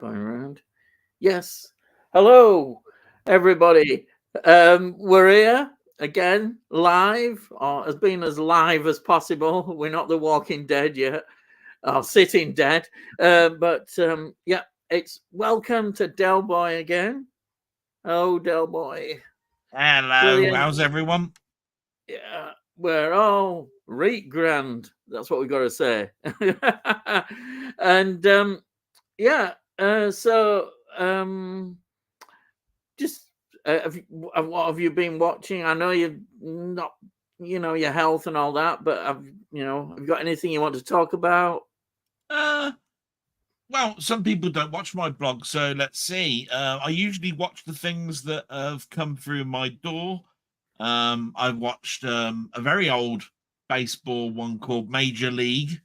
Going around. Yes. Hello, everybody. We're here again, live, or has been as live as possible. We're not the Walking Dead yet, or Sitting Dead. But yeah, it's welcome to Delboy again. Oh, Delboy. Hello, Brilliant. how's everyone? Yeah, we're all right grand. That's what we got to say. and yeah, so just what have you been watching? I know you've not, your health and all that, but have you got anything you want to talk about? Uh, well, some people don't watch my blog, so let's see. I usually watch the things that have come through my door. I've watched a very old baseball one called Major League.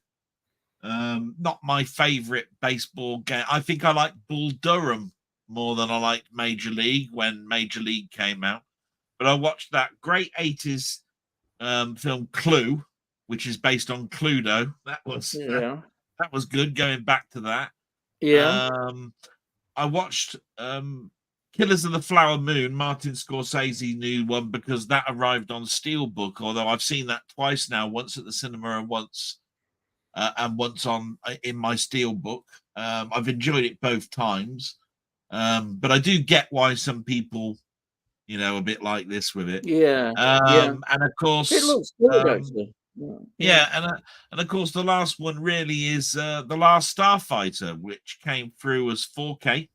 Not my favorite baseball game. I think I like Bull Durham more than I liked Major League when Major League came out. But I watched that great 80s film Clue, which is based on Cluedo. Yeah, That was good. Going back to that, yeah, um, I watched Killers of the Flower Moon, Martin Scorsese new one, because that arrived on Steelbook. Although I've seen that twice now, once at the cinema and once on in my Steelbook. I've enjoyed it both times, but I do get why some people, a bit like this with it. yeah, yeah. And of It course, looks good, actually. Yeah, yeah, yeah, and of course, the last one really is the Last Starfighter, which came through as 4K.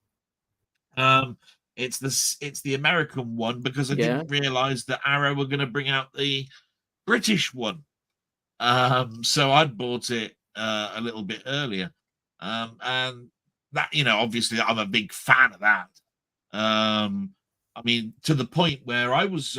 Um, it's the American one because I yeah. didn't realize that Arrow were going to bring out the British one. So I'd bought it a little bit earlier, and that obviously I'm a big fan of that. I mean, to the point where I was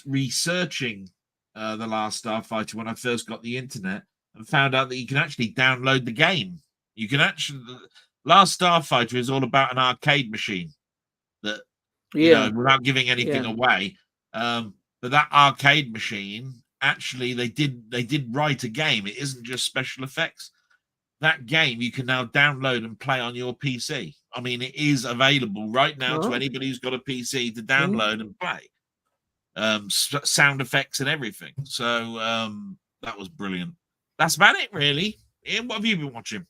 researching the Last Starfighter when I first got the internet and found out that you can actually download the game. You can actually the Last Starfighter is all about an arcade machine that Yeah, without giving anything yeah. away. But that arcade machine actually they did write a game. It isn't just special effects. That game you can now download and play on your PC. I mean, it is available right now to Oh, anybody who's got a PC to yeah. download and play sound effects and everything. So that was brilliant. That's about it, really. Ian, what have you been watching?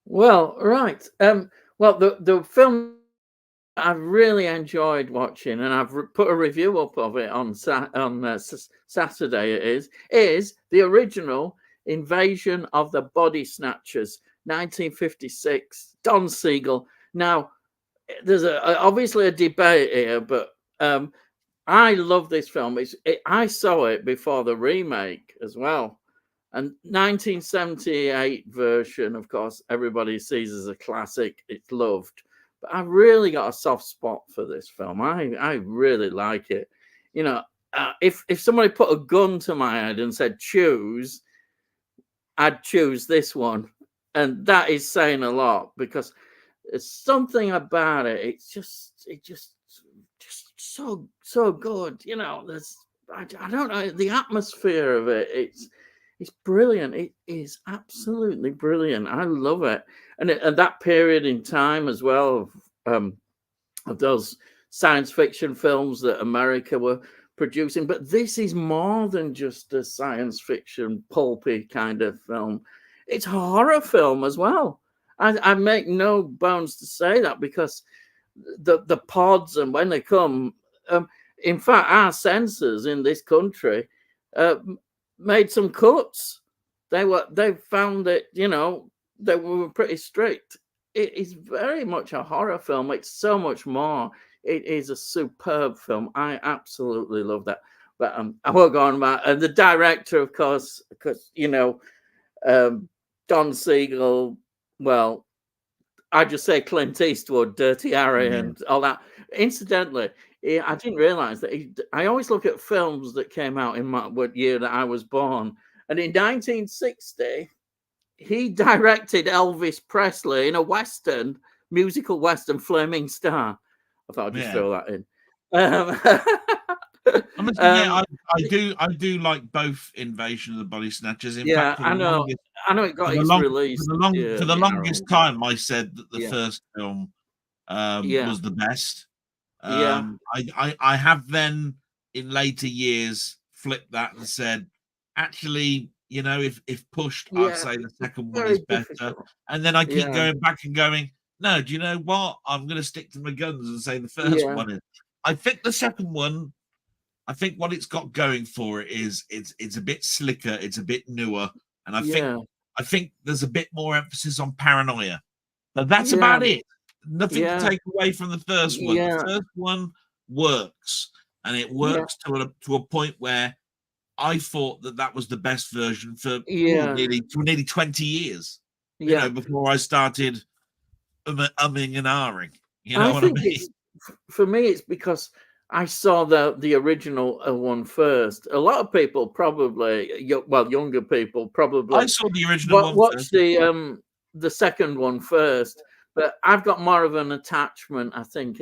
Well, right. Well, the film I've really enjoyed watching, and I've put a review up of it on Saturday. It is the original Invasion of the Body Snatchers, 1956, Don Siegel. Now, there's obviously a debate here, but I love this film. I saw it before the remake as well. And 1978 version, of course, everybody sees as a classic. It's loved. But I really got a soft spot for this film. I really like it. You know, if somebody put a gun to my head and said choose, I'd choose this one. And that is saying a lot because there's something about it. Just so good. You know, I don't know the atmosphere of it. It's brilliant. It is absolutely brilliant. I love it, and that period in time as well of those science fiction films that America were producing. But this is more than just a science fiction pulpy kind of film. It's a horror film as well. I make no bones to say that because the pods and when they come, um, in fact, our censors in this country uh, made some cuts. They found that they were pretty strict. It is very much a horror film. It's so much more. It is a superb film. I absolutely love that. But I won't go on about. And the director, of course, because um, Don Siegel. Well, I just say Clint Eastwood, Dirty Harry, Yeah. and all that. Incidentally, I didn't realize that I always look at films that came out in what year that I was born, and in 1960, he directed Elvis Presley in a western, musical western, Flaming Star. I thought I'd just Yeah. throw that in. Um, I must admit, um, I do like both Invasion of the Body Snatchers. In fact, yeah, I know it got its release for the the longest Arrow. time, I said that the Yeah, first film yeah, was the best. yeah, I have then in later years flipped that and said, actually, you know, if pushed, I'd yeah. say the It's second one very is better. difficult. And then I keep Yeah, going back and going, no, do you know what? I'm going to stick to my guns and say the first yeah, one is. I think the second one, I think what it's got going for it is it's a bit slicker, it's a bit newer, and yeah, I think there's a bit more emphasis on paranoia. But that's yeah, about it. Nothing to yeah, take away from the first one. The yeah, first one works, and it yeah, works to a point where I thought that that was the best version for yeah, nearly 20 years. You know, yeah. before I started umming and ahhing. You know I what I think mean? it's for me. It's because I saw the original one first. A lot of people probably, well, younger people I probably saw the original one watch first as well. the second one first, but I've got more of an attachment, I think,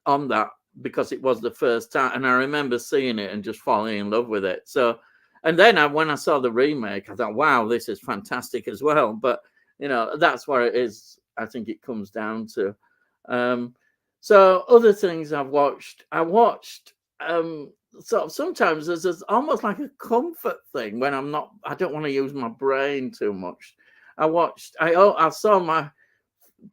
on that because it was the first time, and I remember seeing it and just falling in love with it. So, and then when I saw the remake, I thought, wow, this is fantastic as well. But that's where it is. I think it comes down to. Um, so other things I watched sort of sometimes there's almost like a comfort thing when I don't want to use my brain too much. I saw my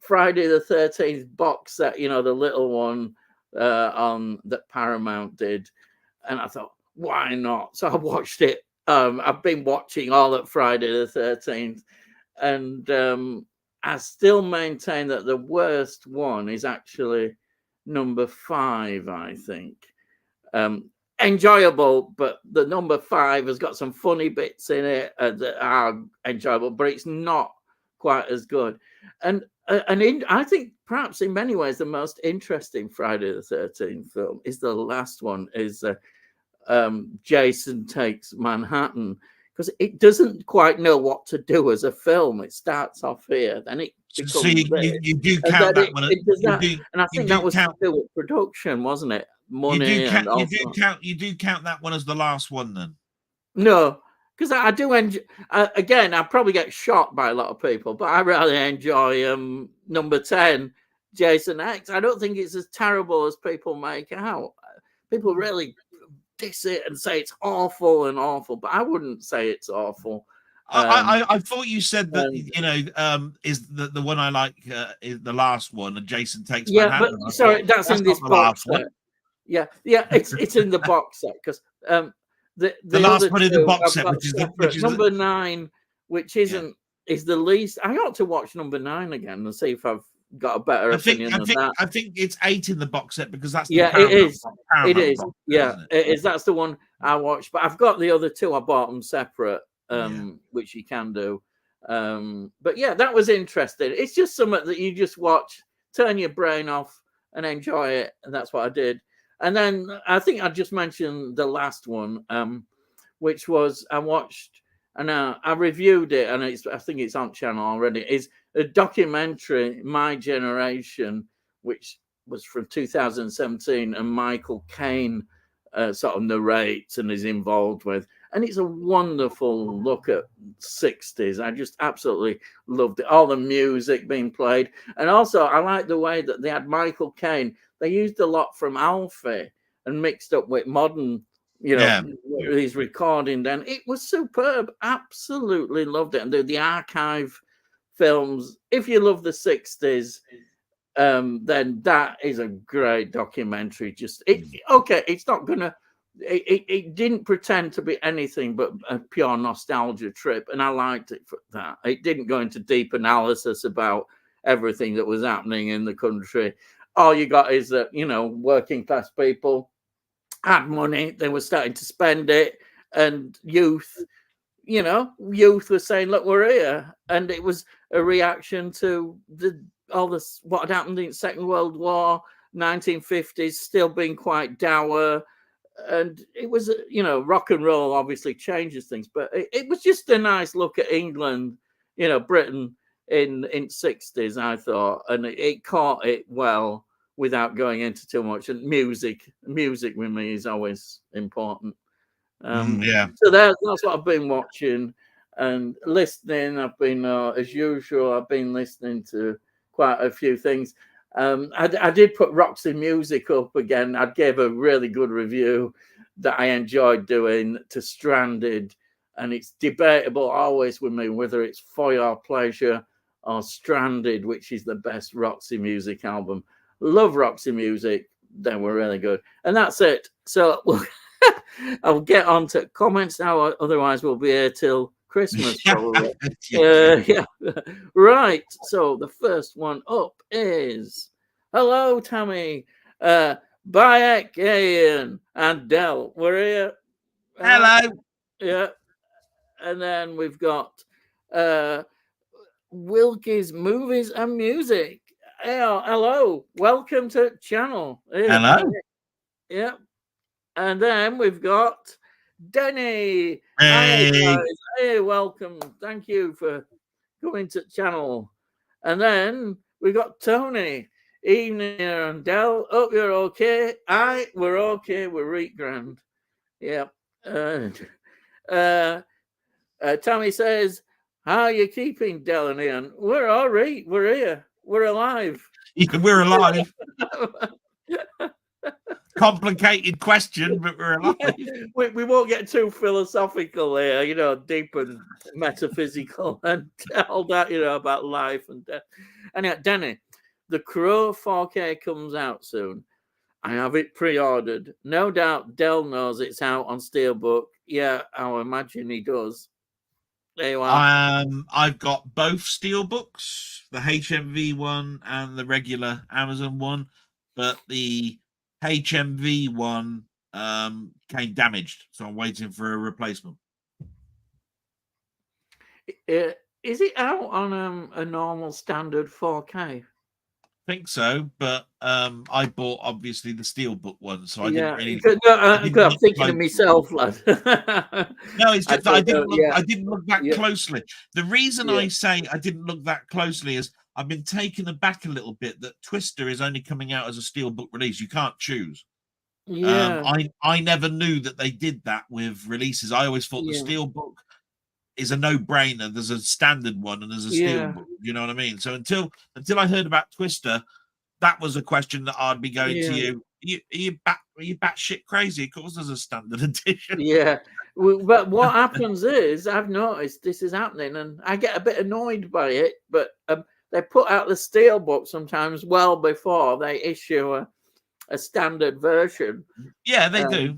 Friday the 13th box set, the little one on that Paramount did, and I thought, why not? So I watched it. I've been watching all at Friday the 13th, and I still maintain that the worst one is actually number 5, I think. Enjoyable, but the number 5 has got some funny bits in it that are enjoyable, but it's not quite as good. I think perhaps in many ways the most interesting Friday the 13th film is the last one. Is Jason Takes Manhattan, because it doesn't quite know what to do as a film. It starts off here, then it So becomes this, you do and then count that one. it does You that. do And I you think do that was to count do with production, wasn't it? Money and also you do count that one as the last one then. no, because I do enjoy. Again, I probably get shot by a lot of people, but I really enjoy number 10, Jason X. I don't think it's as terrible as people make out. People really diss it and say it's awful and awful, but I wouldn't say it's awful. I thought you said that And is the one I like is the last one, and Jason Takes yeah, but Manhattan. I sorry, thought that's that's in not this the box last one. set. Yeah, it's in the box set because The the last other one in the two box I've set, got separate. which is the Number 9, which yeah. is the least. I ought to watch number 9 again and see if I've got a better opinion of that. I think it's 8 in the box set because that's the Yeah, it is. It Paramount is. box set, Yeah, isn't it? it is. That's the one I watched, but I've got the other two. I bought them separate, Yeah. which you can do. But yeah, that was interesting. It's just something that you just watch, turn your brain off, and enjoy it, and that's what I did. And then I think I just mentioned the last one, which was I watched and I reviewed it, and I think it's on channel already. It's a documentary, My Generation, which was from 2017, and Michael Caine sort of narrates and is involved with. And it's a wonderful look at 60s. I just absolutely loved it. All the music being played. And also, I like the way that they had Michael Caine. They used a lot from Alfie and mixed up with modern, Yeah. his recording. Then it was superb. Absolutely loved it. And the archive films, if you love the 60s, then that is a great documentary. Okay, it's not gonna it didn't pretend to be anything but a pure nostalgia trip, and I liked it for that. It didn't go into deep analysis about everything that was happening in the country. All you got is that working class people had money, they were starting to spend it, and youth was saying, "Look, we're here," and it was a reaction to all this what had happened in the Second World War, 1950s, still being quite dour, and it was rock and roll obviously changes things, but it was just a nice look at England, Britain in 60s, I thought, and it caught it well without going into too much. And music with me is always important. Yeah. So that's what I've been watching and listening. I've been, as usual, I've been listening to quite a few things. I did put Roxy Music up again. I gave a really good review that I enjoyed doing to Stranded, and it's debatable always with me whether it's For Your Pleasure or Stranded, which is the best Roxy Music album. Love Roxy Music. They were really good. And that's it. So I'll get on to comments now, otherwise we'll be here till Christmas probably. Yeah. Right. So the first one up is hello, Tammy. Bayek, Ian, and Del. We're here. Hello. Yeah. And then we've got Wilkie's Movies and Music. Hello. Welcome to the channel. Hello. Yeah. And then we've got Denny. Hey. Hi, guys. Hey, welcome. Thank you for coming to the channel. And then we got Tony. Evening, and Del. Hope you're okay. We're okay. We're right grand. Yeah. Tommy says, how are you keeping, Del and Ian? We're all right. We're here. We're alive. We're alive. Complicated question, but we're alive. We won't get too philosophical here, deep and metaphysical and all that, about life and death. And yet, Danny, The Crow 4K comes out soon. I have it pre-ordered. No doubt Del knows it's out on Steelbook. Yeah, I imagine he does. There you are. I've got both Steelbooks, the HMV one and the regular Amazon one, but the HMV one came damaged, so I'm waiting for a replacement. Is it out on a normal standard 4K? I think so, but I bought obviously the Steelbook one, so I didn't really. I'm thinking of myself, lad. No, it's just I didn't look that closely. The reason I say I didn't look that closely is I've been taken aback a little bit that Twister is only coming out as a Steelbook release. You can't choose. Yeah. I never knew that they did that with releases. I always thought the Steelbook is a no-brainer. There's a standard one and there's a Steelbook. You know what I mean? So until I heard about Twister, that was a question that I'd be going to you. Are you batshit crazy? Of course, there's a standard edition. Yeah, but what happens is I've noticed this is happening, and I get a bit annoyed by it. But they put out the Steelbook sometimes well before they issue a standard version. Yeah, they do.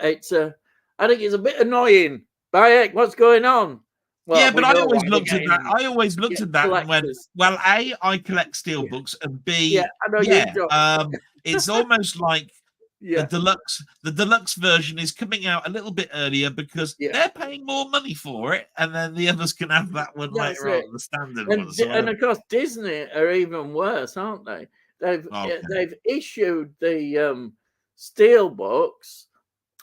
I think it's a bit annoying. Bayek, what's going on? Well, yeah, but I always looked at that. I always looked at that and went, well, A, I collect Steelbooks, and B, it's almost like the deluxe version is coming out a little bit earlier because they're paying more money for it, and then the others can have that one later on, the standard one. And of course, Disney are even worse, aren't they? They've issued the Steelbooks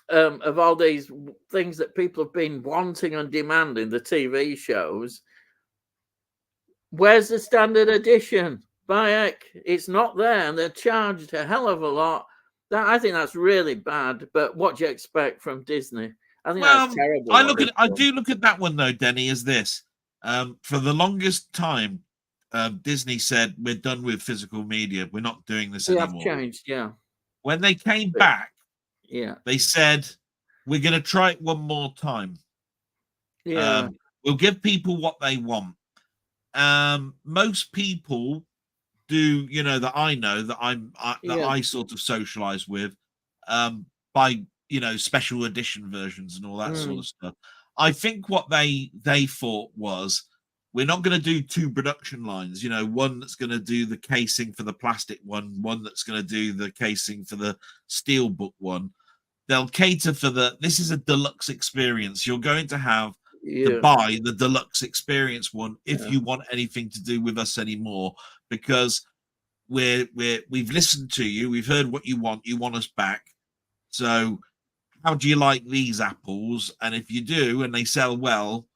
of all these things that people have been wanting and demanding, the TV shows. Where's the standard edition? Bayek, it's not there, and they're charged a hell of a lot. I think that's really bad. But what do you expect from Disney? I think that's terrible. I do look at that one though, Denny, as this. For the longest time, Disney said we're done with physical media. We're not doing this anymore. They have changed, yeah. When they came back, they said we're going to try it one more time. Yeah, we'll give people what they want. Most people do, that I know that I sort of socialize with by special edition versions and all that sort of stuff. I think what they thought was, we're not going to do two production lines, one that's going to do the casing for the plastic one that's going to do the casing for the Steelbook one. They'll cater for this is a deluxe experience. You're going to have to buy the deluxe experience one if you want anything to do with us anymore, because we've listened to you, we've heard what you want us back. So how do you like these apples? And if you do and they sell well,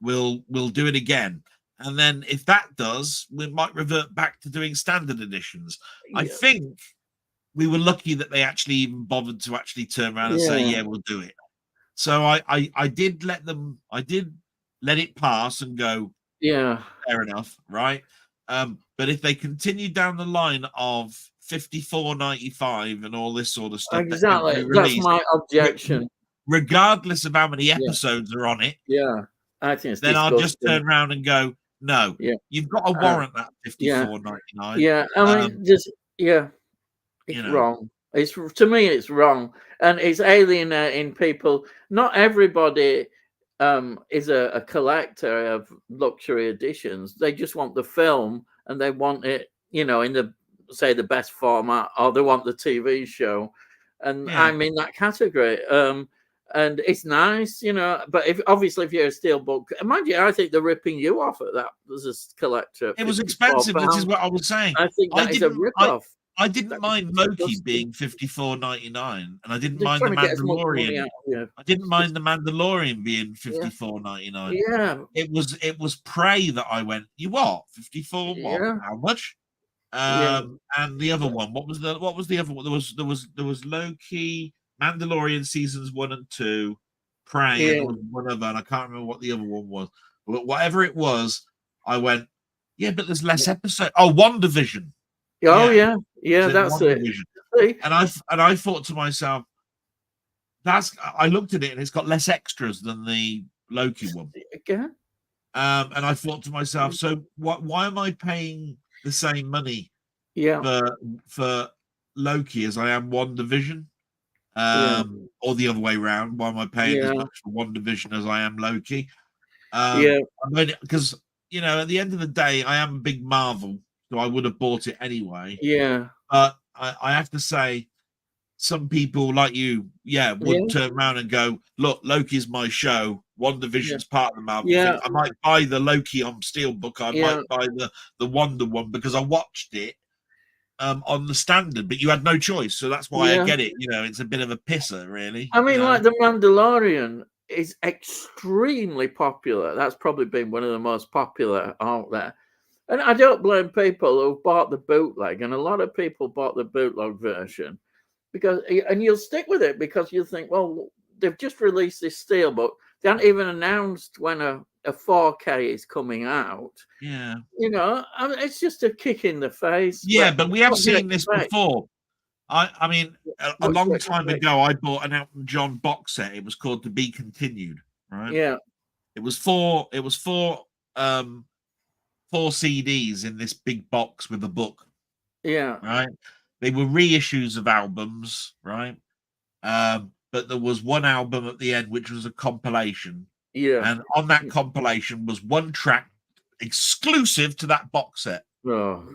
we'll do it again. And then if that does, we might revert back to doing standard editions. I Yeah, think we were lucky that they actually even bothered to actually turn around and say, yeah, yeah, we'll do it. So I did let it pass and go, yeah. fair enough, right? But if they continue down the line of 54.95 and all this sort of stuff that every Exactly. That's release, my re- objection. regardless of how many Yeah, episodes are on it, yeah. I think it's then I'll just disgusting. turn around and go, no, Yeah, you've got to uh, warrant that yeah, 54.99. yeah. I mean, just yeah. You It's know, wrong. It's to me, it's wrong, and it's alienating people. Not everybody is a collector of luxury editions. They just want the film, and they want it, in the say the best format, or they want the TV show, and yeah. I'm in that category. And it's nice, But if obviously if you're a steelbook, mind you, I think they're ripping you off at that as a collector at It was £54. expensive. This is what I was saying. I think I that is a didn't rip I off. I didn't That is mind Loki disgusting. being 54.99, and I didn't They're mind the trying to get as much money out Mandalorian. of you. I didn't It's just mind the Mandalorian being yeah, 54.99. yeah, It was Prey that I went, you what? 54 what? yeah, How much? yeah, And the other but one, what was the other one? There was Loki, Mandalorian seasons 1 and 2, Prey, and yeah, there was one other, and I can't remember what the other one was. But whatever it was, I went, yeah, but there's less episode. Oh, WandaVision. oh Yeah, yeah, was yeah. in That's it. WandaVision. See, And I thought to myself, I looked at it and it's got less extras than the Loki one. again, And I thought to myself, so why am I paying the same money yeah, for Loki as I am WandaVision? yeah, Or the other way around. Why am I paying as yeah, much for WandaVision as I am Loki? yeah, Because at the end of the day, I am a big Marvel, so I would have bought it anyway. yeah, But I have to say, some people like you, would yeah, turn around and go, look, Loki's my show. yeah, WandaVision's part of the Marvel thing. yeah, I might buy the Loki on Steelbook. I yeah, might buy the Wonder one because I watched it on the standard, but you had no choice. So that's why I yeah. get it. It's a bit of a pisser, really. I mean, like the Mandalorian is extremely popular. That's probably been one of the most popular out there. And I don't blame people who bought the bootleg, and a lot of people bought the bootleg version and you'll stick with it because you think, well, they've just released this steelbook. They haven't even announced when a 4K is coming out. Yeah. It's just a kick in the face. Yeah, but we have what do you seen this expect? before. I mean, a What do you long time expect? ago, I bought an Elton John box set. It was called To Be Continued, right? Yeah, It was four CDs in this big box with a book, yeah, right? They were reissues of albums, right? But there was one album at the end which was a compilation, yeah. and on that compilation was one track exclusive to that box set. Oh,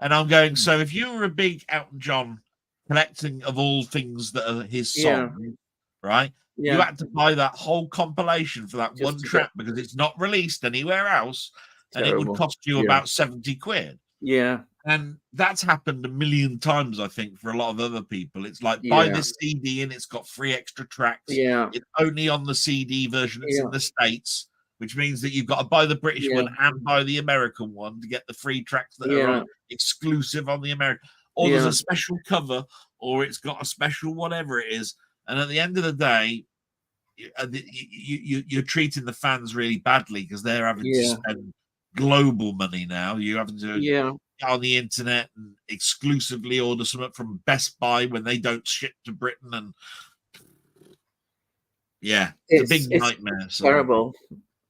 And I'm going, so if you were a big Elton John collecting of all things that are his yeah, songs, right? You yeah. had to buy that whole compilation for that Just one to get track because it's not released anywhere else, and it would terrible. cost you Yeah, about 70 quid. yeah, And that's happened a million times, I think, for a lot of other people. It's like, buy yeah, this CD and it's got 3 extra tracks. yeah, It's only on the CD version. It's yeah, in the States, which means that you've got to buy the British yeah, one and buy the American one to get the 3 tracks that are yeah, on exclusive on the American. Or there's yeah, a special cover, or it's got a special whatever it is. And at the end of the day, you're treating the fans really badly because they're having to yeah, spend global money now. You're having to yeah. get on the internet and exclusively order something from Best Buy when they don't ship to Britain, and it's a big It's nightmare. So, terrible.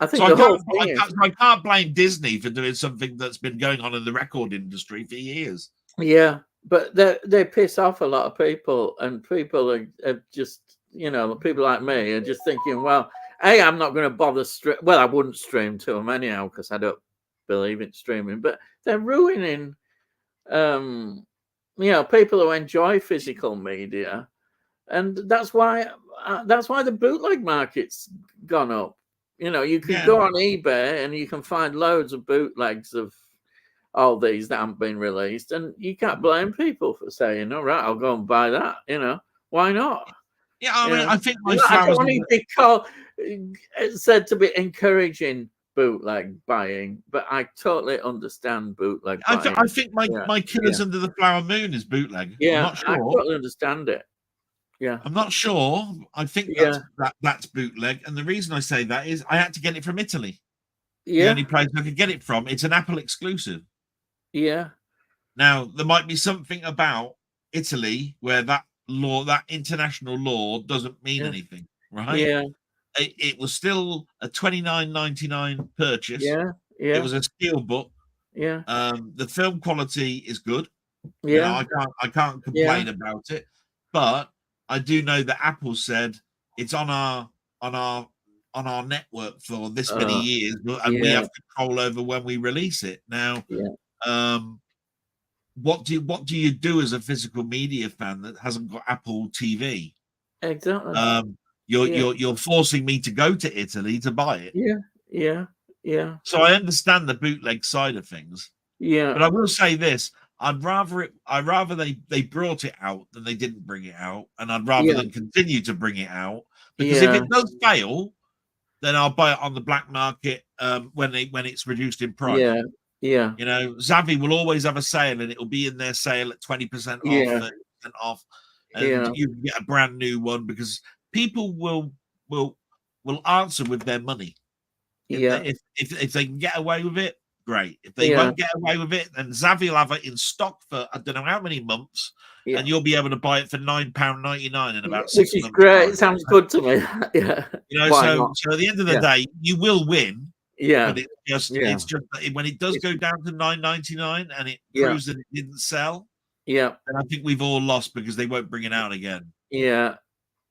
I so think I the whole can't, thing is I can't blame Disney for doing something that's been going on in the record industry for years. yeah, but they piss off a lot of people, and people are just people like me are just thinking, well, hey, I'm not going to bother well, I wouldn't stream to them anyhow because I don't believe in streaming, but they're ruining people who enjoy physical media, and that's why the bootleg market's gone up. You can Yeah, go on eBay and you can find loads of bootlegs of all these that haven't been released, and you can't blame people for saying, "All right, I'll go and buy that." Why not? yeah. I mean, I think my I don't flowers. want to be said to be encouraging bootleg buying, but I totally understand bootleg I buying. think Yeah, my Killers Under the Flower Moon is bootleg. I'm yeah, not I sure. totally understand it. Yeah, I'm not sure. I think yeah, that's bootleg, and the reason I say that is I had to get it from Italy. The yeah, only place I could get it from. It's an Apple exclusive. yeah, Now there might be something about Italy where that international law, doesn't mean yeah, anything, right? yeah, It was still a $29.99 purchase. yeah, It yeah, was a steel book. yeah, The film quality is good. You know, yeah, I can't yeah. complain about it, but I do know that Apple said it's on our on our network for this many Uh, years, and we yeah, have control over when we release it. Now, yeah, um, what do you do as a physical media fan that hasn't got Apple TV? exactly. Um, Yeah, you're forcing me to go to Italy to buy it. yeah, yeah, yeah, So I understand the bootleg side of things. yeah, But I will say this: I'd rather they brought it out than they didn't bring it out, and I'd rather yeah, them continue to bring it out, because if yeah, it does fail, then I'll buy it on the black market when it's reduced in price. yeah, yeah, You know, Zavi will always have a sale, and it'll be in their sale at 20% off, yeah, 30% off, and yeah, you can get a brand new one because people will will answer with their money. If they yeah, if they can get away with it, great. If they yeah, won't get away with it, then Zavi will have it in stock for I don't know how many months, yeah. and you'll be able to buy it for £9.99 in Yeah, about which 6 is months' great. time. It sounds good to me. Yeah. You know, Why not? so at the end of the Yeah. day, you will win, Yeah. but Yeah. it's just that when it does It's, go down to £9.99 and it yeah. proves that it didn't sell, Yeah. then I think we've all lost because they won't bring it out again. Yeah.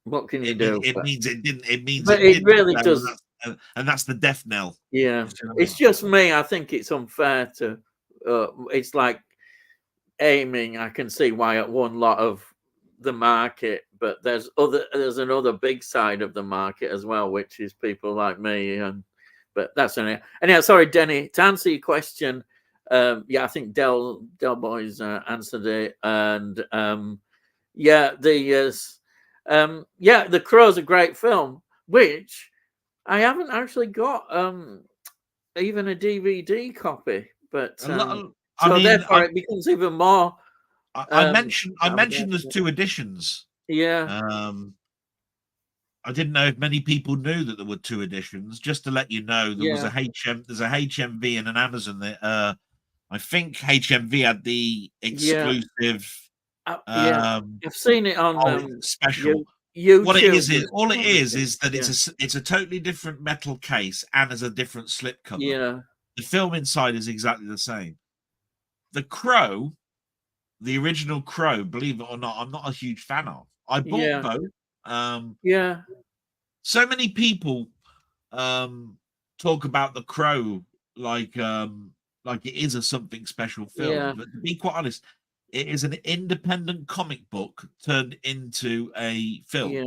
What can you do? It means it didn't. It means But it it didn't really sell, does. and that's the death knell. Yeah. You see what I It's mean? just me. I think it's unfair to. It's like aiming. I can see why at one lot of the market, but there's another big side of the market as well, which is people like me. And but that's only anyhow. Sorry, Denny. To answer your question, yeah, I think Delboy's answered it, and yeah, The Crow's a great film, which I haven't actually got even a DVD copy, but A lot of, I so mean, therefore it becomes even more. I I'm mentioned there's guessing. 2 editions. Yeah, Um, I didn't know if many people knew that there were 2 editions. Just to let you know, yeah, there's a HMV and an Amazon. That I think HMV had the yeah, exclusive yeah. um, I've seen it on special. What it YouTube. is all it is that Yeah, it's a totally different metal case and has a different slip cover. yeah, The film inside is exactly the same. The Crow, the original Crow, believe it or not, I'm not a huge fan of. I bought yeah, both. Um, yeah, so many people talk about The Crow like it is a something special film, yeah, but to be quite honest, it is an independent comic book turned into a film. yeah,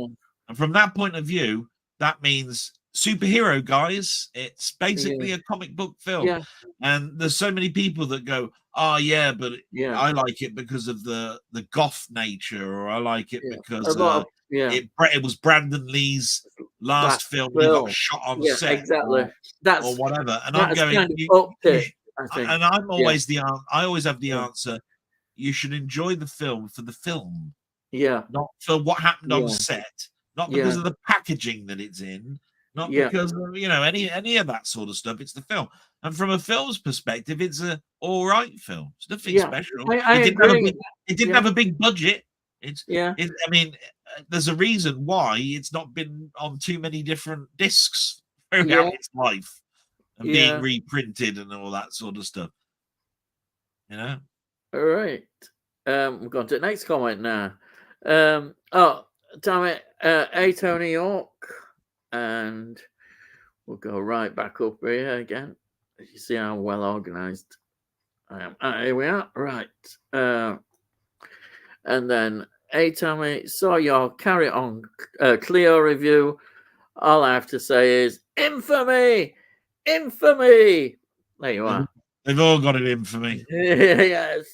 And from that point of view, that means superhero guys. It's yeah, basically a comic book film. yeah, And there's so many people that go, "Oh yeah, but yeah, I like it because of the goth nature, or I like it yeah. A because lot of yeah. it was Brandon Lee's last Last film and he got film. shot on Yeah, set, exactly. or That's whatever." And I'm that's going, kind of upped you it, I think. and I'm Yeah, always I always have the yeah, answer. You should enjoy the film for the film, yeah, not for what happened on yeah, set, not because yeah, of the packaging that it's in, not yeah, because of any of that sort of stuff. It's the film, and from a film's perspective, it's a all right film. It's nothing yeah. special. I agree with that. It didn't Yeah, have a big budget. It's yeah, I mean, there's a reason why it's not been on too many different discs yeah, throughout its life and being yeah. reprinted and all that sort of stuff. You know. All right. We're going to the next comment now. Oh, damn it. Tony York. And we'll go right back up here again. You see how well organized I am. Here we are. Right. And then Tommy, saw your Carry On Clio review. All I have to say is infamy! Infamy! There you are. They've all got it in for me. Yes.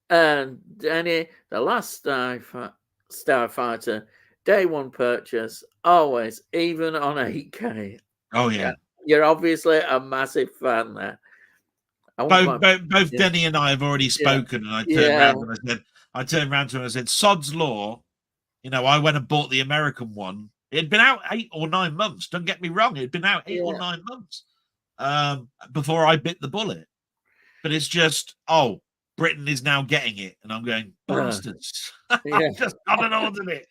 And Danny, the last Starfighter, day one purchase, always, even on 8K. Oh yeah. You're obviously a massive fan there. Both Yeah, Denny and I have already yeah, spoken, and yeah, I turned around to him and I said, "Sod's Law." I went and bought the American one. It had been out 8 or 9 months. Don't get me wrong; it had been out 8 or yeah. 9 months before I bit the bullet. But it's just, Britain is now getting it, and I'm going, bastards. Yeah. I've just gone and ordered it.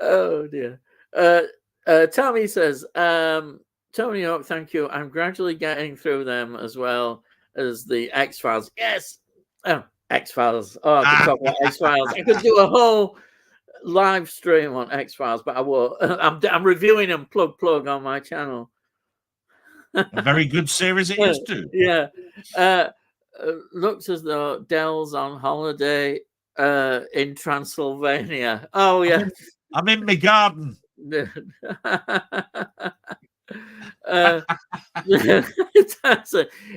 Oh dear. Tommy says, Tony Hawk, thank you. I'm gradually getting through them as well as the X Files. Yes. Oh, X Files. Oh, I could talk about X Files. I could do a whole live stream on X Files, but I won't. I'm reviewing them plug on my channel. A very good series it is too. Yeah. Looks as though Dell's on holiday in Transylvania. Oh yeah. I'm in my garden.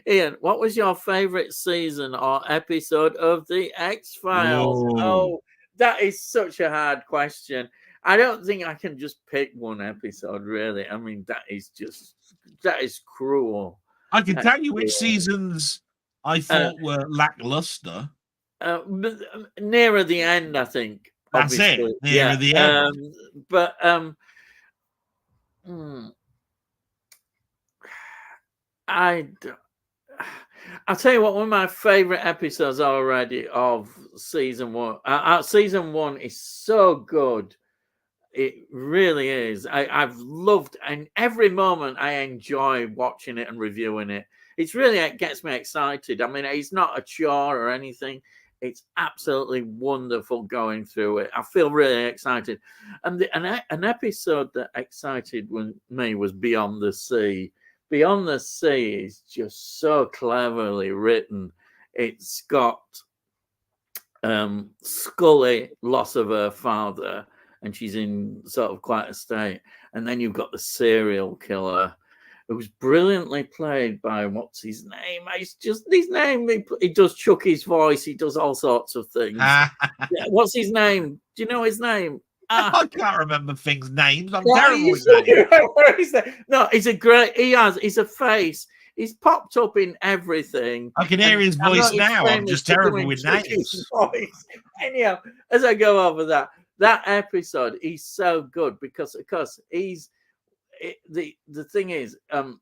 Ian, what was your favorite season or episode of the X-Files? Oh, that is such a hard question. I don't think I can just pick one episode, really. I mean, that is cruel. I can tell you which seasons I thought were lackluster. Nearer the end, I think. That's obviously. it. Nearer the end. But I'll tell you what, one of my favorite episodes already of season one. Season one is so good. It really is. I've loved, and every moment I enjoy watching it and reviewing it. It gets me excited. I mean, it's not a chore or anything. It's absolutely wonderful going through it. I feel really excited. And an episode that excited me was Beyond the Sea. Beyond the Sea is just so cleverly written. It's got Scully, loss of her father, and she's in sort of quite a state. And then you've got the serial killer, who's brilliantly played by what's his name? It's just his name. He does Chucky's voice. He does all sorts of things. What's his name? Do you know his name? I can't remember things' names. I'm terrible with names. No, he's a great. He's a face. He's popped up in everything. I can hear his voice now. I'm just terrible with names. Anyhow, as I go over that episode, he's so good because the thing is,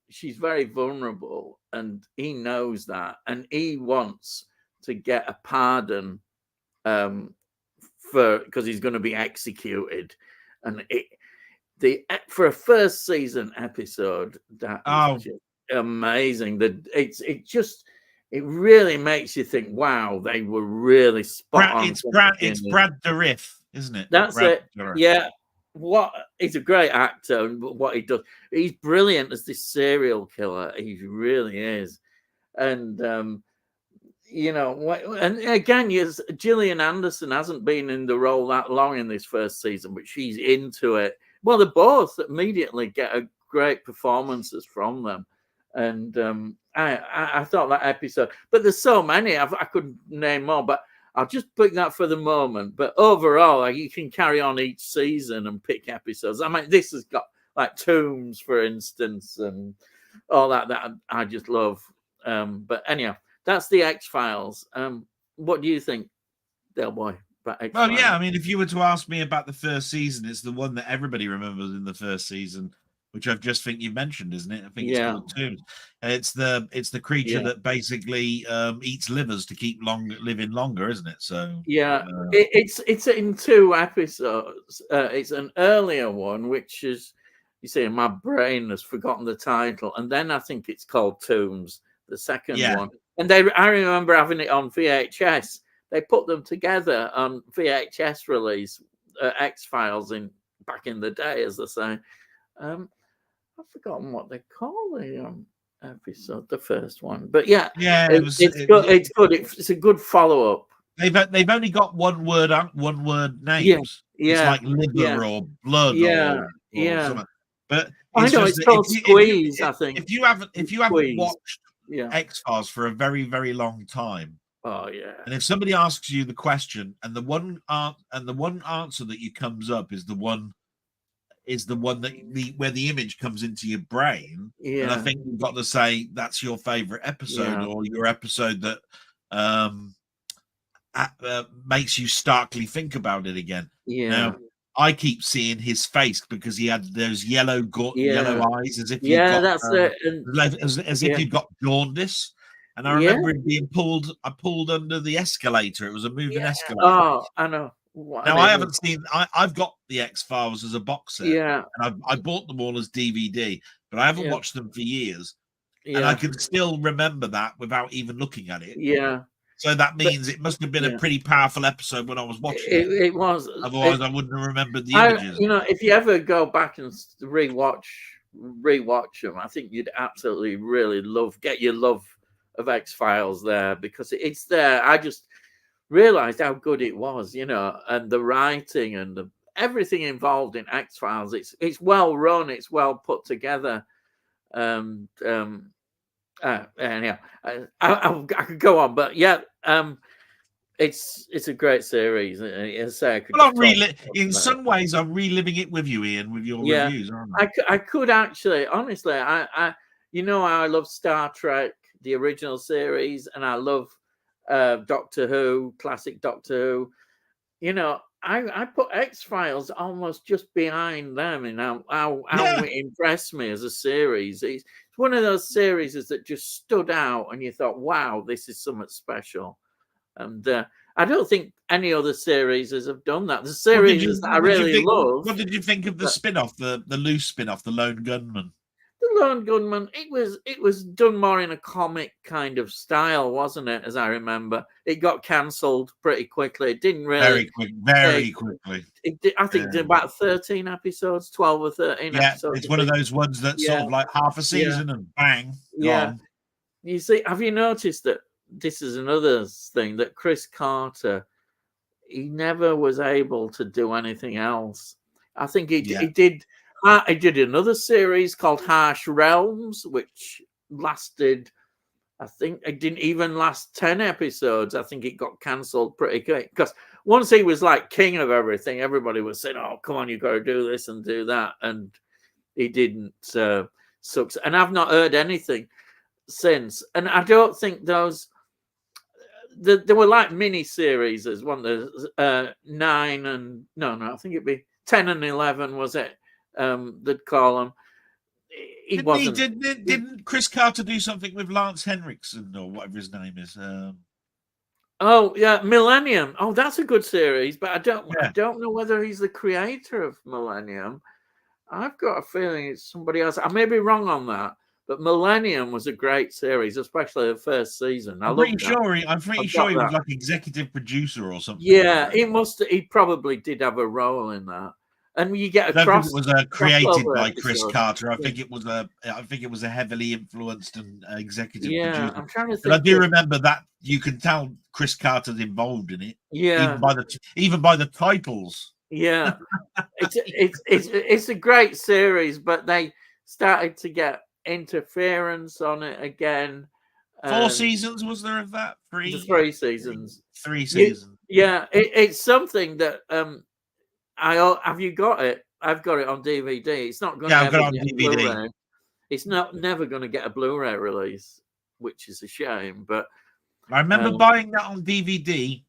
she's very vulnerable, and he knows that, and he wants to get a pardon because he's going to be executed, and for a first season episode, that is just amazing. That it really makes you think, wow, they were really spot on. It's Brad Dourif, isn't it? That's Brad it. Dourif. Yeah. He's a great actor, and what he does, he's brilliant as this serial killer. He really is. And and again, Gillian Anderson hasn't been in the role that long in this first season, but she's into it. Well, they both immediately get great performances from them. And I thought that episode, but there's so many, I could name more, but I'll just pick that for the moment. But overall, you can carry on each season and pick episodes. I mean, this has got like Tombs, for instance, and all that I just love. But anyhow, that's the X-Files. What do you think, Delboy, about X-Files? Well, yeah, I mean, if you were to ask me about the first season, it's the one that everybody remembers in the first season, which I just think you mentioned, isn't it? I think it's called Tombs. It's the creature that basically eats livers to keep living longer, isn't it? So it's in 2 episodes. It's an earlier one, which is, you see, my brain has forgotten the title, and then I think it's called Tombs, the second one. And I remember having it on VHS. They put them together on VHS release, X-Files back in the day, as they say. I've forgotten what they call the episode, the first one, but it's good. It's good. It's a good follow up. They've only got one word names. It's like liver or blood or something. But I know it's called Squeeze. I think if you haven't watched X-Files for a very, very long time, and if somebody asks you the question, and the one answer that you comes up is the one is the one that where the image comes into your brain. And I Yeah. think you've got to say that's your favorite episode, Yeah. or your episode that makes you starkly think about it again. Yeah. Now, I keep seeing his face because he had those yellow Yeah. eyes, as if he Yeah, got that's it. And as if yeah. he got jaundice. And I Yeah. remember him being pulled. I pulled under the escalator. It was a moving Yeah. escalator. Oh, I know. What Now an I image. haven't seen. I've got the X-Files as a box set, Yeah. and I bought them all as DVD, but I haven't Yeah. watched them for years, and I Yeah. can still remember that without even looking at it. Yeah. So that But means it must have been a yeah, pretty powerful episode when I was watching it. it was. Otherwise, I wouldn't have remembered the I, images. you know, if you ever go back and rewatch them, I think you'd absolutely really get your love of X-Files there, because it's there. I just realized how good it was, you know, and the writing and everything involved in X-Files. It's well run. It's well put together. Anyhow, I could go on, but yeah, it's a great series. As I say, I could Well, in about some ways, I'm reliving it with you, Ian, with your yeah, reviews, aren't I? I could actually, honestly, you know, I love Star Trek, the original series, and I love Doctor Who, classic Doctor Who. You know, I put X-Files almost just behind them, and how Yeah. it impressed me as a series. It's one of those series that just stood out, and you thought, wow, this is something special. And I don't think any other series have done that. The series that I really love. What did you think of the spin-off, the loose spin-off, The Lone Gunman? The Lone Gunman, it was done more in a comic kind of style, wasn't it? As I remember, it got cancelled pretty quickly. It didn't really very quickly. I think it did about 13 episodes, 12 or 13 episodes. It's one of those ones that's sort of like half a season and bang, gone. You see, have you noticed that this is another thing, that Chris Carter, he never was able to do anything else. I think he did another series called Harsh Realms, which lasted, I think it didn't even last 10 episodes. I think it got cancelled pretty quick, because once he was like king of everything, everybody was saying, oh, come on, you've got to do this and do that. And he didn't succeed. And I've not heard anything since. And I don't think those, there were like mini series, as one the 9 and I think it'd be 10 and 11, was it? They'd call them. Didn't Chris Carter do something with Lance Henriksen or whatever his name is? Oh yeah, Millennium. Oh, that's a good series, but I don't know whether he's the creator of Millennium. I've got a feeling it's somebody else. I may be wrong on that, but Millennium was a great series, especially the first season. I'm pretty sure he was like executive producer or something. Yeah, he probably did have a role in that. And you get I don't think it was created by Chris Carter. I think it was a heavily influenced and executive producer. I'm trying to think. But I do remember that you can tell Chris Carter's involved in it. Yeah, even by the titles. Yeah, it's a great series, but they started to get interference on it again. 4 seasons was there of that? 3 seasons. 3 seasons. It's something that have you got it? I've got it on DVD. It's not going to I've got it on DVD. Blu-ray. It's never going to get a Blu-ray release, which is a shame. But I remember buying that on DVD.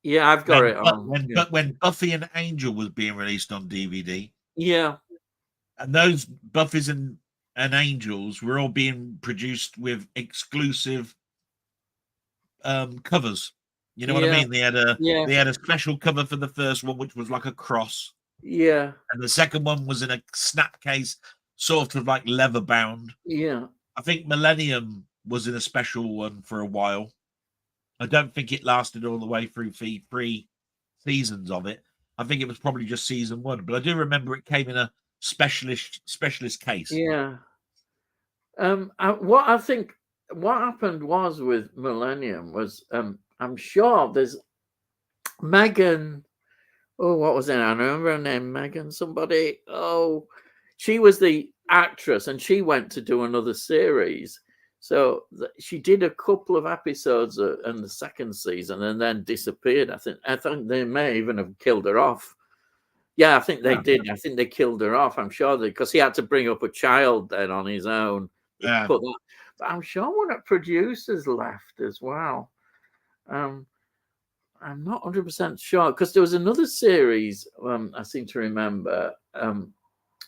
Yeah, I've got it on. But when Buffy and Angel was being released on DVD. Yeah. And those Buffys and Angels were all being produced with exclusive covers. You know what I mean? They had a special cover for the first one, which was like a cross. Yeah. And the second one was in a snapcase, sort of like leather bound. Yeah. I think Millennium was in a special one for a while. I don't think it lasted all the way through 3 seasons of it. I think it was probably just season 1, but I do remember it came in a specialist case. Yeah. What happened was with Millennium was I'm sure there's Megan. Oh, what was it? I remember her name, Megan somebody. Oh, she was the actress, and she went to do another series. So she did a couple of episodes in the second season and then disappeared. I think they may even have killed her off. Yeah, I think they Yeah. did. I think they killed her off. I'm sure because he had to bring up a child then on his own. Yeah. Put that, but I'm sure one of producers left as well. I'm not 100% sure because there was another series. I seem to remember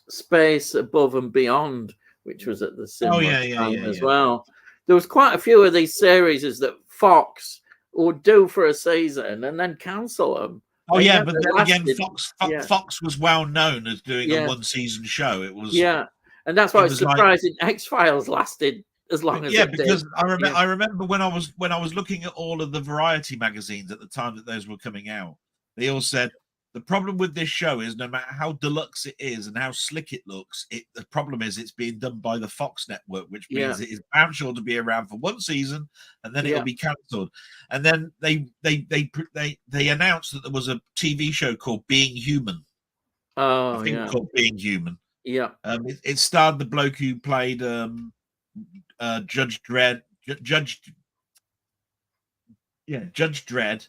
Space Above and Beyond, which was at the Oh similar yeah, time as yeah. well. There was quite a few of these series that Fox would do for a season and then cancel them. Oh They yeah, never but then again, lasted. Yeah, Fox was well known as doing a yeah, one-season show. yeah. And that's why it's Like, surprising X-Files lasted as long as yeah, it did. because I Yeah, remember when I was looking at all of the variety magazines at the time that those were coming out, they all said the problem with this show is no matter how deluxe it is and how slick it looks, the problem is it's being done by the Fox network, which yeah, means it is bound sure to be around for one season and then it'll yeah. be cancelled. And then they announced that there was a TV show called Being Human. I Oh, think yeah, called Being Human. yeah. It starred the bloke who played Judge Dredd, Judge Dredd,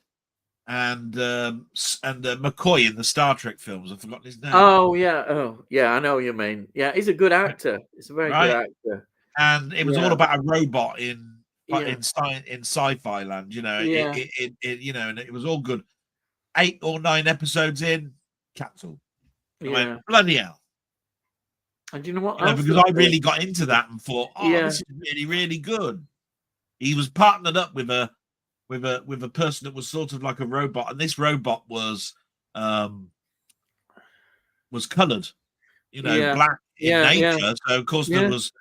and McCoy in the Star Trek films. I've forgotten his name. Oh, yeah. Oh, yeah. I know what you mean. Yeah, he's a good actor. He's a very good Right, actor. and it was all Yeah, about a robot in yeah, sci-fi land. You know, yeah, you know, and it was all good. 8 or 9 episodes in, cancelled. I went, yeah. bloody hell. And you know what You know, else? because I really got into that and thought, oh, Yeah, this is really, really good. He was partnered up with a person that was sort of like a robot, and this robot was coloured, you know, yeah, black in yeah, yeah, nature. So of course yeah, there was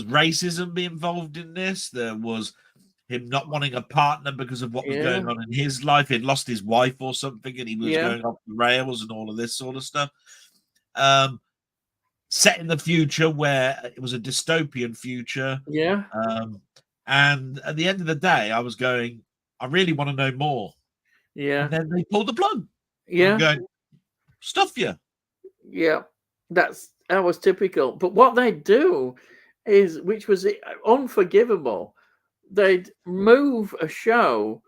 racism involved in this. There was him not wanting a partner because of what was yeah, going on in his life. He'd lost his wife or something, and he was yeah, going off the rails and all of this sort of stuff. Set in the future where it was a dystopian future. yeah, And at the end of the day, I was going, I really want to know more. yeah, And then they pulled the plug. yeah, I'm going, stuff you. yeah. That was typical. But what they do is, which was unforgivable, they'd move a show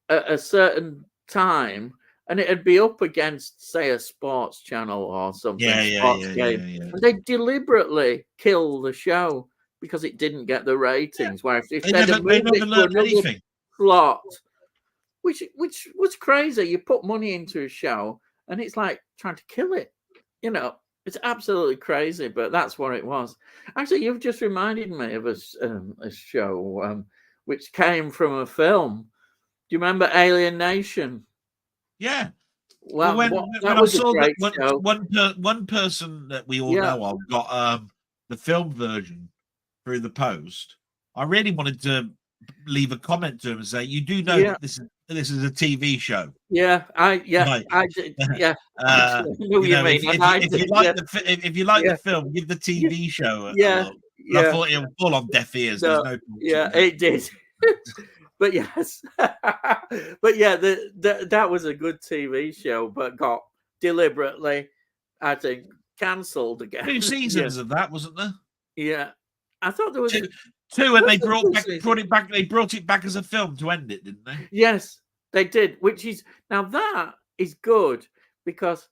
at a certain time and it'd be up against, say, a sports channel or something, sports game, Yeah. and they deliberately kill the show because it didn't get the ratings. Where if They they'd have never moved it to learned another anything. slot, which was crazy. You put money into a show, and it's like trying to kill it. You know, it's absolutely crazy, but that's what it was. Actually, you've just reminded me of a show which came from a film. Do you remember Alien Nation? Yeah. Well, when that I was a saw that great show. one person that we all Yeah, know of got the film version through the post, I really wanted to leave a comment to him and say, you do know yeah, that this is a TV show. yeah. I Right. did. Yeah, actually, I know what You you know, mean, and I if you did. like Yeah, if you like the yeah, film, give the yeah, TV show a yeah, look. But I yeah. thought it would fall on deaf ears. There's No, no point yeah, to it. it did. But yes, but yeah, that was a good TV show, but got deliberately, I think, cancelled again. 2 Yeah, seasons of that, wasn't there? yeah. I thought there was. Two, and Was they there two seasons? brought it back as a film to end it, didn't they? Yes, they did. Which is now that is good because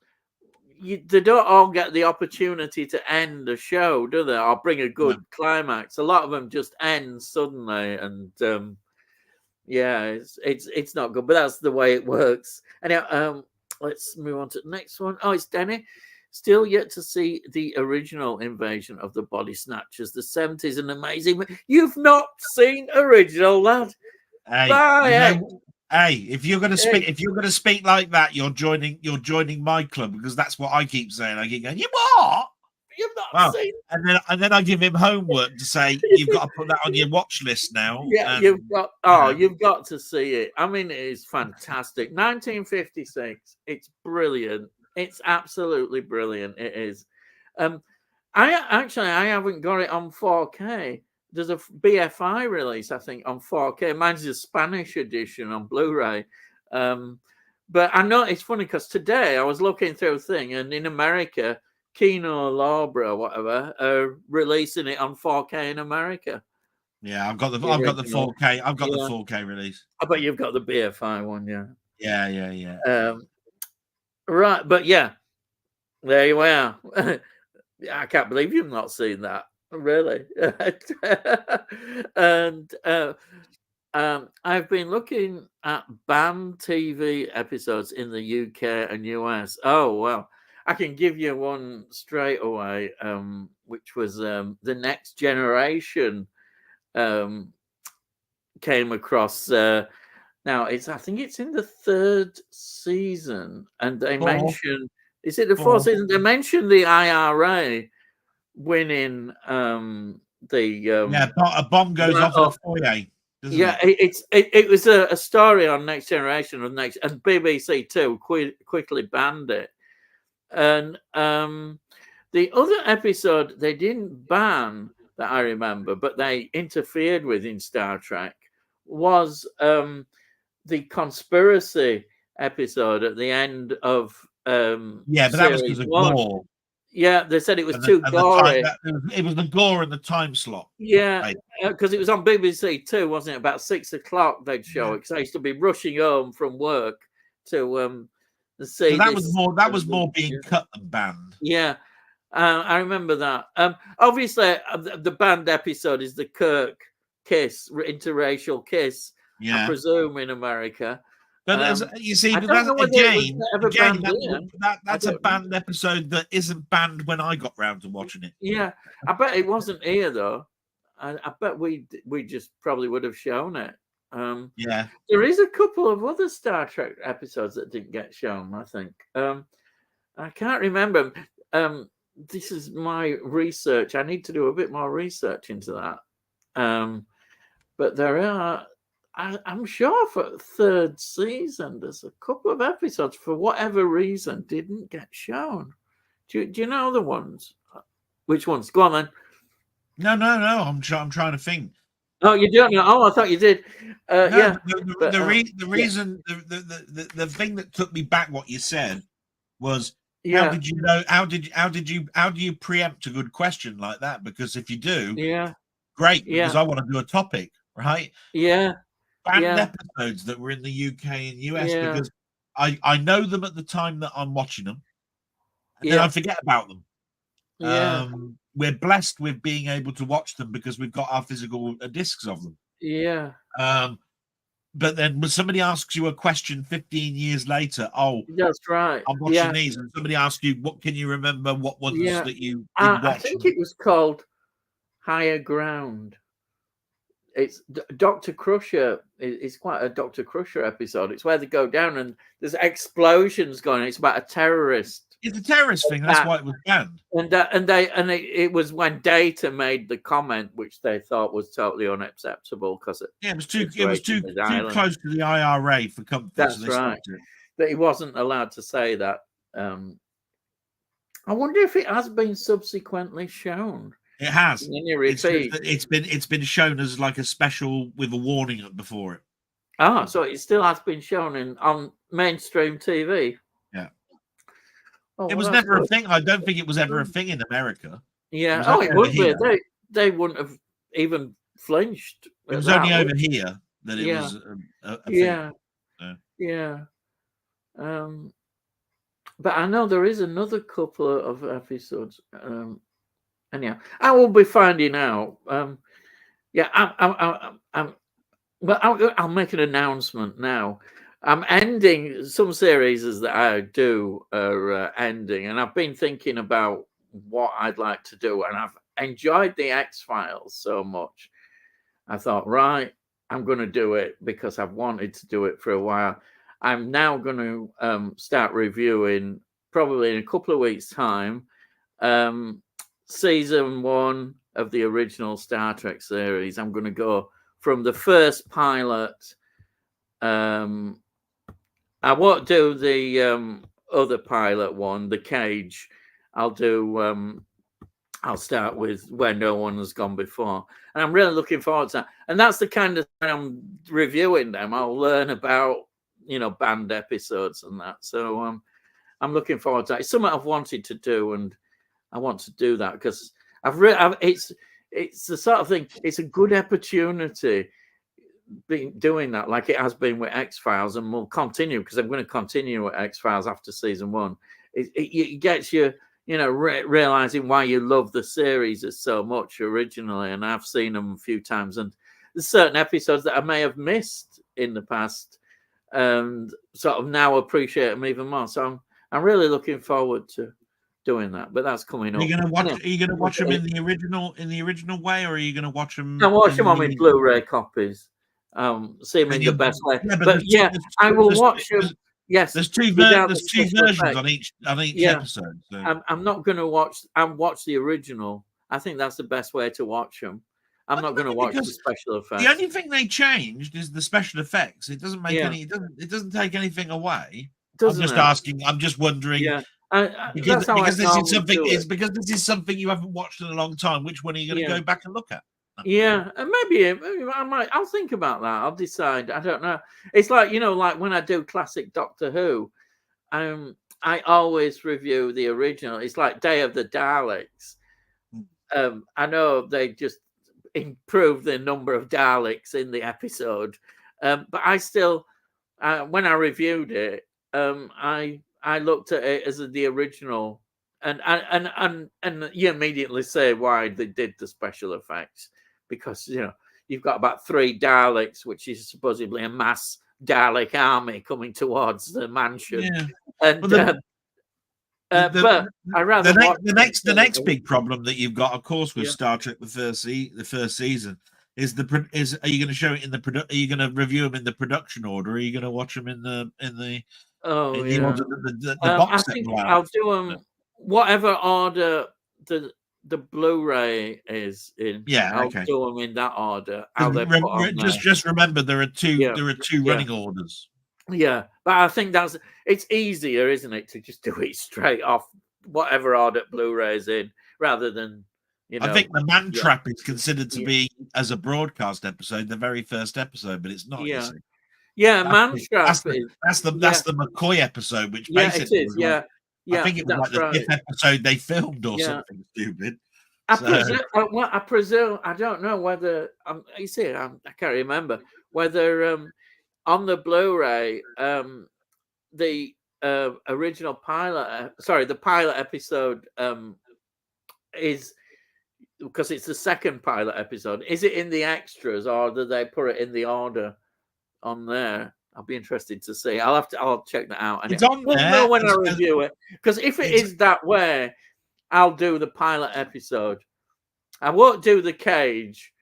they don't all get the opportunity to end a show, do they? Or bring a good No. climax. A lot of them just end suddenly, and yeah, it's not good. But that's the way it works. Anyway, let's move on to the next one. Oh, it's Denny. Still yet to see the original Invasion of the Body Snatchers. The 70s, an amazing. You've not seen original, lad. Hey, Bye, hey, if you're gonna speak like that, you're joining my club, because that's what I keep saying. I keep going, you what? You've not Wow. seen. And then I give him homework to say you've got to put that on your watch list now. Yeah, And, you've got. You've got to see it. I mean, it is fantastic. 1956. It's brilliant. It's absolutely brilliant. It is. I haven't got it on 4K. There's a BFI release, I think, on 4K. Mine's a Spanish edition on Blu-ray. But I know it's funny because today I was looking through a thing, and in America, Kino Lorber, whatever, are releasing it on 4K in America. yeah, I've got the 4K. I've got the Yeah. 4K release. I bet you've got the BFI one, yeah. Yeah. Right, but yeah, There you are. I can't believe you've not seen that. Really. And I've been looking at banned TV episodes in the UK and US. Oh, well, I can give you one straight away, which was The Next Generation came across. Now, I think it's in the third season, and they mention, is it the fourth season? They mention the IRA winning a bomb goes off in the foyer. Yeah, it was a story on Next Generation and BBC Two quickly banned it. And the other episode they didn't ban that I remember, but they interfered with in Star Trek was the conspiracy episode at the end of but that was because of gore. Yeah, they said it was too gory. It was the gore and the time slot. Yeah, because it was on BBC Two, wasn't it? About 6 o'clock they'd show it. Because I used to be rushing home from work to see. So that was more being cut than banned. Yeah, I remember that. Obviously, the banned episode is the Kirk kiss, interracial kiss. Yeah. I presume in America. But you see, that's a banned episode that isn't banned when I got round to watching it. Yeah, I bet it wasn't here though. I bet we just probably would have shown it. Yeah, there is a couple of other Star Trek episodes that didn't get shown. I think I can't remember. This is my research. I need to do a bit more research into that. But there are. I'm sure for third season, there's a couple of episodes for whatever reason didn't get shown. Do you know the ones? Which ones? Go on then. No. I'm trying to think. Oh, you don't know? Oh, I thought you did. Yeah. The reason, the thing that took me back what you said was, how did you know? How do you preempt a good question like that? Because if you do, great. Because I want to do a topic, right? Yeah. Banned episodes that were in the UK and US because I know them at the time that I'm watching them, and then I forget about them. Yeah. We're blessed with being able to watch them because we've got our physical discs of them. Yeah. But then when somebody asks you a question 15 years later, that's right. I'm watching these, and somebody asks you, what can you remember? What ones that you watched? I think it was called Higher Ground. It's Dr. Crusher. It's quite a Dr. Crusher episode. It's where they go down and there's explosions going on. It's about a terrorist. It's a terrorist thing. That's why it was banned. And it was when Data made the comment, which they thought was totally unacceptable because it was too close to the IRA for comfort. That's right. But he wasn't allowed to say that. I wonder if it has been subsequently shown. It has. It's been shown as like a special with a warning before it. So it still has been shown on mainstream TV. Yeah. It was never a thing. I don't think it was ever a thing in America. Yeah. It would be. They wouldn't have even flinched. It was only over here that it was a thing. Yeah. But I know there is another couple of episodes. Anyhow, I will be finding out. I'll make an announcement now. I'm ending some series that I do are ending, and I've been thinking about what I'd like to do, and I've enjoyed the X-Files so much. I thought, right, I'm going to do it because I've wanted to do it for a while. I'm now going to start reviewing probably in a couple of weeks' time. Season 1 of the original Star Trek series. I'm going to go from the first pilot. I won't do the other pilot one, the Cage. I'll start with Where No One Has Gone Before. And I'm really looking forward to that. And that's the kind of thing I'm reviewing them. I'll learn about, banned episodes and that. So I'm looking forward to that. It's something I've wanted to do, and I want to do that because it's the sort of thing. It's a good opportunity doing that, like it has been with X-Files, and will continue because I'm going to continue with X-Files after season 1. it gets you, realizing why you love the series so much originally. And I've seen them a few times, and there's certain episodes that I may have missed in the past, and sort of now appreciate them even more. So I'm really looking forward to doing that. But that's coming Are up. you gonna watch? Are you gonna watch them in the original way, or are you gonna watch them? I watch them on my Blu-ray copies. See them in the best way. Yeah, but yeah, I will watch them. Yes, there's two without versions effects. on each episode. So. I'm not going to watch. I'll watch the original. I think that's the best way to watch them. I'm not going to watch the special effects. The only thing they changed is the special effects. It doesn't make any. It doesn't take anything away. I'm just asking. I'm just wondering. Yeah. Because this is something you haven't watched in a long time. Which one are you going to go back and look at? Yeah, and maybe I might. I'll think about that. I'll decide. I don't know. It's like like when I do classic Doctor Who, I always review the original. It's like Day of the Daleks. I know they just improved the number of Daleks in the episode, but I still, when I reviewed it, I looked at it as the original, and you immediately say why they did the special effects, because you've got about 3 Daleks, which is supposedly a mass Dalek army coming towards the mansion, and but I rather the next big problem that you've got, of course, with Star Trek the first season is are you going to show it in the are you going to review them in the production order, or are you going to watch them in the box set? I think I'll do them whatever order the Blu-ray is in. I'll do them in that order. Just remember there are two running orders. Yeah, but I think it's easier, isn't it, to just do it straight off whatever order Blu-ray's in, rather than I think the Man Trap is considered to be, as a broadcast episode, the very first episode, but it's not. Yeah, Man Trap. That's the McCoy episode, which basically it is. I think it was like the 5th episode they filmed or something stupid. I presume. I don't know whether you see. I can't remember whether on the Blu-ray the original pilot. The pilot episode is, because it's the second pilot episode. Is it in the extras, or do they put it in the order on there? I'll be interested to see. I'll check that out. And it's on there. We'll know when I review it, because if it is that way, I'll do the pilot episode. I won't do the cage.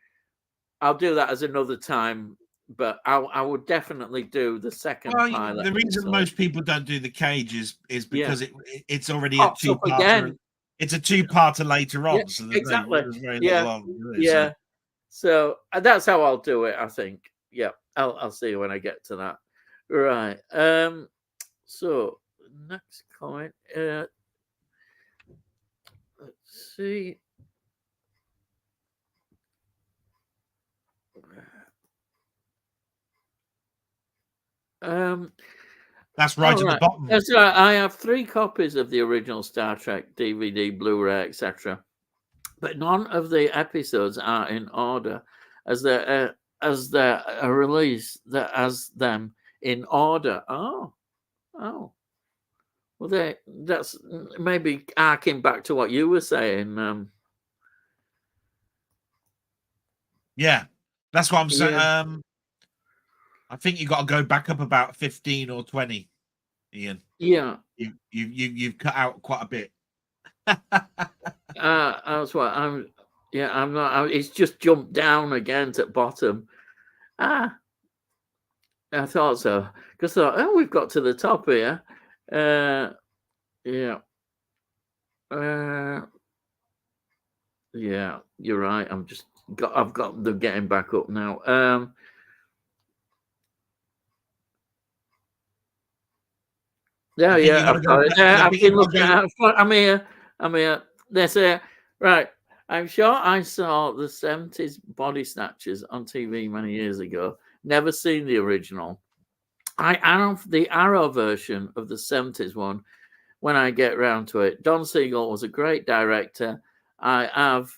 I'll do that as another time, but I would definitely do the second pilot. The reason most people don't do the cage is because it's already a 2-parter. It's a 2-parter later on. So exactly. Very little on, so that's how I'll do it, I think. Yeah, I'll see you when I get to that. Right. So next comment. Let's see. That's right at the bottom. That's right. I have 3 copies of the original Star Trek DVD, Blu-ray, etc. But none of the episodes are in order as they're released. As them in order. Oh. Well, that's maybe arcing back to what you were saying. Yeah, that's what I'm saying. I think you got to go back up about 15 or 20, Ian. Yeah, you've cut out quite a bit. That's what I'm. Yeah, I'm not. It's just jumped down again to the bottom. I thought so, because we've got to the top here. Yeah. Yeah, you're right. I've got them getting back up now. I've got it. I've been looking at. I'm here. They say, right. I'm sure I saw the 70s Body Snatchers on TV many years ago. Never seen the original. I have the Arrow version of the 70s one when I get round to it. Don Siegel was a great director. I have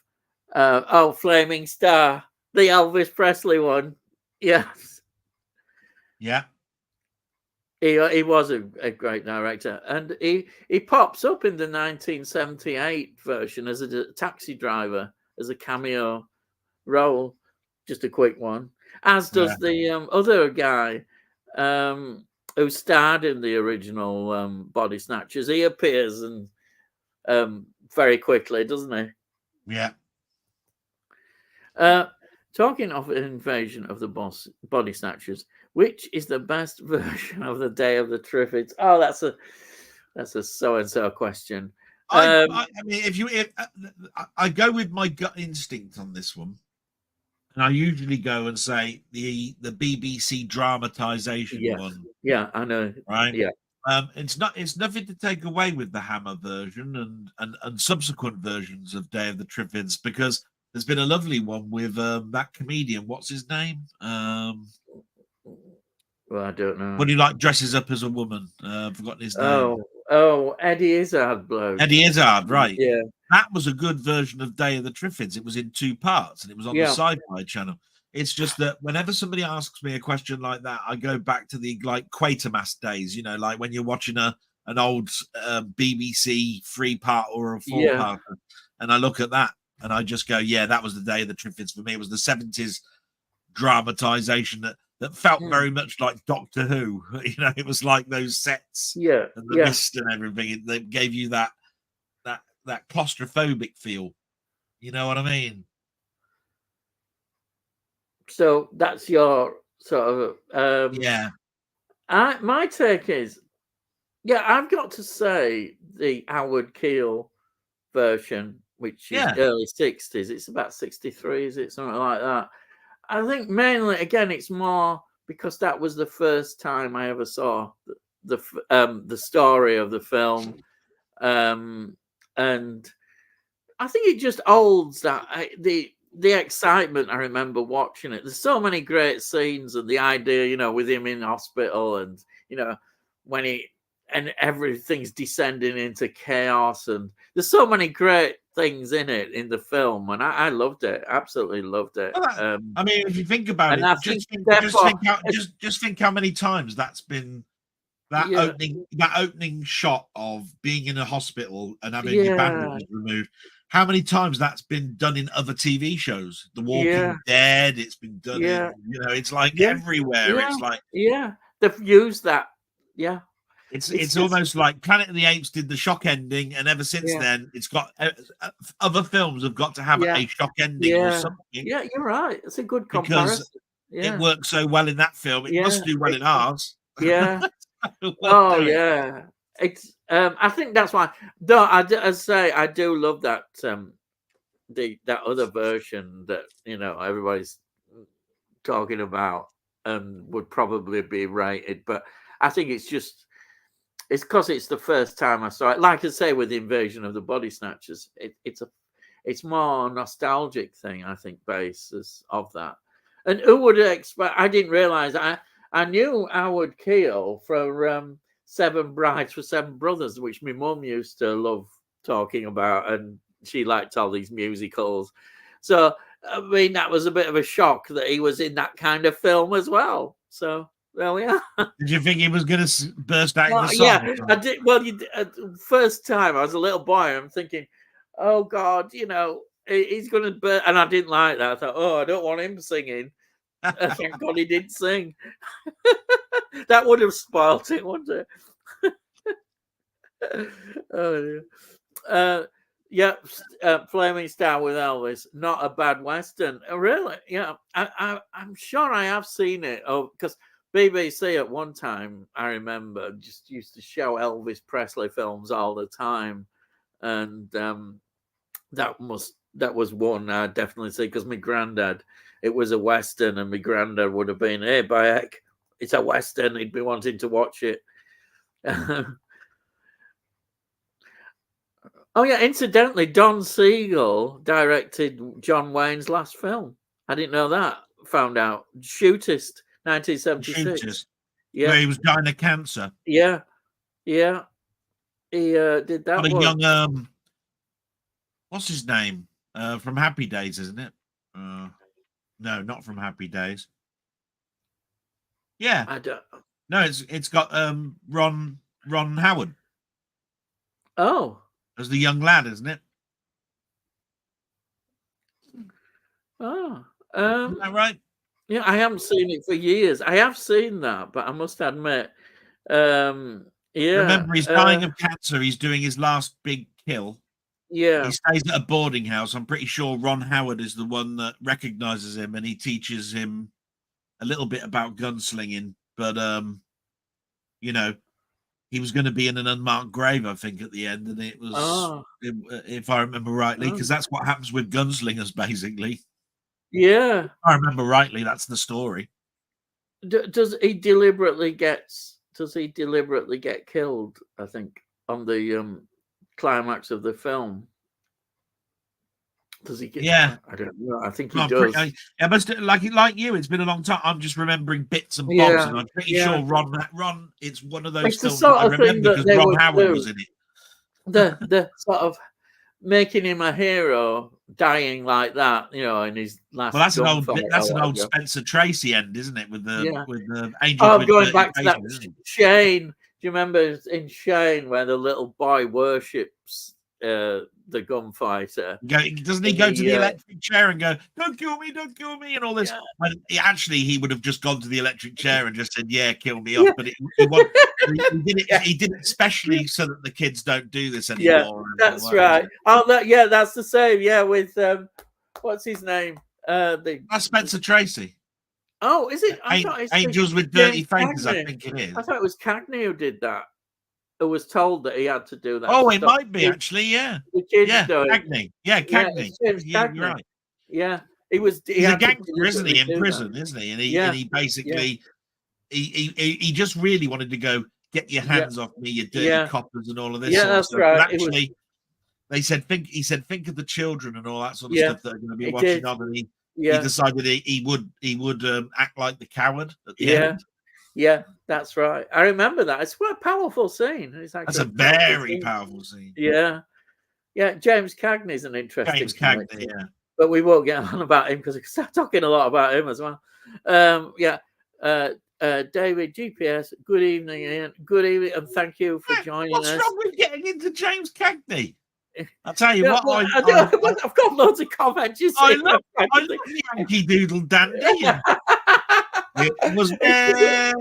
Flaming Star, the Elvis Presley one. Yes. Yeah. He was a great director, and he pops up in the 1978 version as a taxi driver, as a cameo role, just a quick one. As Yeah. does the other guy who starred in the original Body Snatchers. He appears and very quickly, doesn't he? Yeah. Talking of Invasion of the Body Snatchers, which is the best version of the Day of the Triffids? Oh, that's a so and so question. I mean, if I go with my gut instinct on this one, and I usually go and say the BBC dramatization Yes, one, yeah, I know. right? Yeah, It's nothing to take away with the Hammer version and subsequent versions of Day of the Triffids, because there's been a lovely one with that comedian. What's his name? well, I don't When know. he like dresses up as a woman. I've forgotten his name. Oh, Eddie Izzard bloke. Eddie Izzard, right. Yeah, That was a good version of Day of the Triffids. It was in 2 parts and it was on the yeah, Sci-Fi channel. It's just that whenever somebody asks me a question like that, I go back to the like Quatermass days, like when you're watching an old BBC 3-part or a 4-part, and I look at that and I just go, yeah, that was the Day of the Triffids for me. It was the 70s dramatization that felt very much like Doctor Who. It was like those sets yeah, and the yeah. mist and everything. That gave you that claustrophobic feel. You know what I mean? So that's your sort of Yeah. my take is, yeah, I've got to say the Howard Keel version, which is Yeah. early 60s. It's about 63, is it? Something like that. I think mainly, again, it's more because that was the first time I ever saw the story of the film, and I think it just holds that the excitement. I remember watching it. There's so many great scenes, and the idea, with him in hospital, and when he and everything's descending into chaos, and there's so many great things in it in the film, and I loved it, absolutely loved it. Well, I mean, if you think about And it, I think therefore, just think how many times that's been that yeah, opening shot of being in a hospital and having your yeah, bandages removed. How many times that's been done in other TV shows? The yeah, Walking Dead. It's been done yeah, in. It's like yeah, everywhere. yeah, It's like yeah. They've used that. Yeah, it's it's just almost like Planet of the Apes did the shock ending, and ever since yeah, then, it's got other films have got to have yeah, a shock ending or yeah, something yeah. You're right. It's a good because comparison. it Yeah, worked so well in that film. It yeah, must do well in ours. yeah. Worth Oh doing. yeah. It's I think that's why. Though as I say, I do love that that other version that everybody's talking about and would probably be rated, but I think it's because it's the first time I saw it. Like I say, with the Invasion of the Body Snatchers, it's more nostalgic thing, I think, basis of that. And who would expect? I didn't realize I knew Howard Keel from Seven Brides for Seven Brothers, which my mum used to love talking about, and she liked all these musicals. So I mean, that was a bit of a shock that he was in that kind of film as well. So there we are. Did you think he was going to burst out in the Well, song? yeah, I did. Well, first time I was a little boy, I'm thinking, oh God, he's going to burn. And I didn't like that. I thought, oh, I don't want him singing. Thank God he did sing. That would have spoilt it, wouldn't it? Oh, dear. Yeah, Flaming Star with Elvis, not a bad Western. Really? Yeah, I'm sure I have seen it. Oh, because BBC at one time, I remember, just used to show Elvis Presley films all the time, and that was one I definitely see because my granddad, it was a Western, and my granddad would have been, hey, by heck, it's a Western. He'd be wanting to watch it. Oh yeah, incidentally, Don Siegel directed John Wayne's last film. I didn't know that. Found out. Shootist, 1976. Shooters, where Yeah, he was dying of cancer. yeah, yeah. He did Got that a one. young what's his name? From Happy Days, isn't it? No, not from Happy Days. Yeah, I don't. No, it's got Ron Howard Oh, as the young lad, isn't it? oh, Isn't that right? yeah. I haven't seen it for years. I have seen that, but I must admit, yeah, Remember, he's dying of cancer. He's doing his last big kill. He yeah. stays at a boarding house. I'm pretty sure Ron Howard is the one that recognizes him, and he teaches him a little bit about gunslinging. But you know, he was going to be in an unmarked grave, I think, at the end, and it was, Oh, if I remember rightly, oh, because that's what happens with gunslingers, basically. yeah. If I remember rightly, that's the story. Does he deliberately get? Does he deliberately get killed? I think on the climax of the film. Does he get? Yeah, I don't know. I think he I'm does. pretty, I must like you. It's been a long time. I'm just remembering bits and bobs, Yeah, and I'm pretty yeah. sure Ron. It's one of those It's the films that sort I of thing remember that because they Ron would Howard do. was in it. The sort of making him a hero, dying like that, in his Well, last gunfight that's or an old whatever. Spencer Tracy end, isn't it? With Yeah. the angels Oh, with going dirty back to that faces, isn't it? Shane. Do you remember in Shane where the little boy worships the gunfighter? Doesn't he In go to the the electric chair and go, don't kill me, and all this? yeah, When he would have just gone to the electric chair and just said, yeah, kill me off. yeah, But he did it specially so that the kids don't do this yeah, anymore. And all that's that, right. Oh, that's the same. Yeah, with what's his name? That's Spencer Tracy. Oh, is it? I thought it's Angels with James dirty faces, I Cagney. think it is. I thought it was Cagney who did that. Who was told that he had to do that Oh, to it stop might be actually, yeah. the kids Yeah, doing. Cagney. Yeah, Yeah, Cagney. it's James Yeah, you're Cagney. right. Yeah, he He's a had to gangster, isn't deliberately he, in do that. prison, isn't he? And Yeah, he yeah, basically he just really wanted to go, get your yeah, hands off me, you dirty yeah, coppers, and all of this yeah. sort of That's stuff. But right. It was. actually, he said, think of the children and all that sort of Yeah, stuff that are going to be it watching did. on, and he Yeah, decided he would act like the coward at the yeah, end. yeah. That's right. I remember that. It's quite a powerful scene. It's That's actually a a powerful very scene. powerful scene. Yeah, yeah. James Cagney's an interesting James Cagney, character, yeah. but we won't get on about him because we start talking a lot about him as well. Yeah. David GPS. Good evening, Ian. Good evening, and thank you for joining What's us. wrong with getting into James Cagney? I'll tell you Yeah, what, well, I've got loads of comments. You see, I love the Yankee Doodle Dandy. It was very,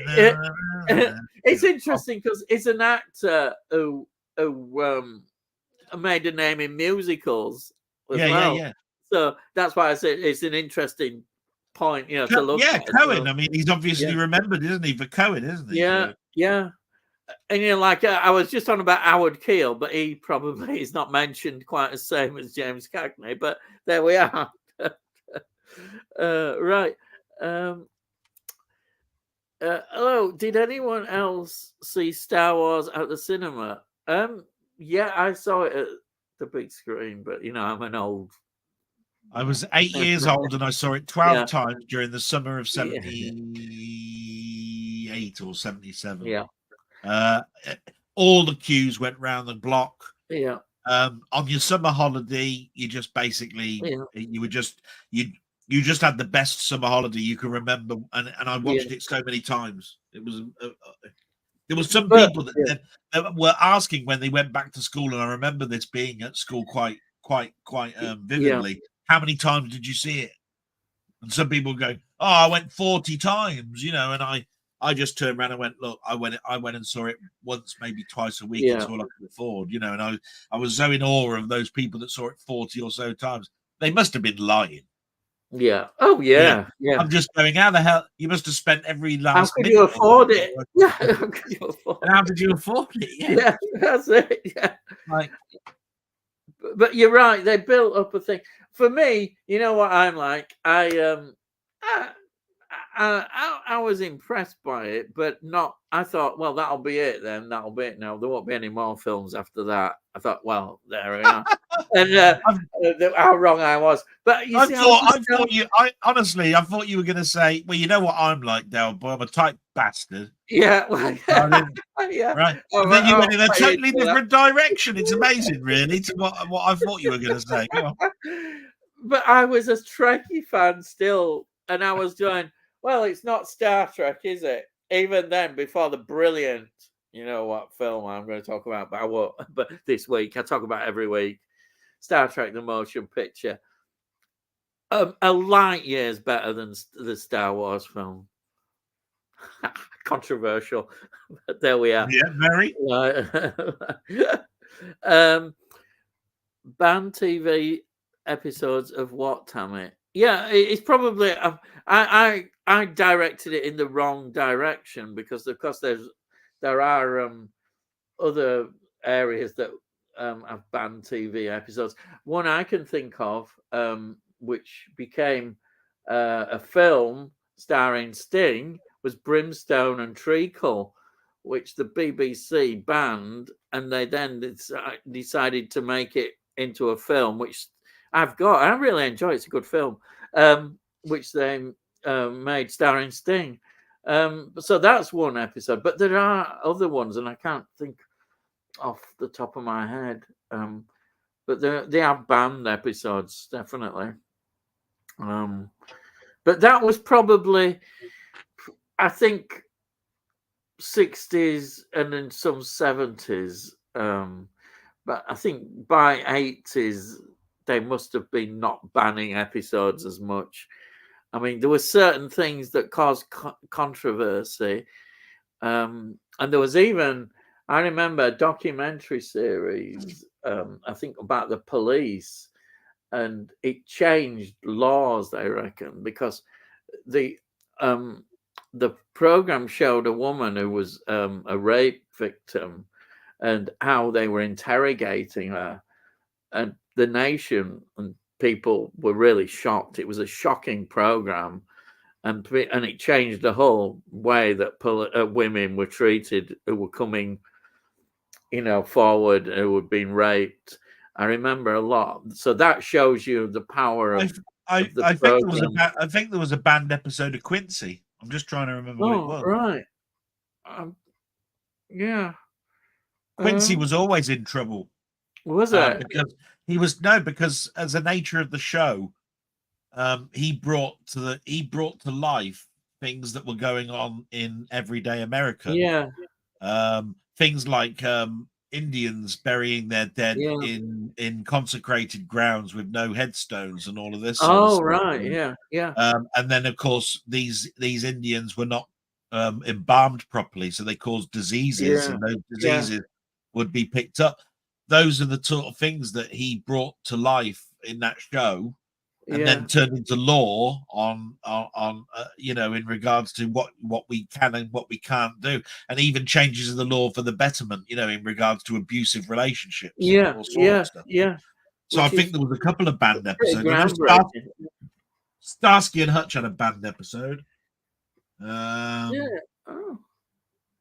very. It's interesting because it's an actor who made a name in musicals as well. Yeah. So that's why I say it's an interesting point, to look at. Cohen. I mean, he's obviously remembered, isn't he? For Cohen, isn't he? Yeah, yeah. And I was just on about Howard Keel, but he probably is not mentioned quite the same as James Cagney. But there we are. Right. Hello. Did anyone else see Star Wars at the cinema? Yeah, I saw it at the big screen, but I'm an old. I was 8 years old and I saw it 12 times during the summer of 78 or 77. Yeah. All the queues went round the block. Yeah. On your summer holiday, you just basically you just had the best summer holiday you can remember, and I watched it so many times. It was there was some people that were asking when they went back to school, and I remember this being at school quite vividly. How many times did you see it? And some people go, "Oh, I went 40 times," and I just turned around and went, "Look, I went and saw it once, maybe twice a week. It's all I could afford," and I was so in awe of those people that saw it 40 or so times. They must have been lying. Yeah. Oh, yeah. Yeah. I'm just going, how the hell you must have spent every last. How could you afford it? Yeah. How could you afford and how did you afford it? Yeah, that's it. Yeah. Like, but you're right. They built up a thing. For me, you know what I'm like. I was impressed by it, but not. I thought, well, that'll be it then. That'll be it now. There won't be any more films after that. I thought, well, there we are. And how wrong I was. But you see, I thought you were going to say, well, you know what I'm like, Delboy. I'm a tight bastard. Yeah. Well, yeah. Right. And then you went in a totally different direction. It's amazing, really, to what I thought you were going to say. Go on. But I was a Trekkie fan still and I was going, well, it's not Star Trek, is it? Even then, before the brilliant, you know what film I'm going to talk about, but I won't. But this week, I talk about every week, Star Trek: The Motion Picture. A light years better than the Star Wars film. Controversial, but there we are. Yeah, very. Banned TV episodes of what, Tammy? Yeah, it's probably I directed it in the wrong direction because of course there are other areas that have banned TV episodes. One I can think of, which became a film starring Sting, was Brimstone and Treacle, which the BBC banned, and they then decided to make it into a film, which I've got. I really enjoy it. It's a good film, which they made starring Sting. So that's one episode, but there are other ones, and I can't think off the top of my head. But they have banned episodes, definitely. But that was probably, I think, 60s and then some 70s. But I think by 80s, they must have been not banning episodes as much. I mean, there were certain things that caused controversy. And there was even, I remember a documentary series, I think about the police, and it changed laws, I reckon, because the program showed a woman who was a rape victim and how they were interrogating her, and the nation and people were really shocked. It was a shocking program, and it changed the whole way that women were treated who were coming, forward, who had been raped. I remember a lot. So that shows you the power of the program. I think there was a banned episode of Quincy. I'm just trying to remember what it was. Right. Yeah. Quincy was always in trouble. Was it? Because as the nature of the show, he brought to life things that were going on in everyday America. Yeah. Things like Indians burying their dead in consecrated grounds with no headstones and all of this. Right. Yeah. And then of course these Indians were not embalmed properly, so they caused diseases, and those diseases would be picked up. Those are the sort of things that he brought to life in that show, and then turned into law on in regards to what we can and what we can't do, and even changes in the law for the betterment, in regards to abusive relationships. Yeah. So I think there was a couple of banned episodes. Starsky and Hutch had a banned episode. I'm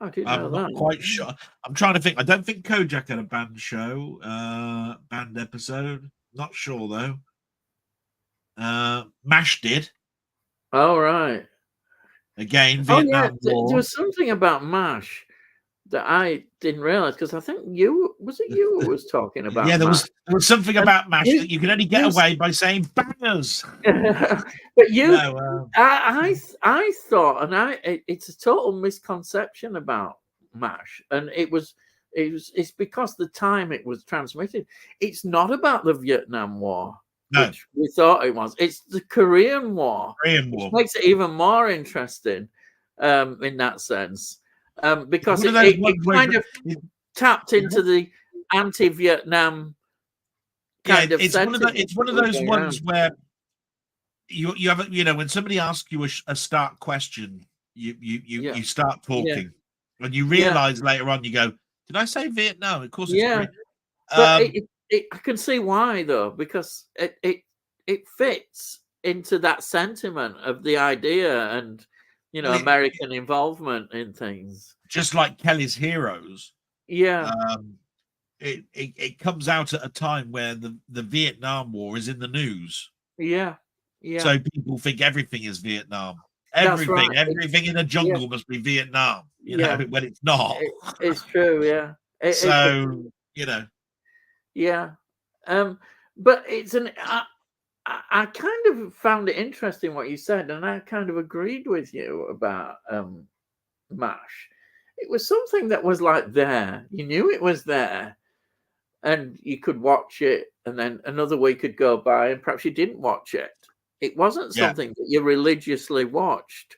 not quite sure. I'm trying to think. I don't think Kojak had a banned banned episode. Not sure though. MASH did. Oh, right. Again, Vietnam War. There was something about MASH that I didn't realize, because I think who was talking about. Yeah, there was something about MASH that you can only get away by saying bangers. But I thought, and it's a total misconception about MASH, and it's because the time it was transmitted. It's not about the Vietnam War. No. Which we thought it was. It's the Korean War. Which makes it even more interesting in that sense. Because it kind of tapped into the anti-Vietnam kind of sentiment. It's one of those ones where you have when somebody asks you a start question, you start talking, and you realize later on, you go, did I say Vietnam? Of course it's Korean. But I can see why, though, because it fits into that sentiment of the idea and American involvement in things. Just like Kelly's Heroes. Yeah. It comes out at a time where the Vietnam War is in the news. Yeah. So people think everything is Vietnam. Everything in a jungle must be Vietnam. When it's not. It's true. Yeah. So. Yeah. But it's I kind of found it interesting what you said, and I kind of agreed with you about MASH. It was something that was like there. You knew it was there, and you could watch it, and then another week could go by, and perhaps you didn't watch it. It wasn't Yeah. something that you religiously watched,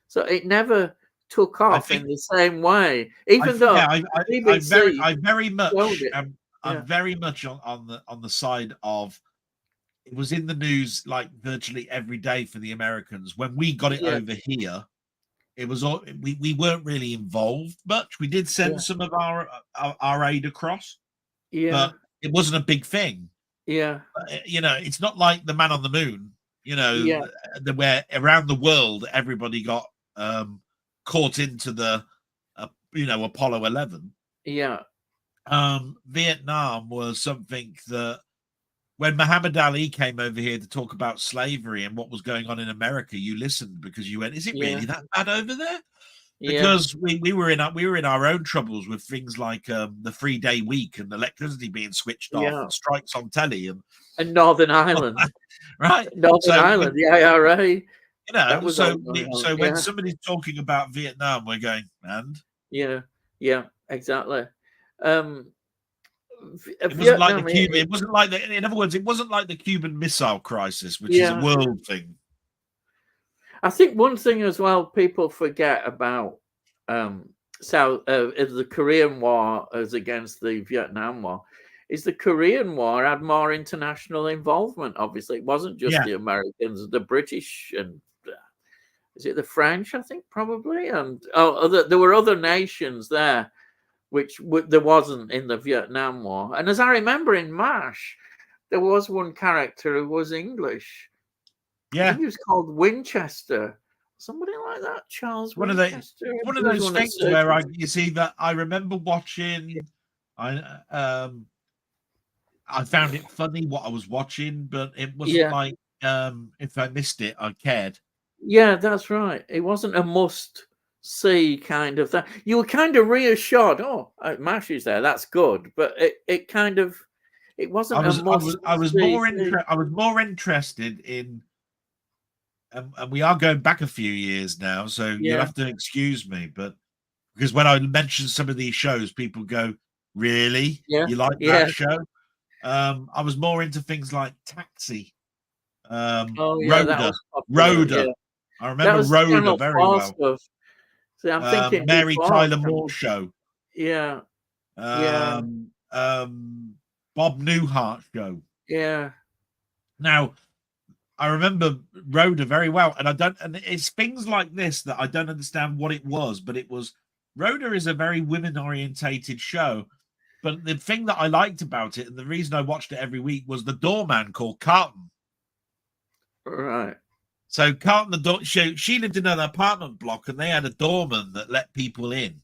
so it never took I off in think the same way. Even though yeah, BBC I very showed much it, I'm yeah, very much on the side of it was in the news like virtually every day for the Americans. When we got it yeah, over here, it was all we weren't really involved much. We did send yeah, some of our aid across, yeah, but it wasn't a big thing. yeah, You know, it's not like the man on the moon, you know, yeah, where around the world everybody got caught into the you know, Apollo 11. yeah, Vietnam was something that when Muhammad Ali came over here to talk about slavery and what was going on in America, you listened because you went, "Is it yeah, really that bad over there?" yeah, Because we were in our own troubles with things like the 3-day week and electricity being switched off yeah. and strikes on telly and And Northern Ireland, right. Northern So Ireland, the IRA, you that know, was all going on. so when Yeah, somebody's talking about Vietnam, we're going, and yeah, yeah, exactly. Um, it wasn't like the Vietnam, Cuban. It wasn't like the. In other words, it wasn't like the Cuban Missile Crisis, which is a yeah. world thing. I think one thing as well people forget about um, South is the Korean War as against the Vietnam War. Is the Korean War had more international involvement? Obviously, it wasn't just Yeah, the Americans, the British, and is it the French? I think probably, and there were other nations there which there wasn't in the Vietnam War. And as I remember in MASH, there was one character who was English. I yeah. think he was called Winchester, somebody like that. Charles One of the. Winchester. One of He was those one of the things where surgeons. you see that I remember watching. I found it funny what I was watching, but it wasn't Yeah, like if I missed it, I cared. yeah, that's right. It wasn't a must see kind of thing. You were kind of reassured. Oh, MASH is there. That's good. But it kind of it wasn't a must see thing. I was more interested in and we are going back a few years now, so you'll Yeah, have to excuse me, but because when I mention some of these shows, people go, "Really? yeah, You like that yeah. show?" I was more into things like Taxi, Oh, yeah, that Rhoda, was popular. Rhoda. Yeah, I that remember was Rhoda Channel very 4 well. stuff. See, I'm thinking Mary before Tyler Channel. Moore Show, Yeah, yeah, um, Bob Newhart Show. yeah, Now, I remember Rhoda very well, and I don't, and it's things like this that I don't understand what it was, but it was Rhoda is a very women orientated show. But the thing that I liked about it, and the reason I watched it every week, was the doorman called Carton. right. So Carton, the door, she lived in an apartment block, and they had a doorman that let people in,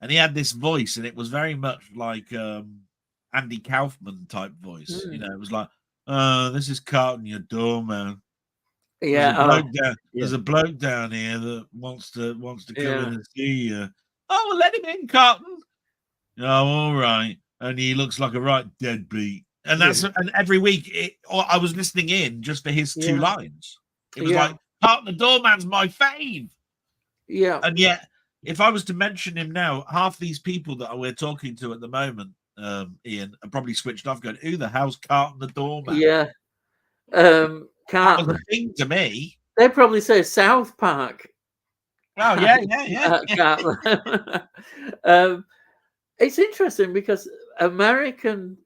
and he had this voice, and it was very much like Andy Kaufman type voice. You Hmm. know, it was like, this is Carton, your doorman. There's a Yeah. Oh, bloke down. yeah, There's a bloke down here that wants to come in yeah, and see you. Oh, well, let him in, Carton. Oh, all right. And he looks like a right deadbeat. And yeah, and every week I was listening in just for his two yeah, lines. It was yeah, like, Carton the doorman's my fave. yeah, And yet, if I was to mention him now, half these people that we're talking to at the moment, Ian, are probably switched off going, who the hell's Carton the doorman? yeah. That was a Carlton. thing to me. They probably say South Park. Oh, yeah, yeah, yeah. Carlton. um, it's interesting because American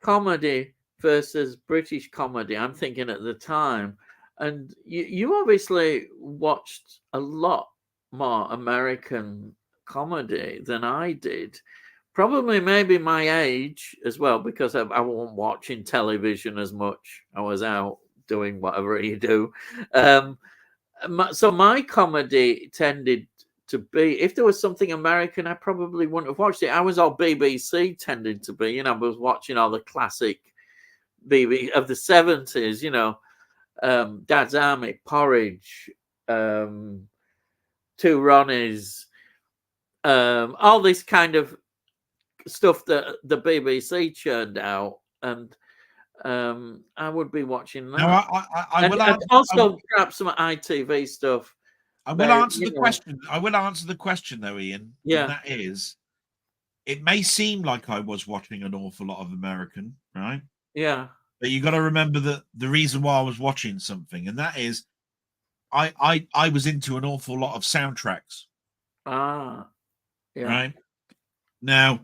comedy versus British comedy, I'm thinking at the time, and you obviously watched a lot more American comedy than I did. Probably maybe my age as well, because I wasn't watching television as much. I was out doing whatever you do. Um, so my comedy tended to be, if there was something American, I probably wouldn't have watched it. I was all BBC tended to be, I was watching all the classic BBC of the 70s, Dad's Army, Porridge, Two Ronnies, all this kind of stuff that the BBC churned out. And I would be watching Now, that, I will and answer. also perhaps some ITV stuff. I will Where answer the question. I will answer the question though, Ian, and yeah, that is, it may seem like I was watching an awful lot of American, right? yeah, But you got to remember that the reason why I was watching something, and that is, I was into an awful lot of soundtracks, ah, yeah, right? Now,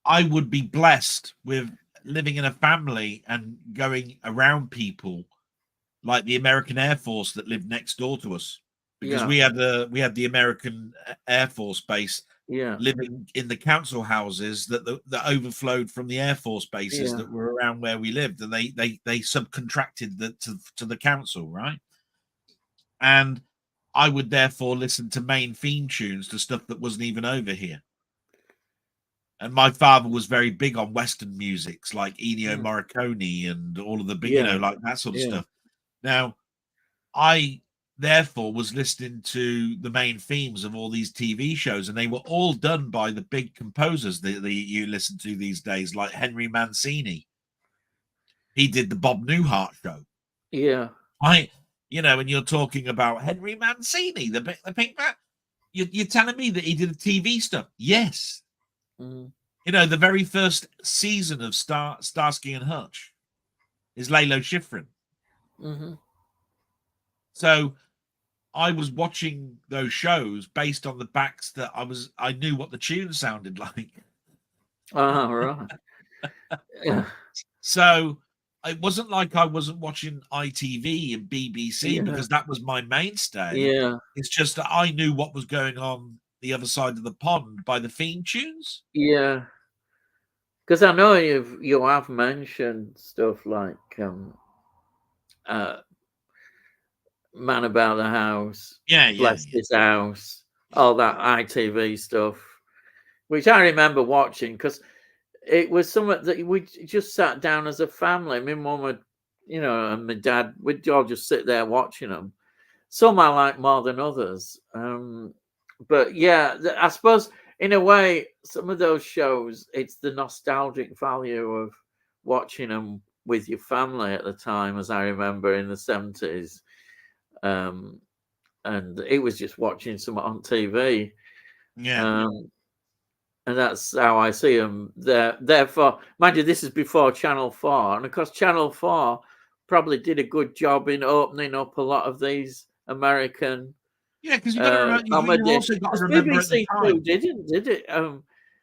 I would be blessed with living in a family and going around people like the American Air Force that lived next door to us, because yeah, we had the American Air Force base yeah, living in the council houses that overflowed from the Air Force bases yeah, that were around where we lived, and they subcontracted to the council, right? And I would therefore listen to main theme tunes to stuff that wasn't even over here. And my father was very big on Western musics like Ennio mm, Morricone and all of the big, yeah, like that sort of yeah, stuff. Now, I therefore was listening to the main themes of all these TV shows, and they were all done by the big composers that you listen to these days, like Henry Mancini. He did the Bob Newhart show. yeah, And you're talking about Henry Mancini, the Pink Man. You're telling me that he did a TV stuff? Yes. mm, The very first season of Starsky and Hutch is Lalo Schifrin. mm-hmm. So I was watching those shows based on the backs that I knew what the tune sounded like. Ah, right, yeah, So it wasn't like I wasn't watching ITV and BBC yeah, because that was my mainstay. yeah, It's just that I knew what was going on the other side of the pond by the theme tunes. yeah. Because I know you have mentioned stuff like uh, Man About the House, Yeah, yeah, Bless yeah. This House, all that ITV stuff, which I remember watching because it was something that we just sat down as a family. My mum would, and my dad, we'd all just sit there watching them. Some I like more than others. But yeah, I suppose in a way, some of those shows, it's the nostalgic value of watching them with your family at the time, as I remember in the 70s. Um, and it was just watching something on TV. Yeah. Um, and that's how I see them. Therefore, mind you, this is before Channel 4. And of course, Channel 4 probably did a good job in opening up a lot of these American Yeah, because you got to remember, you've comedy. also got to Because remember at the BBC Two time. did it?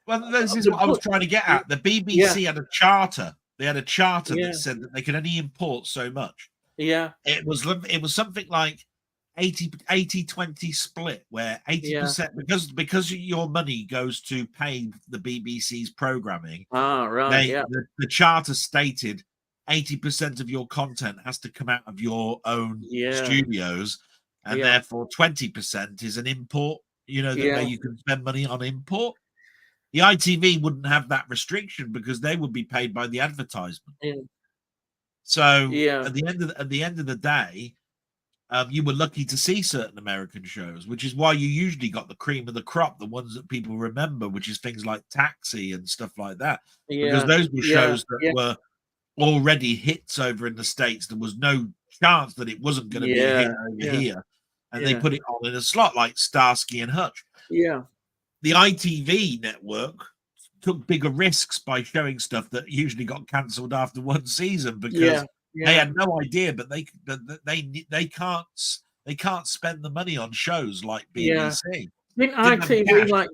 Well, this is The what I was book, trying to get at. The yeah, BBC had a charter. They had a charter that yeah, said that they could only import so much. yeah, It was something like 80-20 split, where yeah. 80%, because your money goes to pay the BBC's programming. Ah, right, They yeah, the charter stated 80% of your content has to come out of your own yeah, studios, and yeah, therefore 20% is an import. That where yeah, you can spend money on import. The ITV wouldn't have that restriction because they would be paid by the advertisement. yeah, So yeah, at the end of the day, you were lucky to see certain American shows, which is why you usually got the cream of the crop, the ones that people remember, which is things like Taxi and stuff like that, because yeah, those were yeah, shows that yeah, were already hits over in the States. There was no chance that it wasn't going to be a hit yeah, over yeah, here, and they yeah, put it on in a slot like Starsky and Hutch. yeah, The ITV network took bigger risks by showing stuff that usually got cancelled after one season yeah, because they yeah, had no idea, but they can't spend the money on shows like yeah. BBC. Didn't Didn't have the ITV cash. like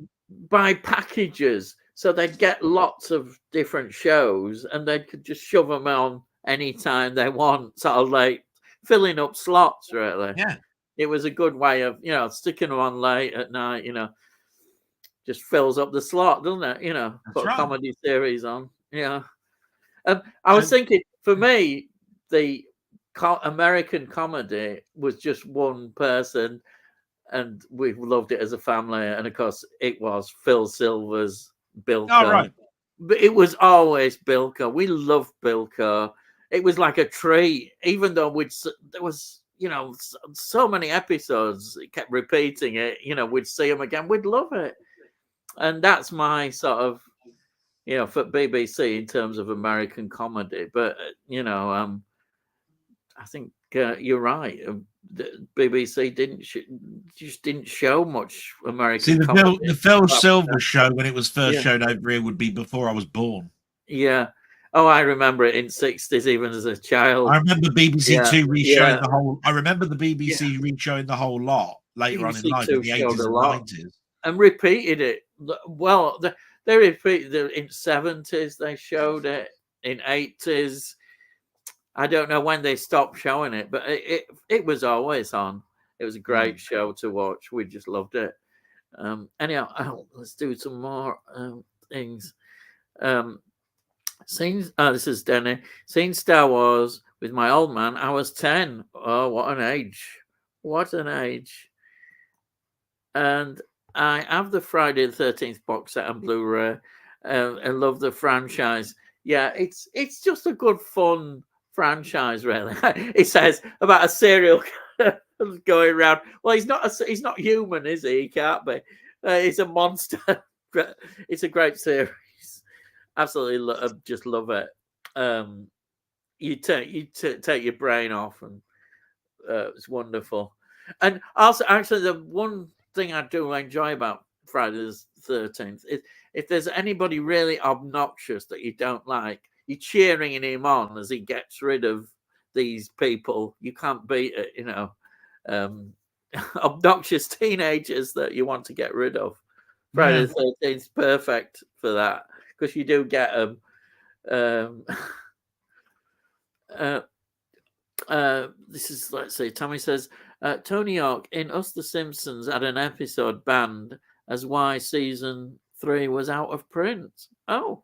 buy packages so they'd get lots of different shows and they could just shove them on anytime they want, sort of like filling up slots, really. Yeah, It was a good way of, sticking them on late at night, just fills up the slot, doesn't it? that's Put a right. comedy series on. Yeah. I was And thinking, for me, the American comedy was just one person, and we loved it as a family. And of course, it was Phil Silver's all Bilko, right. but it was always Bilko. We loved Bilko. It was like a treat, even though there was so many episodes. It kept repeating it. We'd see him again. We'd love it, and that's my sort of for BBC in terms of American comedy. But I think you're right. The BBC just didn't show much See, American comedy. the Phil Silver show when it was first Yeah. shown over here would be before I was born. Yeah. Oh, I remember it in '60s, even as a child. I remember BBC Yeah, Two re-showing yeah. the whole. I remember the BBC re-showing the whole lot later on in BBC life Two in the showed 80s a and lot 90s. and repeated it. Well, they repeated it in '70s. They showed it in '80s. I don't know when they stopped showing it, but it was always on. It was a great show to watch. We just loved it. Anyhow, let's do some more things. This is Denny. Seen Star Wars with my old man. I was 10. Oh, what an age! What an age! And I have the Friday the 13th box set on Blu-ray. And love the franchise. Yeah, it's just a good fun franchise, really. It says about a serial killer going around. Well, he's not human, is he? He can't be. He's a monster. It's a great series. Absolutely, just love it. You take your brain off, and it's wonderful. And also, actually, the one thing I do enjoy about Friday the 13th is if there's anybody really obnoxious that you don't like, you're cheering him on as he gets rid of these people. You can't beat it, obnoxious teenagers that you want to get rid of. Friday the 13th is perfect for that because you do get them. This is, let's see, Tommy says, Tony Hawk in Us the Simpsons had an episode banned as why season 3 was out of print. Oh,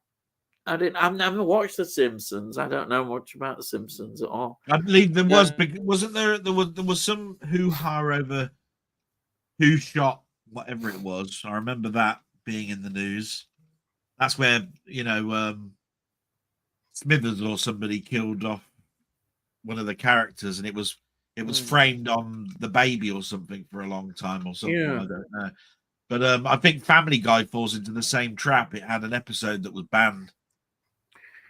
I've never watched The Simpsons. I don't know much about The Simpsons at all. I believe there was, wasn't there? There was some hoo-ha over who shot whatever it was. I remember that being in the news. That's where Smithers or somebody killed off one of the characters, and it was framed on the baby or something for a long time or something. I don't know. But I think Family Guy falls into the same trap. It had an episode that was banned.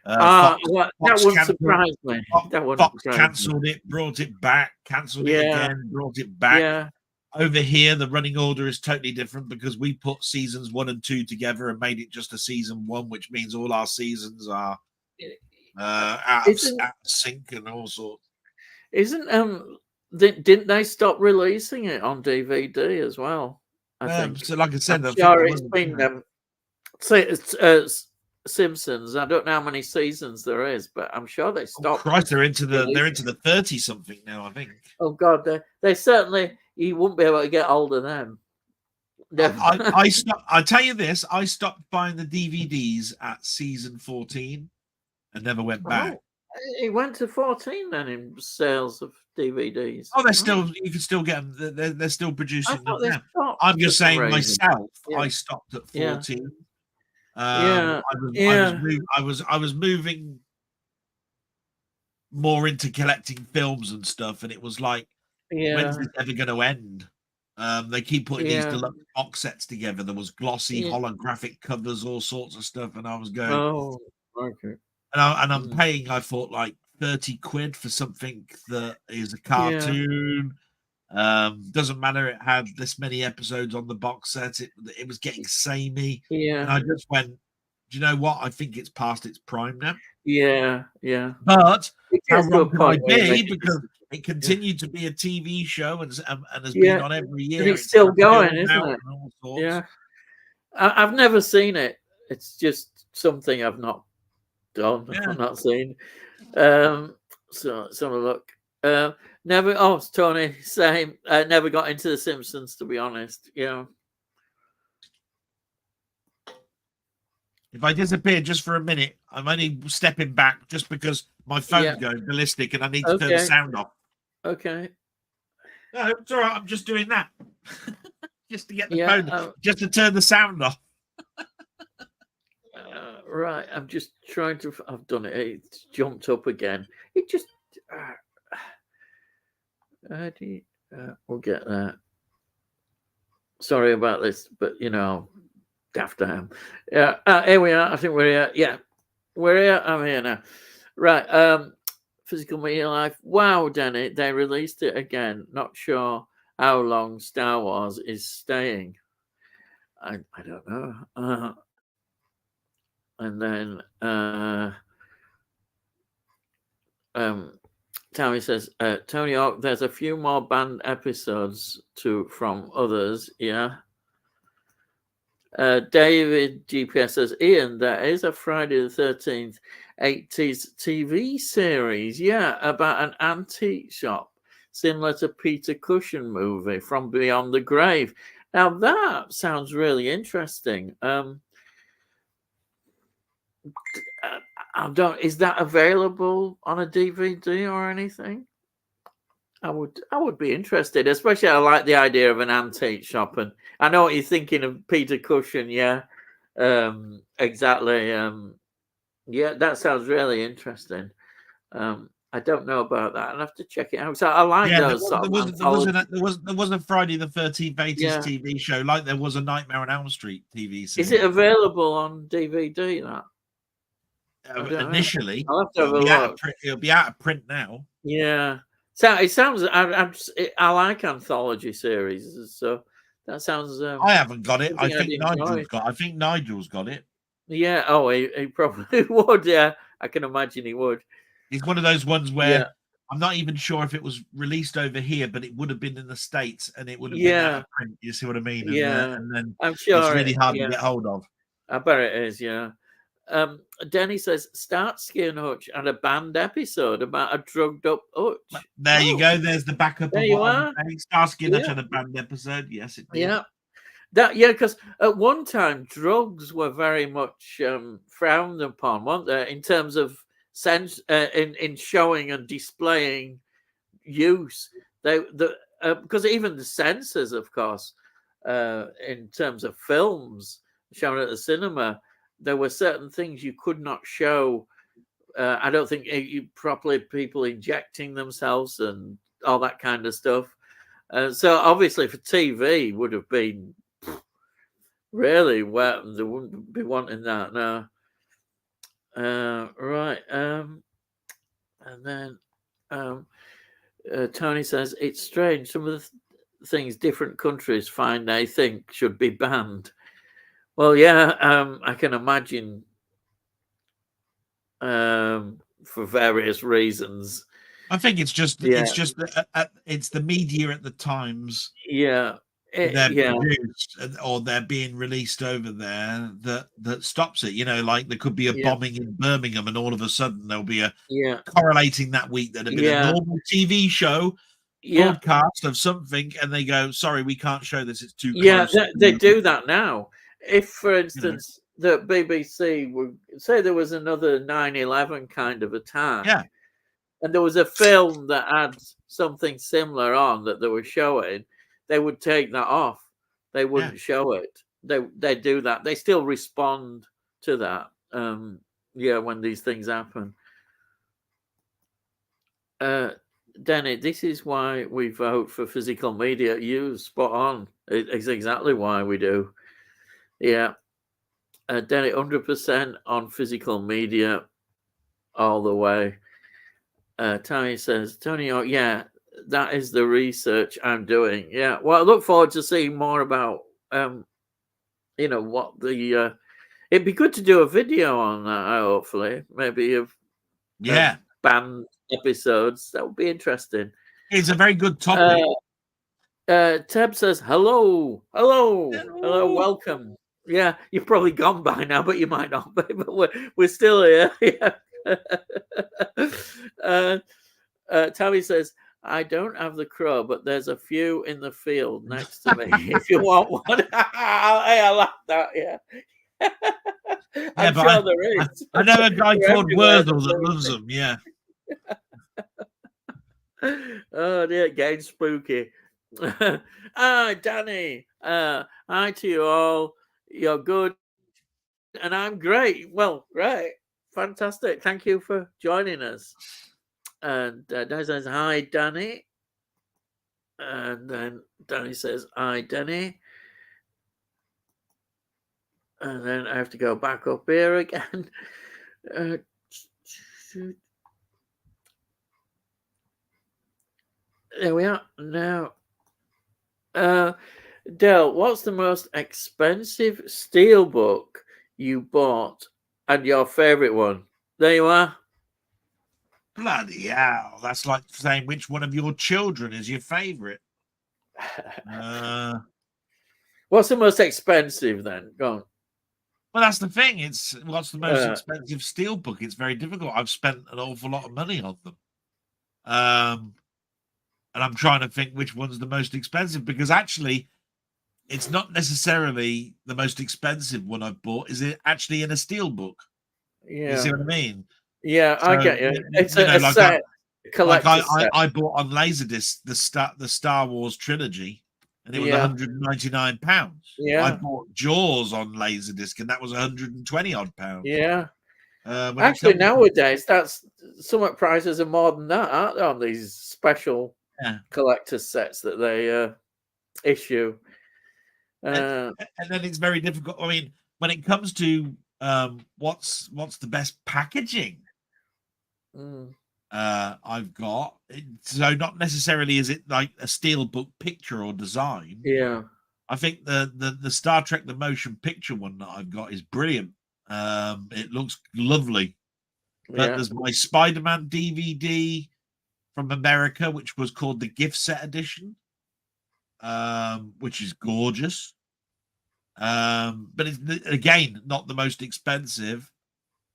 Fox that wouldn't surprise me. Fox cancelled it, brought it back, cancelled it again, brought it back. Yeah. Over here, the running order is totally different because we put seasons 1 and 2 together and made it just a season 1, which means all our seasons are out of sync and all sorts. Didn't they stop releasing it on DVD as well? I think. So, like I said, I'm sure it's been Simpsons. I don't know how many seasons there is, but I'm sure they stopped. Oh, Christ, they're into the 30 something now, I think. Oh God, they certainly. You wouldn't be able to get hold of them. I tell you this, I stopped buying the DVDs at season 14 and never went back. It went to 14 then in sales of DVDs. Oh, you can still get them. They're still producing them now. I'm just saying myself. I stopped at 14. I was moving more into collecting films and stuff, and it was like, when's this ever going to end? They keep putting these deluxe box sets together. There was glossy holographic covers, all sorts of stuff, and I was going, oh, okay. And I'm paying, I thought, like 30 quid for something that is a cartoon. Doesn't matter. It had this many episodes on the box set. It was getting samey. And I just went, do you know what? I think it's past its prime now. Yeah. But how wrong can I be? Because it continued to be a TV show and has been on every year. And it's still going, isn't it? Yeah. I've never seen it. It's just something I've not done. I've not seen. So let's have a look. Never. Oh, Tony, same. Never got into The Simpsons, to be honest. If I disappear just for a minute, I'm only stepping back just because my phone's going ballistic and I need to turn the sound off. Okay. No, it's all right. I'm just doing that. Just to get the phone, just to turn the sound off. Right. I'm just trying to. I've done it. It's jumped up again. It just. We'll get that. Sorry about this, but Daft M. Yeah, here we are. I think we're here. Yeah, we're here. I'm here now. Right. Physical Media Life. Wow, Danny, they released it again. Not sure how long Star Wars is staying. I don't know. And then Tommy says, Tony Hawk, there's a few more banned episodes from others. Yeah. David GPS says, Ian, there is a Friday the 13th 80s TV series, about an antique shop, similar to Peter Cushing movie From Beyond the Grave. Now that sounds really interesting. Is that available on a DVD or anything? I would be interested, especially I like the idea of an antique shop, and I know what you're thinking of, Peter Cushing. Yeah, exactly. Yeah, that sounds really interesting. I don't know about that. I'll have to check it out. So I like Yeah, those sort of anthology. there was a Friday the 13th 80s Yeah. TV show, like there was a Nightmare on Elm Street TV series. Is it available on DVD? That initially, I'll have to have a look. It'll be out of print now. Yeah. So it sounds. I like anthology series, so that sounds. I haven't got it. I something I'd think enjoy. Nigel's got it. Yeah. Oh, he probably would. Yeah, I can imagine he would. It's one of those ones where I'm not even sure if it was released over here, but it would have been in the States and it would have been out of print. You see what I mean? And then I'm sure it's really hard to get hold of. I bet it is. Yeah. Denny says Starsky and Hutch had a banned episode about a drugged up Hutch. There you go. There's the backup there of you what are. I'm saying. Starsky and Hutch had a banned episode. Yes, it did. Yeah. Because at one time drugs were very much frowned upon, weren't they? In terms of sense, in showing and displaying use, because even the censors, of course, in terms of films shown at the cinema, there were certain things you could not show. I don't think people injecting themselves and all that kind of stuff. So obviously for TV would have been really well. They wouldn't be wanting that now. Right. And then Tony says it's strange. Some of the things different countries find they think should be banned. Well, yeah, I can imagine for various reasons. I think it's just it's the media at the times. Yeah. They're produced or they're being released over there that stops it. You know, like there could be a bombing in Birmingham, and all of a sudden there'll be a correlating that week that'll be a normal TV show broadcast of something, and they go, "Sorry, we can't show this. It's too close." They do that now. If, for instance, the BBC would say there was another 9/11 kind of attack, and there was a film that had something similar on that they were showing, they would take that off. They wouldn't show it. They do that. They still respond to that. When these things happen. Danny, this is why we vote for physical media. You spot on. It's exactly why we do. Yeah. Danny, 100% on physical media all the way. Tony says, Tony, that is the research I'm doing. Yeah. Well, I look forward to seeing more about, what the, it'd be good to do a video on that, hopefully. Maybe of banned episodes. That would be interesting. It's a very good topic. Teb says, hello, welcome. Yeah, you've probably gone by now, but you might not be, but we're still here. Tammy says, I don't have the crow, but there's a few in the field next to me. If you want one. I like that, I'm sure there is. I know a guy called Wordle that loves them, Oh dear, getting spooky. Danny. Hi to you all. You're good. And I'm great. Well, great. Fantastic. Thank you for joining us. And Danny says, hi, Danny. And then Danny says, hi, Danny. And then I have to go back up here again. There we are. Now, Del, what's the most expensive steelbook you bought and your favorite one? There you are. Bloody hell. That's like saying which one of your children is your favorite. What's the most expensive then? Go on. Well, that's the thing. It's what's the most expensive steelbook? It's very difficult. I've spent an awful lot of money on them. And I'm trying to think which one's the most expensive, because actually it's not necessarily the most expensive one I've bought. Is it actually in a steelbook? Yeah. You see what I mean? Yeah, So, I get you. It's you know, a set, collector's set. I bought on Laserdisc the Star Wars trilogy, and it was £199. Yeah. I bought Jaws on Laserdisc, and that was £120 odd. Yeah. Actually, nowadays, that's somewhat prices are more than that, aren't they, on these special collector's sets that they issue. And then it's very difficult. I mean, when it comes to what's the best packaging I've got, so not necessarily is it like a steelbook picture or design. Yeah, I think the Star Trek the motion picture one that I've got is brilliant. It looks lovely. But there's my Spider-Man DVD from America, which was called the gift set edition, which is gorgeous. But it's, again, not the most expensive.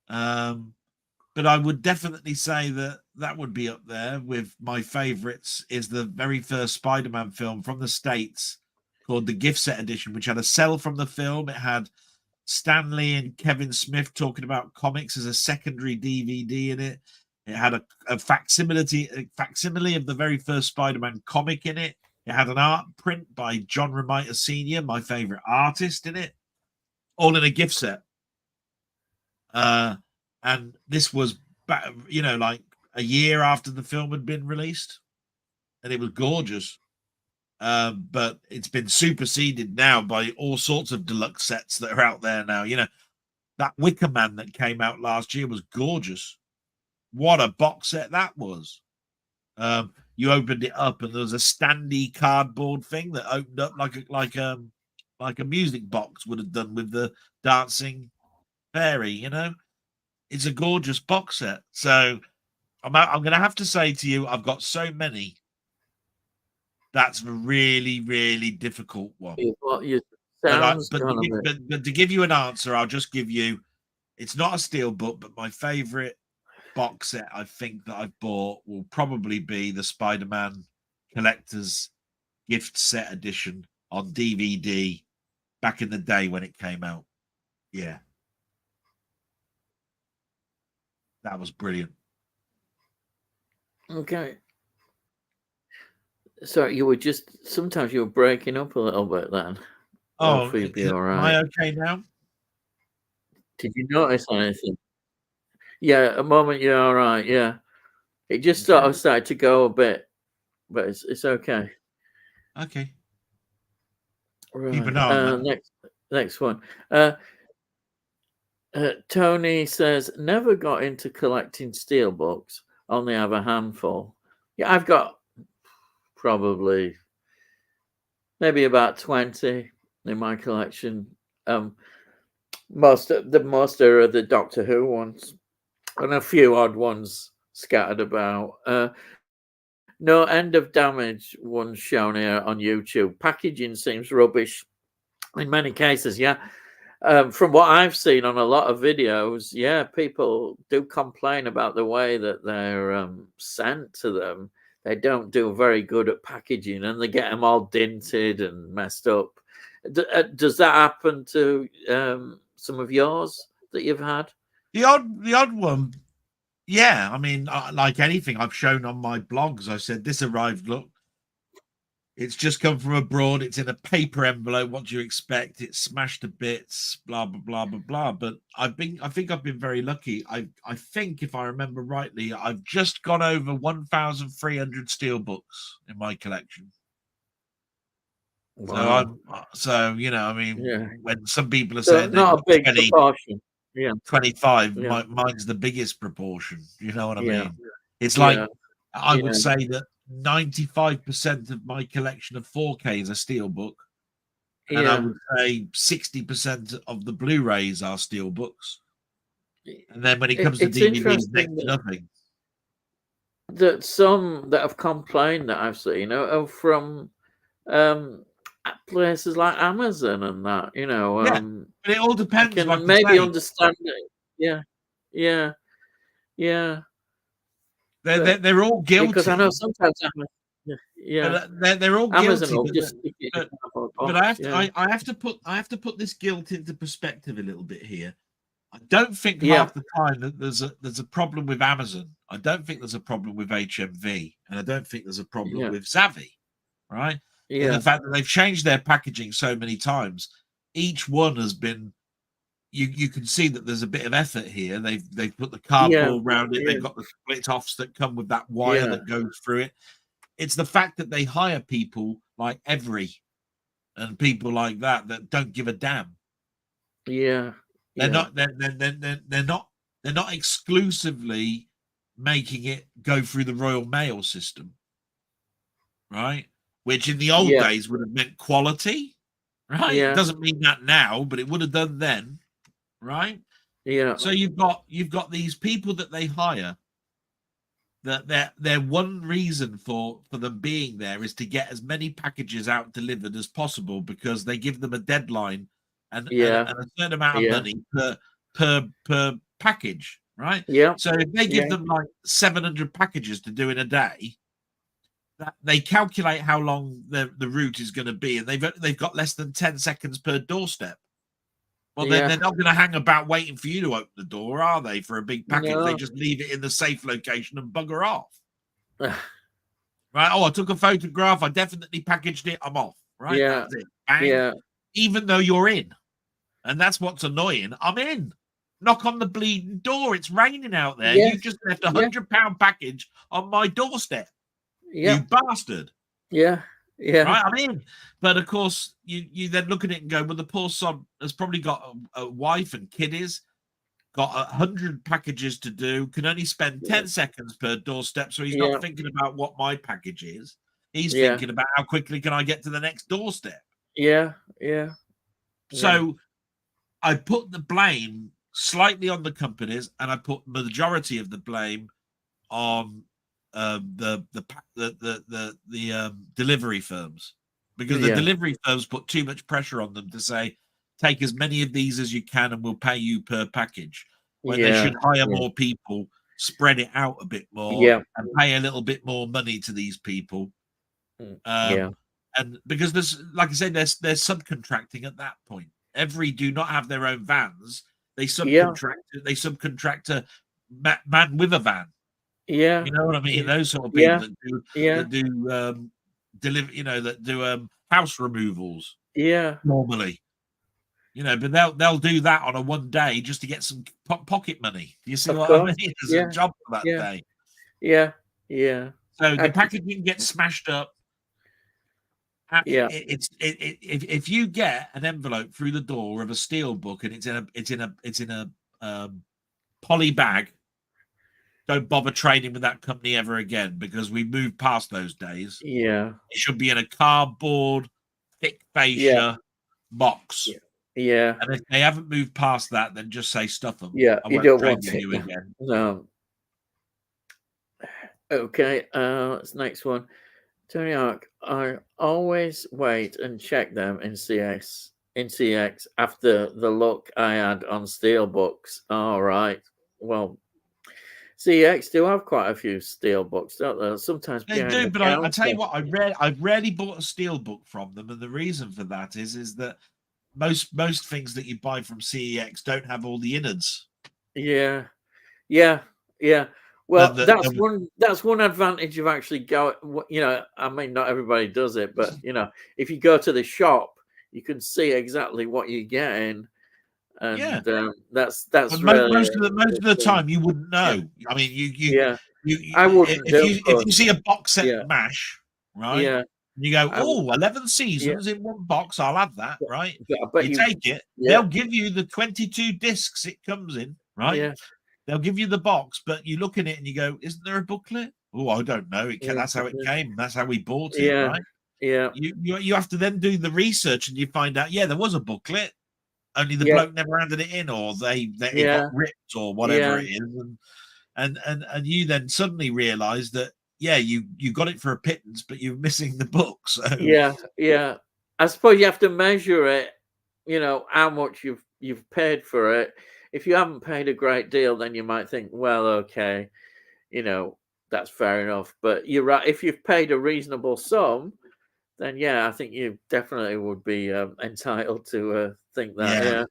But I would definitely say that would be up there with my favorites. Is the very first Spider-Man film from the States called the gift set edition, which had a cell from the film. It had Stan Lee and Kevin Smith talking about comics as a secondary DVD in it. It had a facsimile of the very first Spider-Man comic in it. It had an art print by John Romita Sr., my favorite artist, in it, all in a gift set. And this was, like a year after the film had been released, and it was gorgeous. But it's been superseded now by all sorts of deluxe sets that are out there now. You know, that Wicker Man that came out last year was gorgeous. What a box set that was. You opened it up and there was a standy cardboard thing that opened up like a music box would have done with the dancing fairy. You know, it's a gorgeous box set. So I'm going to have to say to you, I've got so many. That's a really, really difficult one. But to give you an answer, I'll just give you, it's not a steel book, but my favorite box set I think that I've bought will probably be the Spider-Man Collector's Gift Set Edition on DVD back in the day when it came out. Yeah. That was brilliant. Okay. Sorry, sometimes you were breaking up a little bit then. Oh, be all right. Am I okay now? Did you notice anything? Yeah, at the moment you're all right. Yeah, it just sort of started to go a bit, but it's okay. Okay. Right. Keep an eye on that. Next one. Tony says, never got into collecting steelbooks, only have a handful. Yeah, I've got probably maybe about 20 in my collection. Most are the Doctor Who ones, and a few odd ones scattered about. No End of Damage ones shown here on YouTube. Packaging seems rubbish in many cases, yeah. From what I've seen on a lot of videos, yeah, people do complain about the way that they're sent to them. They don't do very good at packaging, and they get them all dinted and messed up. Does that happen to some of yours that you've had? The odd one, yeah. I mean, like anything I've shown on my blogs, I said this arrived. Look, it's just come from abroad. It's in a paper envelope. What do you expect? It's smashed to bits. Blah blah blah blah blah. But I think I've been very lucky. I think, if I remember rightly, I've just gone over 1,300 steelbooks in my collection. Wow. I Yeah. mean, when some people are So saying they've not a got big 20, proportion. Yeah. 25, Yeah. mine's the biggest proportion. You know what I Yeah. mean? It's Yeah. like I would Yeah. say that 95% of my collection of 4Ks are steelbook, and I Yeah. would say 60% of the Blu-rays are steelbooks. And then when it comes to It's DVDs, next interesting to nothing. that some that have complained that I've seen are from um, places like Amazon and that. Yeah, but it all I depends, like can I maybe say. understand it. Yeah. Yeah. Yeah. But They're all because I know guilty, sometimes Amazon, yeah, but yeah, they're all Amazon guilty. will just stick it in a But cardboard but I box. have to Yeah. I have to put this guilt into perspective a little bit here. I don't think Yeah. half the time that there's a problem with Amazon. I don't think there's a problem with HMV, and I don't think there's a problem Yeah. with Savvy, right? In Yeah. the fact that they've changed their packaging so many times, each one has been. You can see that there's a bit of effort here. They've put the Yeah. cardboard around it. Yeah. They've got the split offs that come with that wire Yeah. that goes through it. It's the fact that they hire people like Every and people like that don't give a damn. Yeah. They're Yeah. not they're not exclusively making it go through the Royal Mail system, right? Which in the old Yeah. days would have meant quality, right? It Yeah. doesn't mean that now, but it would have done then, right? Yeah. So you've got these people that they hire that their one reason for them being there is to get as many packages out delivered as possible because they give them a deadline Yeah. and a certain amount of Yeah. money per package, right? Yeah. So if they give Yeah. them like 700 packages to do in a day, that they calculate how long the route is going to be, and they've got less than 10 seconds per doorstep. Well, then Yeah. they're not going to hang about waiting for you to open the door, are they? For a big package, they No. just leave it in the safe location and bugger off. Right? Oh, I took a photograph. I definitely packaged it. I'm off. Right? Yeah. That's it. Bang. Yeah. Even though you're in, and that's what's annoying. I'm in. Knock on the bleeding door. It's raining out there. Yes. You just left a Yeah. £100 package on my doorstep. Yeah. You bastard. Yeah. Yeah. Right, I'm in. But of course, you then look at it and go, well, the poor sod has probably got a wife and kiddies, got 100 packages to do, can only spend 10 seconds per doorstep, so he's Yeah. not thinking about what my package is. He's Yeah. thinking about how quickly can I get to the next doorstep. Yeah. Yeah. So I put the blame slightly on the companies, and I put the majority of the blame on the delivery firms, because the Yeah. delivery firms put too much pressure on them to say, take as many of these as you can and we'll pay you per package, when they Yeah. should hire Yeah. more people, spread it out a bit more, Yeah. and pay a little bit more money to these people. Yeah. And because there's, like I said, they're subcontracting at that point. Every do not have their own vans. They Yeah. subcontract a man with a van. Yeah. You know what I mean? Those sort of people Yeah. that do Yeah. deliver, that do house removals Yeah. normally. But they'll do that on a one day just to get some pocket money. Do you see Of what I course. mean? There's a Yeah. job for that Yeah. day. Yeah. Yeah. So I the packaging gets smashed up. Yeah. If you get an envelope through the door of a steel book and it's in a poly bag, don't bother trading with that company ever again, because we moved past those days. Yeah. It should be in a cardboard, thick fascia box. Yeah. And if they haven't moved past that, then just say stuff them. Yeah. I You won't don't trade want with it. you again. No. Okay. This next one. Tony Hawk, I always wait and check them in CX after the look I had on Steelbooks. All right. Well, CX do have quite a few Steelbooks, don't they? Sometimes They behind do, the but I tell you counter. what, I've rarely bought a steel book from them, and the reason for that is that most things that you buy from CEX don't have all the innards. Yeah. Yeah. Yeah. Well, The- that's one advantage of actually I mean, not everybody does it, but if you go to the shop, you can see exactly what you're getting, and Yeah. that's But really most of the time you wouldn't know. Yeah. I mean, Yeah. you I wouldn't do, of if course. you see a box set Yeah. mash, right? Yeah. You go, I, oh, 11 yeah, seasons in one box. I'll have that, right? but I bet You you, take it. yeah, They'll give you the 22 discs it comes in, right? yeah, They'll give you the box, but you look at it and you go, isn't there a booklet? Oh, I don't know. yeah, That's how it came. That's how we bought it, yeah, right? yeah, You have to then do the research and you find out, yeah, there was a booklet, only the yeah, bloke never handed it in, or it got yeah, ripped, or whatever yeah, it is, and you then suddenly realise that, yeah, you got it for a pittance, but you're missing the book. So yeah, yeah. I suppose you have to measure it, how much you've paid for it. If you haven't paid a great deal, then you might think, well, okay, that's fair enough. But you're right. If you've paid a reasonable sum, then yeah, I think you definitely would be entitled to think that. yeah, Yeah,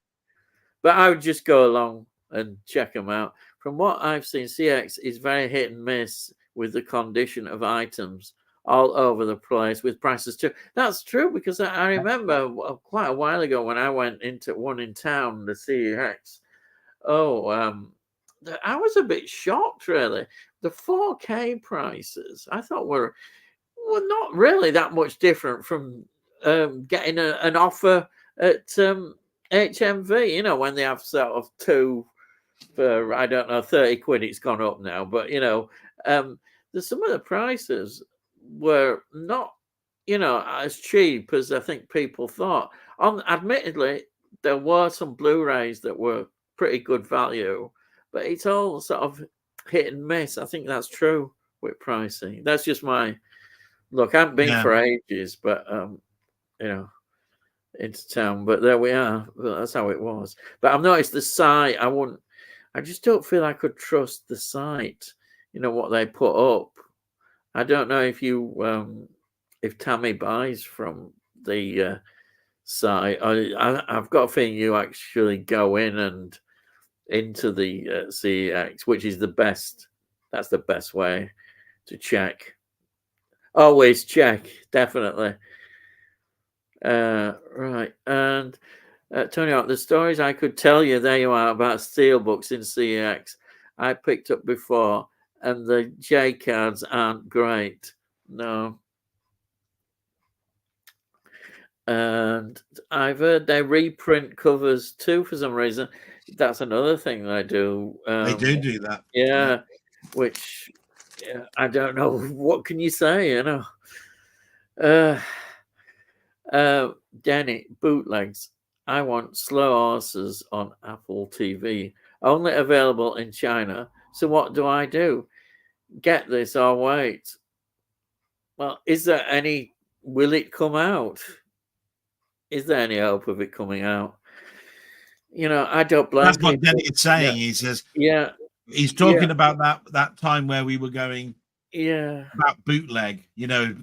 but I would just go along and check them out. From what I've seen, CX is very hit and miss with the condition of items all over the place with prices too. That's true because I remember quite a while ago when I went into one in town, the CX. Oh, I was a bit shocked really. The 4K prices I thought were not really that much different from getting an offer at HMV. When they have sort of two for, I don't know, 30 quid. It's gone up now, but some of the prices were not as cheap as I think people thought. Admittedly, there were some Blu-rays that were pretty good value, but it's all sort of hit and miss. I think that's true with pricing. That's just my look. I haven't been yeah. for ages, but into town. But there we are. Well, that's how it was. But I've noticed the site. I just don't feel I could trust the site. What they put up. I don't know if Tammy buys from the site. I've got a feeling you actually go in and into the CEX, which is the best. That's the best way to check. Always check, definitely. Right, and Tony, the stories I could tell you, there you are, about steelbooks in CEX. I picked up before, and the J cards aren't great. No. And I've heard they reprint covers too for some reason. That's another thing they do. They do that. Yeah, which I don't know. What can you say? Danny, bootlegs. I want Slow Horses on Apple TV. Only available in China. So what do? Get this or wait? Well, will it come out? Is there any hope of it coming out? I don't blame That's what people. Denny is saying. He says, Yeah. he's talking about that time where we were going Yeah. about bootleg,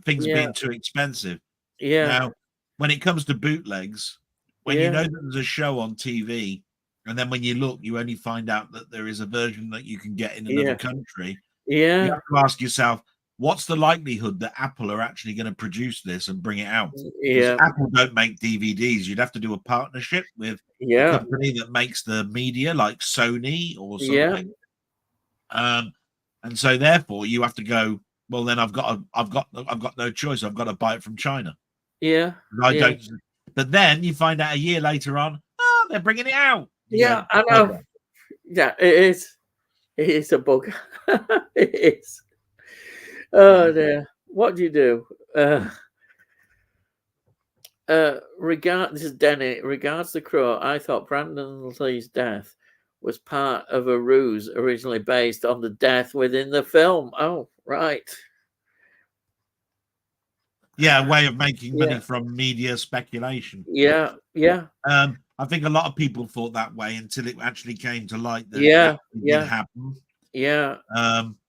things Yeah. being too expensive. Yeah. Now, when it comes to bootlegs, when you know that there's a show on TV, and then when you look, you only find out that there is a version that you can get in another country. Yeah. You have to ask yourself, what's the likelihood that Apple are actually going to produce this and bring it out? Yeah. Apple don't make DVDs. You'd have to do a partnership with a company that makes the media, like Sony or something. And so therefore you have to go, well, then I've got no choice. I've got to buy it from China. Yeah. I don't. But then you find out a year later on, they're bringing it out. Yeah, I know. Yeah, it is. It is a bug. It is. Oh dear. What do you do? This is Denny. Regards the Crow, I thought Brandon Lee's death was part of a ruse originally based on the death within the film. Oh, right. Yeah, a way of making money from media speculation. Yeah. I think a lot of people thought that way until it actually came to light that it did happen. Yeah.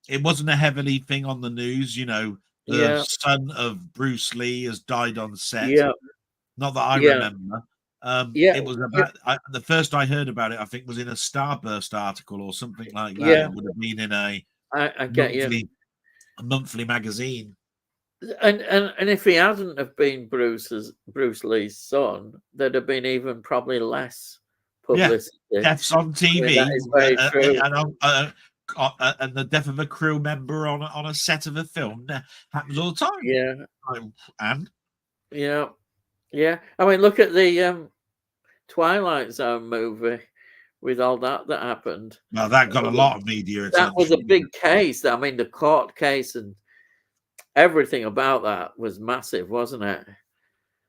It wasn't a heavily thing on the news, the son of Bruce Lee has died on set. Yeah. Not that I remember. It was about the first I heard about it, I think, was in a Starburst article or something like that. It would have been in a monthly magazine. And if he hadn't have been Bruce Lee's son, there'd have been even probably less publicity. Deaths on TV. That is very true. and the death of a crew member on a set of a film happens all the time. Yeah, And yeah, yeah. I mean, look at the Twilight Zone movie with all that happened. well, that got a lot of media That was a attention. big case. I mean, the court case and everything about that was massive, wasn't it?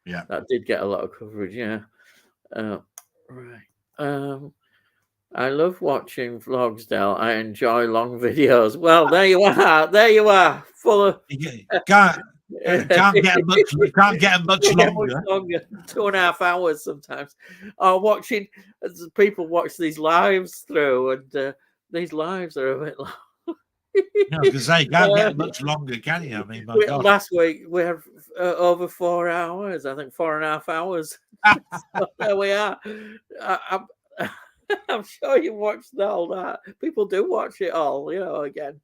Yeah. That did get a lot of coverage. Yeah. Right. I love watching vlogs, Del. I enjoy long videos. Well, there you are. There you are. Full of You can't get much longer. 2.5 hours sometimes. Or watching people watch these lives through, and these lives are a bit long. No, because you can't get much longer, can you? I mean, my God. Last week we had over 4 hours. I think 4.5 hours. So there we are. I'm sure you watched all that. People do watch it all, again.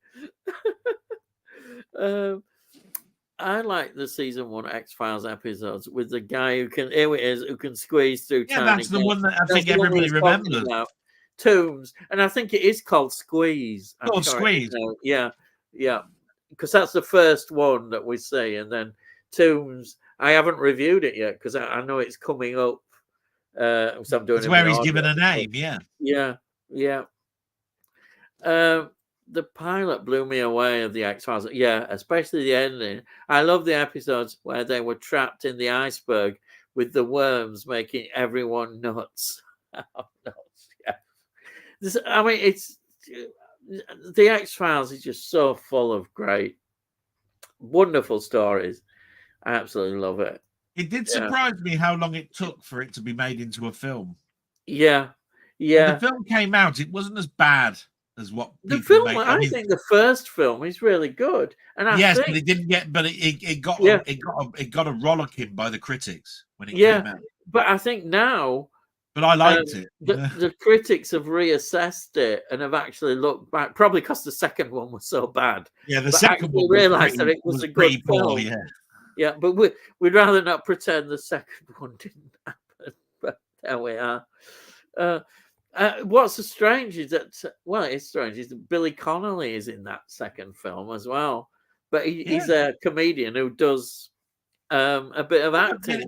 I like the season 1 X-Files episodes with the guy who can squeeze through. Yeah, that's the one that I think everybody remembers. Tombs, and I think it is called Squeeze. Squeeze. Yeah, because that's the first one that we see, and then Tombs. I haven't reviewed it yet because I know it's coming up. So I'm doing. It's where he's given a name. Yeah. The pilot blew me away of the X-Files. Yeah, especially the ending. I love the episodes where they were trapped in the iceberg with the worms making everyone nuts. Yeah. I mean, it's the X-Files is just so full of great, wonderful stories. I absolutely love it. It did surprise me how long it took for it to be made into a film. Yeah. When the film came out, it wasn't as bad as what the film. I think the first film is really good, and but it didn't get. But it got a rollicking by the critics when it came out. But I think now. But I liked it. The critics have reassessed it and have actually looked back, probably because the second one was so bad. Yeah, the second one realised that it was a good film. Yeah, but we'd rather not pretend the second one didn't happen. But there we are. What's strange is that, it's strange, is that Billy Connolly is in that second film as well. But he's a comedian who does a bit of acting.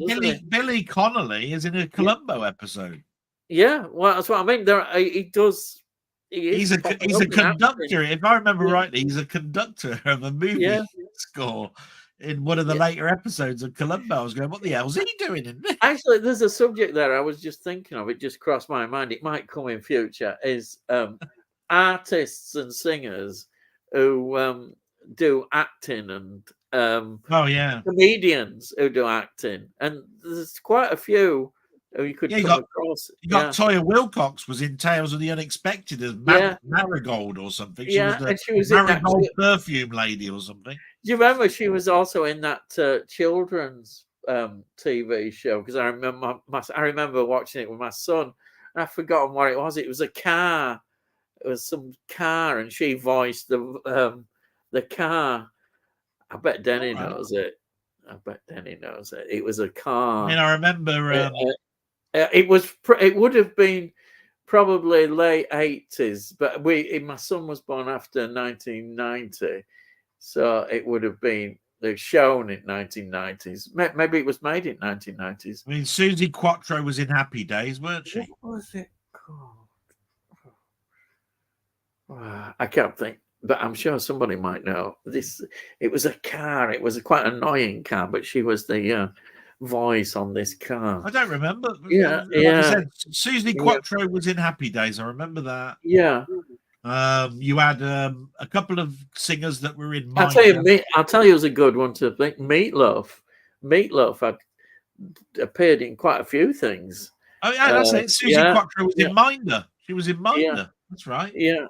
Billy Connolly is in a Columbo episode. Yeah, well, that's what I mean. He does. He's a conductor. If I remember rightly, he's a conductor of a movie score in one of the later episodes of Columbo. I was going, what the hell's he doing in this? Actually, there's a subject there I was just thinking of. It just crossed my mind. It might come in future. Is artists and singers who do acting and comedians who do acting, and there's quite a few who you could come across. You got Toya Wilcox was in Tales of the Unexpected as Marigold or something. She was the Marigold perfume lady or something. Do you remember she was also in that children's TV show? Because I remember watching it with my son, and I've forgotten what it was. It was a car. It was some car, and she voiced the car. I bet Denny knows it. It was a car. I mean, I remember. It would have been probably late 80s, but my son was born after 1990. So it would have been shown in 1990s. Maybe it was made in 1990s. I mean, Susie Quattro was in Happy Days, weren't she? What was it called? I can't think, but I'm sure somebody might know. It was a car. It was a quite annoying car, but she was the voice on this car. I don't remember. Yeah. I said, Susie Quattro was in Happy Days. I remember that. Yeah. You had a couple of singers that were in. I'll tell you, it was a good one to think. Meatloaf had appeared in quite a few things. Oh yeah, that's it. Susie Quattro was in Minder. She was in Minder. Yeah. That's right. Yeah,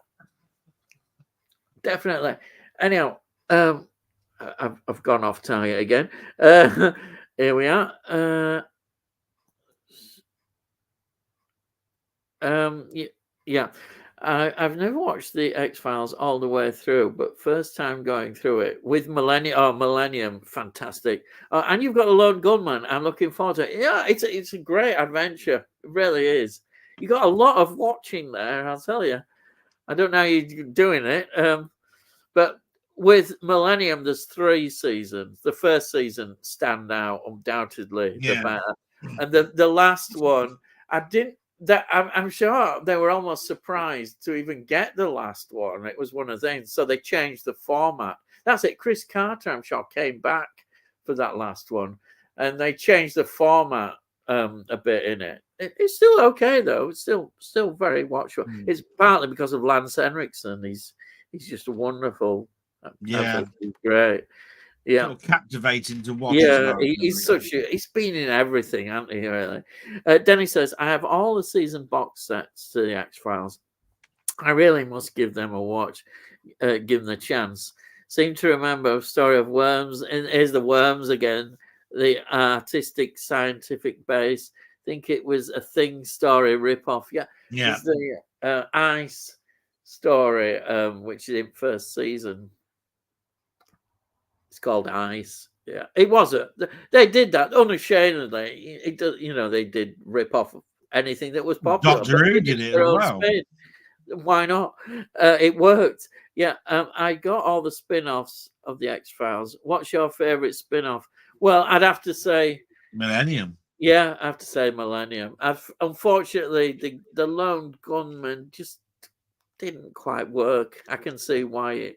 definitely. Anyhow, I've gone off target again. Here we are. Yeah. I've never watched the X-Files all the way through, but first time going through it with Millennium, fantastic. And you've got a Lone Gunman. I'm looking forward to it. Yeah, it's a great adventure. It really is. You got a lot of watching there, I'll tell you. I don't know how you're doing it, but with Millennium, there's 3 seasons. The first season stand out undoubtedly the Yeah. better, and the last one, I didn't. That I'm sure they were almost surprised to even get the last one. It was one of things, so they changed the format. That's it. Chris Carter, I'm sure, came back for that last one, and they changed the format a bit in it. It's still okay though. It's still very watchable. It's partly because of Lance Henriksen. He's just wonderful. Yeah. He's great. Yeah. Sort of captivating to watch as Yeah, well. he's he's been in everything, hasn't he? Really. Denny says, I have all the season box sets to the X-Files. I really must give them a watch, give them a chance. Seem to remember a story of worms, and here's the worms again, the artistic scientific base. Think it was a Thing story rip-off. Yeah. Yeah. There's the Ice story, which is in first season. It's called Ice. Yeah, it wasn't. They did that unashamedly. It does, they did rip off anything that was popular. Doctor Who did it as well. Spin. Why not? It worked. Yeah, I got all the spin-offs of the X-Files. What's your favorite spin-off? Well, I'd have to say Millennium. Yeah, I have to say Millennium. Unfortunately, the Lone Gunman just didn't quite work. I can see why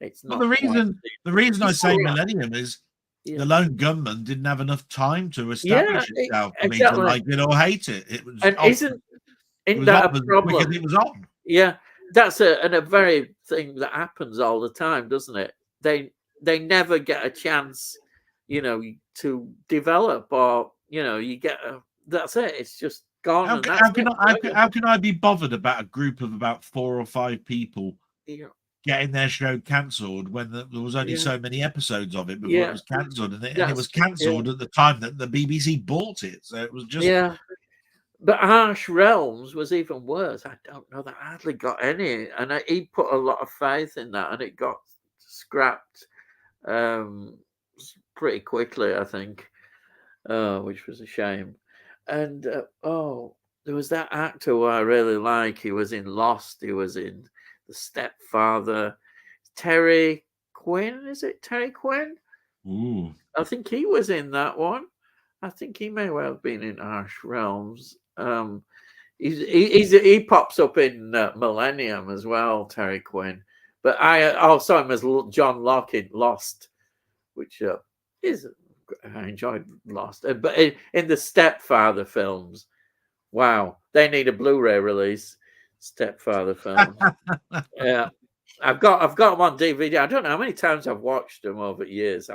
it's not. Well, the reason I say Millennium is the Lone Gunman didn't have enough time to establish itself for me to like it or hate it. It was that a problem? Because it was on. Yeah, that's a very thing that happens all the time, doesn't it? They never get a chance, to develop, or you get that's it. It's just gone. How can I be bothered about a group of about 4 or 5 people? Yeah. Getting their show cancelled when there was only so many episodes of it before it was cancelled, and it was cancelled at the time that the BBC bought it. So it was just But Harsh Realms was even worse. I don't know. That hardly got any, and he put a lot of faith in that, and it got scrapped pretty quickly, I think, which was a shame. And there was that actor who I really like. He was in Lost. He was in The Stepfather. Terry Quinn, is it Terry Quinn? Ooh. I think he was in that one. I think he may well have been in Harsh Realms. He pops up in Millennium as well, Terry Quinn. But I saw him as John Locke in Lost, which is I enjoyed Lost. But in the Stepfather films, wow, they need a Blu-ray release. Stepfather films. Yeah, I've got them on DVD. I don't know how many times I've watched them over years.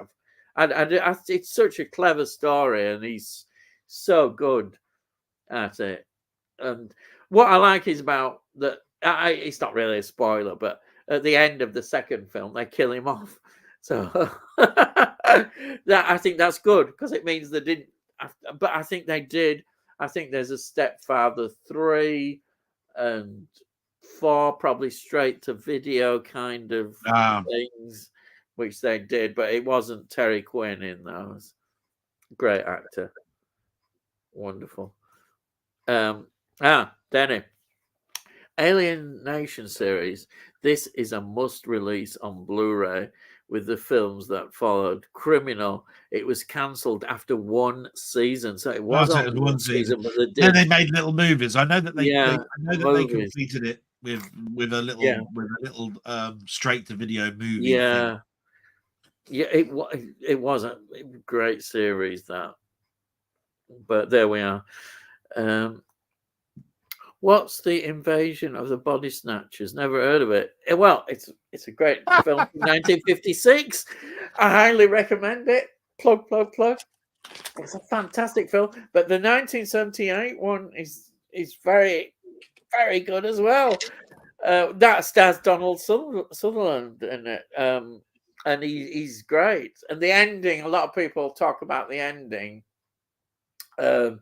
It's such a clever story, and he's so good at it. And what I like is about that. It's not really a spoiler, but at the end of the second film, they kill him off. So that I think that's good, because it means they didn't. But I think they did. I think there's a Stepfather 3 and 4, probably straight to video kind of things, which they did, but it wasn't Terry Quinn in those. Great actor. Wonderful. Danny. Alien Nation series. This is a must release on Blu-ray with the films that followed. Criminal. It was cancelled after 1 season, so it was on 1 season. But then they made little movies. I know that they they completed it with a little straight to video movie. Yeah. Yeah, it was a great series, that. But there we are. What's the Invasion of the Body Snatchers? Never heard of it. Well, it's a great film from 1956. I highly recommend it. Plug. It's a fantastic film. But the 1978 one is very, very good as well. That stars Donald Sutherland in it. And he's great. And the ending, a lot of people talk about the ending of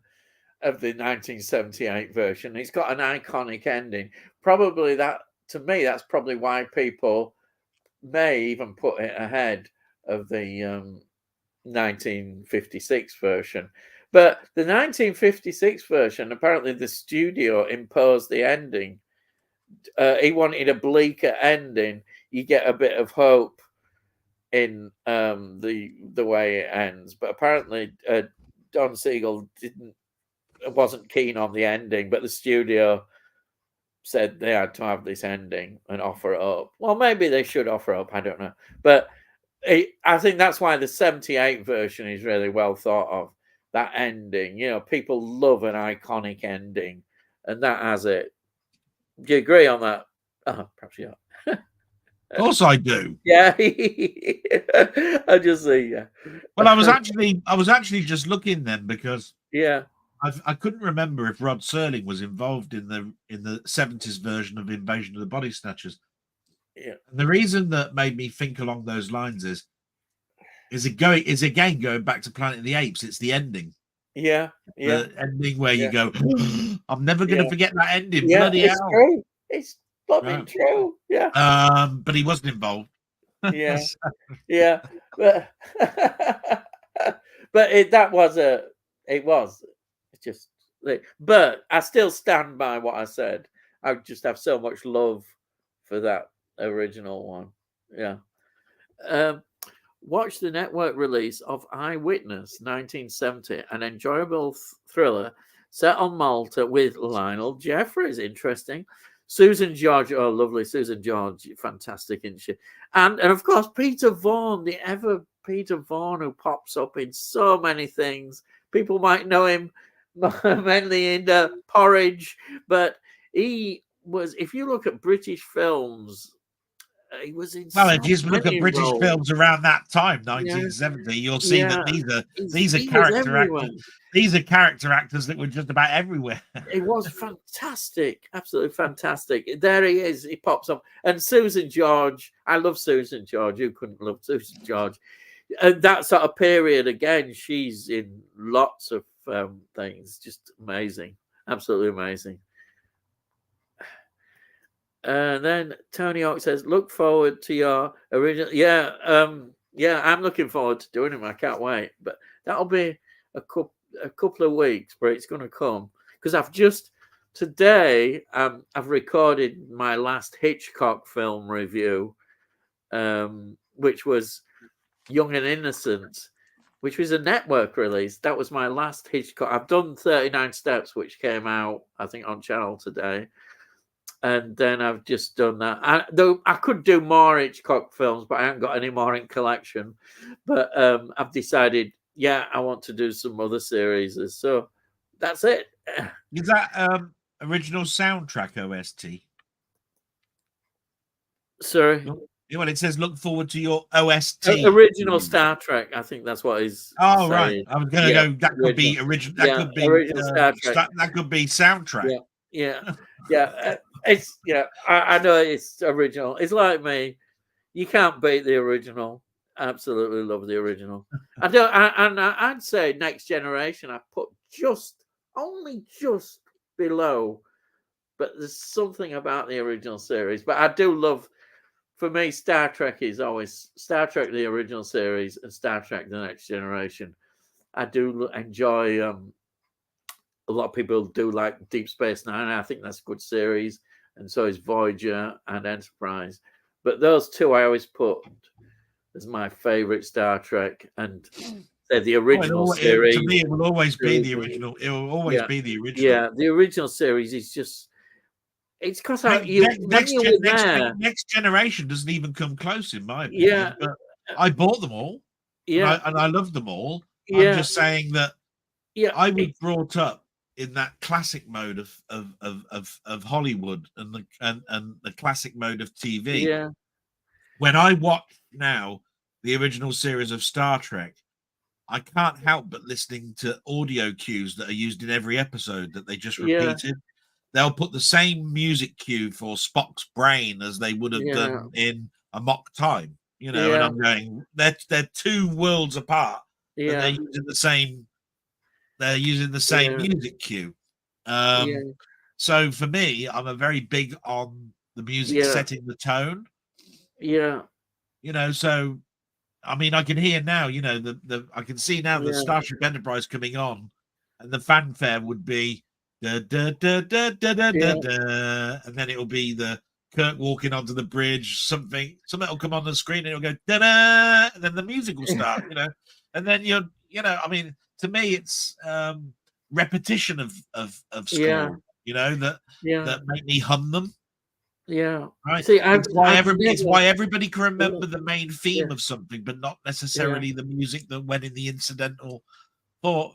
the 1978 version. It's got an iconic ending. Probably to me, that's probably why people may even put it ahead of the 1956 version. But the 1956 version, apparently the studio imposed the ending he wanted a bleaker ending. You get a bit of hope in the way it ends, but apparently Don Siegel wasn't keen on the ending, but the studio said they had to have this ending and offer it up. Well, maybe they should offer up. I don't know, but I think that's why the '78 version is really well thought of. That ending, people love an iconic ending, and that has it. Do you agree on that? Perhaps you are. Of course I do. Yeah, I just see. Yeah. Well, I was actually just looking then because Yeah. I couldn't remember if Rod Serling was involved in the '70s version of Invasion of the Body Snatchers. Yeah. And the reason that made me think along those lines is again going back to Planet of the Apes. It's the ending. Yeah. Yeah. The ending where Yeah. you go, I'm never going to forget that ending. Yeah. Bloody It's hell. true. It's bloody Right. true. Yeah. But he wasn't involved. Yeah. Yeah. But but it was. It's just. But I still stand by what I said. I just have so much love for that original one. Yeah. Watch the network release of Eyewitness 1970, an enjoyable thriller set on Malta with Lionel Jeffries. Interesting. Susan George, oh, lovely. Susan George, fantastic, isn't she? And of course, Peter Vaughan, the ever Peter Vaughan, who pops up in so many things. People might know him mainly in Porridge, but he was, if you look at British films, he was in. Well, if you just look at British roles. films around that time, 1970, you'll see that these are character actors. These are character actors that were just about everywhere. It was fantastic, absolutely fantastic. There he is. He pops up, and Susan George. I love Susan George. Who couldn't love Susan George? And that sort of period again. She's in lots of things. Just amazing, absolutely amazing. And then Tony Hawk says, "Look forward to your original." Yeah, I'm looking forward to doing it. I can't wait. But that'll be a couple of weeks, but it's going to come because I've just today I've recorded my last Hitchcock film review, which was Young and Innocent, which was a network release. That was my last Hitchcock. I've done 39 Steps, which came out I think on Channel today. And then I've just done that. I could do more Hitchcock films, but I haven't got any more in collection. But I've decided, I want to do some other series. So that's it. Is that original soundtrack OST? Sorry? Well, it says look forward to your OST. Original Star Trek. I think that's what he's saying. Right. I was going to go. That could be original. That could be original Star Trek. That could be soundtrack. Yeah. It's I know it's original. It's like me. You can't beat the original. Absolutely love the original. I'd say Next Generation. I put only just below, but there's something about the original series. But I do love. For me, Star Trek is always Star Trek, the original series, and Star Trek: The Next Generation. I do enjoy. A lot of people do like Deep Space Nine. I think that's a good series, and so is Voyager and Enterprise. But those two I always put as my favorite Star Trek, and they're the original series. To me, it will always be the original. It will always be the original. Yeah, the original series is just. It's because Next Generation doesn't even come close in my opinion. Yeah, but I bought them all. Yeah, and I love them all. Yeah. I'm just saying that. Yeah, I was brought up in that classic mode of Hollywood and the classic mode of TV. Yeah. When I watch now the original series of Star Trek, I can't help but listening to audio cues that are used in every episode that they just repeated. Yeah. They'll put the same music cue for Spock's brain as they would have done in A Mock Time, and I'm going, they're two worlds apart. Yeah. They're using the same. They're using the same music cue. So for me, I'm a very big on the music setting the tone. Yeah. So I mean, I can hear now, I can see now the Starship Enterprise coming on, and the fanfare would be da, da, da, da, da, da, da, Yeah. da, and then it'll be the Kirk walking onto the bridge. Something will come on the screen, and it'll go da da, and then the music will start. And then I mean, to me, it's repetition of Yeah. score. That Yeah. make me hum them. Yeah. Right. See, It's why I've it's never. why everybody can remember the main Yeah. theme of something, but not Yeah. necessarily the music that went in the incidental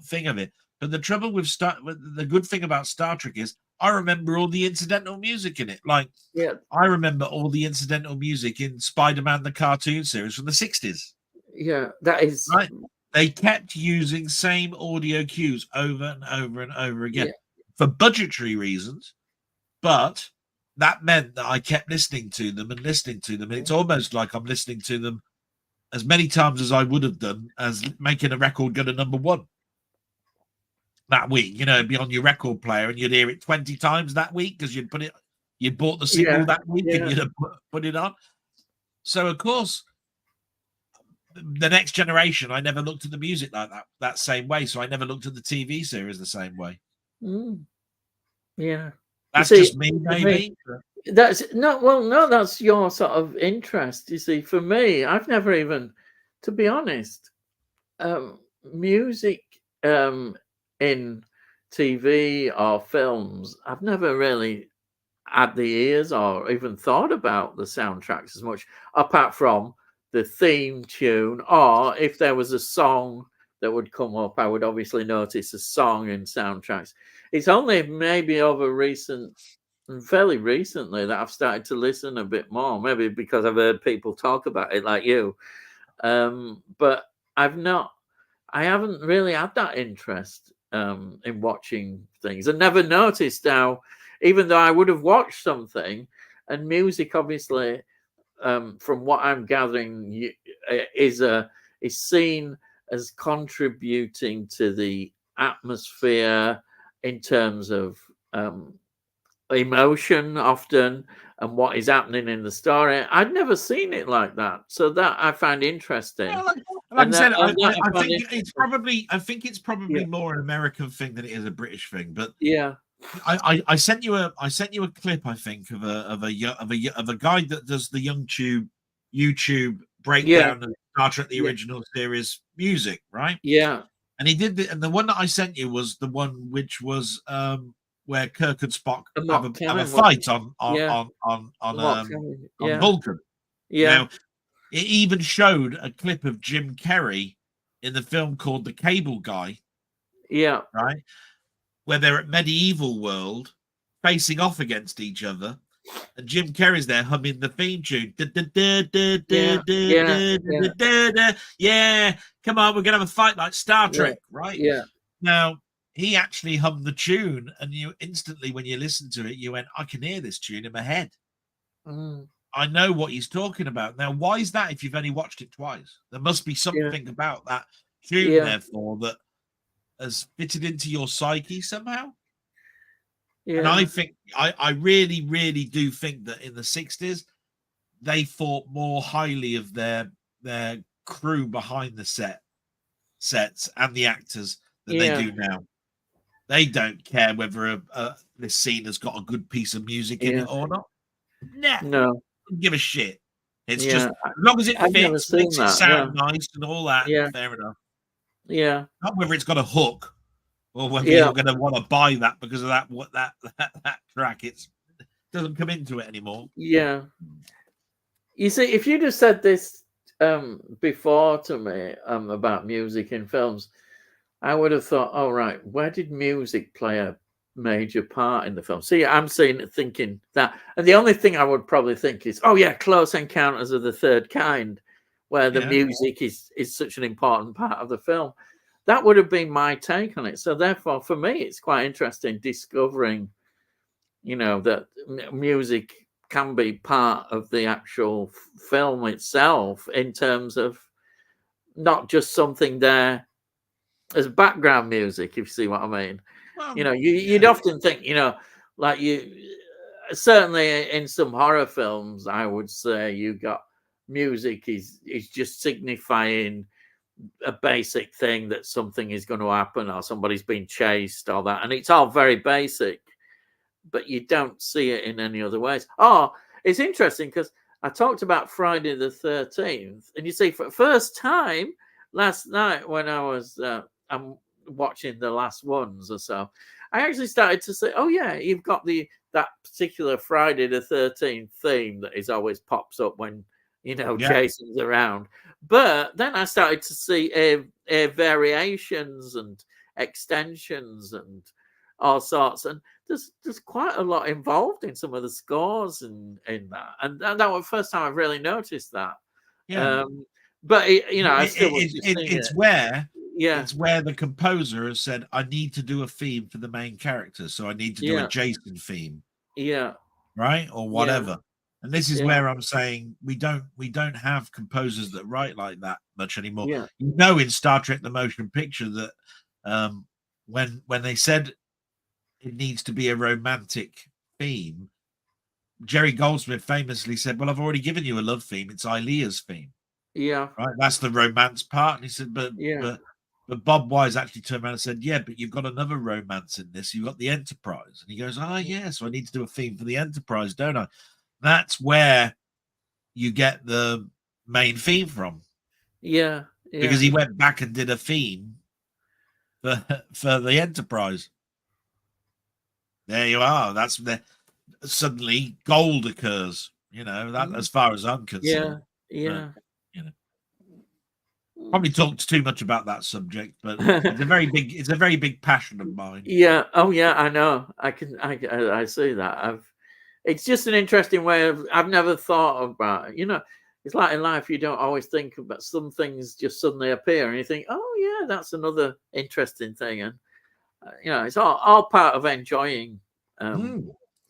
thing of it. But the trouble with the good thing about Star Trek is I remember all the incidental music in it. Like Yeah. I remember all the incidental music in Spider-Man the cartoon series from the 60s. Yeah. That is Right. They kept using same audio cues over and over and over again yeah. for budgetary reasons, but that meant that I kept listening to them and listening to them. And it's almost like I'm listening to them as many times as I would have done as making a record go to number one that week. It'd be on your record player and you'd hear it 20 times that week because you'd bought the single Yeah. that week and Yeah. you'd have put it on. So, of course, the next generation, I never looked at the music like that same way. So I never looked at the TV series the same way. Yeah. That's just me, maybe. That's that's your sort of interest. You see, for me, I've never even, to be honest, music in TV or films, I've never really had the ears or even thought about the soundtracks as much, apart from the theme tune, or if there was a song that would come up, I would obviously notice a song in soundtracks. It's only maybe fairly recently that I've started to listen a bit more, maybe because I've heard people talk about it like you. But I haven't really had that interest in watching things, and never noticed how, even though I would have watched something, and music obviously, from what I'm gathering, is seen as contributing to the atmosphere in terms of emotion often, and what is happening in the story. I'd never seen it like that, so that I find interesting. Well, like I said, I think it's probably Yeah. more an American thing than it is a British thing. But Yeah. I sent you a clip, I think, of a guy that does the YouTube breakdown of Star Trek the original series music, right? Yeah. And he did and the one that I sent you was the one which was where Kirk and Spock have a fight on Vulcan. Yeah. Now, it even showed a clip of Jim Carrey in the film called The Cable Guy. Yeah. Right? Where they're at medieval world facing off against each other. And Jim Carrey's there humming the theme tune. Yeah, come on, we're going to have a fight like Star Trek, right? Yeah. Now, he actually hummed the tune, and you instantly, when you listen to it, you went, I can hear this tune in my head. I know what he's talking about. Now, why is that if you've only watched it twice? There must be something about that tune, therefore, that has fitted into your psyche somehow. Yeah. And I think, I really, really do think that in the 60s, they thought more highly of their crew behind the sets and the actors than they do now. They don't care whether this scene has got a good piece of music in it or not. No. Don't give a shit. It's just as long as it fits, makes it sound nice and all that. Yeah. Fair enough. Yeah. Not whether it's got a hook or whether you're going to want to buy that because of that track. It doesn't come into it anymore. Yeah. You see, if you just said this before to me about music in films, I would have thought, oh, right, where did music play a major part in the film? See, I'm thinking that. And the only thing I would probably think is, oh, yeah, Close Encounters of the Third Kind, where the music is such an important part of the film. That would have been my take on it. So therefore, for me, it's quite interesting discovering, that music can be part of the actual film itself in terms of not just something there as background music, if you see what I mean. Well, you'd often think, like certainly in some horror films, I would say you got music is just signifying a basic thing that something is going to happen or somebody's been chased or that, and it's all very basic, but you don't see it in any other ways. Oh, it's interesting because I talked about Friday the 13th, and you see, for the first time last night when I was I'm watching the last ones or so, I actually started to say, oh yeah, you've got that particular Friday the 13th theme that is always pops up when Jason's around. But then I started to see variations and extensions and all sorts, and there's quite a lot involved in some of the scores in that, and that was the first time I've really noticed that. Yeah. But I still it's where yeah, it's where the composer has said, I need to do a theme for the main character, so I need to do a Jason theme, right, or whatever. And this is where I'm saying we don't have composers that write like that much anymore. In Star Trek the Motion Picture that when they said it needs to be a romantic theme, Jerry Goldsmith famously said, well, I've already given you a love theme. It's Ilea's theme. Yeah. Right. That's the romance part. And he said, but Bob Wise actually turned around and said, yeah, but you've got another romance in this. You've got the Enterprise. And he goes, oh, yeah, so I need to do a theme for the Enterprise, don't I? That's where you get the main theme from. Yeah. Because he went back and did a theme for the Enterprise. There you are. That's the suddenly gold occurs. That as far as I'm concerned. Yeah. Probably talked too much about that subject, but it's a very big passion of mine. Yeah. Oh yeah, I know. I see that. It's just an interesting way I've never thought about it. It's like in life, you don't always think about some things just suddenly appear and you think, oh yeah, that's another interesting thing. And it's all part of enjoying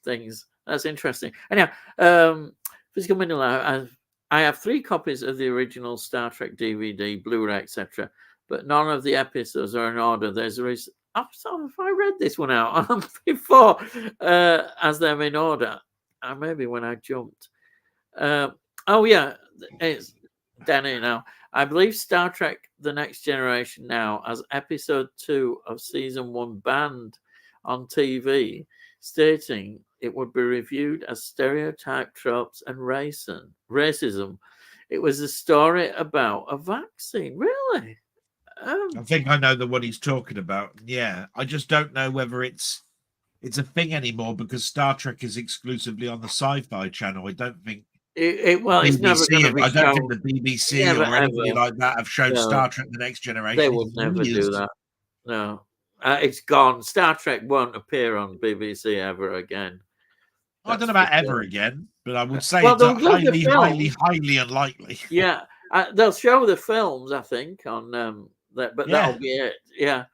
things. That's interesting. Anyhow, Physical Manila, I have 3 copies of the original Star Trek DVD, Blu-ray, etc., but none of the episodes are in order. Have I read this one out before as them in order? Maybe when I jumped. It's Danny now. I believe Star Trek The Next Generation now has episode 2 of season 1 banned on TV, stating it would be reviewed as stereotype tropes and racism. It was a story about a vaccine. Really? I think I know the one he's talking about. Yeah, I just don't know whether it's a thing anymore because Star Trek is exclusively on the Sci-Fi Channel. I don't think it's never going to be I don't think the BBC or anybody like that have shown Star Trek The Next Generation. They would never do that. No. It's gone. Star Trek won't appear on BBC ever again. I don't know about ever again, but I would say it's highly unlikely. Yeah, they'll show the films, I think, on that, but that'll be it. Yeah.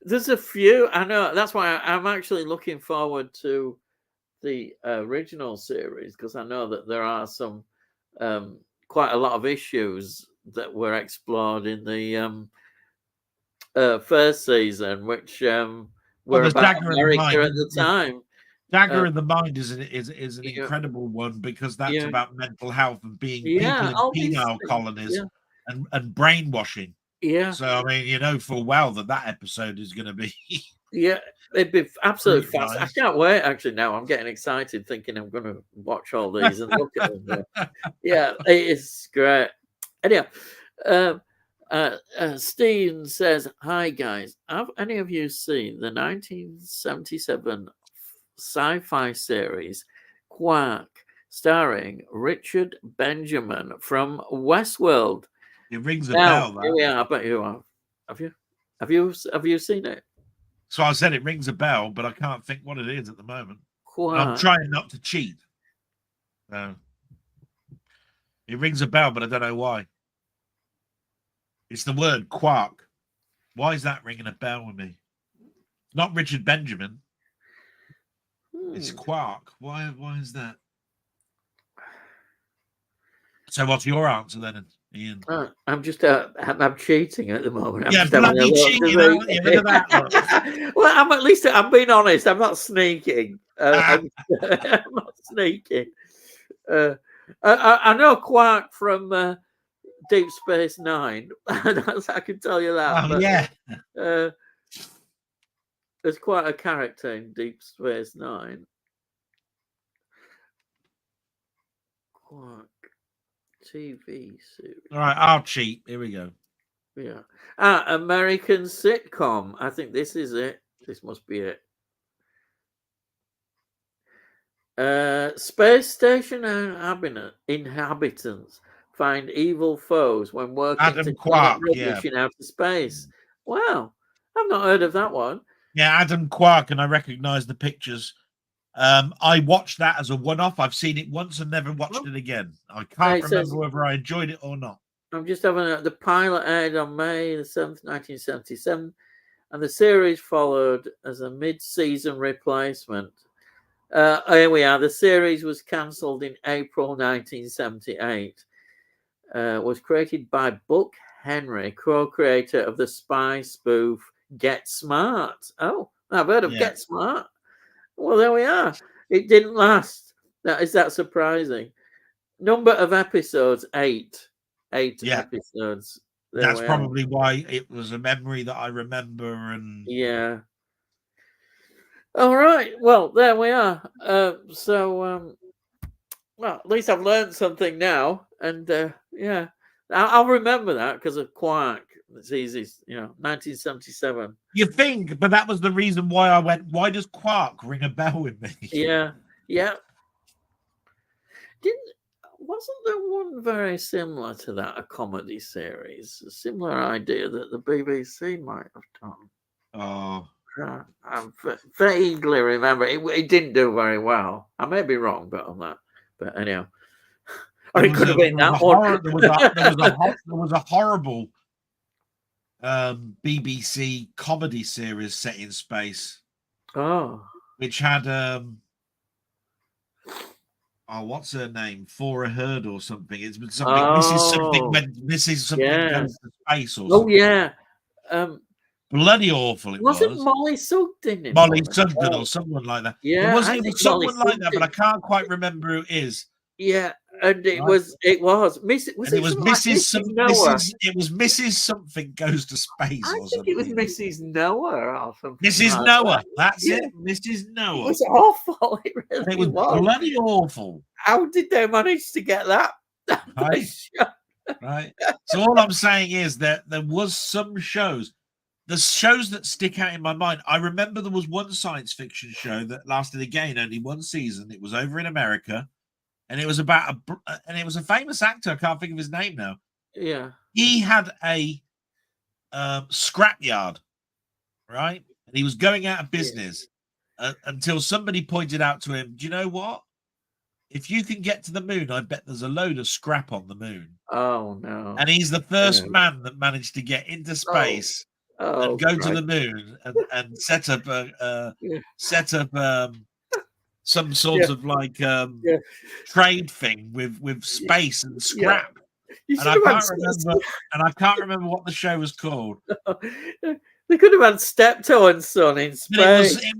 There's a few. I know that's why I'm actually looking forward to the original series because I know that there are some quite a lot of issues that were explored in the first season, which were about America at the time. Dagger in the Mind is an incredible one because that's about mental health and being people in penal colonies and brainwashing. Yeah. So I mean, full well that episode is going to be. Yeah, it'd be absolutely fast. Nice. I can't wait. Actually, now I'm getting excited, thinking I'm going to watch all these and look at them. Yeah, it is great. Anyhow, Steve says, "Hi guys, have any of you seen the 1977 sci-fi series Quark, starring Richard Benjamin from Westworld?" It rings a bell. Yeah, I bet you have. Have you seen it? So I said it rings a bell, but I can't think what it is at the moment. I'm trying not to cheat. It rings a bell, but I don't know why. It's the word quark. Why is that ringing a bell with me? Not Richard Benjamin. It's Quark. Why is that? So what's your answer then, Ian? I'm just I'm cheating at the moment. I'm bloody cheating. Well, I'm being honest. I'm not sneaking. I'm not sneaking. I know Quark from Deep Space Nine. I can tell you that. Oh But yeah. there's quite a character in Deep Space Nine. Quark TV series. All right, I'll cheat. Here we go. Yeah. American sitcom. I think this is it. This must be it. Space station inhabitants find evil foes when working to Adam collect Quark, yeah. rubbish in outer space. Wow. I've not heard of that one. Yeah, Adam Quark, and I recognize the pictures. I watched that as a one-off. I've seen it once and never watched it again. I can't It says, remember whether I enjoyed it or not. I'm just having the pilot aired on May the 7th, 1977, and the series followed as a mid-season replacement. Here we are. The series was cancelled in April 1978. Was created by Buck Henry, co-creator of the spy spoof Get Smart. Oh, I've heard of Get Smart. Well, there we are. It didn't last. Is that surprising? Number of episodes, 8. 8 episodes. That's probably why it was a memory that I remember. And yeah. All right. Well, there we are. Well, at least I've learned something now, and yeah, I'll remember that because of Quark. It's easy, 1977. You think, but that was the reason why I went. Why does Quark ring a bell with me? Yeah. Wasn't there one very similar to that, a comedy series, a similar idea that the BBC might have done? Oh. I vaguely remember it didn't do very well. I may be wrong, but on that. But anyhow, or it could have been that one. There was a horrible BBC comedy series set in space. Oh, which had what's her name? For a Herd or something. It's been something. Mrs. Something goes to space or something. Oh yeah. Bloody awful it was. Wasn't Molly Sugden in Molly Sugden or someone like that? Yeah, it was someone like that, but I can't quite remember who it is. Yeah, and it was Mrs. Mrs. Something goes to space. I think it was Mrs. Noah or something. Mrs. Noah, that's it, Mrs. Noah. It was awful. It really was bloody awful. How did they manage to get that? Right. So all I'm saying is that there was some shows. The shows that stick out in my mind, I remember there was one science fiction show that lasted again only one season. It was over in America, and it was about a famous actor. I can't think of his name now. Yeah, he had a scrapyard, right? And he was going out of business until somebody pointed out to him, "Do you know what? If you can get to the moon, I bet there's a load of scrap on the moon." Oh no! And he's the first man that managed to get into space. And go to the moon and set up some sort of like trade thing with space and scrap. And I can't remember what the show was called. They could have had Steptoe and Son in space. It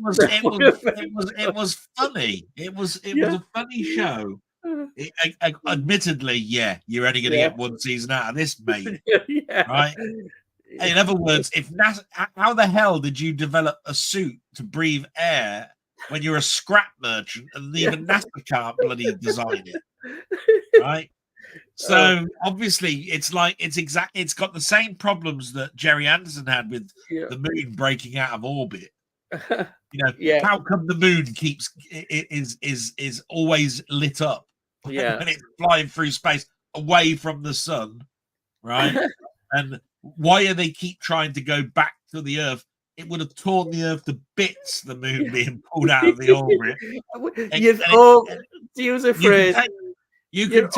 was funny. It was a funny show. Admittedly, you're only going to get one season out of this, mate. Right? In other words, if NASA, how the hell did you develop a suit to breathe air when you're a scrap merchant and even NASA can't bloody design it? Right? So obviously it's got the same problems that Jerry Anderson had with the moon breaking out of orbit. How come the moon is always lit up when it's flying through space away from the sun, right? And why do they keep trying to go back to the Earth? It would have torn the Earth to bits, the moon being pulled out of the orbit. To use a phrase, you can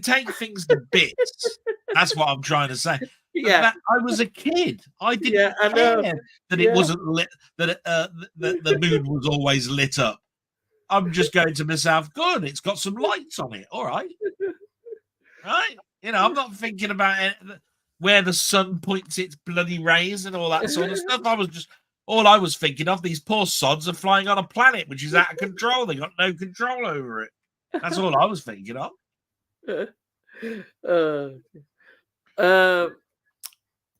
take things to bits. That's what I'm trying to say. I was a kid. I didn't care that it wasn't lit, that the moon was always lit up. I'm just going to myself, good, it's got some lights on it. All right. Right? I'm not thinking about where the sun points its bloody rays and all that sort of stuff. All I was thinking of, these poor sods are flying on a planet which is out of control. They got no control over it. That's all I was thinking of.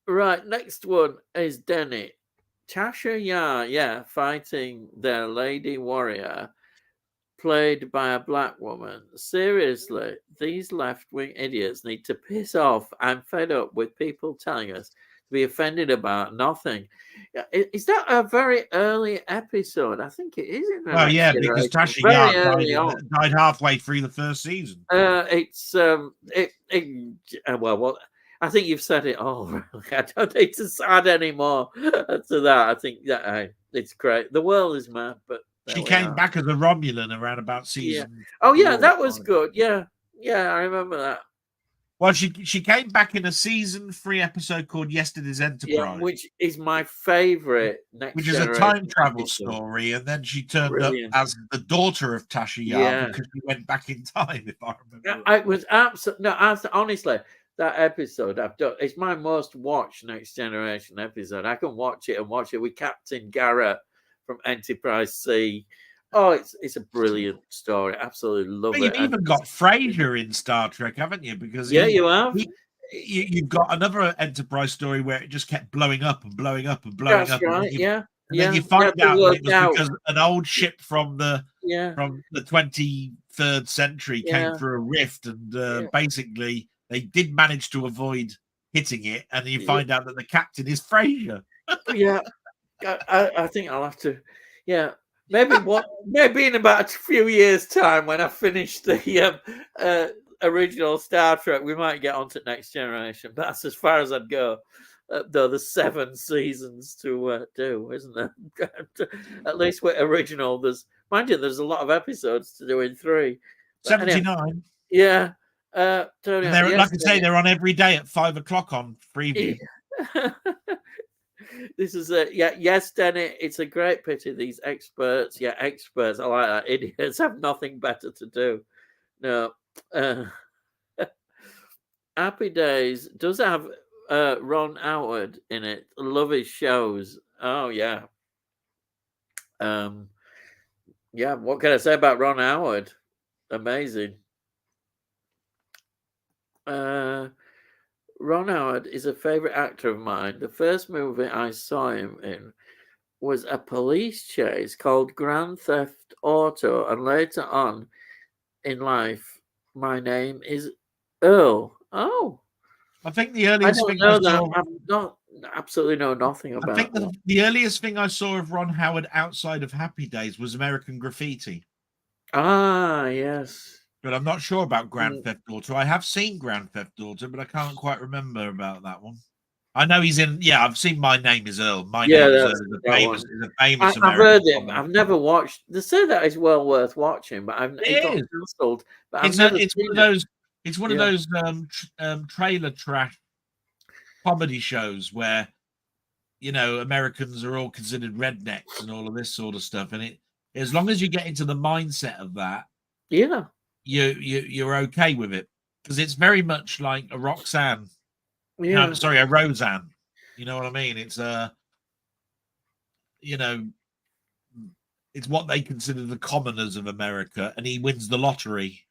Right, next one is Denny. Tasha Yar, yeah, fighting their lady warrior, played by a black woman. Seriously, these left-wing idiots need to piss off. I'm fed up with people telling us to be offended about nothing. Is that a very early episode? I think it is in the Well, next yeah, because generation. Tasha Very Yar early on. died halfway through the first season. Well, I think you've said it all. Really. I don't need to add any more to that. I think that it's great. The world is mad, but She came back as a Romulan around about yeah. season. Oh yeah, 4. that was good. Yeah, yeah, I remember that. Well, she came back in a season 3 episode called Yesterday's Yeah, Enterprise, which is my favorite Next which is a Generation time travel episode. story, and then she turned Brilliant. up as the daughter of Tasha Yar Yeah. because she went back in time, if I remember. I was absolutely no. Honestly, that episode I've done. It's my most watched Next Generation episode. I can watch it and watch it with Captain Garrett from Enterprise C. Oh, it's a brilliant story. Absolutely love But it. you've even got Frasier in Star Trek, haven't you? Because Yeah, you have. you've got another Enterprise story where it just kept blowing up and blowing up and blowing That's up. right. Yeah. And then you find out that it was out. because an old ship from the Yeah. 23rd century came through a rift, and basically they did manage to avoid hitting it. And you find out that the captain is Frasier. Yeah, I think I'll have to. Yeah, maybe in about a few years' time when I finish the original Star Trek, we might get onto Next Generation. But that's as far as I'd go. Though there's 7 seasons to do, isn't there? At least with original, mind you, there's a lot of episodes to do in 3. But 79. Anyway, yeah. Tony, like I say, they're on every day at 5 o'clock on Freeview. This is yes, Denny. It's a great pity these experts. Yeah, experts. I like that. Idiots have nothing better to do. No. Happy Days does have Ron Howard in it. Love his shows. Oh yeah. Yeah. What can I say about Ron Howard? Amazing. Ron Howard is a favorite actor of mine. The first movie I saw him in was a police chase called Grand Theft Auto, and later on in life, My Name is Earl. Oh, I think the earliest thing I saw, I've not absolutely know nothing about. I think the earliest thing I saw of Ron Howard outside of Happy Days was American Graffiti. Ah, yes. But I'm not sure about Grand Theft Auto. I have seen Grand Theft Auto, but I can't quite remember about that one. I know he's in. Yeah, I've seen My Name is Earl. My Name is Earl is a famous American. I've heard it. I've never watched. They say that is well worth watching, but it got cancelled. But it's one of those. It's one of those trailer trash comedy shows where, you know, Americans are all considered rednecks and all of this sort of stuff. And as long as you get into the mindset of that, you're okay with it, because it's very much like a Roxanne. Yeah, no, sorry, a Roseanne. You know what I mean? It's it's what they consider the commoners of America, and he wins the lottery.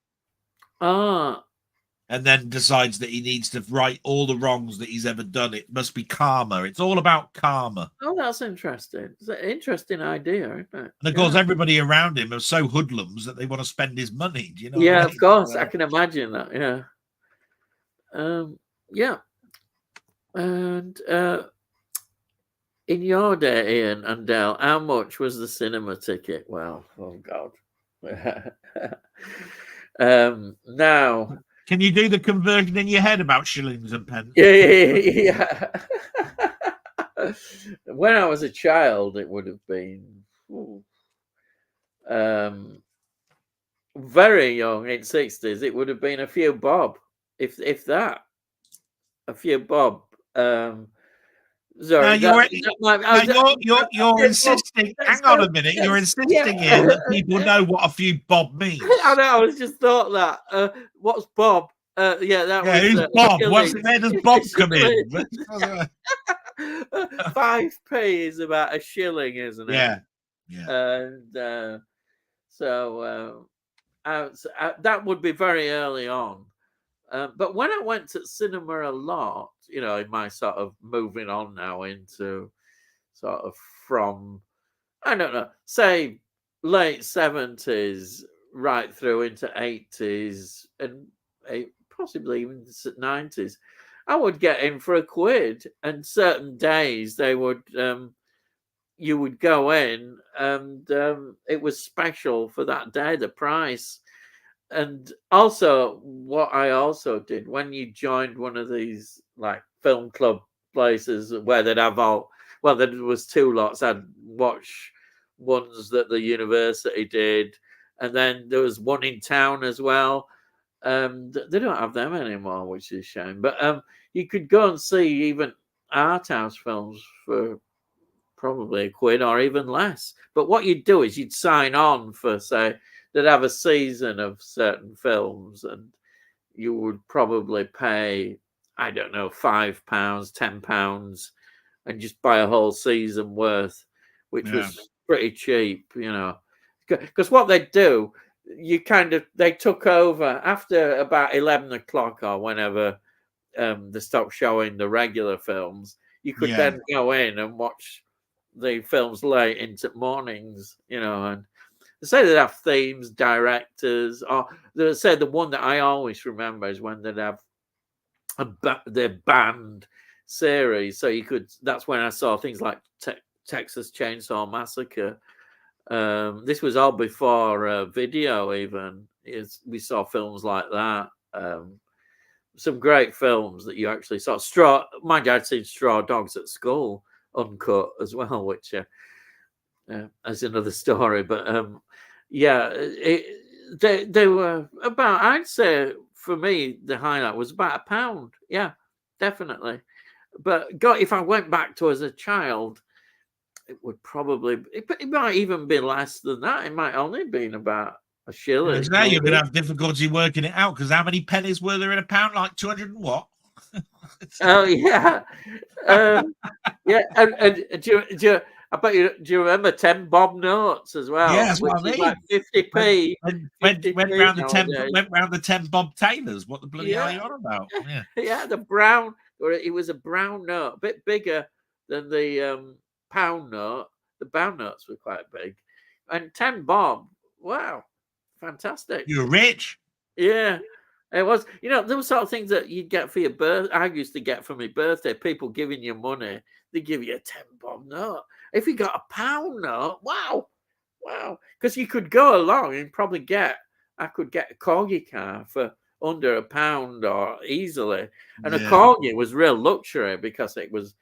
And then decides that he needs to right all the wrongs that he's ever done. It must be karma. It's all about karma. Oh, that's interesting. It's an interesting idea, isn't it? And of course, everybody around him are so hoodlums that they want to spend his money. Do you know? Yeah, of course. I can imagine that. Yeah. Yeah. And in your day, Ian and Dale, how much was the cinema ticket? Well, oh God. Now, can you do the conversion in your head about shillings and pence? Yeah. When I was a child, it would have been very young, in 60s. It would have been a few bob, if that, a few bob. Sorry, you're insisting. Hang on a minute. You're insisting here that people know what a few bob means. I know. I was just thought that. What's bob? Who's Bob? Where does Bob come in? 5p is about a shilling, isn't it? Yeah. And so That would be very early on. But when I went to cinema a lot, in my sort of moving on now into sort of from, I don't know, say late 70s right through into 80s and possibly even 90s, I would get in for £1, and certain days they would you would go in and it was special for that day, the price. And also, what I also did when you joined one of these like film club places where they'd have there was two lots. I'd watch ones that the university did, and then there was one in town as well. They don't have them anymore, which is a shame. But you could go and see even art house films for probably £1 or even less. But what you'd do is you'd sign on for, say, they'd have a season of certain films, and you would probably pay, I don't know, £5, £10, and just buy a whole season worth, which was pretty cheap, Because what they'd do, they took over after about 11 o'clock or whenever they stopped showing the regular films. You could then go in and watch the films late into mornings, and they say they'd have themes, directors, or they say the one that I always remember is when they'd have their band series. So that's when I saw things like Texas Chainsaw Massacre. This was all before video even. We saw films like that. Some great films that you actually saw. Mind you, I'd seen Straw Dogs at School uncut as well, which is another story. But they were about, I'd say for me, the highlight was about £1. Yeah, definitely. But if I went back to as a child, it would probably, it might even be less than that. It might only have been about a shilling. Now you're going to have difficulty working it out, because how many pennies were there in £1? Like 200 and what? Oh yeah, yeah. And do you remember 10 bob notes as well? Yeah, that's what I mean. Like 50p. Went round the 10 Bob Taylors. What the bloody hell are you on about? Yeah, yeah. The brown, or it was a brown note, a bit bigger than the pound note. The pound notes were quite big, and 10 bob. Wow, fantastic! You're rich. Yeah. It was, there were sort of things that you'd get for your birthday. I used to get for my birthday, people giving you money. They give you a 10 bob note. If you got a pound note, wow. Because you could go along and probably I could get a corgi car for under £1 or easily. And a corgi was real luxury because it was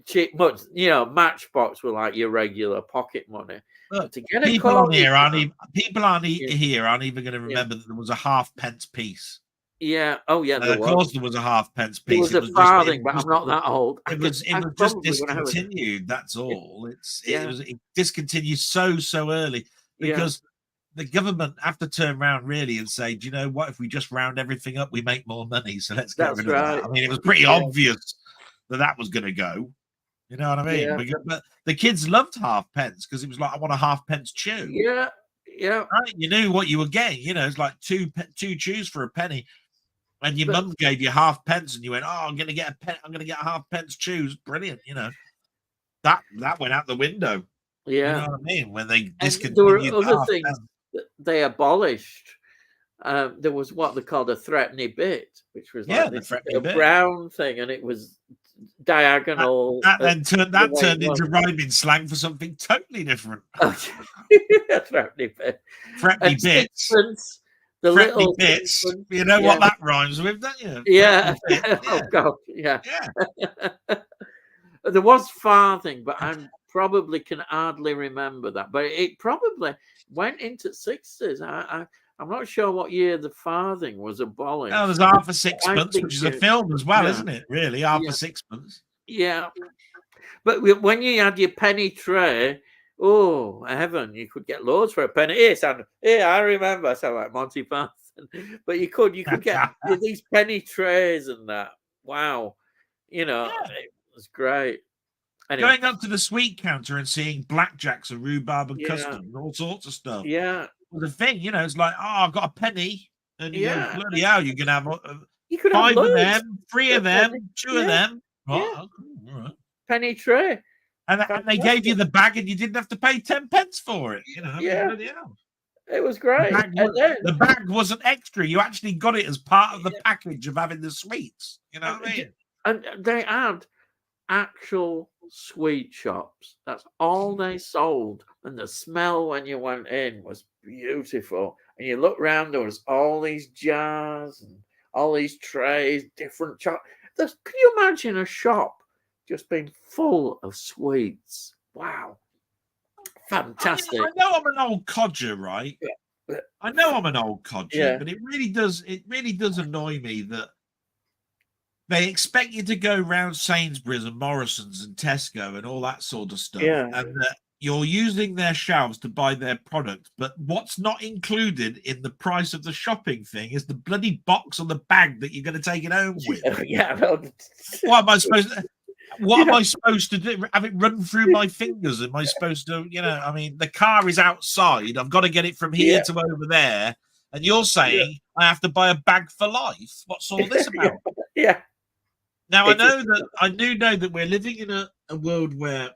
cheap. Much, Matchbox were like your regular pocket money. Look, to get people aren't here aren't even going to remember that there was a halfpence piece. Yeah. Oh yeah. Of course, there was a halfpence piece. It was a farthing, but I'm not that old. It was just discontinued. That's all. It discontinued so early because the government have to turn around really and say, do you know what? If we just round everything up, we make more money. So let's get rid of that. I mean, it was pretty obvious that was going to go. You know what I mean? Yeah. But the kids loved halfpence because it was like, I want a halfpence chew. Yeah. Right? You knew what you were getting. It's like two chews for a penny. And your mum gave you halfpence and you went, oh, I'm going to get a halfpence chews. Brilliant. That went out the window. Yeah. You know what I mean? When they discontinued. There were other things that they abolished. There was what they called a threepenny bit, which was like a brown thing, and it was diagonal. That turned into rhyming slang for something totally different. Threepenny bit. Threepenny bits. The little bits. You know what that rhymes with, don't you? Yeah. Oh God. Yeah. There was farthing, but I probably can hardly remember that. But it probably went into 60s. I'm not sure what year the farthing was abolished. Oh, there's half a sixpence, which is a film as well, isn't it? Really, half a sixpence. Yeah. But when you had your penny tray, oh, heaven, you could get loads for a penny. Here, I remember. I sound like Monty Python. But you could get these penny trays and that. Wow. It was great. Anyway. Going up to the sweet counter and seeing blackjacks and rhubarb and custard and all sorts of stuff. Yeah. was a thing. You know, it's like, oh, I've got a penny, and you go, Yeah, bloody hell, you can have you could have 5 of loads them, 3 for a of them, penny. 2 of Yeah, them. yeah, Right, okay, all right. penny tray. And they gave you Fantastic. the bag, and you didn't have to pay 10 pence for it. You know, I mean, Yeah, bloody hell. it was great. And The then bag wasn't extra. You actually got it as part of the package of having the sweets. You know what I mean? and they had actual sweet shops. That's all they sold. And the smell when you went in was beautiful. And you look around, there was all these jars and all these trays, different Can you imagine a shop just being full of sweets? Wow. Fantastic. I know I'm an old codger, right? Yeah. I know I'm an old codger, Yeah. but it really does annoy me that they expect you to go around Sainsbury's and Morrison's and Tesco and all that sort of stuff, Yeah. and that you're using their shelves to buy their product. But what's not included in the price of the shopping thing is the bloody box or the bag that you're going to take it home with. Yeah. What am I supposed to? What am I supposed to do? Have it run through my fingers? Am I supposed to, I mean, the car is outside. I've got to get it from here to over there. And you're saying I have to buy a bag for life. What's all this about? Yeah. Now, I do know that we're living in a world where,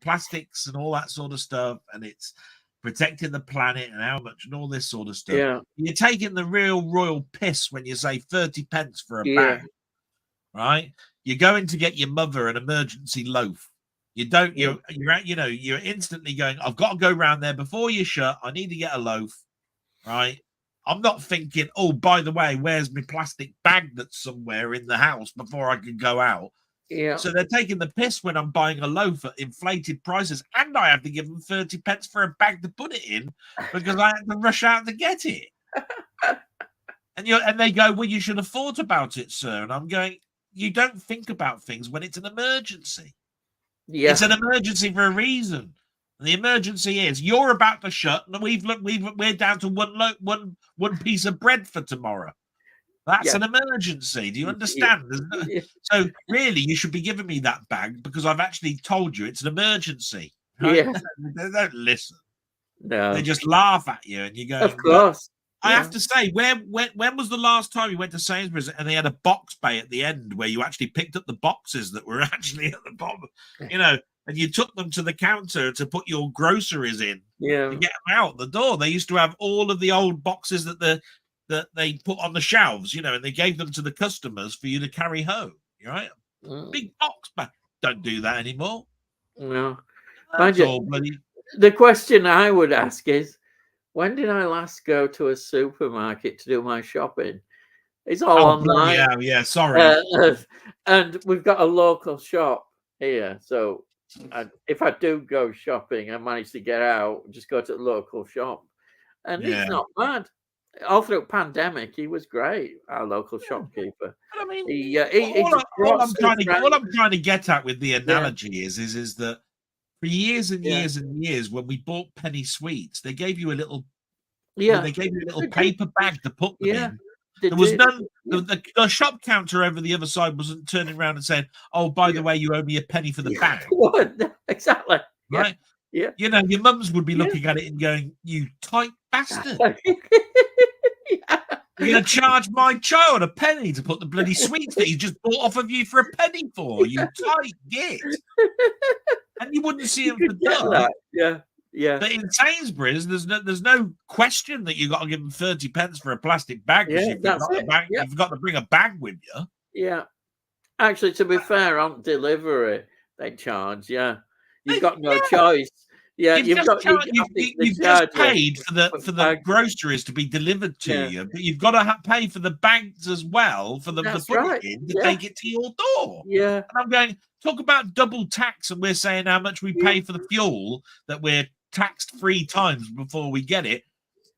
plastics and all that sort of stuff, and it's protecting the planet and how much and all this sort of stuff. Yeah. You're taking the real royal piss when you say 30 pence for a bag, right? You're going to get your mother an emergency loaf. You don't. You're instantly going, I've got to go round there before you shut. I need to get a loaf, right? I'm not thinking, oh, by the way, where's my plastic bag that's somewhere in the house before I can go out? Yeah. So they're taking the piss when I'm buying a loaf at inflated prices, and I have to give them 30 pence for a bag to put it in because I had to rush out to get it. And they go, well, you should have thought about it, sir. And I'm going, you don't think about things when it's an emergency. Yeah. It's an emergency for a reason. And the emergency is you're about to shut, and we're down to one piece of bread for tomorrow. That's an emergency. Do you understand? Yeah. So really, you should be giving me that bag because I've actually told you it's an emergency. Right? Yeah. They don't listen. No. They just laugh at you, and you go, of course. I have to say, when was the last time you went to Sainsbury's and they had a box bay at the end where you actually picked up the boxes that were actually at the bottom, and you took them to the counter to put your groceries in to get them out the door? They used to have all of the old boxes that they put on the shelves, and they gave them to the customers for you to carry home, right? Big box bag. Don't do that anymore. No. The question I would ask is, when did I last go to a supermarket to do my shopping? It's all online. Yeah, sorry. And we've got a local shop here. So if I do go shopping, I manage to get out, just go to the local shop. And it's not bad. All through pandemic, he was great, our local shopkeeper. I mean, all I'm trying to get at with the analogy is that for years and years and years, when we bought penny sweets, they gave you a little, they gave you a little paper bag to put them in. There was none. The shop counter over the other side wasn't turning around and saying, "Oh, by the way, you owe me a penny for the bag." Exactly. Right. Yeah. Your mums would be looking at it and going, "You tight bastard." You're going to charge my child a penny to put the bloody sweets that he just bought off of you for a penny for, you tight git. And you wouldn't see him for that. Yeah. But in Sainsbury's, there's no question that you got to give them 30 pence for a plastic bag because you've got to bring a bag with you. Yeah. Actually, to be fair, on delivery, they charge. Yeah. You've got no choice. Yeah, you've just paid for the groceries to be delivered to you, but you've got to pay for the bags as well for them to put it in to take it to your door. Yeah, and I'm going, talk about double tax, and we're saying how much we pay for the fuel that we're taxed 3 times before we get it.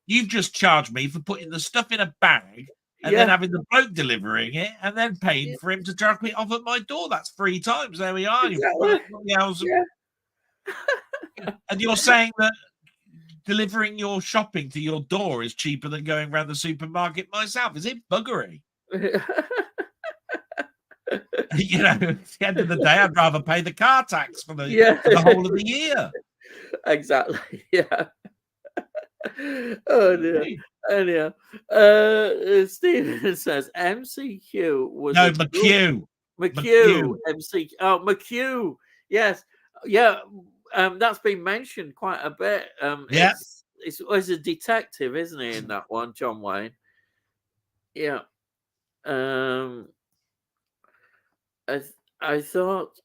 You've just charged me for putting the stuff in a bag and then having the bloke delivering it and then paying for him to drop it off at my door. That's 3 times. There we are. Exactly. And you're saying that delivering your shopping to your door is cheaper than going around the supermarket myself? Is it buggery? At the end of the day, I'd rather pay the car tax for the whole of the year. Exactly. Yeah. Oh dear. Okay. Anyhow, Stephen says MCQ was No, a good McHugh. McHugh. McHugh. MC. Oh, McHugh. Yes. Yeah. That's been mentioned quite a bit. Yeah. It's a detective, isn't he, in that one, John Wayne? Yeah. Um, I thought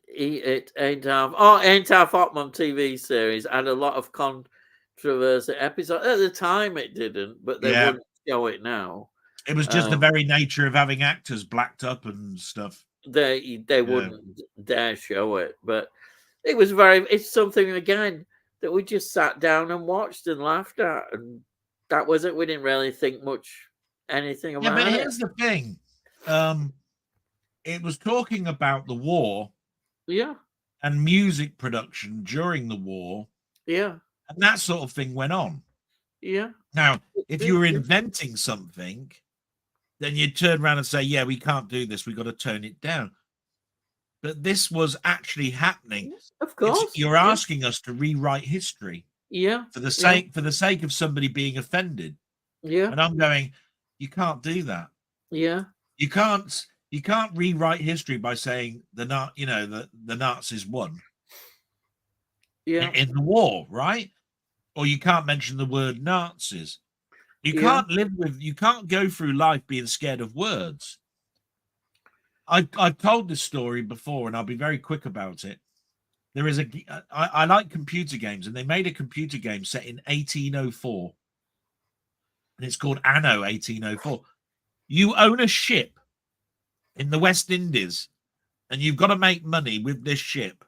it ain't half. Oh, ain't half Hotman TV series had a lot of controversy episode at the time. It didn't, but they Yeah. wouldn't show it now. It was just the very nature of having actors blacked up and stuff. They Yeah. wouldn't dare show it, but it was very. It's something again that we just sat down and watched and laughed at, and that was it. We didn't really think much anything Yeah, but about it. here's the thing. It was talking about the war Yeah, and music production during the war, yeah, and that sort of thing went on. yeah. Now, if you were inventing something, then you'd turn around and say, yeah, we can't do this. We've got to tone it down. But this was actually happening. Yes, of course. You're asking us to rewrite history. Yeah. For the sake of somebody being offended. Yeah. And I'm going, you can't do that. Yeah. You can't rewrite history by saying the Nazis won. Yeah. In the war, right? Or you can't mention the word Nazis. You can't go through life being scared of words. I've told this story before, and I'll be very quick about it. There is I like computer games, and they made a computer game set in 1804, and it's called Anno 1804. You own a ship in the West Indies, and you've got to make money with this ship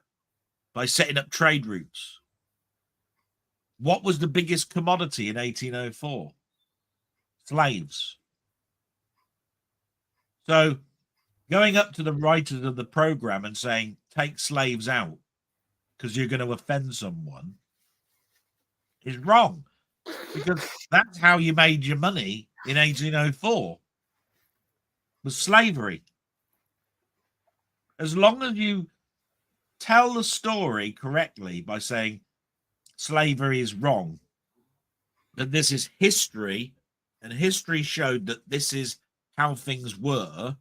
by setting up trade routes. What was the biggest commodity in 1804? Slaves. So going up to the writers of the program and saying, take slaves out because you're going to offend someone is wrong, because that's how you made your money in 1804, was slavery. As long as you tell the story correctly by saying slavery is wrong, that this is history, and history showed that this is how things were,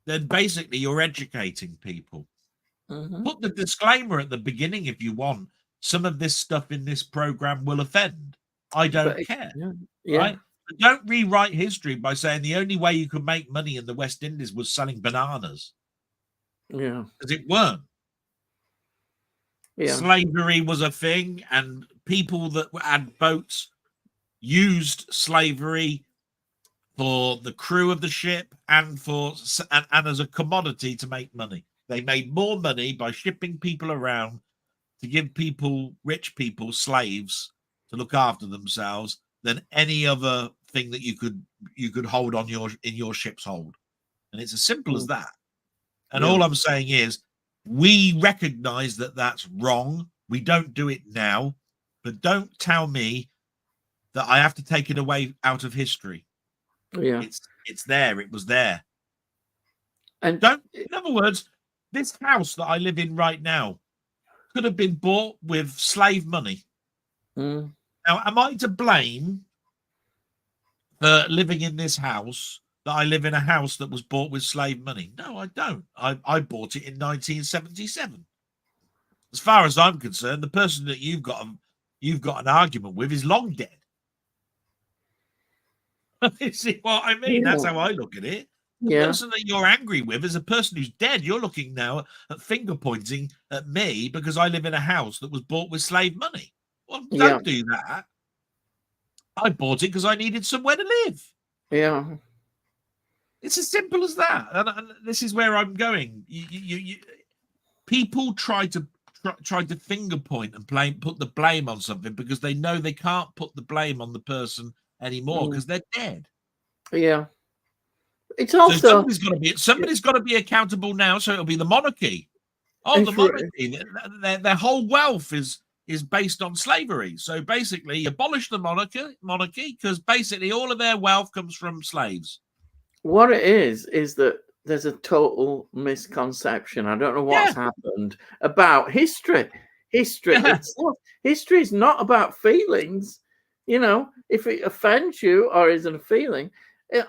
then basically you're educating people. Mm-hmm. Put the disclaimer at the beginning if you want. Some of this stuff in this program will offend. I don't care. Yeah. Right? But don't rewrite history by saying the only way you could make money in the West Indies was selling bananas. Yeah. Because it weren't. Yeah. Slavery was a thing, and people that had boats used slavery for the crew of the ship and as a commodity to make money. They made more money by shipping people around to give rich people, slaves to look after themselves than any other thing that you could hold on in your ship's hold. And it's as simple as that. And all I'm saying is, we recognize that that's wrong. We don't do it now, but don't tell me that I have to take it away out of history. Yeah. It's there. It was there. And in other words, this house that I live in right now could have been bought with slave money. Mm. Now, am I to blame for living in this house, that I live in a house that was bought with slave money? No, I don't. I bought it in 1977. As far as I'm concerned, the person that you've got an argument with is long dead. You see what I mean? That's how I look at it. The person that you're angry with is a person who's dead. You're looking now at finger pointing at me because I live in a house that was bought with slave money. Well, don't do that. I bought it because I needed somewhere to live. Yeah. It's as simple as that. And this is where I'm going. People try to finger point and put the blame on something because they know they can't put the blame on the person anymore because they're dead. Yeah. It's also somebody's got to be accountable now, so it'll be the monarchy. Oh, the monarchy. Their whole wealth is based on slavery. So basically, abolish the monarchy because basically all of their wealth comes from slaves. What it is that there's a total misconception. I don't know what's happened about history. History. History is not about feelings. You know, if it offends you or isn't a feeling,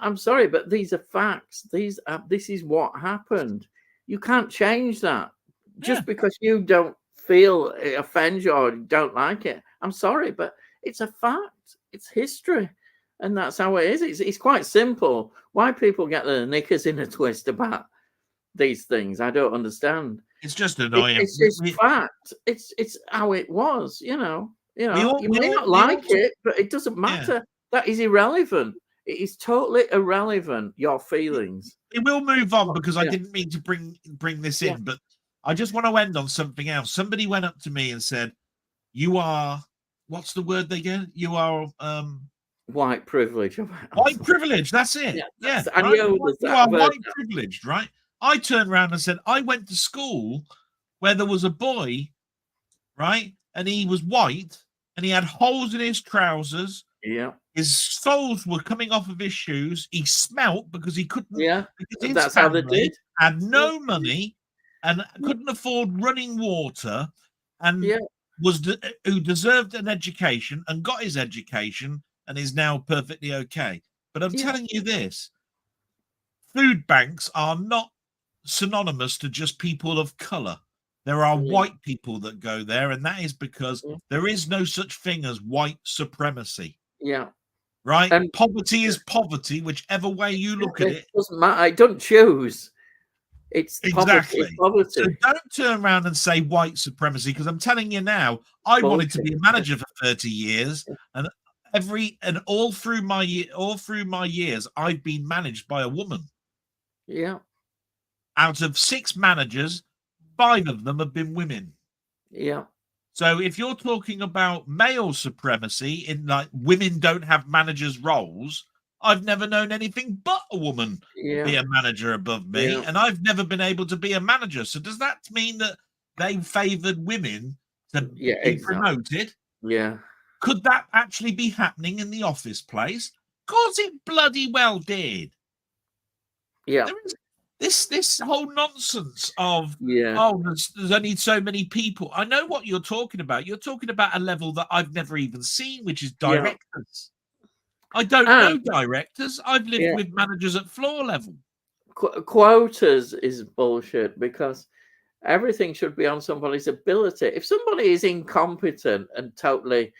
I'm sorry, but these are facts. This is what happened. You can't change that Yeah, just because you don't feel it offends you or don't like it. I'm sorry, but it's a fact. It's history, and that's how it is. It's quite simple. Why people get their knickers in a twist about these things, I don't understand. it's just annoying. It's just fact. It's how it was. You may not We all like it, but it doesn't yeah. matter. That is irrelevant. It is totally irrelevant. Your feelings. We will move on because I Yeah, didn't mean to bring this yeah. in, but I just want to end on something else. Somebody went up to me and said, "You are what's the word they get? You are White privilege. white privilege." That's it. Yeah, Yeah, I right. know there's You that. are I've heard white that. privileged, right? I turned around and said, "I went to school where there was a boy, right, and he was white, and he had holes in his trousers." Yeah, His soles were coming off of his shoes. He smelt because he couldn't, yeah. because his That's how they family did. had Yeah, no money and yeah, couldn't afford running water, and yeah, who deserved an education and got his education and is now perfectly okay. But I'm yeah, telling you this: food banks are not synonymous to just people of color. There are yeah, white people that go there, and that is because yeah. there is no such thing as white supremacy. Yeah. Right? And Poverty is poverty, whichever way you look at it it. doesn't matter. I don't choose. It's poverty. It's Exactly. So poverty. don't turn around and say white supremacy, because I'm telling you now, I wanted to Bullshit. be a manager for 30 years, and all through my years, I've been managed by a woman. Yeah, Out of 6 managers, 5 of them have been women. yeah, So if you're talking about male supremacy in like women don't have managers roles, I've never known anything but a woman be yeah, a manager above me, yeah, and I've never been able to be a manager. So does that mean that they favored women to yeah. be Exactly. promoted? Yeah, Could that actually be happening in the office place? Of course it bloody well did. yeah, There is this whole nonsense of, yeah, oh, there's only so many people. I know what you're talking about. You're talking about a level that I've never even seen, which is yeah. directors. I don't And know directors. I've lived yeah, with managers at floor level. quotas is bullshit because everything should be on somebody's ability. If somebody is incompetent and totally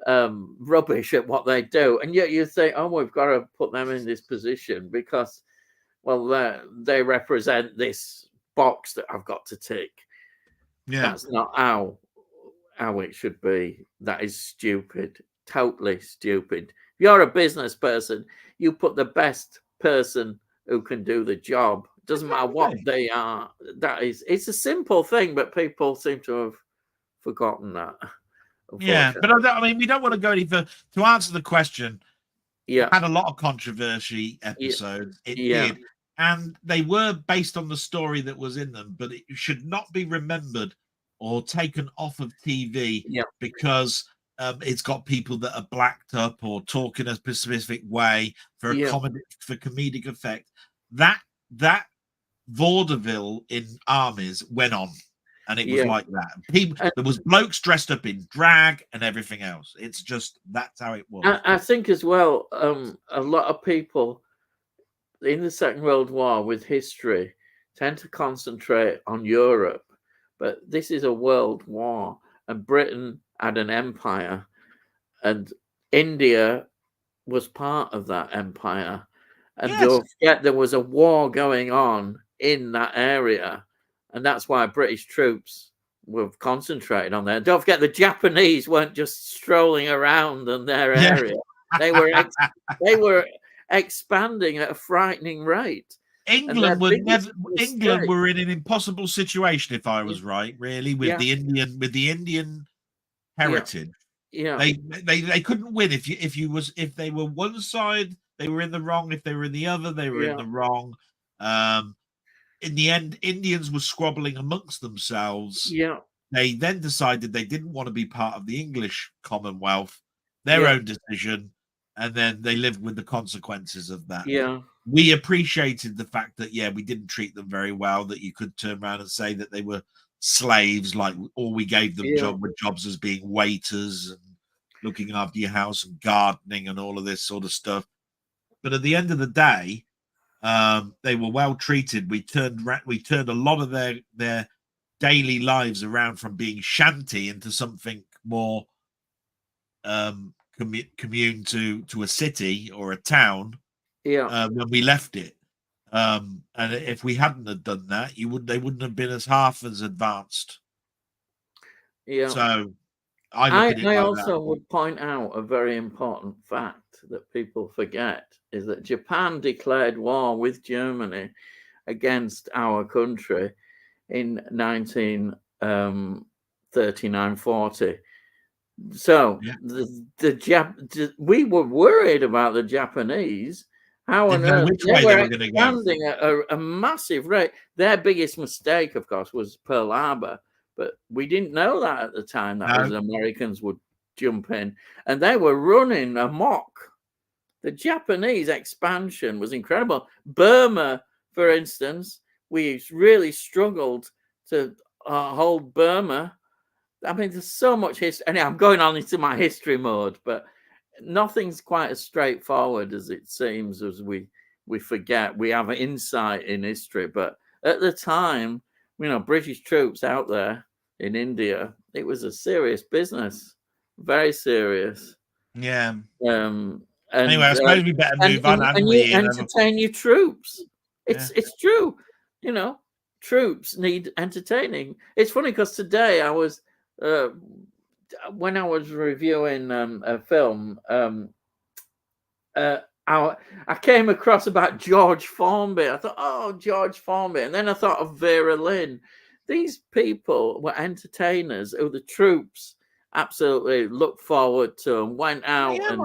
rubbish at what they do, and yet you say, "Oh, we've got to put them in this position because, well, they represent this box that I've got to tick." Yeah. That's not how it should be. That is stupid, totally stupid. If you're a business person, you put the best person who can do the job. Doesn't matter what Exactly. they are. It's a simple thing, but people seem to have forgotten that, Yeah, but unfortunately. I mean, we don't want to go any further. To answer the question, it Yeah, had a lot of controversy yeah, episodes. It yeah, did. And they were based on the story that was in them, but it should not be remembered or taken off of TV yeah, because it's got people that are blacked up or talk in a specific way for yeah, comedic effect. That vaudeville in armies went on, and it was yeah. like that. People, And there was blokes dressed up in drag and everything else. It's just that's how it was. I think as well, a lot of people in the Second World War with history tend to concentrate on Europe, but this is a world war, and Britain had an empire, and India was part of that empire. And Yes. don't forget, there was a war going on in that area, and that's why British troops were concentrated on there. Don't forget, the Japanese weren't just strolling around in their Yeah. area; they were they were expanding at a frightening rate. And their England would biggest never. England mistake, were in an impossible situation, if I yeah, was right, really, with yeah, the Indian yeah, heritage. yeah, They couldn't win if they were one side, they were in the wrong. If they were in the other, they were in yeah, the wrong. Um, in the end, Indians were squabbling amongst themselves. yeah, They then decided they didn't want to be part of the English Commonwealth, their yeah, own decision, and then they lived with the consequences of that. yeah, We appreciated the fact that, yeah, we didn't treat them very well, that you could turn around and say that they were slaves, like, or we gave them yeah, jobs as being waiters and looking after your house and gardening and all of this sort of stuff. But at the end of the day, they were well treated. We turned a lot of their daily lives around from being shanty into something more commune to a city or a town when we left it. And if we hadn't have done that, they wouldn't have been as half as advanced. Yeah. So I look at it I like also that. would point out a very important fact that people forget is that Japan declared war with Germany against our country in 1939-40. So we were worried about the Japanese. How on earth they were expanding at a massive rate. Their biggest mistake, of course, was Pearl Harbor, but we didn't know that at the time. That was the Americans would jump in, and they were running amok. The Japanese expansion was incredible. Burma, for instance, we really struggled to hold Burma. I mean, there's so much history, and I'm going on into my history mode, but nothing's quite as straightforward as it seems, as we forget. We have an insight in history, but at the time, British troops out there in India, it was a serious business, very serious. Yeah. Anyway, I suppose we better move on. And you entertain your troops. It's true. Troops need entertaining. It's funny because today I was when I was reviewing a film, I came across about George Formby. I thought, oh, George Formby. And then I thought of Vera Lynn. These people were entertainers who the troops absolutely looked forward to and went out and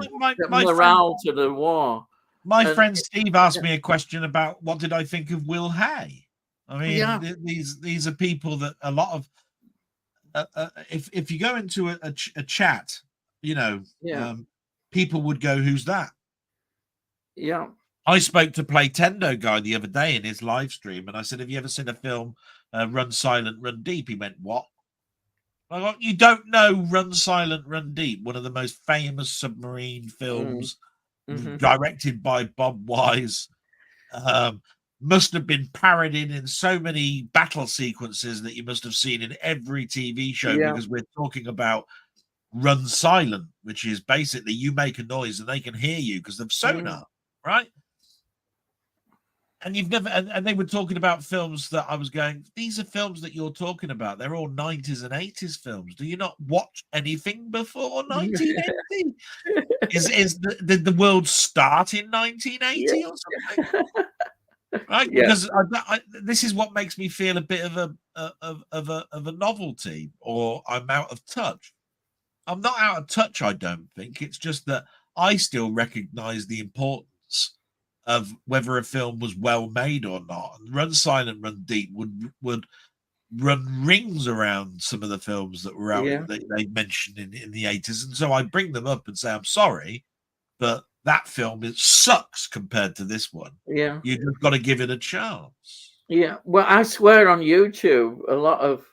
morale to the war. My friend Steve asked me a question about what did I think of Will Hay. I mean, these are people that a lot of if you go into a chat, people would go, "Who's that?" Yeah. I spoke to Playtendo guy the other day in his live stream, and I said, "Have you ever seen a film, Run Silent, Run Deep?" He went, "What?" I go, "You don't know Run Silent, Run Deep, one of the most famous submarine films, directed by Bob Wise, must have been parodied in so many battle sequences that you must have seen in every TV show, because we're talking about Run Silent, which is basically you make a noise and they can hear you because of sonar, right?" And you've never, and they were talking about films that I was going, these are films that you're talking about. They're all 90s and 80s films. Do you not watch anything before 1980? Did the world start in 1980 or something? Right? Because this is what makes me feel a bit of a novelty, or I'm out of touch. I'm not out of touch, I don't think. It's just that I still recognize the importance of whether a film was well made or not. And Run Silent, Run Deep would run rings around some of the films that were out that they mentioned in the 80s. And so I bring them up and say, I'm sorry, but that film, it sucks compared to this one. Yeah. You've just got to give it a chance. Yeah. Well, I swear on YouTube, a lot of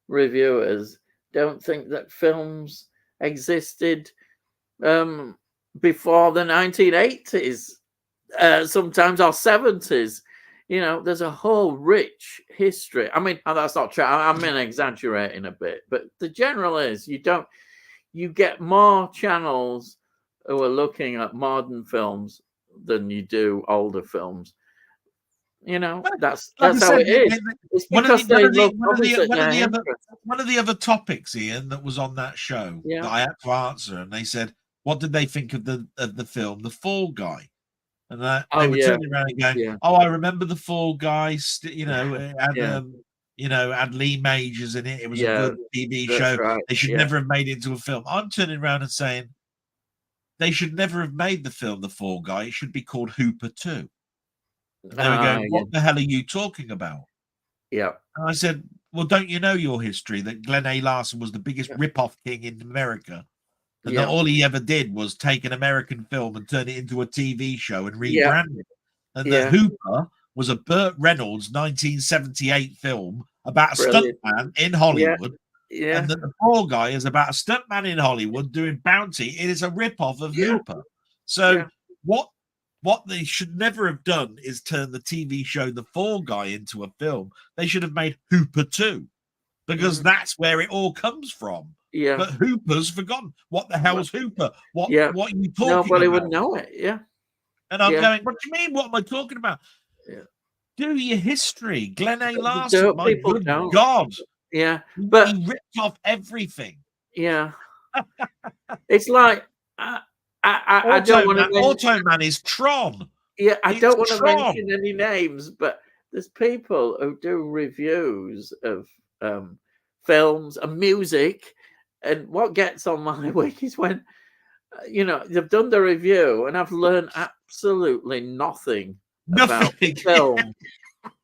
reviewers don't think that films existed before the 1980s. Sometimes our 70s, there's a whole rich history. I mean, that's not true. I'm exaggerating a bit, but the general is you get more channels who are looking at modern films than you do older films. That's how it is. It's because they look opposite their interests. One of the other topics, Ian, that was on that show that I had to answer, and they said, what did they think of the film The Fall Guy? And they were turning around and going, "Oh, I remember The Fall Guy. Had Lee Majors in it. It was a good TV show. Right. They should never have made it into a film." I'm turning around and saying, they should never have made the film The Fall Guy. It should be called Hooper 2. And they were going, "What the hell are you talking about?" Yeah. And I said, "Well, don't you know your history? That Glenn A. Larson was the biggest rip-off king in America. And that all he ever did was take an American film and turn it into a TV show and rebrand it. And that Hooper was a Burt Reynolds 1978 film about a stuntman in Hollywood Yeah. and that the Fall Guy is about a stuntman in Hollywood doing Bounty. It is a rip-off of Yeah. Hooper. So Yeah. what they should never have done is turn the TV show The Fall Guy into a film. They should have made Hooper 2, because that's where it all comes from. Yeah. But Hooper's forgotten. What the hell's Hooper? What Yeah. are you talking Nobody about? would know it. Yeah. And I'm Yeah. going, what do you mean? What am I talking about? Yeah. Do your history. Glenn A. People Larson, my good don't. God. Yeah. But he ripped off everything. yeah. It's like I don't want to Automan is Tron. Yeah, I It's don't want to Tron. mention any names, but there's people who do reviews of films and music, and what gets on my week is when they've done the review and I've learned absolutely nothing about film.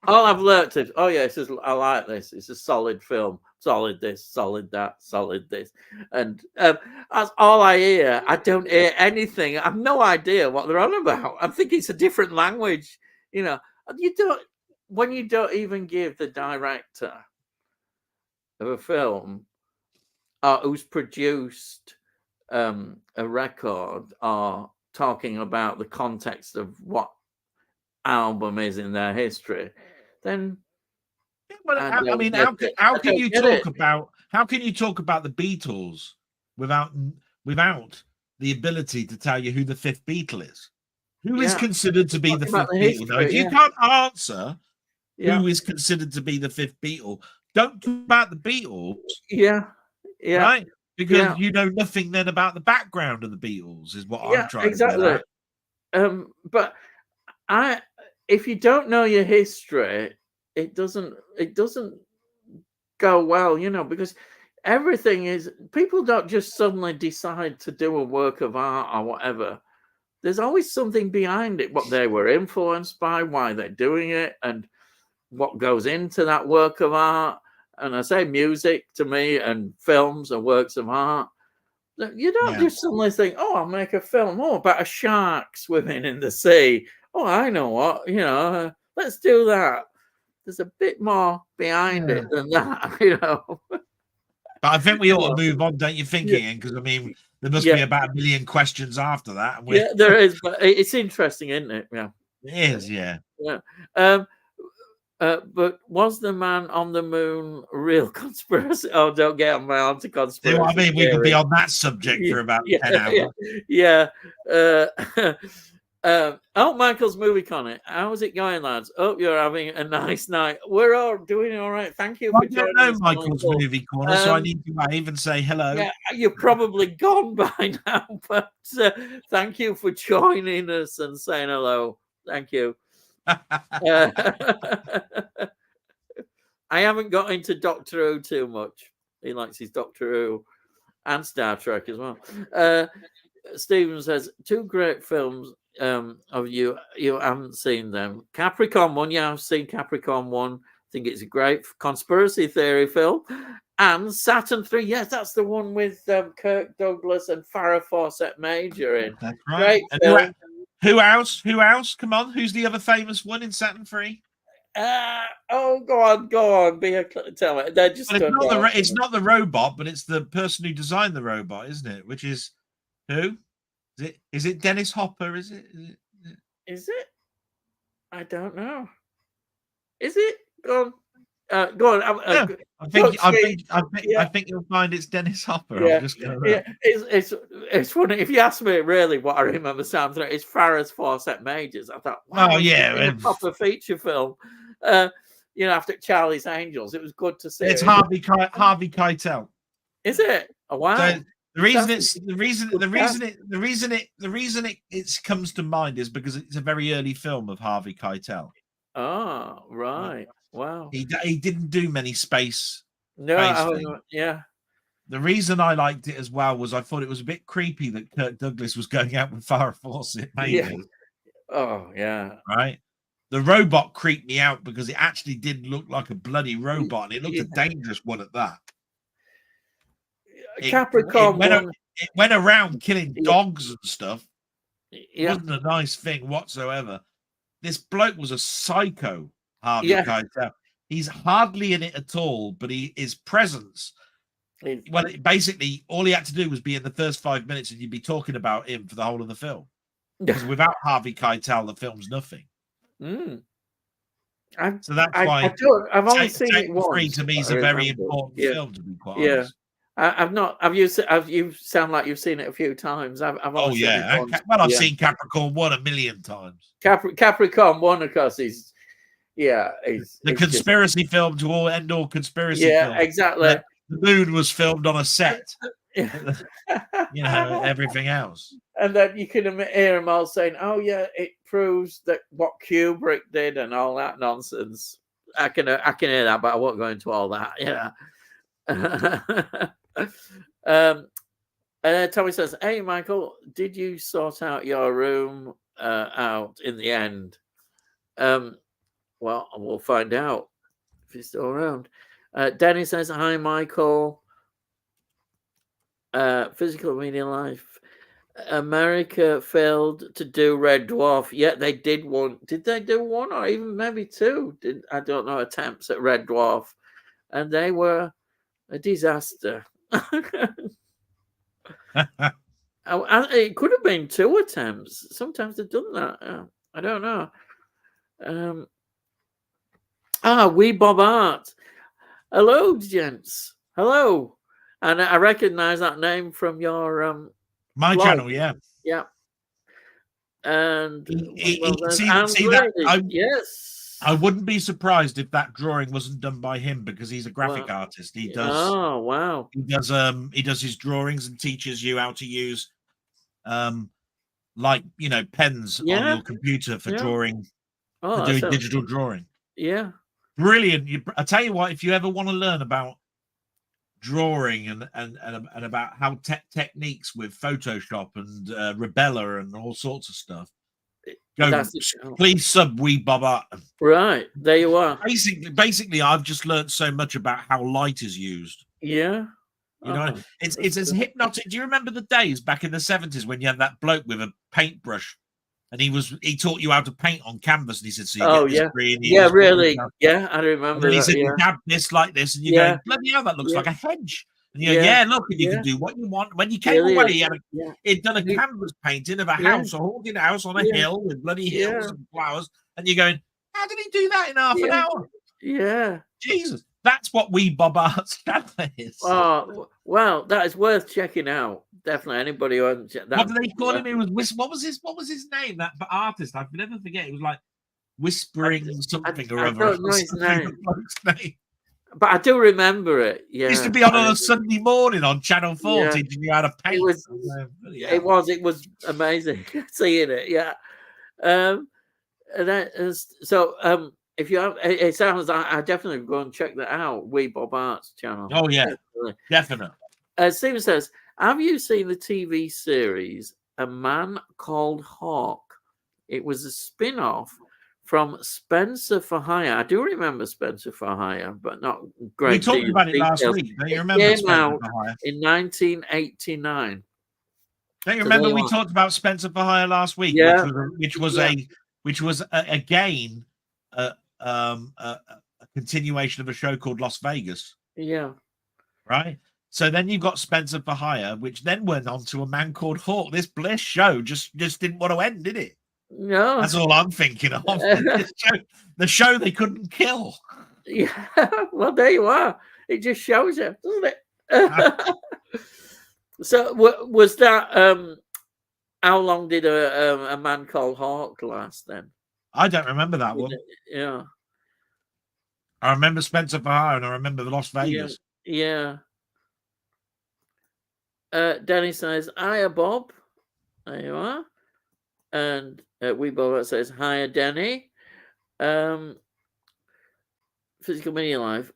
All I've learned is, oh yeah, I like this. It's a solid film. Solid this, solid that, solid this, and that's all I hear. I don't hear anything. I have no idea what they're on about. I think it's a different language. You don't even give the director of a film who's produced a record or talking about the context of what album is in their history, then I mean, how can you talk about the Beatles without the ability to tell you who the fifth Beatle is? Who is considered to be the fifth Beatle? Now, if you can't answer who is considered to be the fifth Beatle, don't talk about the Beatles. Yeah. Right? Because you know nothing then about the background of the Beatles, is what I'm trying to get at. But if you don't know your history, it doesn't go well, because everything is, people don't just suddenly decide to do a work of art or whatever. There's always something behind it, what they were influenced by, why they're doing it, and what goes into that work of art. And I say music to me and films are works of art. You don't just suddenly think, oh, I'll make a film about a shark swimming in the sea. Oh, I know what, let's do that. There's a bit more behind it than that, But I think we ought to move on, don't you think, Ian? Because, I mean, there must be about a million questions after that. Yeah, there is, but it's interesting, isn't it? Yeah. It is, yeah. But was the man on the moon real conspiracy? Oh, don't get on to conspiracy. See what I mean? We could be on that subject for about 10 hours. Yeah. Michael's Movie Corner. How's it going, lads? Hope you're having a nice night. We're all doing all right. Thank you for joining us. I don't know Michael's Movie Corner, so I need to wave and say hello. Yeah, you're probably gone by now, but thank you for joining us and saying hello. Thank you. I haven't got into Doctor Who too much. He likes his Doctor Who and Star Trek as well. Stephen says 2 great films of you haven't seen them. Capricorn 1, I've seen Capricorn 1. I think it's a great conspiracy theory film. And Saturn 3, yes, that's the one with Kirk Douglas and Farrah Fawcett Major in. That's right. Great film. Who else? Come on. Who's the other famous one in Saturn 3? Go on. Tell me. They're just. It's not the robot, but it's the person who designed the robot, isn't it? Which is who? Is it Dennis Hopper? Is it? I don't know. Is it? Go on. I think you'll find it's Dennis Hopper. Yeah. It's funny. If you ask me really what I remember Sam 3, it's Farrah Fawcett Majors. I thought, wow, a proper feature film. After Charlie's Angels, it was good to see. It's Harvey Keitel. Is it? Oh, wow. So the reason it comes to mind is because it's a very early film of Harvey Keitel. Oh, right. Wow. He didn't do many space. No, The reason I liked it as well was I thought it was a bit creepy that Kirk Douglas was going out with Farrah Fawcett. Yeah. Oh, yeah. Right. The robot creeped me out because it actually did look like a bloody robot, and it looked a dangerous one at that. Capricorn it went around killing dogs and stuff. It wasn't a nice thing whatsoever. This bloke was a psycho, Harvey Keitel. He's hardly in it at all, but his presence Well, basically, all he had to do was be in the first 5 minutes, and you'd be talking about him for the whole of the film. Because without Harvey Keitel, the film's nothing. Mm. So that's why I've only seen it Satan Free once. to me is a very important film, to be quite honest. I've not. You sound like you've seen it a few times. I've only seen it once. Well, I've seen Capricorn 1 a million times. Capricorn 1, of course, is the conspiracy film to all end all conspiracy film. Yeah, exactly. The moon was filmed on a set. You know, everything else. And then you can hear them all saying, "Oh yeah, it proves that what Kubrick did and all that nonsense." I can hear that, but I won't go into all that. Yeah. And Tommy says, "Hey, Michael, did you sort out your room out in the end?" Well, we'll find out if he's still around. Danny says, "Hi, Michael. Physical Media Life. America failed to do Red Dwarf, yet they did one. Did they do one or even maybe two? I don't know, attempts at Red Dwarf, and they were a disaster." It could have been 2 attempts. Sometimes they've done that. I don't know. Wee Bob Art. Hello, gents. Hello. And I recognize that name from your my blog. channel, yeah. Yeah. And yes. I wouldn't be surprised if that drawing wasn't done by him, because he's a graphic artist. He does. Oh wow. He does his drawings and teaches you how to use like, you know, pens on your computer for drawing, for doing digital drawing. Yeah. Brilliant. I tell you what, if you ever want to learn about drawing and about how techniques with Photoshop and Rebella and all sorts of stuff, please sub Wee Bob Art. Right, there you are. Basically, I've just learned so much about how light is used. Yeah. You know, it's as hypnotic. Do you remember the days back in the 70s when you had that bloke with a paintbrush, and he taught you how to paint on canvas, and he said, "So you get this green." Yeah, really. Yeah, I remember. And he said, "You dab this like this," and you go, "Bloody hell, that looks like a hedge." And you go, look, and you can do what you want. When you came away, he'd done a canvas painting of a house, a haunted house on a hill with bloody hills and flowers, and you're going, "How did he do that in half an hour?" Yeah, Jesus. That's what Wee Bob Art's channel is. Oh, well, that is worth checking out. Definitely, anybody who hasn't checked that. What did they call him? It was what was his name? That artist, I'll never forget. It was like Whispering something or other. I don't know his name. But I do remember it. Yeah, it used to be on a Sunday morning on Channel 4 teaching you how to paint. It was amazing seeing it. Yeah. If you have, it sounds like I definitely go and check that out. Wee Bob Art's channel. Oh yeah, definitely. Steven says, "Have you seen the TV series A Man Called Hawk? It was a spin-off from Spencer for Hire." I do remember Spencer for Hire, but not great. We talked about it last week. Don't you remember? It came out in 1989. Don't you remember we talked about Spencer for Hire last week? Yeah, which was again a continuation of a show called Las Vegas. Yeah. Right. So then you've got Spencer for Hire, which then went on to A Man Called Hawk. This Bliss show just didn't want to end, did it? No. That's all I'm thinking of. The show they couldn't kill. Yeah. Well, there you are. It just shows you, doesn't it? So was that how long did a Man Called Hawk last then? I don't remember that one. Yeah. I remember Spencer for Hire and I remember the Las Vegas. Yeah. Danny says, "Hiya, Bob." There you are. And Wee Bob says, "Hiya, Danny." Physical Media Life.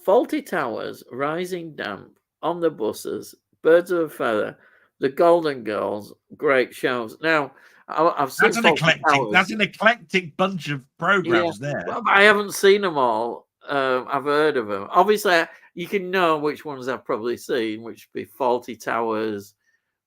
Faulty Towers, Rising Damp, On the Buses, Birds of a Feather, The Golden Girls, great shows. Now, I've seen that's an eclectic bunch of programs there. Well, I haven't seen them all. I've heard of them. Obviously, you can know which ones I've probably seen, which would be Faulty Towers,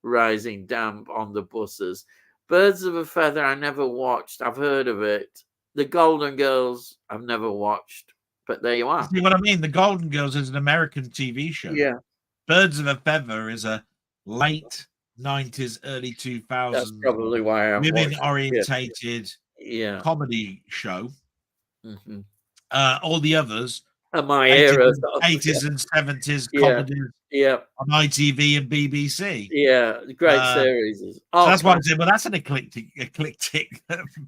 Rising Damp, On the Buses. Birds of a Feather, I never watched. I've heard of it. The Golden Girls, I've never watched. But there you are. See what I mean? The Golden Girls is an American TV show. Yeah. Birds of a Feather is a late 90s, early That's 2000s probably why I haven't watched it. women-orientated Yeah. comedy show. Mm-hmm. All the others, And my 80s era. and, 80s and 70s Yeah. comedies Yeah. on ITV and BBC. Yeah. Great Uh, series. so Oh, that's why I'm saying, well, that's an eclectic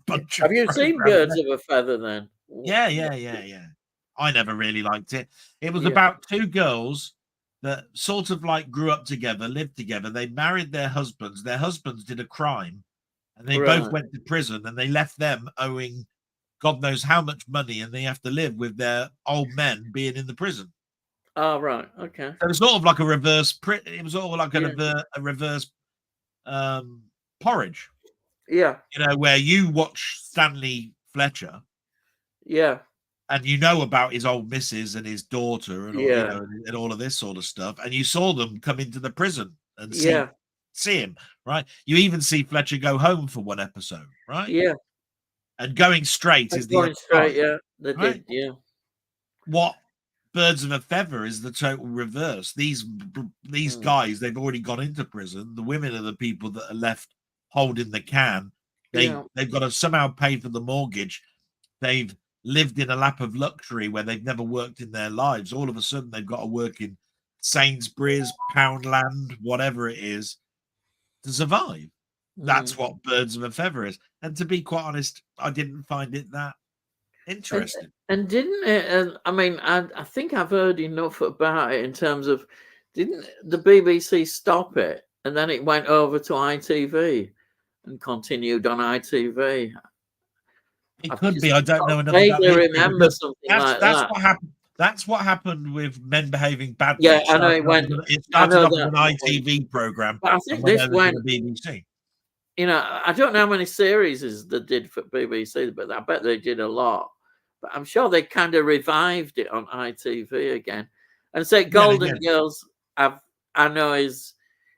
bunch of have you seen programs. Birds of a Feather then? Yeah. I never really liked it. It was Yeah. about two girls that sort of like grew up together, lived together. They married their husbands. Their husbands did a crime and they both Right. went to prison and they left them owing God knows how much money and they have to live with their old men being in the prison. Oh, right. Okay. So it's sort of like a reverse, it was all like Yeah. a reverse porridge, Yeah. where you watch Stanley Fletcher Yeah. and you know about his old missus and his daughter and all, Yeah. and all of this sort of stuff, and you saw them come into the prison and Yeah. see him, right? You even see Fletcher go home for one episode, right? Yeah. And going straight is the Going other straight. side, Yeah. They right? did. Yeah. What Birds of a Feather is the total reverse. These guys, they've already gone into prison. The women are the people that are left holding the can. They've got to somehow pay for the mortgage. They've lived in a lap of luxury where they've never worked in their lives. All of a sudden, they've got to work in Sainsbury's, Poundland, whatever it is, to survive. That's what Birds of a Feather is. And to be quite honest, I didn't find it that interesting. And didn't it? And I mean, I think I've heard enough about it in terms of, didn't the BBC stop it and then it went over to ITV and continued on ITV? It could be. I don't know enough I about vaguely it. remember something like That's that. what happened. That's what happened with Men Behaving Badly. Yeah, I know it went. It started off as that an ITV program, but I and think went this over went. to the BBC. I don't know how many series they did for BBC, but I bet they did a lot. But I'm sure they kind of revived it on ITV again. And say Golden Girls, I know is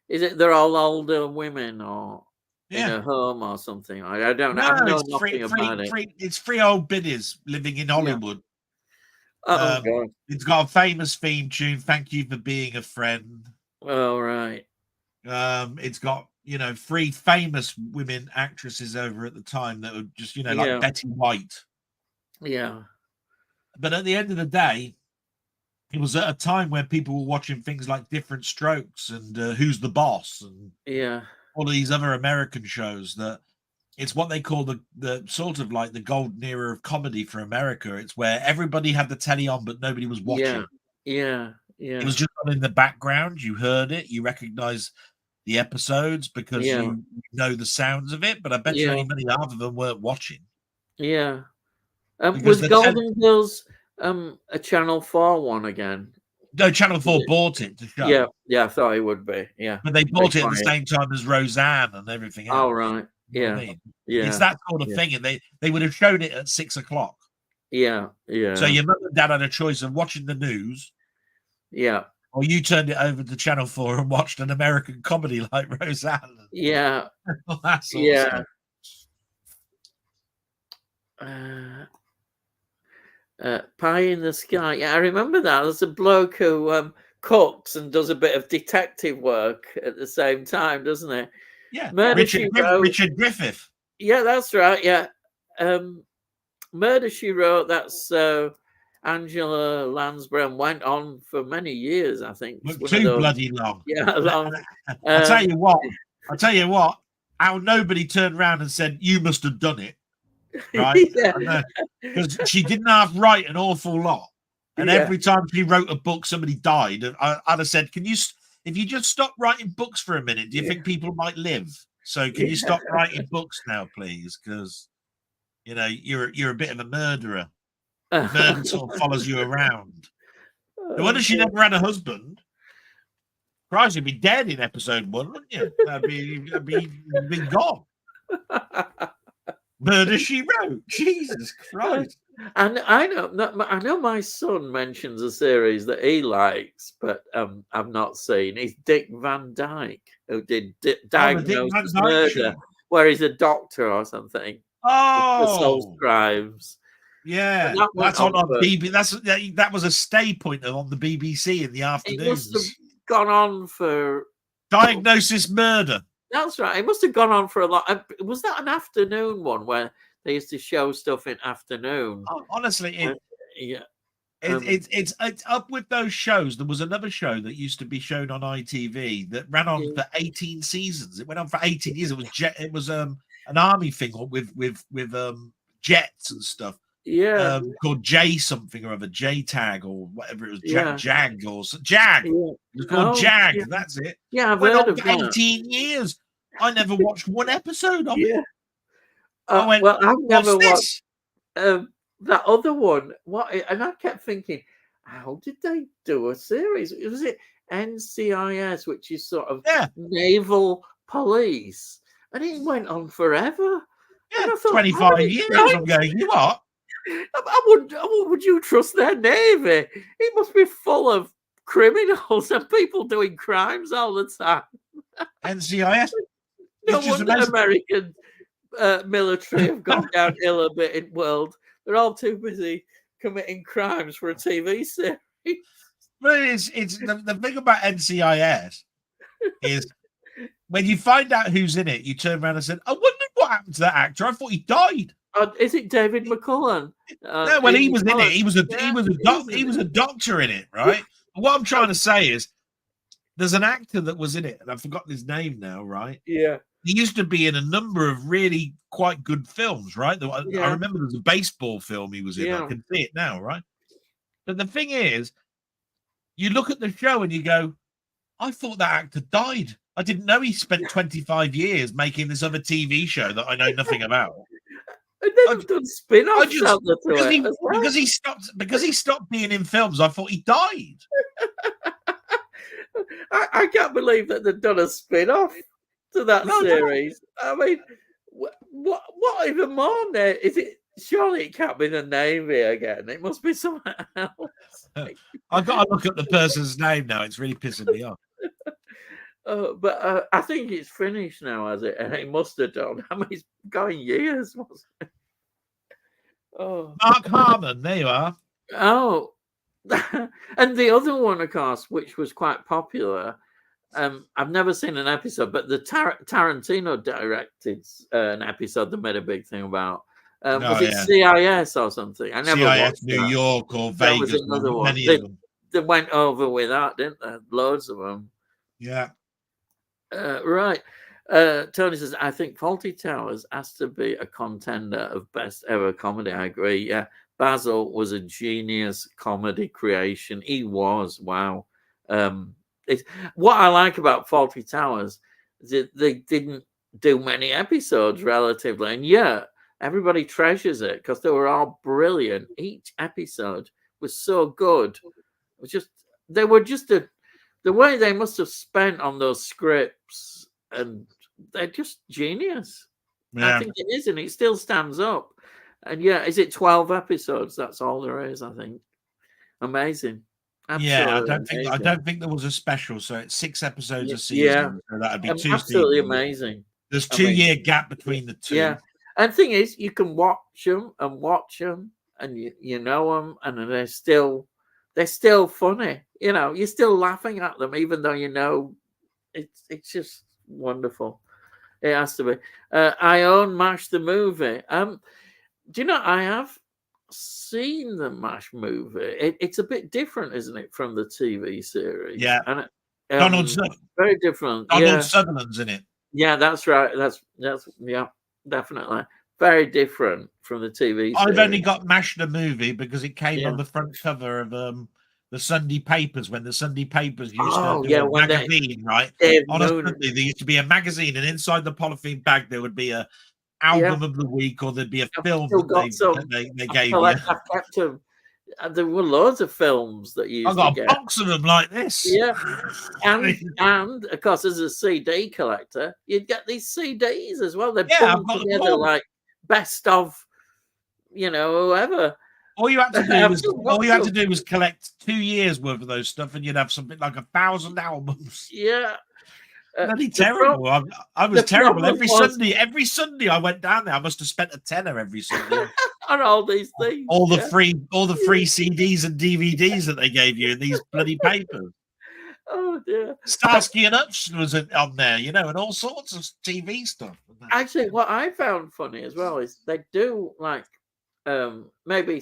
it they're all older women or in a home or something? I don't know. I know nothing about it. It's three old biddies living in Hollywood. Oh God! It's got a famous theme tune. Thank you for being a friend. Oh right. It's got three famous women actresses over at the time that were just like Betty White. Yeah. But at the end of the day, it was at a time where people were watching things like Different Strokes and Who's the Boss and all of these other American shows that it's what they call the sort of like the golden era of comedy for America. It's where everybody had the telly on, but nobody was watching. Yeah. It was just on in the background. You heard it. You recognize the episodes because you know the sounds of it. But I bet you many half of them weren't watching. Yeah. Was Golden Girls a Channel 4 one again? No, Channel 4 bought it to show. Yeah, I thought it would be. Yeah. But they bought it at the same time as Roseanne and everything else. Oh, right. Yeah. I mean? It's that sort of thing. And they would have shown it at 6 o'clock. Yeah. So your mum and dad had a choice of watching the news. Yeah. Or you turned it over to Channel 4 and watched an American comedy like Roseanne. Yeah. That sort of stuff. Pie in the Sky. Yeah, I remember that. There's a bloke who cooks and does a bit of detective work at the same time, doesn't it? Yeah, Richard Griffith. Yeah, that's right. Yeah, Murder She Wrote. That's Angela Lansbury, went on for many years. I think bloody long. Yeah, long. I'll tell you what. How nobody turned around and said you must have done it. Right, because she didn't have write an awful lot, and every time she wrote a book, somebody died. And I'd have said, "Can you, if you just stop writing books for a minute, do you think people might live? So can you stop writing books now, please? Because you're a bit of a murderer. Murder sort of follows you around. No wonder she never had a husband. Christ, you'd be dead in episode 1, wouldn't you? That'd be gone." Murder She Wrote. Jesus Christ! And I know my son mentions a series that he likes, but I've not seen. It's Dick Van Dyke, who did Diagnosis Murder, where he's a doctor or something. Oh, Soul Scribes. Yeah, that's on BBC. That was a stay point on the BBC in the afternoons. gone on for Diagnosis Murder. That's right. It must have gone on for a lot. Was that an afternoon one where they used to show stuff in afternoon? Honestly, yeah. It's up with those shows. There was another show that used to be shown on ITV that ran on for 18 seasons. It went on for 18 years. It was an army thing with jets and stuff. Yeah. Called J something or other, J Tag or whatever it was, Jag or Jag. Yeah. It was called Jag. Yeah. That's it. Yeah, I've went heard on of for that. 18 years. I never watched one episode of it. Well, I've never watched this? that other one. And I kept thinking, how did they do a series? Was it NCIS, which is sort of naval police? And it went on forever. Yeah, 25 years. I'm going, you what? Would you trust their navy? It must be full of criminals and people doing crimes all the time. NCIS. No wonder American military have gone downhill a bit in world. They're all too busy committing crimes for a TV series. But it's the thing about NCIS is when you find out who's in it, you turn around and said, I wondered what happened to that actor. I thought he died. Is it David McCullough? No, well, he was in it. He was a doctor in it, right? What I'm trying to say is there's an actor that was in it, and I've forgotten his name now, right? Yeah. He used to be in a number of really quite good films, right? I remember there was a baseball film he was in. I can see it now, right? But the thing is, you look at the show and you go, I thought that actor died. I didn't know he spent 25 years making this other TV show that I know nothing about. And then I've done spin-offs because he stopped being in films. I thought he died. I can't believe that they've done a spin-off to that series. I mean, what even more? Is it? Surely it can't be the Navy again. It must be something else. I've got to look at the person's name now. It's really pissing me off. But I think it's finished now, has it? And it must have done. I mean, it's going years, wasn't it? Oh, Mark Harmon, there you are. Oh, and the other one, of course, which was quite popular. I've never seen an episode, but the Tarantino directed an episode that made a big thing about. Was it CIS or something? I never watched New that. York or Vegas. That was another one. They went over with that, didn't they? Loads of them. Yeah. Right. Tony says, I think Faulty Towers has to be a contender of best ever comedy. I agree. Yeah. Basil was a genius comedy creation. He was. Wow. What I like about Faulty Towers is that they didn't do many episodes relatively. And yet everybody treasures it because they were all brilliant. Each episode was so good. They were just the way they must have spent on those scripts, and they're just genius. Yeah. I think it is, and it still stands up. And is it 12 episodes? That's all there is, I think. Amazing. Absolutely I don't think there was a special, so it's 6 episodes a season. Yeah. So that'd be 2 absolutely seasons. Amazing. There's 2-year gap between the two. Yeah. And the thing is, you can watch them, and you know them, and they're still funny. You know, you're still laughing at them, even though you know it's just wonderful. It has to be. I own MASH the movie. Do you know, I have seen the MASH movie. It's a bit different, isn't it, from the TV series? Yeah. And Donald Sutherland. Very different. Donald Sutherland's in it. Yeah, that's right. That's definitely very different from the TV series. I've only got MASH the movie because it came on the front cover of the Sunday papers when the Sunday papers used to do a magazine, right? On a Sunday, there used to be a magazine, and inside the polythene bag there would be a album of the week, or there'd be a film that they gave you. I've kept them. There were loads of films that you used I got a box of them like this. Yeah, and of course, as a CD collector, you'd get these CDs as well. They're put together like best of, whoever. All you had to do was collect 2 years worth of those stuff, and you'd have something like 1,000 albums. Yeah. Bloody terrible. I was terrible. Every Sunday I went down there. I must have spent a tenner every Sunday. On all these things. All the free CDs and DVDs that they gave you in these bloody papers. Oh dear. Starsky and Hutch was on there, you know, and all sorts of TV stuff. Actually, what I found funny as well is they do like maybe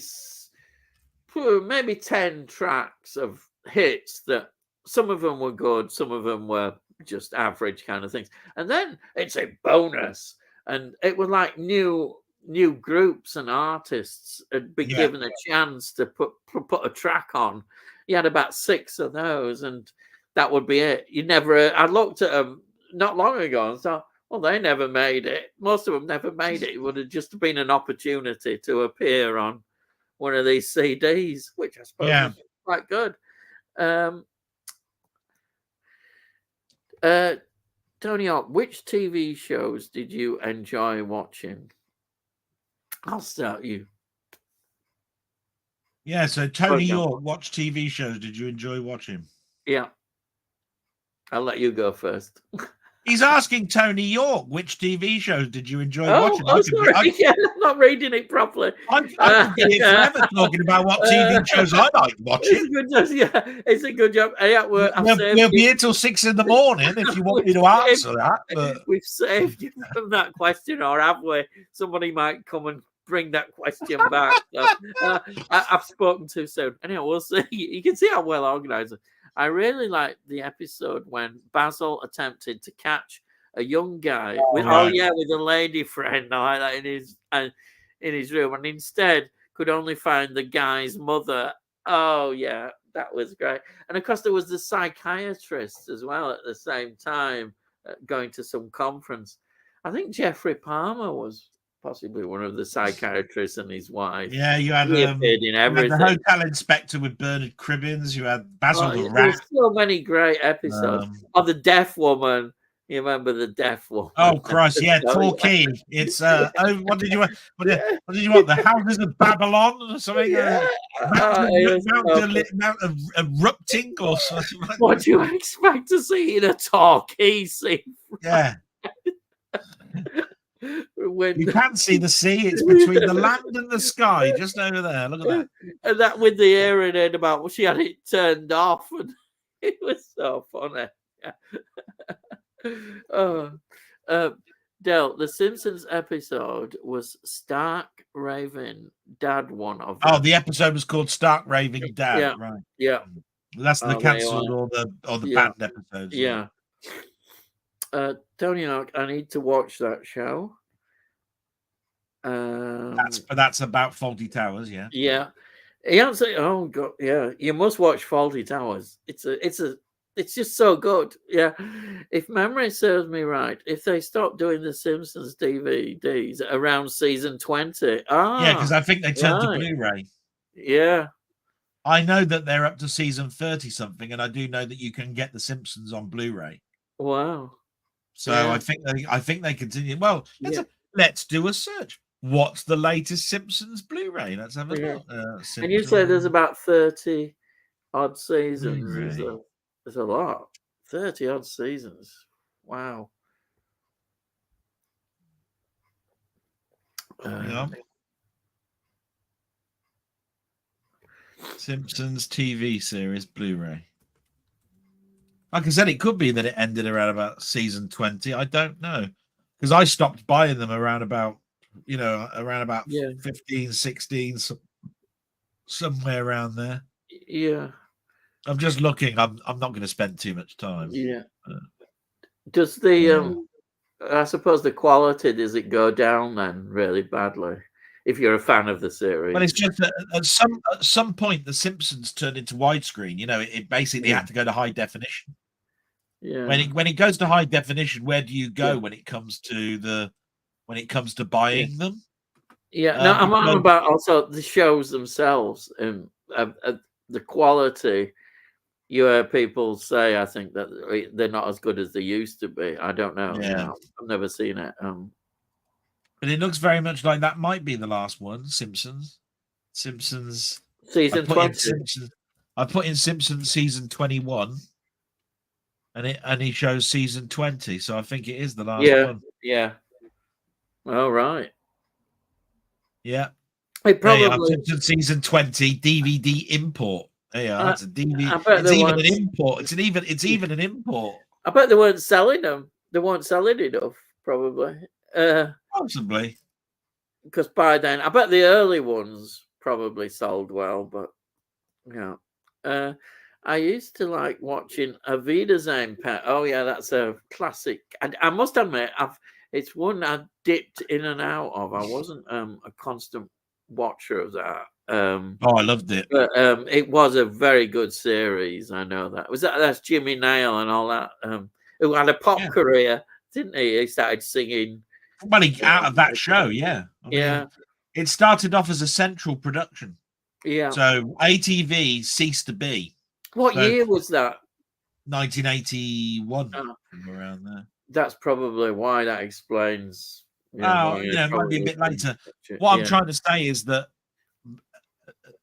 10 tracks of hits that some of them were good, some of them were just average kind of things, and then it's a bonus, and it was like new groups and artists had been given a chance to put a track on. You had about 6 of those, and that would be it. You never. I looked at them not long ago and thought, well, they never made it. Most of them never made it. It would have just been an opportunity to appear on one of these CDs, which I suppose is quite good. Tony Hawk, which TV shows did you enjoy watching? I'll start you. Yeah, so Tony York, what TV shows did you enjoy watching? Yeah. I'll let you go first. He's asking Tony York, which TV shows did you enjoy watching? Oh, sorry. I'm not reading it properly. I could be here forever talking about what TV shows I like watching. It's a good job. We'll be here till 6 in the morning if you want me to answer that. But... We've saved you from that question, or have we? Somebody might come and bring that question back. So, I've spoken too soon. Anyway, we'll see. You can see how well organized. I really liked the episode when Basil attempted to catch a young guy with a lady friend like that in his room, and instead could only find the guy's mother. Oh yeah, that was great. And of course, there was the psychiatrist as well at the same time, going to some conference. I think Jeffrey Palmer was possibly one of the psychiatrists and his wife. Yeah, you had, in everything. The hotel inspector with Bernard Cribbins. You had Basil the Rat. There's so many great episodes. The deaf woman. You remember the deaf woman? Oh Christ, yeah, Torquay. It's what did you want? What did you want? The Houses of Babylon or something? Yeah. Mount erupting or something. What do you expect to see in a Torquay scene? Yeah. You can't see the sea, it's between the land and the sky, just over there. Look at that. And that with the hearing aid about she had it turned off, and it was so funny. Del, the Simpsons episode was Stark Raving Dad one of them. Oh, the episode was called Stark Raving Dad, yeah. right? Yeah. That's the cancelled or the banned episodes. Yeah. Tony Hawk, I need to watch that show. That's about Faulty Towers, yeah. Yeah. Oh god, yeah. You must watch Faulty Towers. It's just so good. Yeah. If memory serves me right, if they stop doing the Simpsons DVDs around season 20. Yeah, because I think they turned to Blu-ray. Yeah. I know that they're up to season 30 something, and I do know that you can get the Simpsons on Blu-ray. Wow. So I think they continue. Well, let's do a search. What's the latest Simpsons Blu-ray? Let's have a look. And you say there's about 30 odd seasons. There's a lot. 30 odd seasons. Wow. Simpsons TV series Blu-ray. Like I said, it could be that it ended around about season 20. I don't know. Because I stopped buying them around about 15, 16, somewhere around there. Yeah. I'm just looking. I'm not going to spend too much time. Yeah. Does the I suppose the quality, does it go down then really badly if you're a fan of the series? Well, it's just that at some point the Simpsons turned into widescreen. You know, it basically had to go to high definition. Yeah. When it goes to high definition, where do you go when it comes to buying them? Yeah. No, I'm on about also the shows themselves and the quality. You hear people say, I think that they're not as good as they used to be. I don't know. Yeah. I've never seen it. But it looks very much like that might be the last one. Simpsons season 20. I put in Simpsons season 21, and he shows season 20. So I think it is the last one. Yeah. All right. Yeah. It probably Simpsons season 20 DVD import Yeah, it's a DVD. I bet It's they even an weren't. import. It's even an import. I bet they weren't selling them. They weren't selling enough, probably. Possibly. Because by then, I bet the early ones probably sold well, but yeah. I used to like watching A Wiedersehen Pet. Oh yeah, that's a classic. I must admit, it's one I dipped in and out of. I wasn't a constant watcher of that. Oh, I loved it. But it was a very good series. I know that. That's Jimmy Nail and all that. Who had a pop career, didn't he? He started singing. Well, out of that show, yeah. I mean, it started off as a Central production. Yeah. So ATV ceased to be. What year was that? 1981, around there. That's probably why. That explains. It might be a bit later. What I'm trying to say is that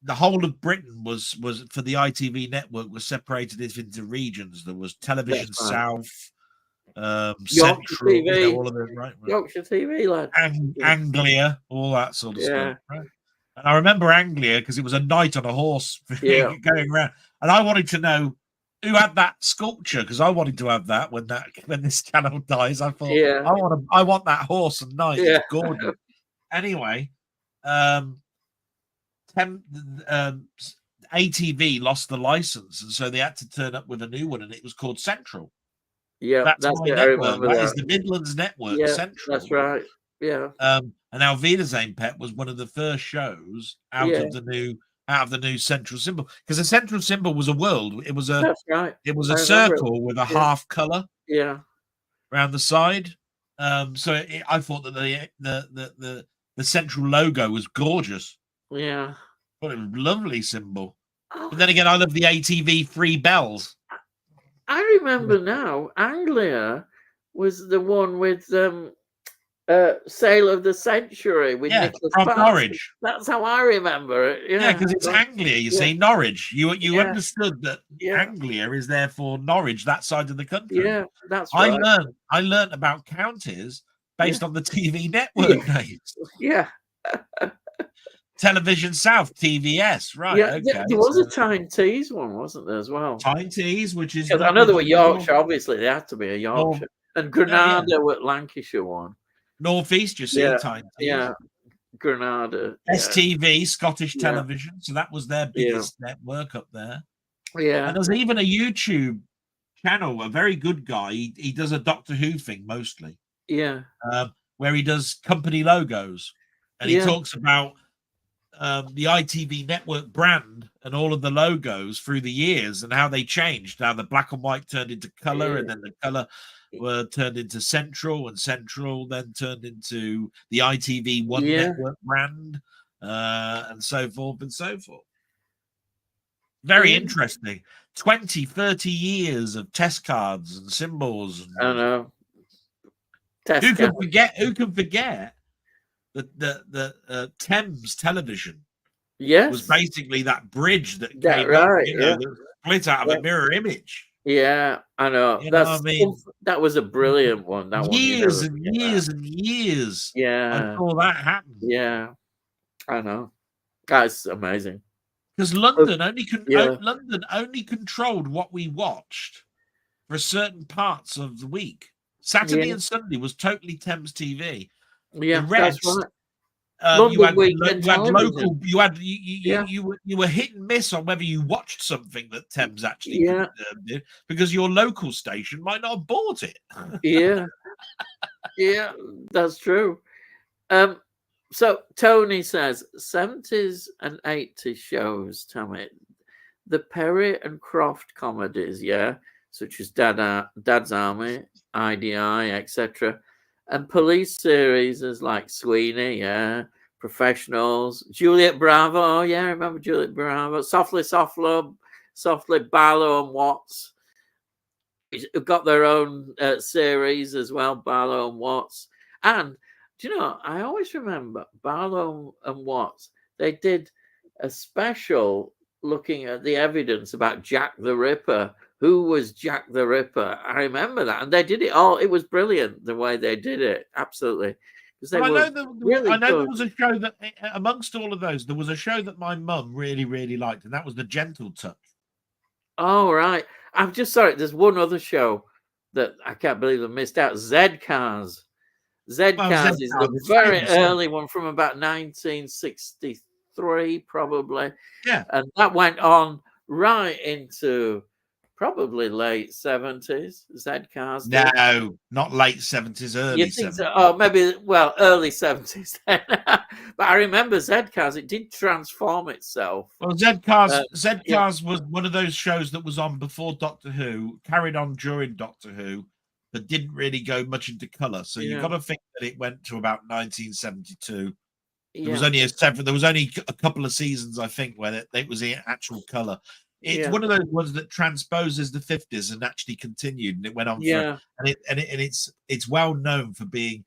the whole of Britain was for the ITV network was separated into regions. There was Television South, Central, TV, all of it, right? Yorkshire TV, lad. Anglia, all that sort of stuff. Right? And I remember Anglia because it was a knight on a horse going around, and I wanted to know who had that sculpture because I wanted to have that when this channel dies. I thought, I want that horse and knight. Yeah. It's gorgeous. Anyway, ATV lost the license, and so they had to turn up with a new one, and it was called Central. Yeah, that's my it. network. That is the Midlands network, Central. That's right. Yeah. And Our Wiedersehen Pet was one of the first shows out of the new central symbol, because the central symbol was a world. It was It was a circle with a half color. Yeah. Around the side. So I thought that the central logo was gorgeous. Yeah. But it was a lovely symbol. But then again, I love the ATV 3 bells. I remember now, Anglia was the one with Sale of the Century with Nicholas from Norwich. That's how I remember it. Yeah, because it's Anglia, you see, Norwich. You understood that Anglia is therefore Norwich, that side of the country. Yeah, that's right. I learned about counties based on the TV network names. Yeah. Television South, TVS, right? Yeah, okay. There was a Tyne Tees one, wasn't there, as well? Tyne Tees, which is I know they were Yorkshire. Obviously, they had to be a Yorkshire, and Granada were Lancashire one. Northeast, you see, Tyne Tees. Yeah, Granada. STV, Scottish Television, so that was their biggest network up there. Yeah, and there's even a YouTube channel, a very good guy. He does a Doctor Who thing mostly. Yeah, where he does company logos, and he talks about the ITV network brand and all of the logos through the years and how they changed. How the black and white turned into color, and then the color were turned into Central, and Central then turned into the ITV One network brand, and so forth and so forth. Very interesting. 20, 30 years of test cards and symbols. I know. Who can forget the Thames Television? Was basically that bridge that came up, that split out of a mirror image. Yeah, I know. That was a brilliant one. That years and years and years. Yeah, I saw that happen. Yeah, I know. That's amazing. Because London only controlled what we watched for certain parts of the week. Saturday and Sunday was totally Thames TV. Yeah, the rest, that's right. You were hit and miss on whether you watched something that Thames actually did, because your local station might not have bought it. Yeah, that's true. So Tony says 70s and 80s shows, Tommy. The Perry and Croft comedies, such as Dad's Army, IDI, etc. And police series as like Sweeney, Professionals, Juliet Bravo, I remember Juliet Bravo, Softly, Barlow and Watts. Who've got their own series as well, Barlow and Watts. And do you know, I always remember Barlow and Watts, they did a special looking at the evidence about Jack the Ripper. Who was Jack the Ripper? I remember that. And they did it all. It was brilliant the way they did it. Absolutely. because they Well, were I really know there good. was a show that, amongst all of those, there was a show that my mum really, really liked, and that was The Gentle Touch. Oh, right. I'm just sorry. There's one other show that I can't believe I missed out. Z Cars. Z Well, Cars is the Z-Cars is very famous, isn't it? early one from about 1963, probably. Yeah. And that went on right into probably late 70s. Z Cars did. No, not late 70s, You early think so? 70s. Oh, maybe, well, early 70s then. But I remember Z Cars, it did transform itself. Well, Yeah, Z-Cars was one of those shows that was on before Doctor Who, carried on during Doctor Who, but didn't really go much into colour. So you've got yeah, to think that it went to about 1972. yeah, There was only a couple of seasons, I think, where it was in actual color. It's yeah, one of those ones that transposes the 50s and actually continued, and it went on for yeah, it's well known for being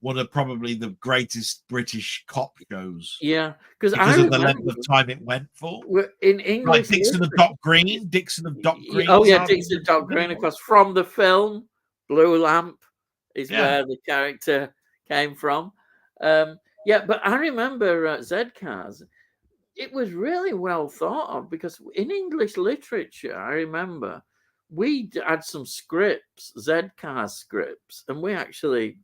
one of probably the greatest British cop shows yeah. Because I because of the length remember of time it went for. in Like English Dixon of literature. Dock Green, Dixon of Dock Oh Green's yeah, hardly Dixon Dog mentioned Green, of anymore. course, from the film Blue Lamp is Yeah, where the character came from. Yeah, but I remember Z Cars. It was really well thought of because in English literature, I remember had some scripts, Z Cars scripts, and we actually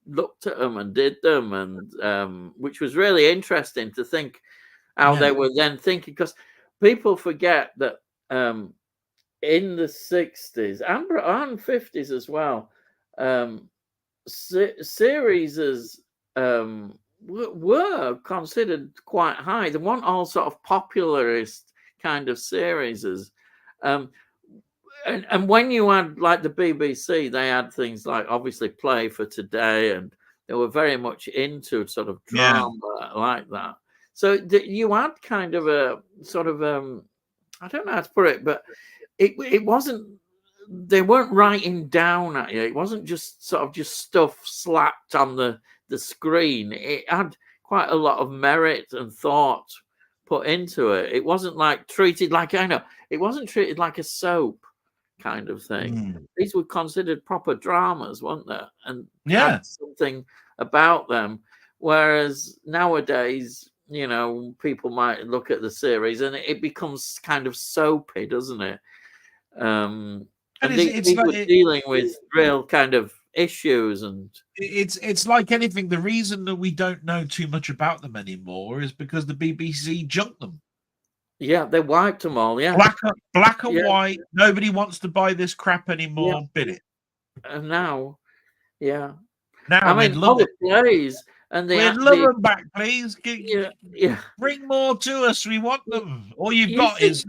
looked at them and did them, and which was really interesting to think how they yeah, were then thinking because people forget that. In the 60s and 50s as well, series were considered quite high. They weren't all sort of popularist kind of series. Um, and when you had like the BBC, they had things like obviously Play for Today, and they were very much into sort of yeah. drama like that. So you had kind of a sort of I don't know how to put it, but it wasn't, they weren't writing down at you. It wasn't just sort of just stuff slapped on the screen. It had quite a lot of merit and thought put into it. It wasn't like treated like, I know, it wasn't treated like a soap kind of thing. Mm. These were considered proper dramas, weren't they? And had Yeah. something about them. Whereas nowadays, you know, people might look at the series and it becomes kind of soapy, doesn't it? And And it's these like were dealing with real kind of issues, and it's like anything. The reason that we don't know too much about them anymore is because the BBC junked them. yeah, they wiped them all. Yeah, Black and yeah, white. Nobody wants to buy this crap yeah. anymore. Bin it. And now, yeah, Now I we'd mean, all love the it. plays and We'd love the them back, please. yeah, yeah. Bring more to us. We want them. All you've You got think, is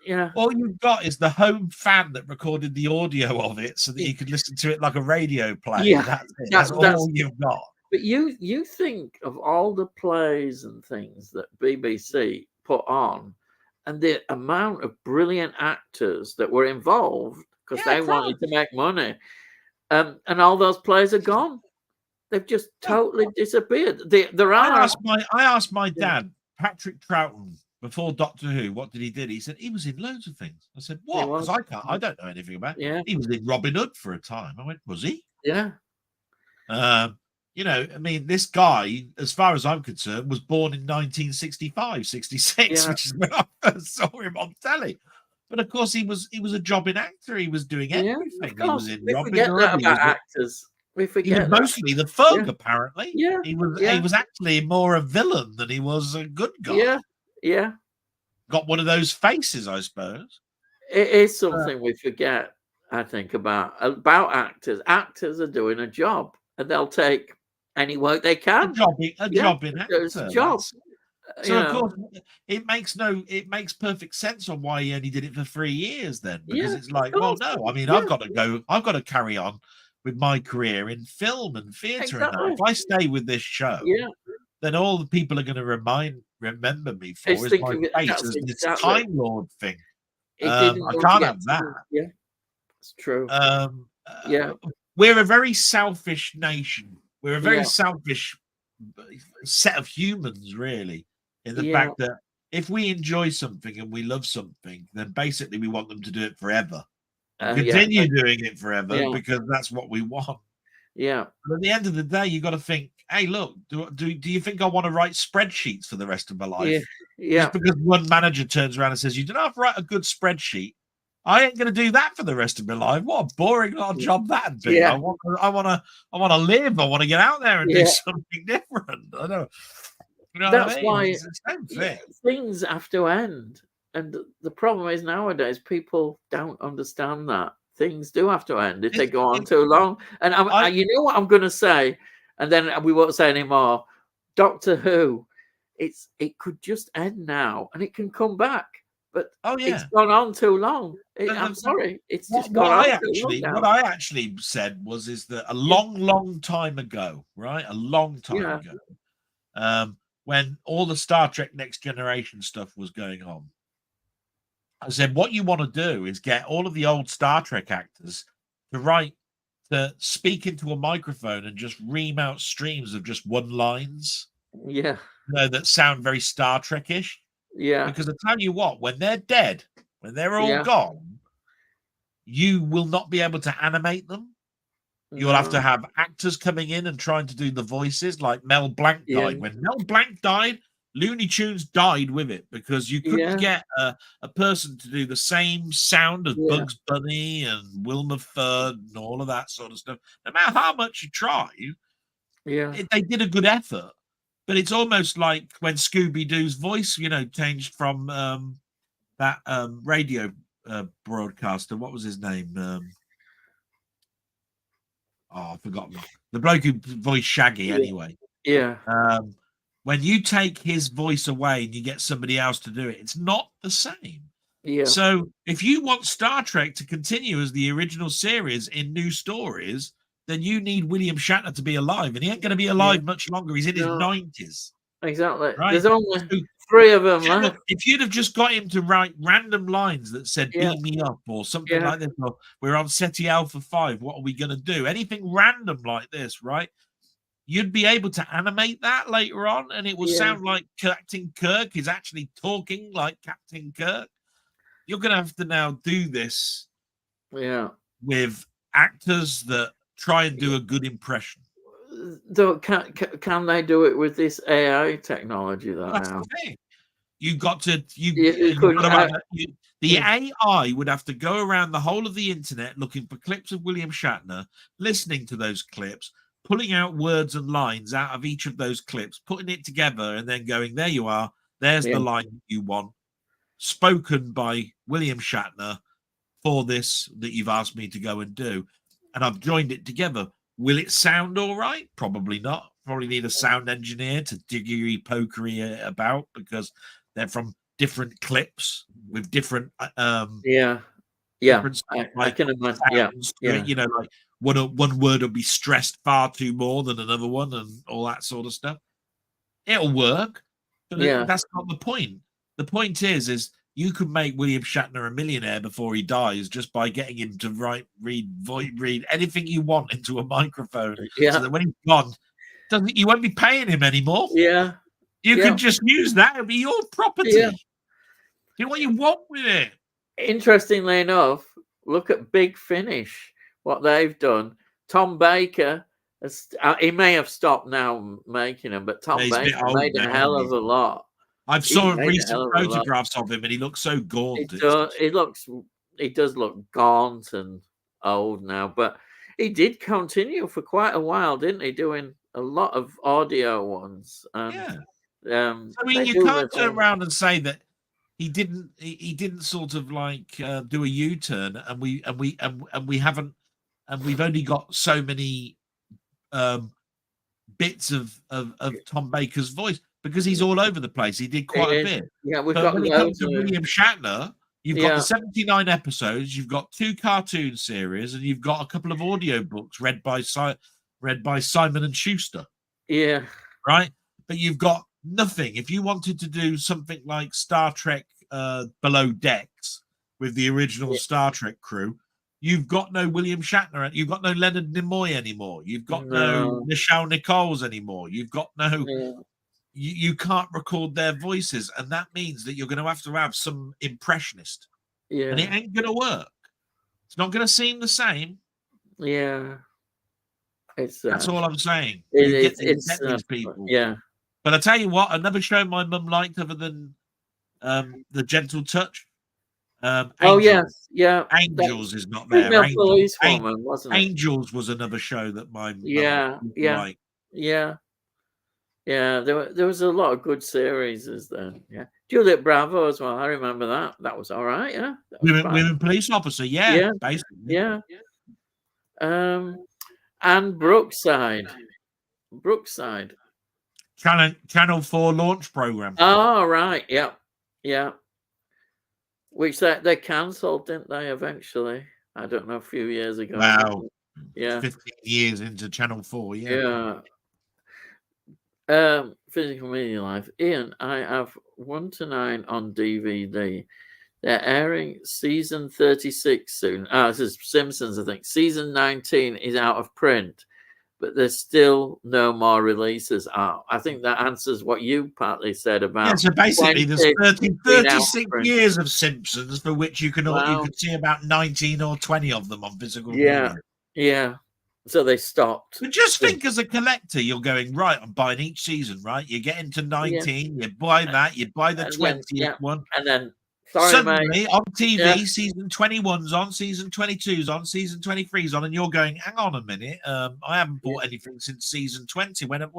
yeah, the home fan that recorded the audio of it so that you could listen to it like a radio play. yeah. That's it. That's That's all you've got. But you think of all the plays and things that BBC put on, and the amount of brilliant actors that were involved because Yeah, they wanted to Christ. make money, and all those plays are gone. They've just totally disappeared. There are, I asked my yeah, dad, Patrick Troughton, before Doctor Who, what did he do? He said he was in loads of things. I said, he what? Because was, I don't know anything about it. yeah, He was in Robin Hood for a time. I went, was he? yeah, You know, I mean, this guy, as far as I'm concerned, was born in 1965, 66, yeah, which is when I first saw him on telly. But of course, he was a jobbing actor. He was doing yeah. everything. Of He was course, in we Robin forget Hood. that about actors. We He was forget that. mostly the thug, Yeah, apparently. yeah, He yeah, was actually more a villain than he was a good guy. yeah, yeah. Got one of those faces, I suppose. It is Uh, something we forget, I think, about actors. Actors are doing a job, and they'll take any work they can. a Yeah, jobbing it's a actor. job. You So of know. course it makes perfect sense on why he only did it for 3 years then, because Yeah, it's of like, well, course. no, I mean, Yeah, I've got to carry on with my career in film and theatre and that. exactly. If I stay with this show, Yeah, then all the people are going to remember me for it's is my thinking face that's as this exactly. Time Lord thing. It didn't I want to can't get have to that. me. Yeah, it's true. Um, Yeah, we're a very selfish nation. We're a very yeah, selfish set of humans, really, in the yeah, fact that if we enjoy something and we love something, then basically we want them to do it forever and yeah, continue doing it forever yeah, because that's what we want. yeah, But at the end of the day, you've got to think hey, look, do you think I want to write spreadsheets for the rest of my Yeah. life? Yeah. Just because one manager turns around and says, you don't have to write a good spreadsheet. I ain't going to do that for the rest of my life. What a boring little job that'd be. Yeah. I want to live. I want to get out there and do Yeah. something different. I know. You know what That's I mean? why It's the same thing. things have to end. And the problem is nowadays people don't understand that things do have to end if they go on too long. And you know what I'm going to say, and then we won't say anymore. Doctor Who, it could just end now, and it can come back. But it's gone on too long. I'm sorry, it's just gone on too long now. What I actually said is that a long time ago, right? A long time ago, when all the Star Trek Next Generation stuff was going on, I said, what you want to do is get all of the old Star Trek actors to speak into a microphone and just ream out streams of just one lines. Yeah. That sound very Star Trek-ish. Yeah. Because I tell you what, when they're dead, when they're all gone, you will not be able to animate them. You'll have to have actors coming in and trying to do the voices, like Mel Blanc died. When Mel Blanc died, Looney Tunes died with it, because you couldn't get a person to do the same sound as Bugs Bunny and Wilma Ferd and all of that sort of stuff. No matter how much you try, they did a good effort. But it's almost like when Scooby-Doo's voice, changed from that radio broadcaster. What was his name? I've forgotten. The bloke who voiced Shaggy, anyway. Yeah. When you take his voice away and you get somebody else to do it, it's not the same. Yeah. So if you want Star Trek to continue as the original series in new stories, then you need William Shatner to be alive, and he ain't going to be alive much longer. He's in his 90s. Exactly. Right? There's only 3 of them left. If you'd have just got him to write random lines that said "beam me up" or something like this, or "we're on SETI Alpha 5, what are we going to do?" Anything random like this, right? You'd be able to animate that later on, and it will sound like Captain Kirk is actually talking like Captain Kirk. You're going to have to now do this with actors that try and do a good impression. Though, can they do it with this AI technology? That's now the thing. You've got to the AI would have to go around the whole of the internet looking for clips of William Shatner, listening to those clips, pulling out words and lines out of each of those clips, putting it together, and then going, there you are, there's the line you want, spoken by William Shatner for this that you've asked me to go and do. And I've joined it together. Will it sound all right? Probably not. Probably need a sound engineer to diggery pokery about, because they're from different clips with different different I can imagine. Like one word will be stressed far too more than another one, and all that sort of stuff. It'll work, but that's not the point. The point is you could make William Shatner a millionaire before he dies just by getting him to read anything you want into a microphone, so that when he's gone, you won't be paying him anymore. You can just use that. It'll be your property. Do what you want with it. Interestingly enough, look at Big Finish, what they've done. Tom Baker, he may have stopped now making them, but Tom Baker made a hell of a lot. I've saw recent photographs of him, and he looks so gaunt. He does look gaunt and old now, but he did continue for quite a while, didn't he? Doing a lot of audio ones. I mean, you can't turn around and say that he didn't sort of like do a U-turn, and we haven't, and we've only got so many bits of Tom Baker's voice, because he's all over the place. He did quite a bit. But when it comes to William Shatner, you've got the 79 episodes, you've got 2 cartoon series, and you've got a couple of audio books read by Simon and Schuster. Yeah. Right? But you've got nothing. If you wanted to do something like Star Trek Below Decks with the original Star Trek crew, you've got no William Shatner. You've got no Leonard Nimoy anymore. You've got no Nichelle Nichols anymore. You've got no... You can't record their voices, and that means that you're going to have some impressionist. And it ain't going to work. It's not going to seem the same. Yeah. It's That's all I'm saying. it, You it's get these people. yeah. But I tell you what, another show my mum liked other than The Gentle Touch. Oh Angels. yes, yeah. Angels is not there. Female policewoman, wasn't it? Angels was another show that my mum Yeah, yeah, liked. yeah, yeah. There was a lot of good series then. Yeah, Juliet Bravo as well. I remember that. That was all right. Yeah, that was fine. Women police officer, yeah, Yeah, basically. yeah. And Brookside. Channel 4 launch program. Oh right, yeah, yeah. Which they cancelled, didn't they? Eventually, I don't know, a few years ago. Wow. Yeah. 15 years into Channel 4, Yeah. Physical Media Life. Ian, I have 1 to 9 on DVD. They're airing season 36 soon. This is Simpsons, I think. Season 19 is out of print, but there's still no more releases out. I think that answers what you partly said about. Yeah, so basically there's 36 years of Simpsons for which you can see about 19 or 20 of them on physical media. Yeah. So they stopped. But just think, as a collector, you're going, right, I'm buying each season, right? You get into 19, you buy that, you buy the 20th one. And then suddenly on TV, season 21's on, season 22's on, season 23's on, and you're going, hang on a minute, I haven't bought anything since season 20. When are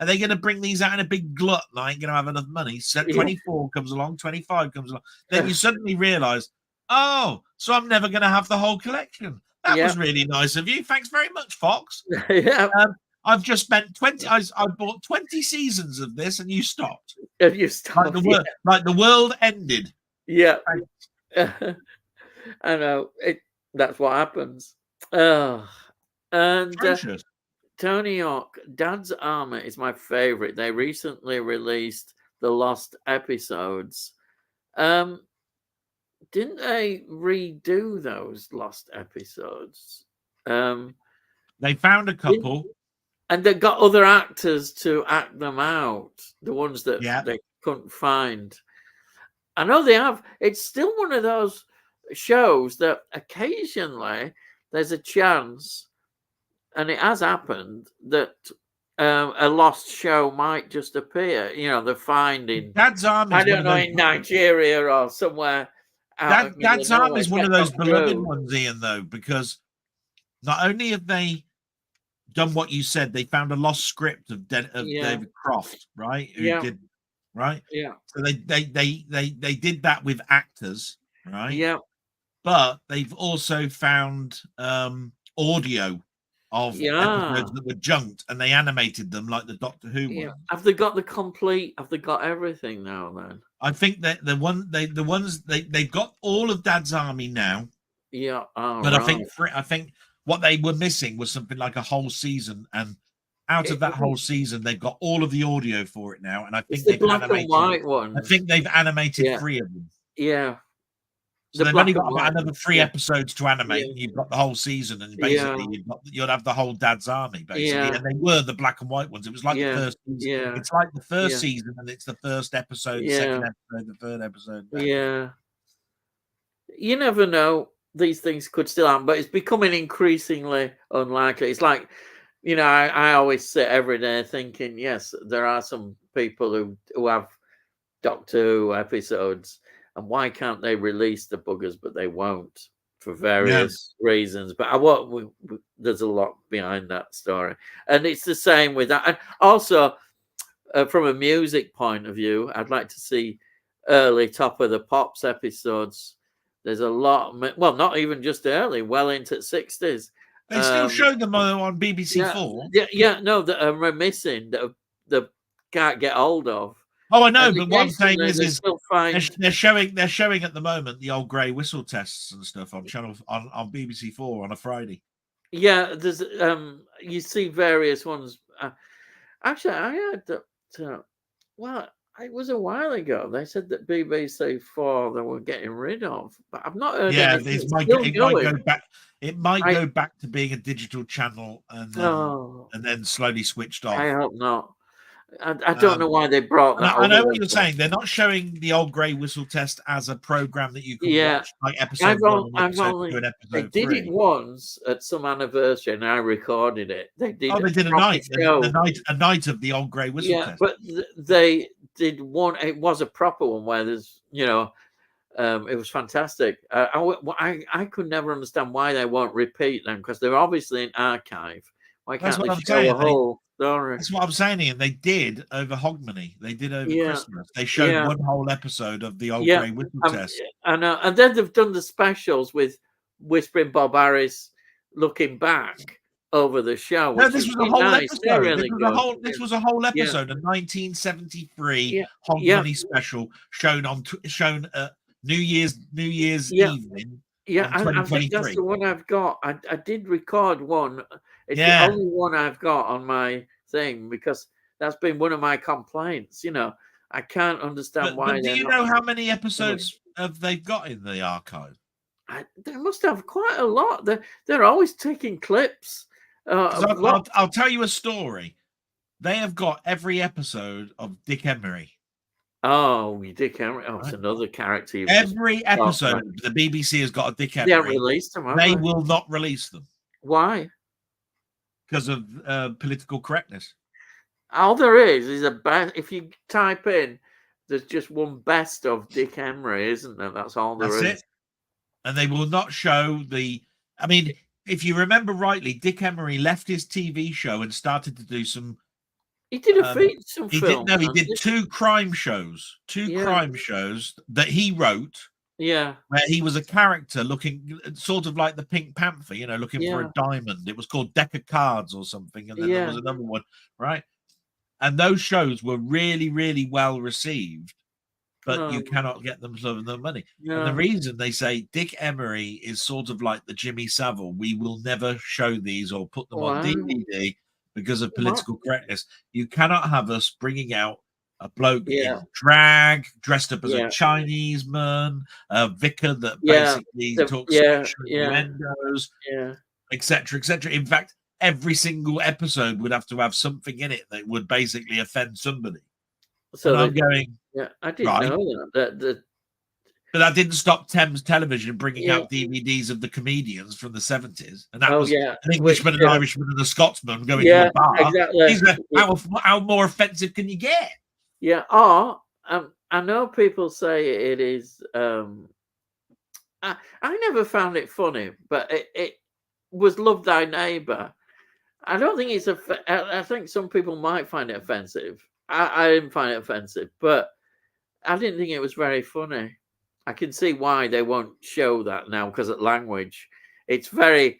they going to bring these out in a big glut? And I ain't going to have enough money. So 24 comes along, 25 comes along. Then you suddenly realise, oh, so I'm never going to have the whole collection. That was really nice of you. Thanks very much, Fox. I've just spent 20. I bought 20 seasons of this, and you stopped. Have you stopped? Like the world ended. Yeah, I know. That's what happens. And Tony Hawk, Dad's Armor is my favorite. They recently released the lost episodes. Didn't they redo those lost episodes? They found a couple. And they got other actors to act them out, the ones that they couldn't find. I know they have. It's still one of those shows that occasionally there's a chance, and it has happened, that a lost show might just appear. You know, they're finding. Dad's Arm is I don't know, in Nigeria or somewhere. Dad's Arm is one of those beloved ones, Ian, though, because not only have they done what you said, they found a lost script of David Croft, right? Who did, right? Yeah. So they did that with actors, right? Yeah. But they've also found audio of episodes that were junked, and they animated them like the Doctor Who one. Have they got have they got everything now then? I think that they've got all of Dad's Army now. Yeah. But I think what they were missing was something like a whole season, and out of that whole season, they've got all of the audio for it now. And I think they've animated white ones. I think they've animated 3 of them. Yeah. So they've only got about another 3 episodes to animate, and you've got the whole season, and basically you'll have the whole Dad's Army, basically. And they were the black and white ones. It was like the first season. It's like the first season, and it's the first episode, the second episode, the third episode. Yeah. You never know. These things could still happen, but it's becoming increasingly unlikely. It's like, you know, I always sit every day thinking, yes, there are some people who have Doctor Who episodes, and why can't they release the buggers? But they won't for various reasons. But there's a lot behind that story, and it's the same with that. And also, from a music point of view, I'd like to see early Top of the Pops episodes. There's a lot, well, not even just early, well into the 60s. They still show them on BBC 4. No, that are missing, that can't get hold of. Oh, I know, but what I'm saying is they're showing at the moment the old grey whistle tests and stuff on on BBC 4 on a Friday. Yeah, there's you see various ones. Actually, I heard that. Well, it was a while ago. They said that BBC 4 they were getting rid of, but I've not heard. Yeah, it might go back. It might go back to being a digital channel and then slowly switched off. I hope not. I don't know why they brought And that I other know what one. you're saying. They're not showing the old grey whistle test as a program that you can Yeah, watch, like episode 1 and I've episode 2 only and they episode did it 3. once at some anniversary, and I recorded it. They did Oh, they a did proper show. a night of the old grey whistle Yeah, test. but they did one. It was a proper one where there's, it was fantastic. I could never understand why they won't repeat them, because they're obviously in archive. Why That's can't what they I'm show saying. a whole story? That's what I'm saying, Ian. They did over Hogmanay. They did over Yeah, Christmas. They showed yeah, one whole episode of the old yeah. grey whistle Um, test. I know. And then they've done the specials with Whispering Bob Harris looking back over the show, No, which this is was a really whole nice. They're episode. really good. This was a whole Yeah, episode, a 1973 yeah, yeah, Hogmanay special shown at New Year's yeah. evening Yeah, on I think that's 2023. the one I've got. I did record one. It's the Yeah, only one I've got on my thing, because that's been one of my complaints. I can't understand why but do they're you not know how many showing. episodes have they got in the archive? They must have quite a lot. They're always taking clips Because of lots. I'll tell you a story. They have got every episode of Dick Emery. Oh, we Dick Emery. Oh, it's Right? another character. Every episode, the BBC has got a Dick They haven't Emery. released them, have They they? will not release them Why? because of political correctness. All there is a best. If you type in, there's just one best of Dick Emery, isn't there? That's all there That's is. it. And they will not show the. I mean, if you remember rightly, Dick Emery left his TV show and started to do some. He did some He film. did no. He did two crime shows. Crime shows that he wrote, Yeah, where he was a character looking sort of like the Pink Panther, looking for yeah, a diamond. It was called Deck of Cards or something, and then there yeah. was another one, right? And those shows were really, really well received, but you No, cannot get them some of the money. And the no. reason they say Dick Emery is sort of like the Jimmy Savile, we will never show these or put them on Wow. DVD because of What? political correctness. You cannot have us bringing out a bloke Yeah, in drag, dressed up as a yeah, Chinese man, a vicar that yeah. basically talks Yeah, sexual yeah, innuendos, yeah. etc., etc. In fact, every single episode would have to have something in it that would basically offend somebody. So And I'm going, yeah, I didn't right. know that. But that didn't stop Thames Television bringing Yeah. out DVDs of the comedians from the 70s. And that Oh was yeah, an Englishman, which, an Irishman, and a Scotsman going to yeah, a bar. exactly. How more offensive can you get? Yeah. Or I know people say it is. I never found it funny, but it was Love Thy Neighbor. I don't think it's I think some people might find it offensive. I didn't find it offensive, but I didn't think it was very funny. I can see why they won't show that now, because of language. The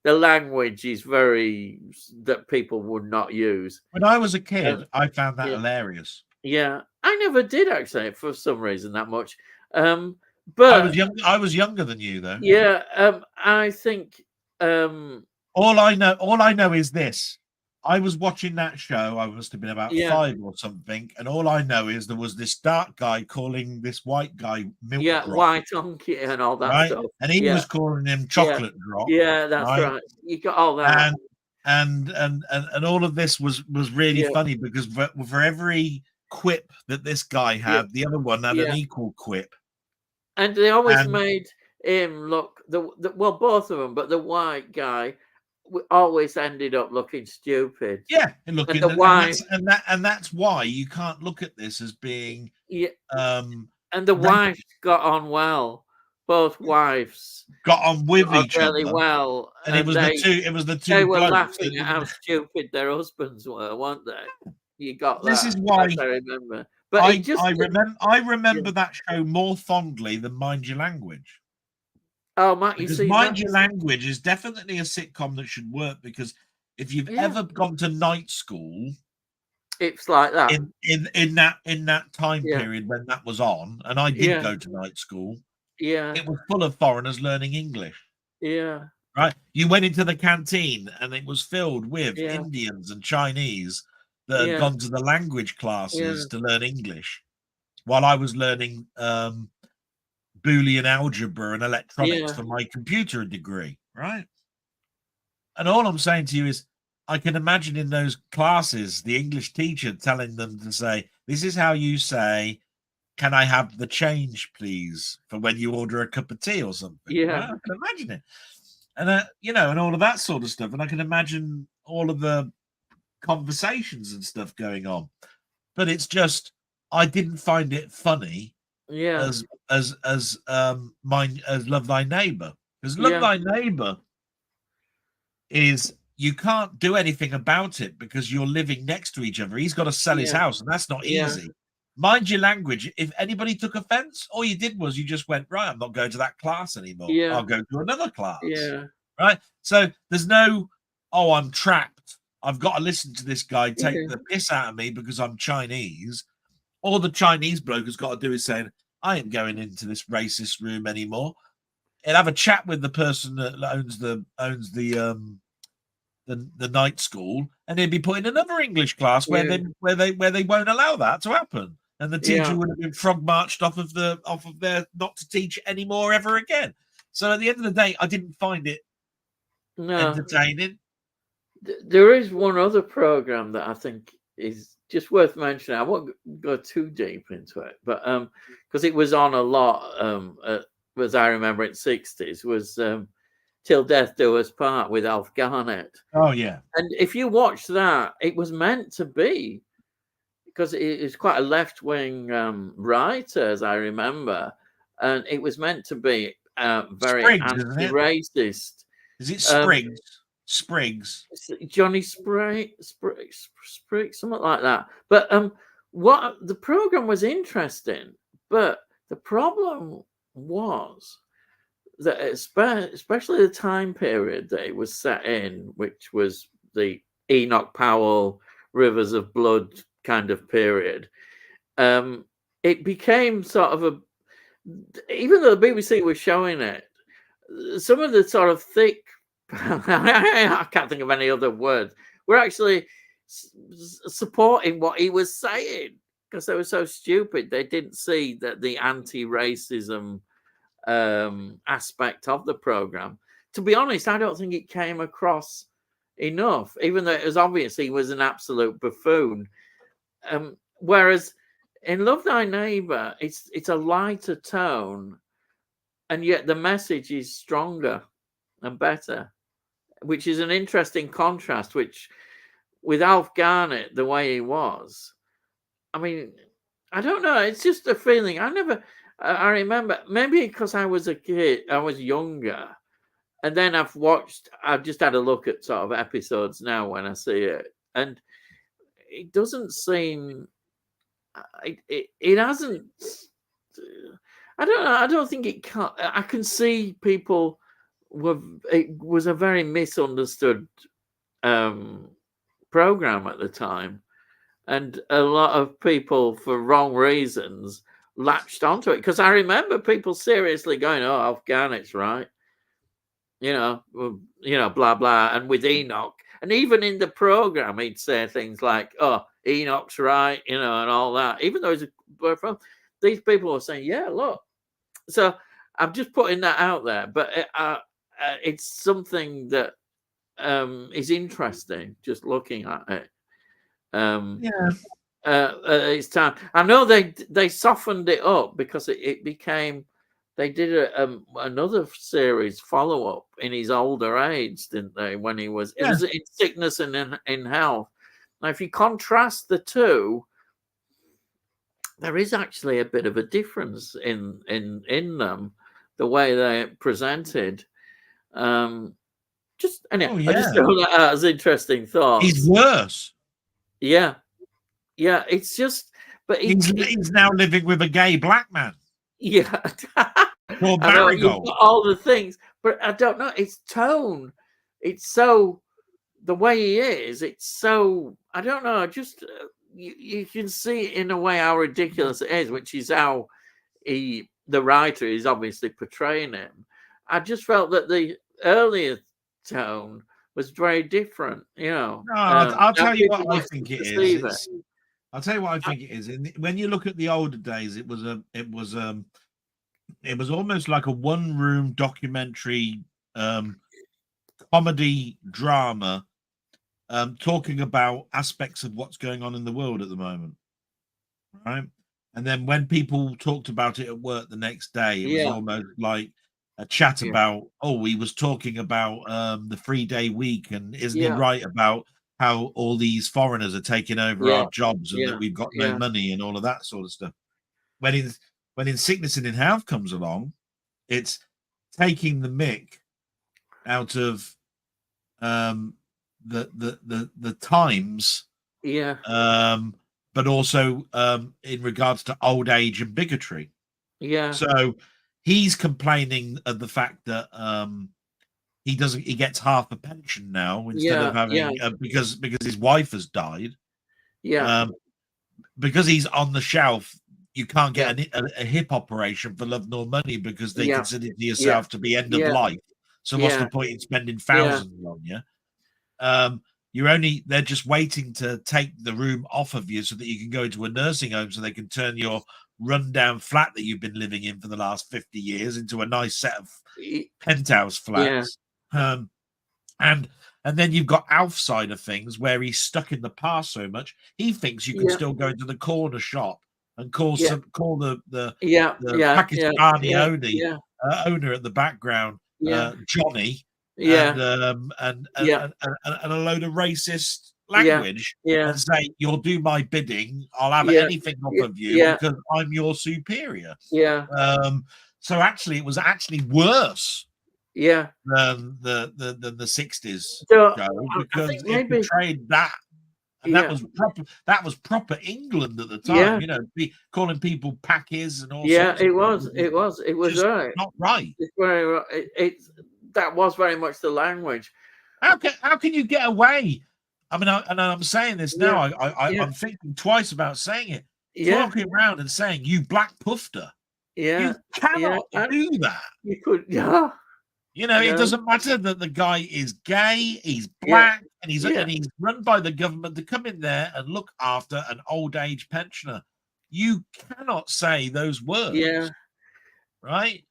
language is very that people would not use. When I was a kid, I found that hilarious. Yeah, I never did actually, for some reason, that much. But I was younger than you, though. yeah, I think all I know is this. I was watching that show. I must have been about 5 or something, and all I know is there was this dark guy calling this white guy milk drop, white donkey and all that right? stuff, And he was calling him chocolate drop. Yeah, that's right. You got all that, and all of this was really funny, because for every quip that this guy had, the other one had an equal quip, and they always made him look well, both of them, but the white guy always ended up looking stupid. Yeah, and looking, and that's why you can't look at this as being and the wives got on well. Both wives got on with each really other well, and it was the two. They were laughing at how stupid their husbands were, weren't they? You got that. This is why I remember. But I remember that show more fondly than Mind Your Language. Oh, Matt, because Mind Your Language is definitely a sitcom that should work, because if you've ever gone to night school, it's like that in that time period when that was on, and I did go to night school. Yeah, it was full of foreigners learning English. Yeah, right. You went into the canteen and it was filled with Indians and Chinese that had gone to the language classes to learn English, while I was learning Boolean algebra and electronics for my computer degree, right? And all I'm saying to you is, I can imagine in those classes, the English teacher telling them to say, "This is how you say, 'Can I have the change, please?' for when you order a cup of tea or something." Yeah. Right? I can imagine it, and and all of that sort of stuff, and I can imagine all of the conversations and stuff going on. But it's just, I didn't find it funny Yeah. as Love Thy Neighbor, because Love Yeah. Thy Neighbor is, you can't do anything about it because you're living next to each other. He's got to sell his Yeah. house, and that's not Yeah. easy. Mind your language. If anybody took offense, all you did was you just went, right, I'm not going to that class anymore. Yeah. I'll go to another class. Yeah. Right. So there's no, oh, I'm trapped. I've got to listen to this guy take Yeah. the piss out of me because I'm Chinese. All the Chinese bloke has got to do is saying, I ain't going into this racist room anymore. And have a chat with the person that owns the night school, and they'd be put in another English class where Yeah. they won't allow that to happen, and the teacher Yeah. would have been frog marched off of their not to teach anymore ever again. So at the end of the day, I didn't find it No. entertaining. There is one other program that I think is just worth mentioning. I won't go too deep into it, but because it was on a lot, as I remember in the 60s, was Till Death Do Us Part with Alf Garnett. Oh yeah. And if you watch that, it was meant to be, because it is quite a left-wing writer, as I remember, and it was meant to be very Spriggs, isn't it? anti-racist. Is it Spriggs? Spriggs. Johnny Spriggs, something like that. But what the program was interesting, but the problem was that especially the time period that it was set in, which was the Enoch Powell Rivers of Blood kind of period, it became sort of even though the BBC was showing it, some of the sort of thick I can't think of any other word, we're actually supporting what he was saying because they were so stupid. They didn't see that the anti-racism aspect of the program. To be honest, I don't think it came across enough, even though it was obvious he was an absolute buffoon. Whereas in Love Thy Neighbor, it's a lighter tone, and yet the message is stronger and better, which is an interesting contrast, which with Alf Garnett, the way he was, I mean, I don't know. It's just a feeling. I remember, maybe because I was a kid, I was younger. And then I've just had a look at sort of episodes now when I see it. And it doesn't seem, it hasn't, I don't know. I don't think it can. I can see people it was a very misunderstood program at the time, and a lot of people, for wrong reasons, latched onto it. Because I remember people seriously going, "Oh, Alf Garnett's right," blah blah. And with Enoch, and even in the program, he'd say things like, "Oh, Enoch's right," and all that. Even though these people were saying, "Yeah, look." So I'm just putting that out there, but it's something that is interesting just looking at it. It's time. I know they softened it up because it became. They did another series follow up in his older age, didn't they? When it was in sickness and in health. Now, if you contrast the two, there is actually a bit of a difference in them, the way they're presented. Just anyway, I just throw that out as interesting thoughts. He's worse. Yeah. It's just, but he's now living with a gay black man. Yeah. Or Marigold. All the things, but I don't know. It's tone. It's so the way he is. It's so I don't know. Just you can see in a way how ridiculous it is, which is how the writer is obviously portraying him. I just felt that the earlier tone was very different. No, I'll tell you what I think it is. I'll tell you what I think it is. When you look at the older days, it was almost like a one-room documentary comedy drama talking about aspects of what's going on in the world at the moment, right? And then when people talked about it at work the next day, it was almost like a chat about, oh, he was talking about the 3-day week, and isn't he right about how all these foreigners are taking over our jobs and that we've got no money and all of that sort of stuff. When in sickness and in health comes along, it's taking the mick out of the times, but also in regards to old age and bigotry. So he's complaining of the fact that he gets half a pension now instead of having because his wife has died. Because he's on the shelf, you can't get a hip operation for love nor money because they consider yourself to be end of life. So what's the point in spending thousands on you? They're just waiting to take the room off of you so that you can go into a nursing home so they can turn your rundown flat that you've been living in for the last 50 years into a nice set of penthouse flats. And then you've got Alf's side of things where he's stuck in the past so much he thinks you can still go into the corner shop and call the Pakistani owner at the background Johnny. And a load of racist language and say, you'll do my bidding, I'll have anything off of you because I'm your superior. So actually it was actually worse than the 60s because it portrayed that. And that was proper England at the time, calling people packies and all sorts. It was right. Not right. It's very that was very much the language. How can you get away? I mean, I'm saying this now. I'm thinking twice about saying it. Walking around and saying, "You black pufter." You cannot do that. You could, it doesn't matter that the guy is gay, he's black, and he's run by the government to come in there and look after an old age pensioner. You cannot say those words, right?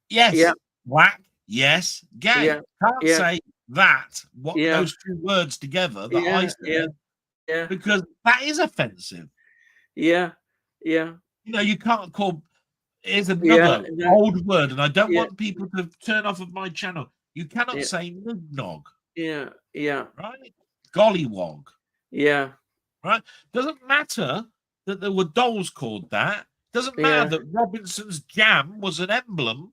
Yes, black. Yes, gay. Can't say that. Those two words together that I said, because that is offensive. You can't call. Here's another old word, and I don't want people to turn off of my channel. You cannot say nignog. Right? Gollywog. Right? Doesn't matter that there were dolls called that. Doesn't matter that Robinson's jam was an emblem.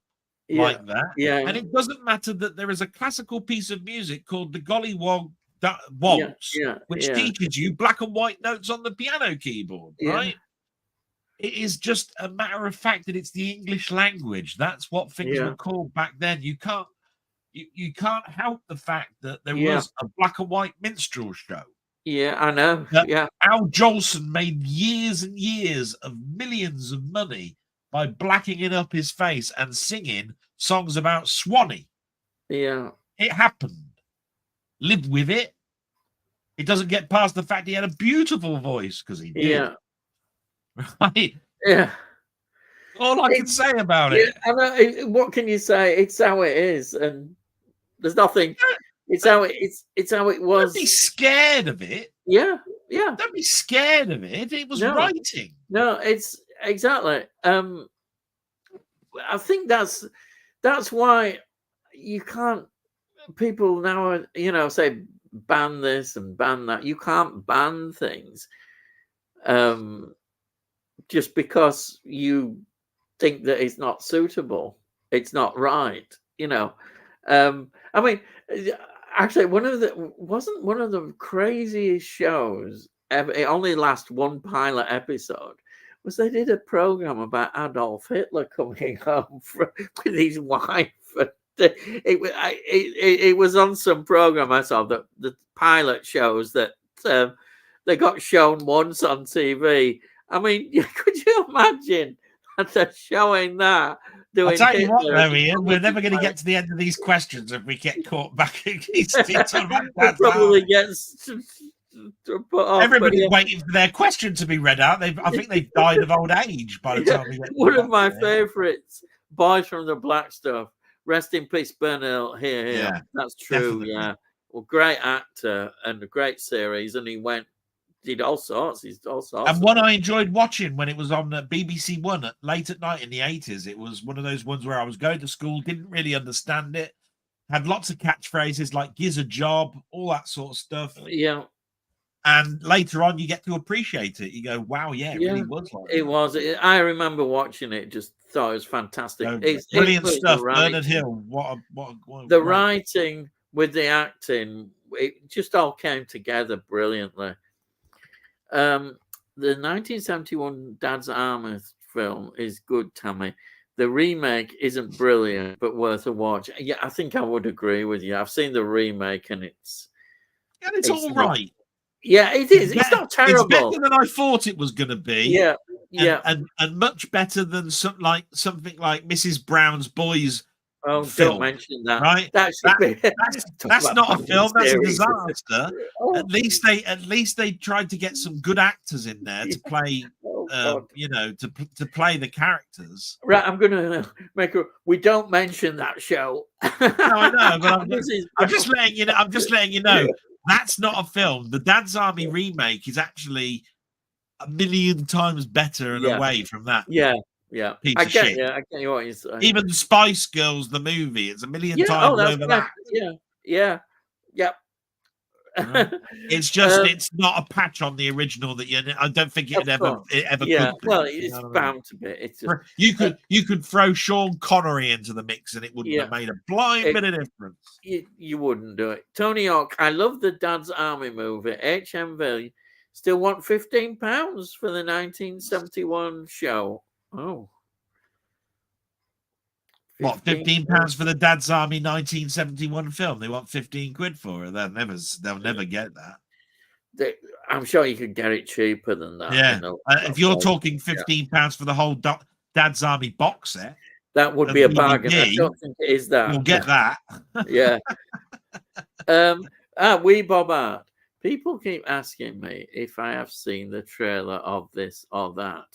Like that, and it doesn't matter that there is a classical piece of music called the Gollywog Waltz, which teaches you black and white notes on the piano keyboard, right? It is just a matter of fact that it's the English language. That's what things were called back then. You can't help the fact that there was a black and white minstrel show. I know. Al Jolson made years and years of millions of money by blacking it up his face and singing songs about Swanee. It happened. Live with it. It doesn't get past the fact he had a beautiful voice because he did. Right? All I can say about it. What can you say? It's how it is, and there's nothing. It's how it was. Don't be scared of it. Don't be scared of it. It was writing. No, it's exactly. I think that's why you can't. People now, say ban this and ban that. You can't ban things, just because you think that it's not suitable. It's not right. I mean, actually, one of the craziest shows ever. It only lasts one pilot episode. Was they did a program about Adolf Hitler coming home with his wife. It was on some program I saw that the pilot shows that they got shown once on TV. I mean, could you imagine that showing that? I'll tell you what, though, Ian, we're never going to get to the end of these questions if we get caught back against it. Probably gets. Everybody's waiting for their question to be read out. I think they've died of old age by the time we get. One of my favourites, Boys from the Black Stuff. Rest in peace, Bernal. Here. That's true. Definitely. Well, great actor and a great series, and he did all sorts. He's all sorts. And one I enjoyed watching when it was on BBC One late at night in the 80s. It was one of those ones where I was going to school, didn't really understand it, had lots of catchphrases like "gives a job," all that sort of stuff. Yeah. And later on, you get to appreciate it. You go, "Wow, yeah, it really was like it that." was. I remember watching it. Just thought it was fantastic. So, It's brilliant the stuff. writing. Bernard Hill. The writing with the acting, it just all came together brilliantly. The 1971 Dad's Army film is good, Tammy. The remake isn't brilliant, but worth a watch. Yeah, I think I would agree with you. I've seen the remake, and it's all right. Yeah, it is. It's not terrible. It's better than I thought it was going to be. Yeah, yeah, and much better than something like Mrs. Brown's Boys. Oh, film, don't mention that. Right? That's not a film. That's a disaster. Oh. At least they tried to get some good actors in there to play. To play the characters. Right, I'm going to make a. We don't mention that show. No, I know, but I'm just letting you know. I'm just letting you know that's not a film. The Dad's Army remake is actually a million times better and away from that. Yeah. Piece I of get shit. you. I get you what you're saying. Even Spice Girls, the movie, it's a million times over that. Yeah. Right. It's just it's not a patch on the original that I don't think it ever could be. Well, it's bound to be. It's just, you could throw Sean Connery into the mix and it wouldn't have made a blind bit of difference. You wouldn't do it. Tony Hawk, I love the Dad's Army movie. HMV still want £15 for the 1971 show. Oh. What, £15 for the Dad's Army 1971 film? They want 15 quid for it. They'll never get that. I'm sure you could get it cheaper than that. Yeah. If you're talking £15 for the whole Dad's Army box set, that would be a bargain. I don't think it is that. We'll get that. Yeah. Wee Bob Art. People keep asking me if I have seen the trailer of this or that,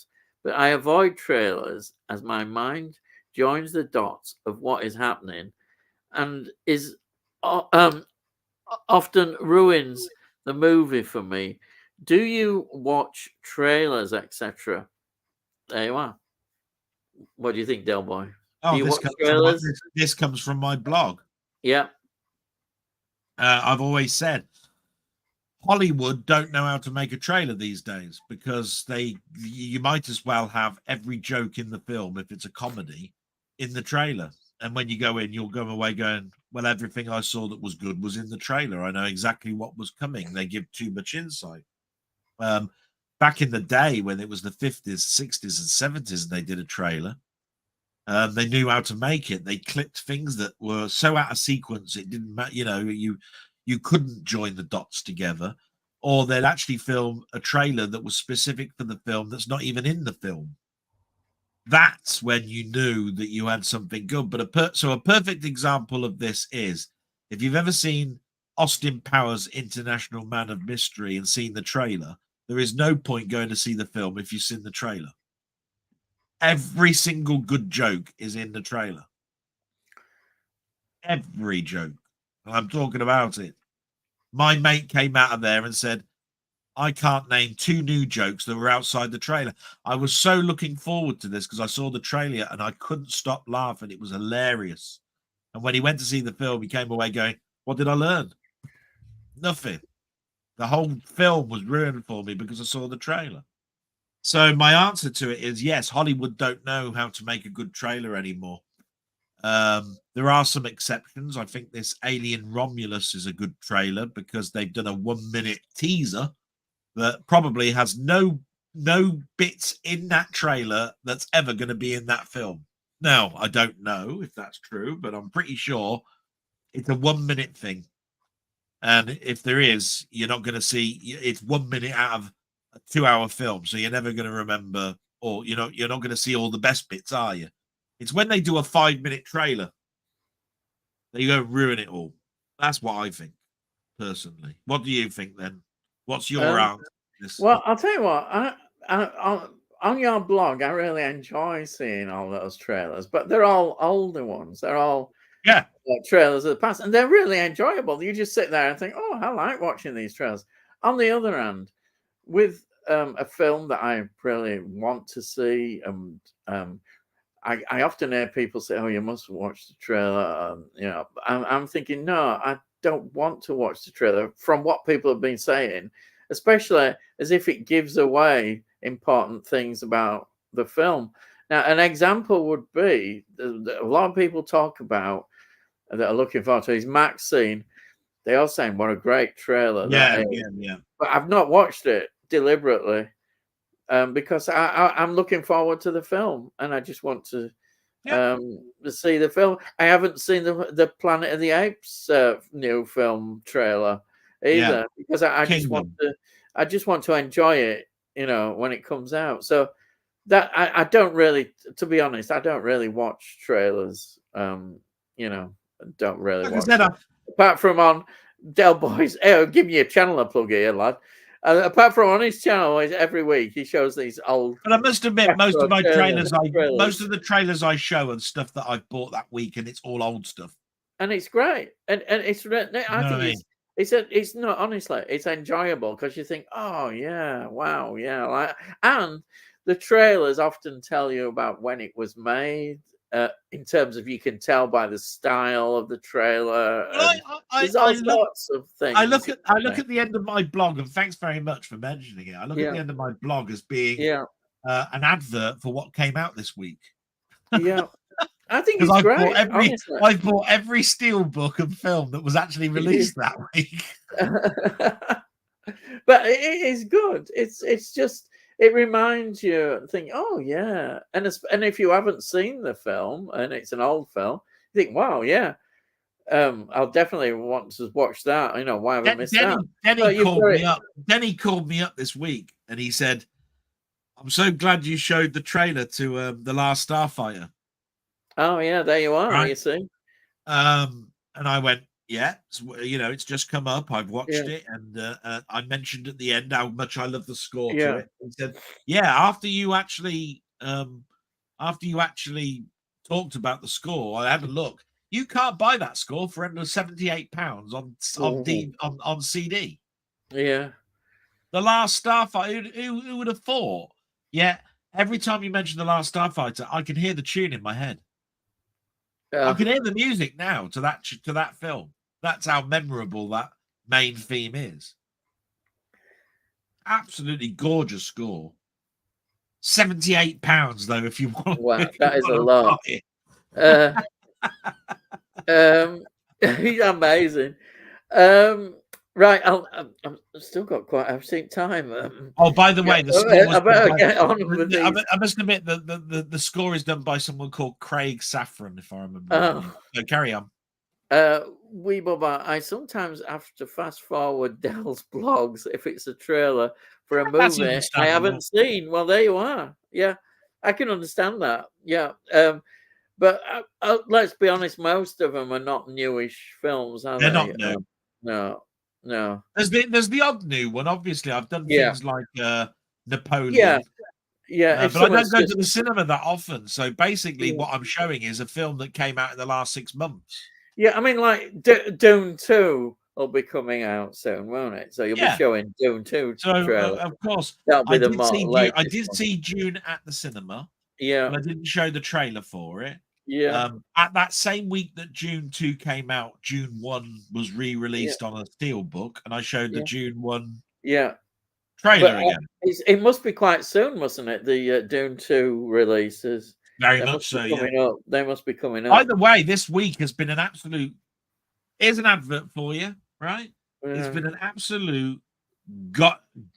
but I avoid trailers as my mind joins the dots of what is happening and is often ruins the movie for me. Do you watch trailers, etc.? There you are. What do you think, Delboy? Oh, this comes from my blog. Yeah. I've always said Hollywood don't know how to make a trailer these days because you might as well have every joke in the film, if it's a comedy, in the trailer. And when you go in, you'll go away going, well, everything I saw that was good was in the trailer. I know exactly what was coming. They give too much insight. Back in the day when it was the 50s, 60s and 70s and they did a trailer, they knew how to make it. They clipped things that were so out of sequence it didn't matter. You couldn't join the dots together, or they'd actually film a trailer that was specific for the film that's not even in the film. That's when you knew that you had something good. But a perfect example of this is, if you've ever seen Austin Powers' International Man of Mystery and seen the trailer, there is no point going to see the film if you've seen the trailer. Every single good joke is in the trailer. Every joke. I'm talking about it. My mate came out of there and said, I can't name 2 new jokes that were outside the trailer. I was so looking forward to this because I saw the trailer and I couldn't stop laughing. It was hilarious. And when he went to see the film, he came away going, what did I learn? Nothing. The whole film was ruined for me because I saw the trailer. So my answer to it is yes, Hollywood don't know how to make a good trailer anymore. There are some exceptions. I think this Alien Romulus is a good trailer because they've done a 1-minute teaser that probably has no bits in that trailer that's ever going to be in that film. Now, I don't know if that's true, but I'm pretty sure it's a 1-minute thing. And if there is, you're not going to see, it's 1 minute out of a 2-hour film. So you're never going to remember, or you're not going to see all the best bits, are you? It's when they do a 5-minute trailer that you go ruin it all. That's what I think, personally. What do you think then? What's your answer? Well, I'll tell you what. On your blog, I really enjoy seeing all those trailers, but they're all older ones. They're all Yeah. trailers of the past, and they're really enjoyable. You just sit there and think, "Oh, I like watching these trailers." On the other hand, with a film that I really want to see, and I often hear people say, "Oh, you must watch the trailer." I'm thinking, no, I don't want to watch the trailer from what people have been saying, especially as if it gives away important things about the film. Now, an example would be a lot of people talk about that are looking forward to is Max scene. They are saying what a great trailer that Yeah, is, yeah, yeah. but I've not watched it deliberately because I'm looking forward to the film and I just want to Yeah. see the film. I haven't seen the Planet of the Apes new film trailer Yeah. either because I just want Kingdom. to enjoy it, when it comes out. So that I don't really, to be honest, I don't really watch trailers. I don't really Like I watch said, them apart from on Delboy's. Oh, give me a channel a plug here, lad. Apart from on his channel, every week he shows these old but I must admit, most retro of my trailers, most trailers. of the trailers I show and stuff that I've bought that week, and it's all old stuff. And it's great, and it's You I know what think I mean? it's not, honestly, it's enjoyable because you think, oh yeah, wow, yeah, like, and the trailers often tell you about when it was made, in terms of you can tell by the style of the trailer, Well, and there's all sorts of I things. look at the end of my blog, and thanks very much for mentioning it. I look at Yeah, the end of my blog as being yeah, an advert for what came out this week. yeah. I think Because it's great, honestly. I've bought every steel book and film that was actually released that week. But it is good. It's just, it reminds you, think, oh yeah, and if you haven't seen the film and it's an old film, you think, wow, yeah, I'll definitely want to watch that. Why have I missed that? Denny But you've called got me it. up. Denny called me up this week, and he said, "I'm so glad you showed the trailer to The Last Starfighter." Oh yeah, there you are. Right? You see, And I went, "Yeah, it's just come up. I've yeah, watched it, and I mentioned at the end how much I love the score to yeah. it." He said, "Yeah, after you actually talked about the score, I had a look. You can't buy that score for under £78 Mhm. on CD. Yeah, The Last Starfighter. Who would have thought? Yeah, every time you mention The Last Starfighter, I can hear the tune in my head. I uh, can hear the music now to that film. That's how memorable that main theme is. Absolutely gorgeous score. £78 though, if you want wow, if you that is a want to lot. buy it. Uh, Amazing. Right, I've still got quite. I've seen time. Oh, by the Yeah, way, the score I was done better by. get on with these. I must admit the score is done by someone called Craig Saffron, if I remember his Oh, name. So carry on. wee Bubba, I sometimes have to fast forward Dell's blogs if it's a trailer for a That's movie I understandable. haven't seen. Well, there you are. Yeah, I can understand that. Yeah. But let's be honest, most of them are not newish films, are They're they? not new. No, no. There's the odd new one. Obviously, I've done Yeah, things like yeah, Napoleon. yeah. If But I don't someone's go to just, the cinema that often. So basically, yeah, what I'm showing is a film that came out in the last 6 months. yeah. I mean, like Dune 2 will be coming out soon, won't it? So you'll be Yeah. showing Dune 2 So trailer. of course, That'll be the more I latest did one. see June at the cinema, Yeah, but I didn't show the trailer for it. yeah, At that same week that June 2 came out, June 1 was yeah, re-released on a steelbook, and I showed the yeah, June 1 yeah. But trailer again. it must be quite soon, mustn't it? The Dune 2 releases. Very They much must be so, yeah. coming up. They must be coming up. Either way, this week has been an absolute. Here's an advert for you, right? It's Yeah, been an absolute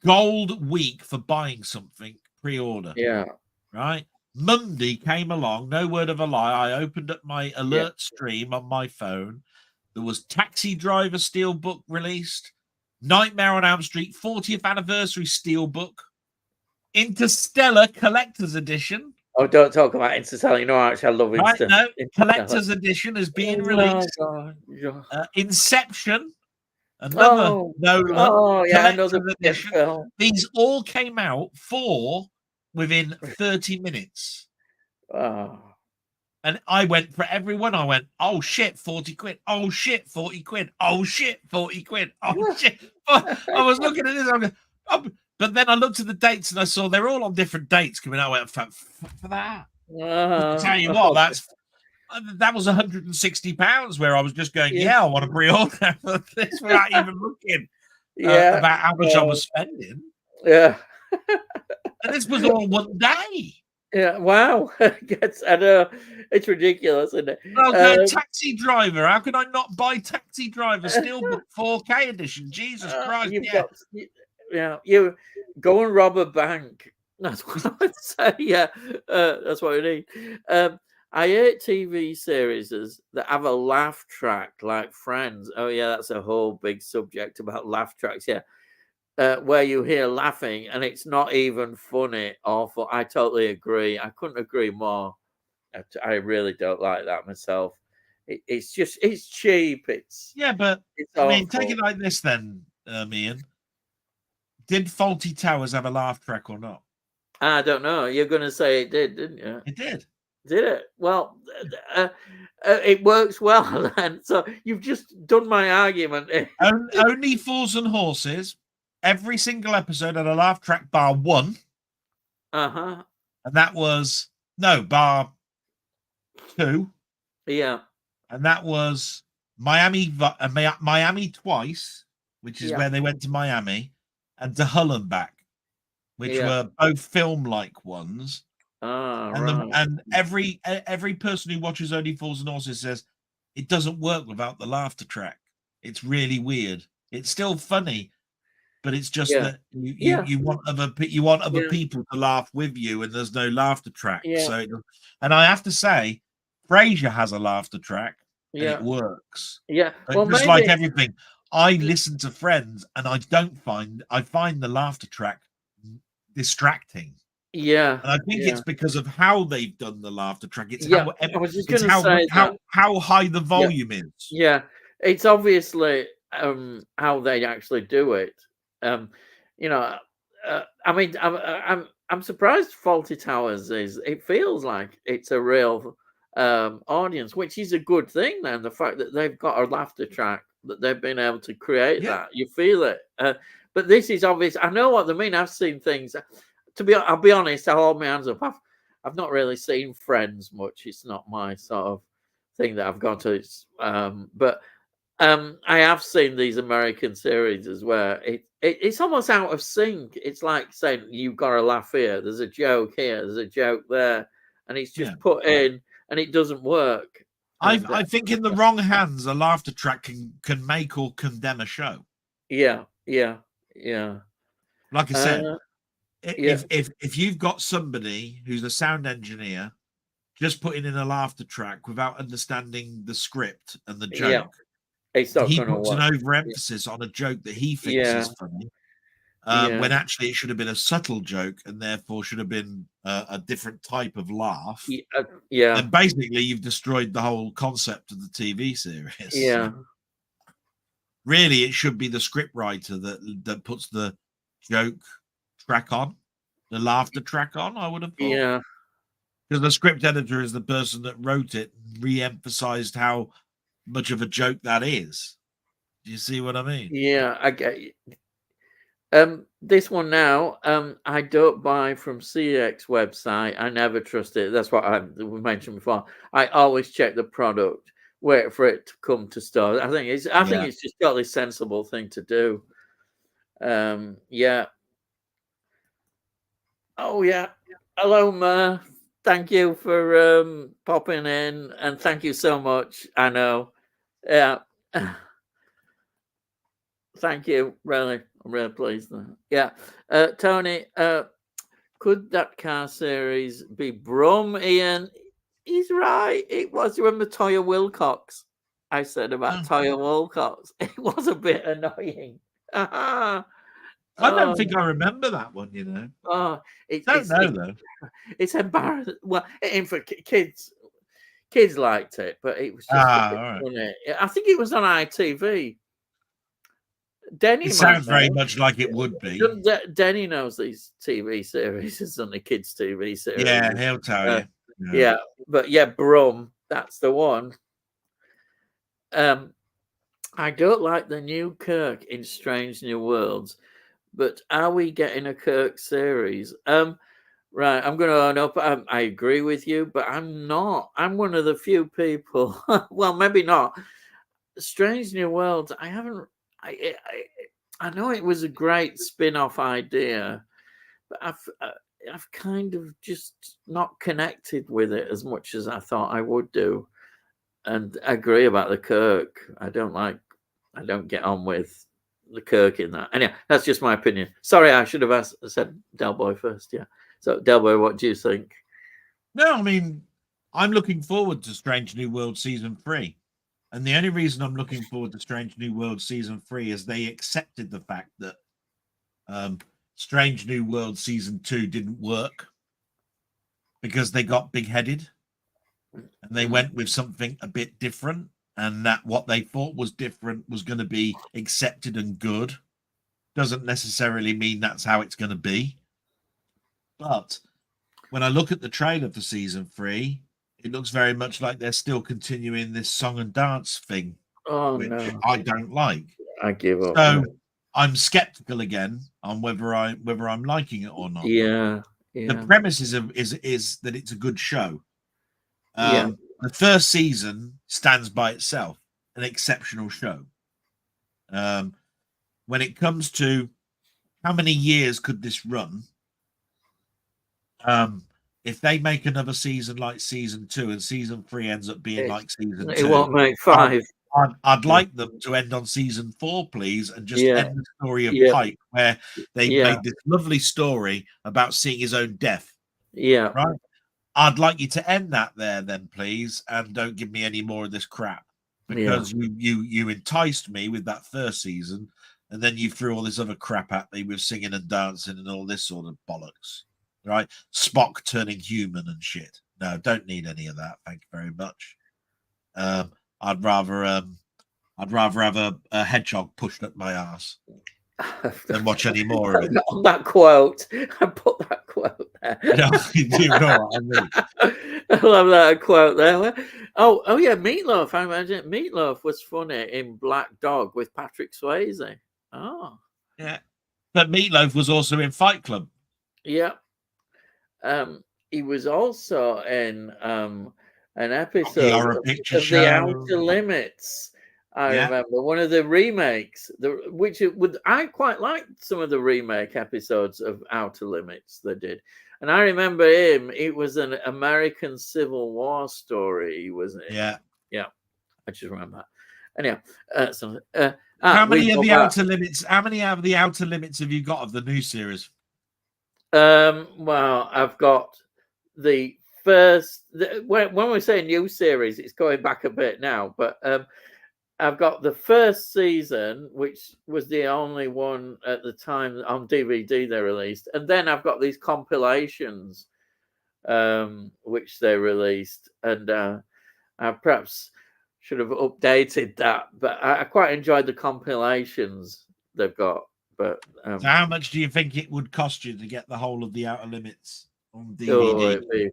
gold week for buying something pre-order, yeah, right? Monday came along, no word of a lie. I opened up my yeah. alert stream on my phone. There was Taxi Driver Steelbook released, Nightmare on Elm Street 40th Anniversary Steelbook, Interstellar Collector's Edition. Oh, don't talk about Interstellar. You know how much I love Right, no, Interstellar. Collector's Edition is being Oh released. God. Yeah. Inception, another Oh, Nolan oh yeah, another Collector's brilliant Edition. film. These all came out within 30 minutes. Oh, And I went for everyone. I went, oh shit, 40 quid. Oh shit, 40 quid. Oh shit, 40 quid. Oh shit. I was looking at this. I'm going, oh. But then I looked at the dates and I saw they're all on different dates coming out. I went, for that. I tell you what, that was £160 where I was just going, yeah, I want to pre-order this without even looking about how much I was spending. Yeah. And this was all one day. Yeah, wow. I know. It's ridiculous, isn't it? I was going, Taxi Driver. How can I not buy Taxi Driver Steelbook 4K edition? Jesus Christ. You go and rob a bank. That's what I would say. Yeah, that's what we need. I hate TV series that have a laugh track like Friends. Oh, yeah, that's a whole big subject about laugh tracks. Yeah. Where you hear laughing and it's not even funny. Awful. I totally agree. I couldn't agree more. I really don't like that myself. It's cheap. But I mean, take it like this then, Ian. Did Faulty Towers have a laugh track or not? I don't know. You're going to say it did, didn't you? It did. Did it? Well, it works well then. So you've just done my argument. Only Fools and Horses. Every single episode had a laugh track bar one. And that was bar two. Yeah. And that was Miami Twice, which is where they went to Miami, and to Hull and Back, which were both film-like ones. And every person who watches Only Fools and Horses says it doesn't work without the laughter track. It's really weird. It's still funny, but it's just that you want other people to laugh with you, and there's no laughter track. So, and I have to say, Frasier has a laughter track, and it works. Yeah, but just like everything, I listen to Friends, and I find the laughter track distracting. Yeah, and I think it's because of how they've done the laughter track. It's I was just going to say how high the volume is. Yeah, it's obviously how they actually do it. I mean, I'm surprised Faulty Towers it feels like it's a real audience, which is a good thing. Then the fact that they've got a laughter track, that they've been able to create that, you feel it. But this is obvious. I know what they mean. I've seen things. I'll be honest. I'll hold my hands up. I've not really seen Friends much. It's not my sort of thing that I've gone to. But I have seen these American series as where it's almost out of sync. It's like saying you've got to laugh here. There's a joke here. There's a joke there, and it's just put in, and it doesn't work. I think in the wrong hands, a laughter track can make or condemn a show. Yeah. Like I said, if you've got somebody who's a sound engineer just putting in a laughter track without understanding the script and the joke, he puts an overemphasis on a joke that he thinks is funny, when actually it should have been a subtle joke and therefore should have been a different type of laugh. And basically, you've destroyed the whole concept of the TV series. Yeah. Really, it should be the script writer that puts the joke track on, the laughter track on, I would have thought. Yeah. Because the script editor is the person that wrote it, re-emphasized how much of a joke that is. Do you see what I mean? Yeah, I get you. This one now, I don't buy from CX website. I never trust it. That's what we mentioned before. I always check the product, wait for it to come to store. I think it's just totally sensible thing to do. Yeah. Oh yeah. Hello, Ma. Thank you for popping in, and thank you so much. I know. Yeah. Thank you. Really, I'm really pleased. Yeah. Tony, could that car series be Brum, Ian? He's right. It was. Remember Toya Wilcox? I said about Toya Wilcox. It was a bit annoying. I don't think I remember that one, you know. Oh, though. It's embarrassing. Well, for kids liked it, but it was just funny. I think it was on ITV. Denny, it sounds very much like it would be. Denny knows these TV series. It's on the kids' TV series. Yeah, he'll tell you. yeah. But yeah, Brum, that's the one. I don't like the new Kirk in Strange New Worlds, but are we getting a Kirk series? Right, I'm going to own up. I agree with you, but I'm not. I'm one of the few people. Well, maybe not. Strange New Worlds. I haven't. I know it was a great spin-off idea, but I've kind of just not connected with it as much as I thought I would do. And I agree about the Kirk. I don't get on with the Kirk in that. Anyway, that's just my opinion. Sorry, I should have said Delboy first. Yeah. So, Delboy, what do you think? No, I mean, I'm looking forward to Strange New World season 3. And the only reason I'm looking forward to Strange New World season 3 is they accepted the fact that Strange New World season 2 didn't work because they got big-headed and they went with something a bit different, and that what they thought was different was going to be accepted and good. Doesn't necessarily mean that's how it's going to be. But when I look at the trailer for season 3, it looks very much like they're still continuing this song and dance thing, which I don't like. I give up. So I'm skeptical again on whether I'm liking it or not. Yeah. The premise is that it's a good show. The first season stands by itself, an exceptional show. When it comes to how many years could this run, if they make another season like season 2 and season 3 ends up being like season 2, it won't make 5. I'd like them to end on season 4, please, and just end the story of Pike, where they made this lovely story about seeing his own death. Yeah. Right. I'd like you to end that there, then, please, and don't give me any more of this crap, because you enticed me with that first season, and then you threw all this other crap at me with singing and dancing and all this sort of bollocks. Right, Spock turning human and shit. No, don't need any of that. Thank you very much. I'd rather have a hedgehog pushed up my ass than watch any more of it. On that quote, I put that quote there. No, you do know what I mean. I love that quote there. Oh yeah, Meatloaf. I imagine Meatloaf was funny in Black Dog with Patrick Swayze. Oh, yeah, but Meatloaf was also in Fight Club. Yeah. He was also in an episode of The Outer Limits. I remember one of the remakes, I quite liked some of the remake episodes of Outer Limits they did. And I remember him, it was an American Civil War story, wasn't it? Yeah. Yeah. I just remember that. Anyhow, how many of the Outer Limits have you got of the new series? Well, I've got the first. When we say new series, it's going back a bit now, but I've got the first season, which was the only one at the time on DVD they released, and then I've got these compilations, which they released, and I perhaps should have updated that, but I quite enjoyed the compilations they've got. But so how much do you think it would cost you to get the whole of the Outer Limits on DVD?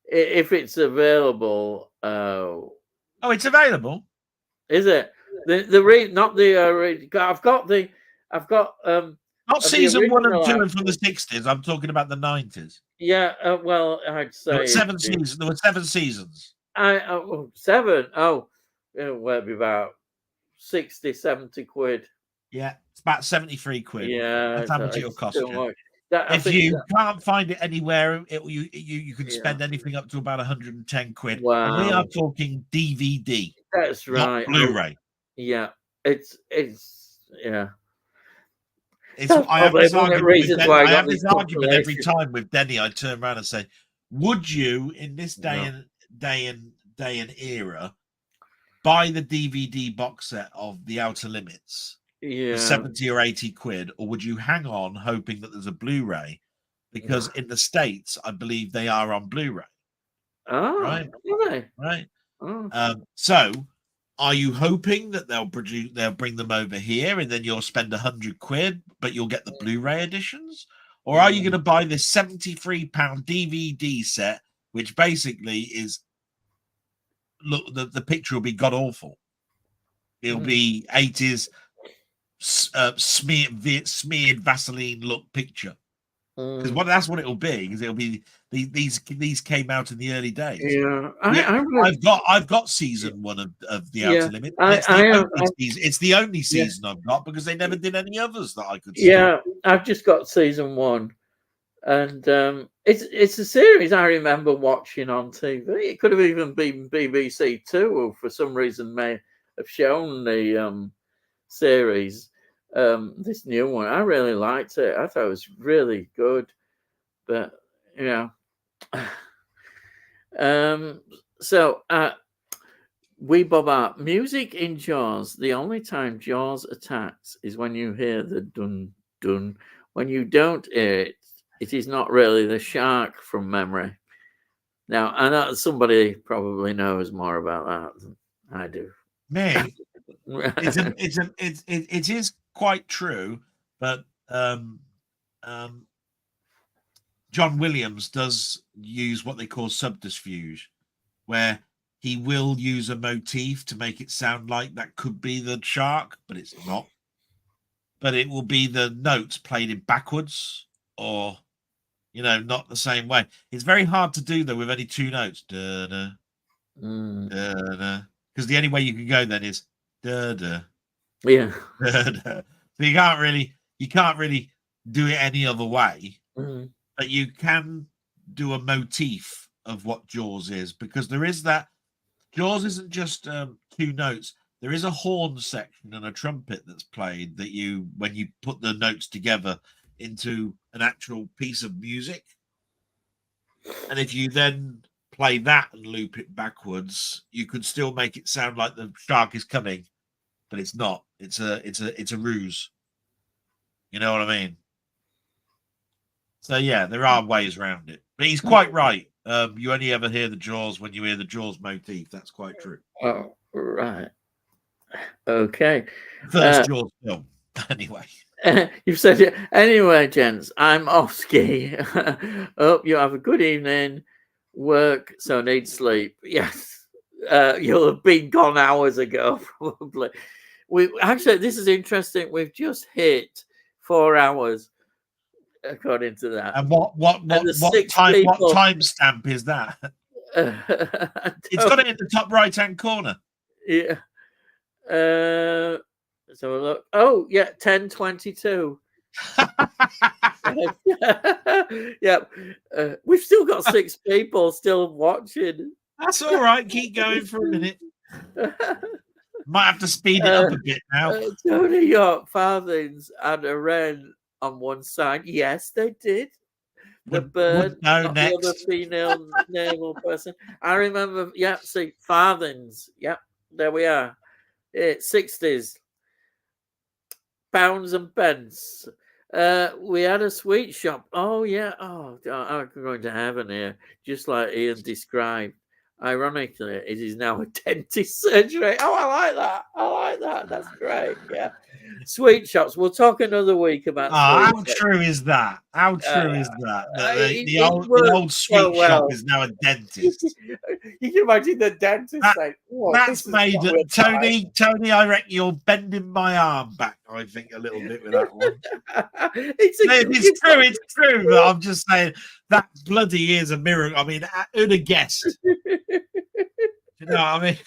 If it's available, it's available. Is it I've got not season 1 and 2 from the 60s. I'm talking about the 90s. Yeah, well, I'd say there were 7 seasons. There were 7 seasons. 7. Oh, it'll be about 60, 70 quid. Yeah, it's about 73 quid. Yeah, that's how much it'll cost you. If you can't find it anywhere, you can spend anything up to about 110 quid. Wow. And we are talking DVD. That's right. Blu-ray. Yeah, it's yeah. I have this argument every time with Denny. I turn around and say, "Would you, in this day and era, buy the DVD box set of The Outer Limits?" Yeah, 70 or 80 quid, or would you hang on hoping that there's a Blu-ray? Because in the States, I believe they are on Blu-ray. Oh, right, right. Oh. So, are you hoping that they'll bring them over here, and then you'll spend 100 quid, but you'll get the Blu-ray editions? Or are you going to buy this £73 DVD set which basically is, look, the picture will be god awful. It'll be 80s smeared Vaseline look picture. Because that's what it'll be. Because it'll be these came out in the early days. Yeah, I've got season 1 of the Outer Limits. It's the only season I've got, because they never did any others that I could see. Yeah, I've just got season 1, and it's a series I remember watching on TV. It could have even been BBC Two, who for some reason may have shown the series. This new one, I really liked it. I thought it was really good, but so we Bob Art, music in Jaws. The only time Jaws attacks is when you hear the dun dun. When you don't hear it, it is not really the shark from memory. Now, I know somebody probably knows more about that than I do. Me, it is quite true, but John Williams does use what they call subterfuge, where he will use a motif to make it sound like that could be the shark, but it's not. But it will be the notes played in backwards, or not the same way. It's very hard to do though with only 2 notes. Da da da da. Because the only way you can go then is da da. Yeah. Da, da. So you can't really do it any other way. But you can do a motif of what Jaws is, because there is that. Jaws isn't just 2 notes. There is a horn section and a trumpet that's played that when you put the notes together into an actual piece of music. And if you then play that and loop it backwards, you could still make it sound like the shark is coming, but it's not. It's a ruse. You know what I mean? So yeah, there are ways around it. But he's quite right. You only ever hear the Jaws when you hear the Jaws motif. That's quite true. Oh, right. Okay. First Jaws film, anyway. You've said it. Anyway, gents, I'm off ski. Hope you have a good evening. Work, so need sleep. Yes. You'll have been gone hours ago, probably. This is interesting. We've just hit 4 hours, according to that. And what time stamp is that? It's got it in the top right-hand corner. Yeah. So look. Oh, yeah, 10:22. Yep. We've still got 6 people still watching. That's all right. Keep going for a minute. Might have to speed it up a bit now. Tony York Farthings had a wren on one side. Yes, they did. The bird, not next. the other female naval person. I remember. Yeah, see, Farthings. Yep, there we are. 60s. Pounds and pence. We had a sweet shop. Oh yeah. Oh, I'm going to heaven here, just like Ian described. Ironically, it is now a dentist surgery. Oh, I like that. That's great. Yeah. Sweet shops. We'll talk another week about. How true is that? How true is that? The old sweet shop is now a dentist. You can imagine the dentist saying, "That's made it." Tony, I reckon you're bending my arm back. I think a little bit with that one. It's true. But I'm just saying that bloody is a miracle. I mean, who'd have guessed? You know what I mean?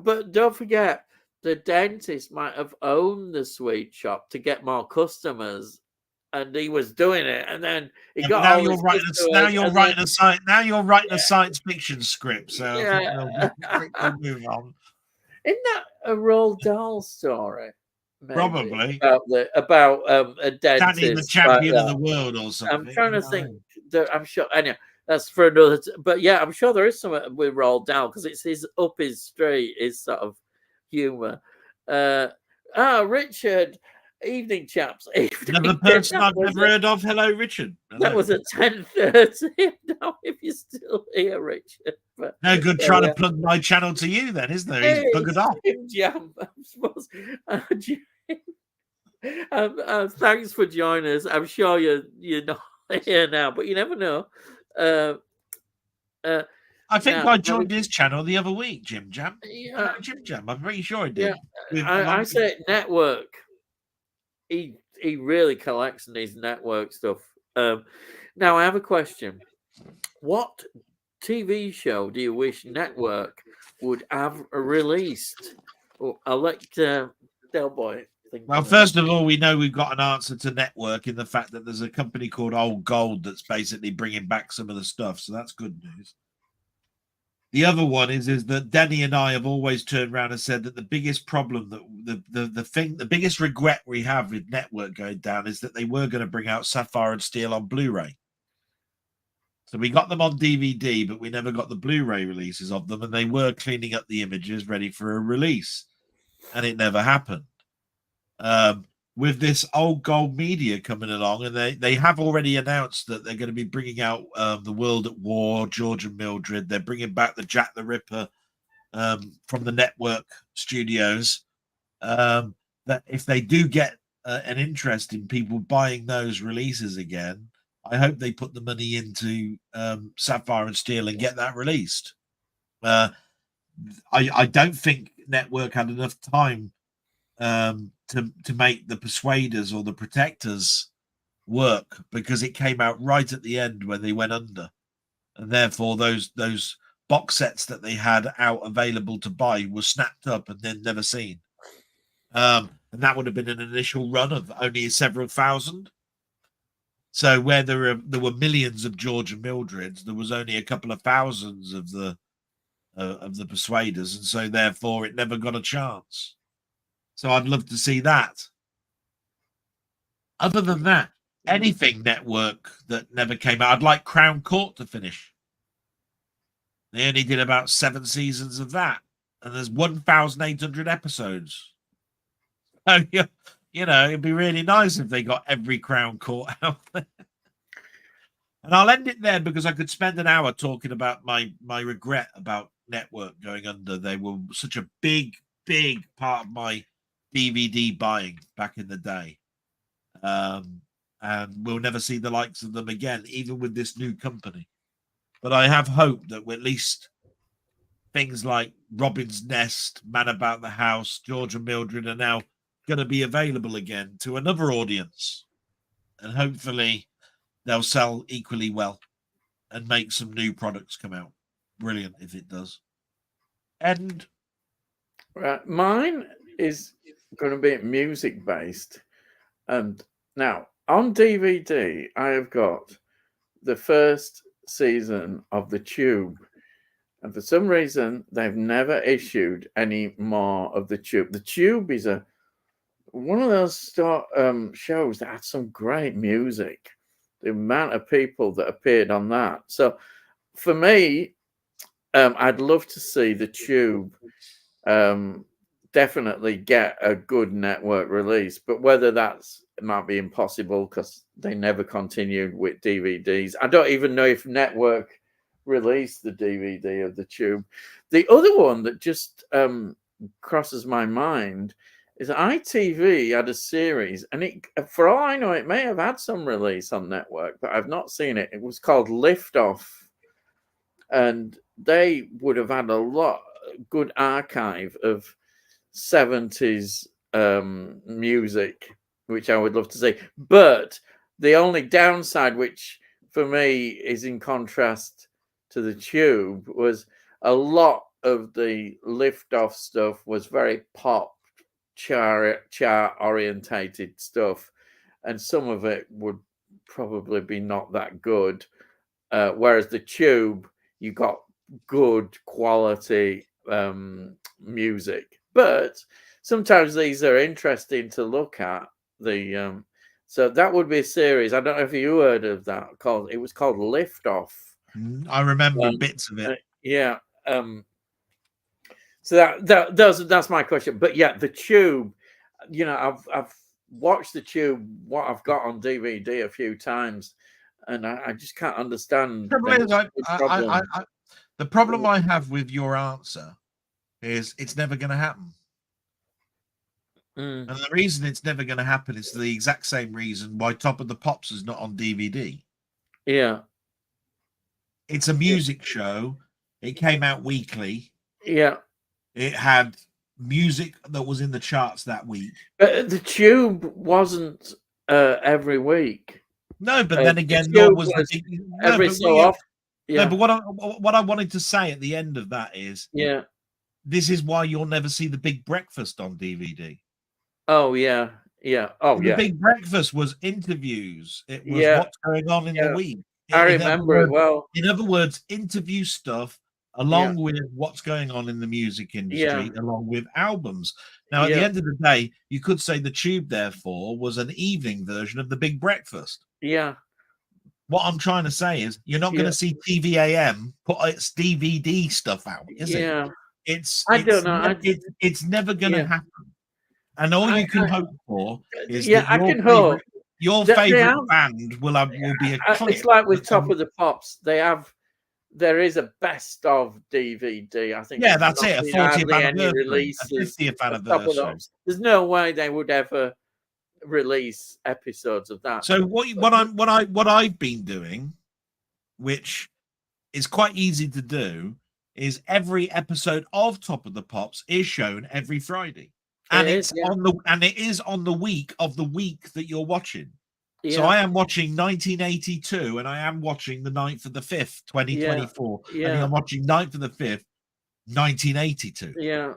But don't forget, the dentist might have owned the sweet shop to get more customers, and he was doing it, and then he got. Now you're writing a science fiction script. So I think we'll move on. Isn't that a Roald Dahl story? Maybe, probably about a dentist, Danny the champion of the world or something. I'm trying to think. I'm sure. Anyway, that's for another. But yeah, I'm sure there is something with Roald Dahl because it's his up his street, his sort of humor. Richard, evening chaps. Another person I've never heard of. Hello, Richard. That was at 10:30. Now, if you're still here, Richard. But, no good trying to plug my channel to you, then, is there? He's buggered off. Jam, I suppose. Thanks for joining us. I'm sure you're not here now, but you never know. I think Now, I joined his channel the other week, Jim Jam. yeah, Jim Jam, I'm pretty sure I yeah, did. With I say network. He really collects these network stuff. Now I have a question. What TV show do you wish network would have released? Well, I'll let Delboy think Well, a minute. first of all, we know we've got an answer to network in the fact that there's a company called Old Gold that's basically bringing back some of the stuff. So that's good news. The other one is that Danny and I have always turned around and said that the biggest problem, that the biggest regret we have with network going down is that they were going to bring out Sapphire and Steel on Blu-ray. So we got them on DVD, but we never got the Blu-ray releases of them, and they were cleaning up the images ready for a release, and it never happened. With this Old Gold Media coming along, and they have already announced that they're going to be bringing out The World at War, George and Mildred. They're bringing back the Jack the Ripper from the network studios. That if they do get an interest in people buying those releases again, I hope they put the money into Sapphire and Steel and get that released. I don't think network had enough time to make the Persuaders or the Protectors work, because it came out right at the end when they went under, and therefore those box sets that they had out available to buy were snapped up and then never seen. And that would have been an initial run of only several thousand. So where there were millions of George and Mildreds, there was only a couple of thousands of the Persuaders, and so therefore it never got a chance. So I'd love to see that. Other than that, anything network that never came out, I'd like Crown Court to finish. They only did about 7 seasons of that, and there's 1,800 episodes. So, you know, it'd be really nice if they got every Crown Court out there. And I'll end it there, because I could spend an hour talking about my regret about network going under. They were such a big part of my DVD buying back in the day. And we'll never see the likes of them again, even with this new company. But I have hope that at least things like Robin's Nest, Man About the House, George and Mildred are now going to be available again to another audience. And hopefully they'll sell equally well and make some new products come out. Brilliant if it does. And Right, mine is going to be music based, and now on DVD I have got the first season of The Tube, and for some reason they've never issued any more of The Tube. The Tube is one of those shows that had some great music. The amount of people that appeared on that. So for me, I'd love to see The Tube definitely get a good network release, but whether it might be impossible because they never continued with DVDs. I don't even know if network released the DVD of The Tube. The other one that just crosses my mind is ITV had a series, and it, for all I know, it may have had some release on network, but I've not seen it. It was called Liftoff, and they would have had a good archive of 70s music, which I would love to see. But the only downside, which for me is in contrast to The Tube, was a lot of the Liftoff stuff was very pop chart orientated stuff, and some of it would probably be not that good. Whereas The Tube, you got good quality music, but sometimes these are interesting to look at. So that would be a series. I don't know if you heard of that. It was called Liftoff. I remember bits of it. Yeah. So that's my question. But yeah, The Tube. You know, I've watched The Tube. What I've got on DVD a few times, and I just can't understand. The problem I have with your answer is it's never going to happen. And the reason it's never going to happen is the exact same reason why Top of the Pops is not on DVD. Yeah. It's a music show. It came out weekly. Yeah. It had music that was in the charts that week. But the Tube wasn't every week. No, but then The again, nor Tube was the was big. No, every but so often. no, Yeah. but what I wanted to say at the end of that is, Yeah. this is why you'll never see The Big Breakfast on DVD. Oh yeah. Yeah. Oh The yeah. Big Breakfast was interviews. It was Yeah. what's going on in the Yeah. week. I remember it well. In other words, interview stuff Yeah. along with what's going on in the music industry, Yeah. along with albums. Now, at the Yeah. end of the day, you could say the Tube, therefore, was an evening version of The Big Breakfast. Yeah. What I'm trying to say is, you're not going Yeah. to see TVAM put its DVD stuff out, is it? Yeah. It's I don't know. it's never going to Yeah. happen. And all you can I hope for is yeah, that I can hope your that they favorite have. band will be a It's clip. like with Top of the Pops. There is a best of DVD. I think Yeah, there's that's not it. A been 40th hardly any anniversary, a releases 50th of Top of the anniversary. Pops. There's no way they would ever release episodes of that. So what I've been doing, which is quite easy to do, is every episode of Top of the Pops is shown every Friday. And It it's is, yeah. it is on the week of the week that you're watching. Yeah. So I am watching 1982 and I am watching the 9th of the 5th, 2024. Yeah. And I'm watching 9th of the 5th, 1982. Yeah.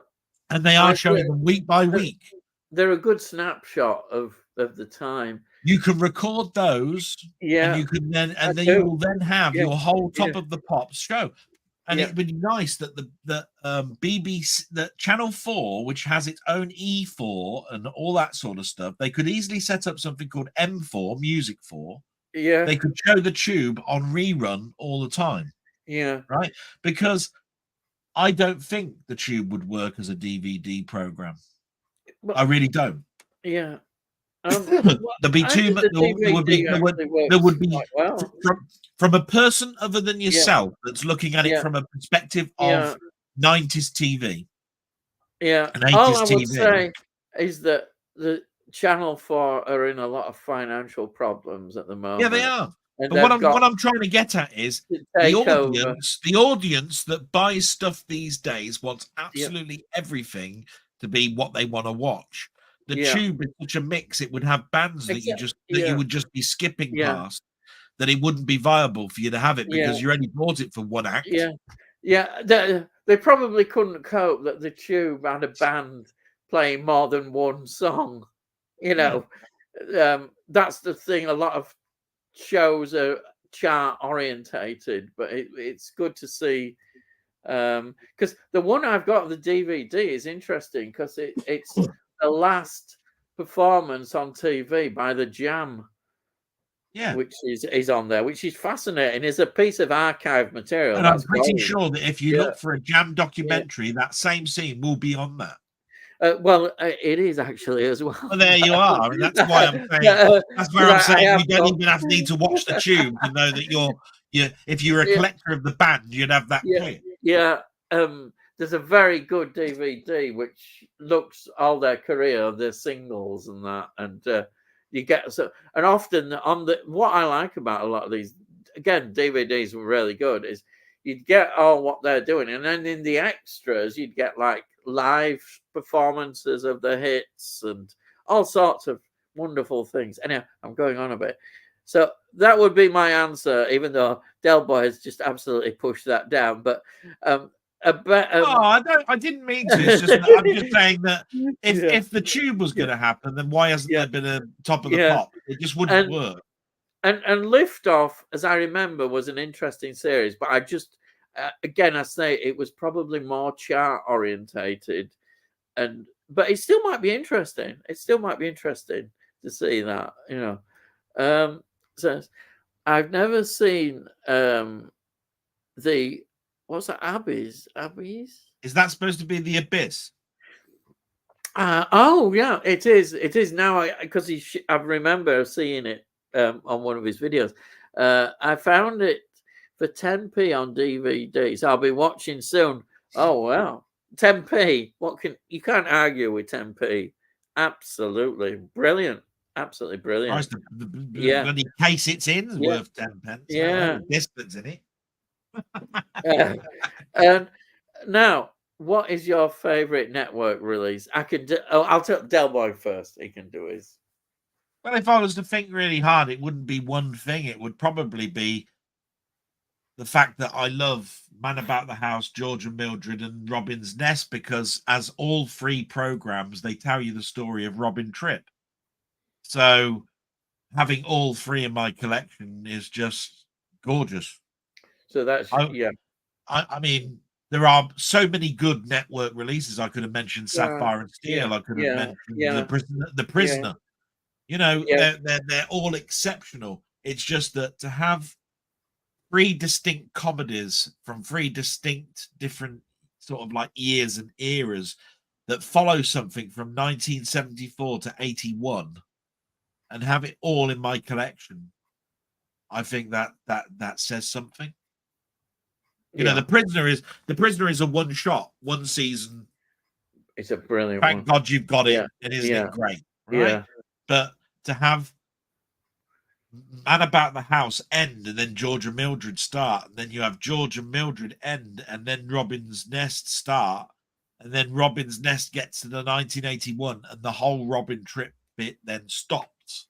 And they are showing them week by week. They're a good snapshot of the time. You can record those, Yeah. and you can then you will then have your whole Top Yeah. of the Pops show. And it would be nice that the BBC, the Channel 4, which has its own E4 and all that sort of stuff, they could easily set up something called M4, Music 4. Yeah. They could show the Tube on rerun all the time. Yeah. Right? Because I don't think the Tube would work as a DVD program. I really don't. Yeah. There'd be too much. There would be from a person other than yourself that's looking at it from a perspective of 90s TV. Yeah. And 80s all I would TV. say is that the Channel 4 are in a lot of financial problems at the moment. Yeah, they are. And but what I'm trying to get at is the audience that buys stuff these days wants absolutely everything to be what they want to watch. The Tube is such a mix; it would have bands that you would just be skipping past. That it wouldn't be viable for you to have it because you only bought it for one act. Yeah. They probably couldn't cope that the Tube had a band playing more than one song. You know, that's the thing. A lot of shows are chart orientated, but it's good to see. Because the one I've got, the DVD, is interesting because it's the last performance on TV by the Jam, which is on there, which is fascinating. It's a piece of archive material. And I'm pretty sure that if you look for a Jam documentary, that same scene will be on that. Well, it is actually as well. Well, there you are, and that's why I'm saying. That's where I'm saying you don't even need to watch the Tube to know that if you're a collector of the band, you'd have that clear. Yeah. There's a very good DVD which looks all their career, their singles and that, and you get and often on what I like about a lot of these, again, DVDs were really good, is you'd get all what they're doing, and then in the extras you'd get like live performances of the hits and all sorts of wonderful things. Anyway, I'm going on a bit. So that would be my answer, even though Delboy has just absolutely pushed that down. But I didn't mean to. It's just I'm just saying that if the Tube was going to happen, then why hasn't there been a Top of the Pop? It just wouldn't work. And Liftoff, as I remember, was an interesting series, but I just again I say it was probably more chart orientated, but it still might be interesting. It still might be interesting to see that, you know. So I've never seen what's that? Abbeys? Is that supposed to be the Abyss? Oh yeah, it is. It is now because I remember seeing it on one of his videos. I found it for 10p on DVD, so I'll be watching soon. Oh wow, 10p. You can't argue with 10p. Absolutely brilliant. Absolutely brilliant. The bloody case it's in is worth 10 pence. Yeah, distance in it. And now, what is your favorite network release? I'll tell Delboy first. He can do his. Well, if I was to think really hard, it wouldn't be one thing. It would probably be the fact that I love Man About the House, George and Mildred, and Robin's Nest, because as all three programs, they tell you the story of Robin Tripp. So having all three in my collection is just gorgeous. So that's yeah. I mean, there are so many good network releases. I could have mentioned Sapphire and Steel. I could have mentioned The Prisoner. You know, they're all exceptional. It's just that to have three distinct comedies from three distinct different sort of like years and eras that follow something from 1974 to 81 and have it all in my collection, I think that says something. You know, the prisoner is a one shot, one season. It's a brilliant Thank one. God you've got it, and isn't it great? Right? Yeah. But to have Man About the House end and then George and Mildred start, and then you have George and Mildred end, and then Robin's Nest start, and then Robin's Nest gets to the 1981, and the whole Robin Tripp bit then stops.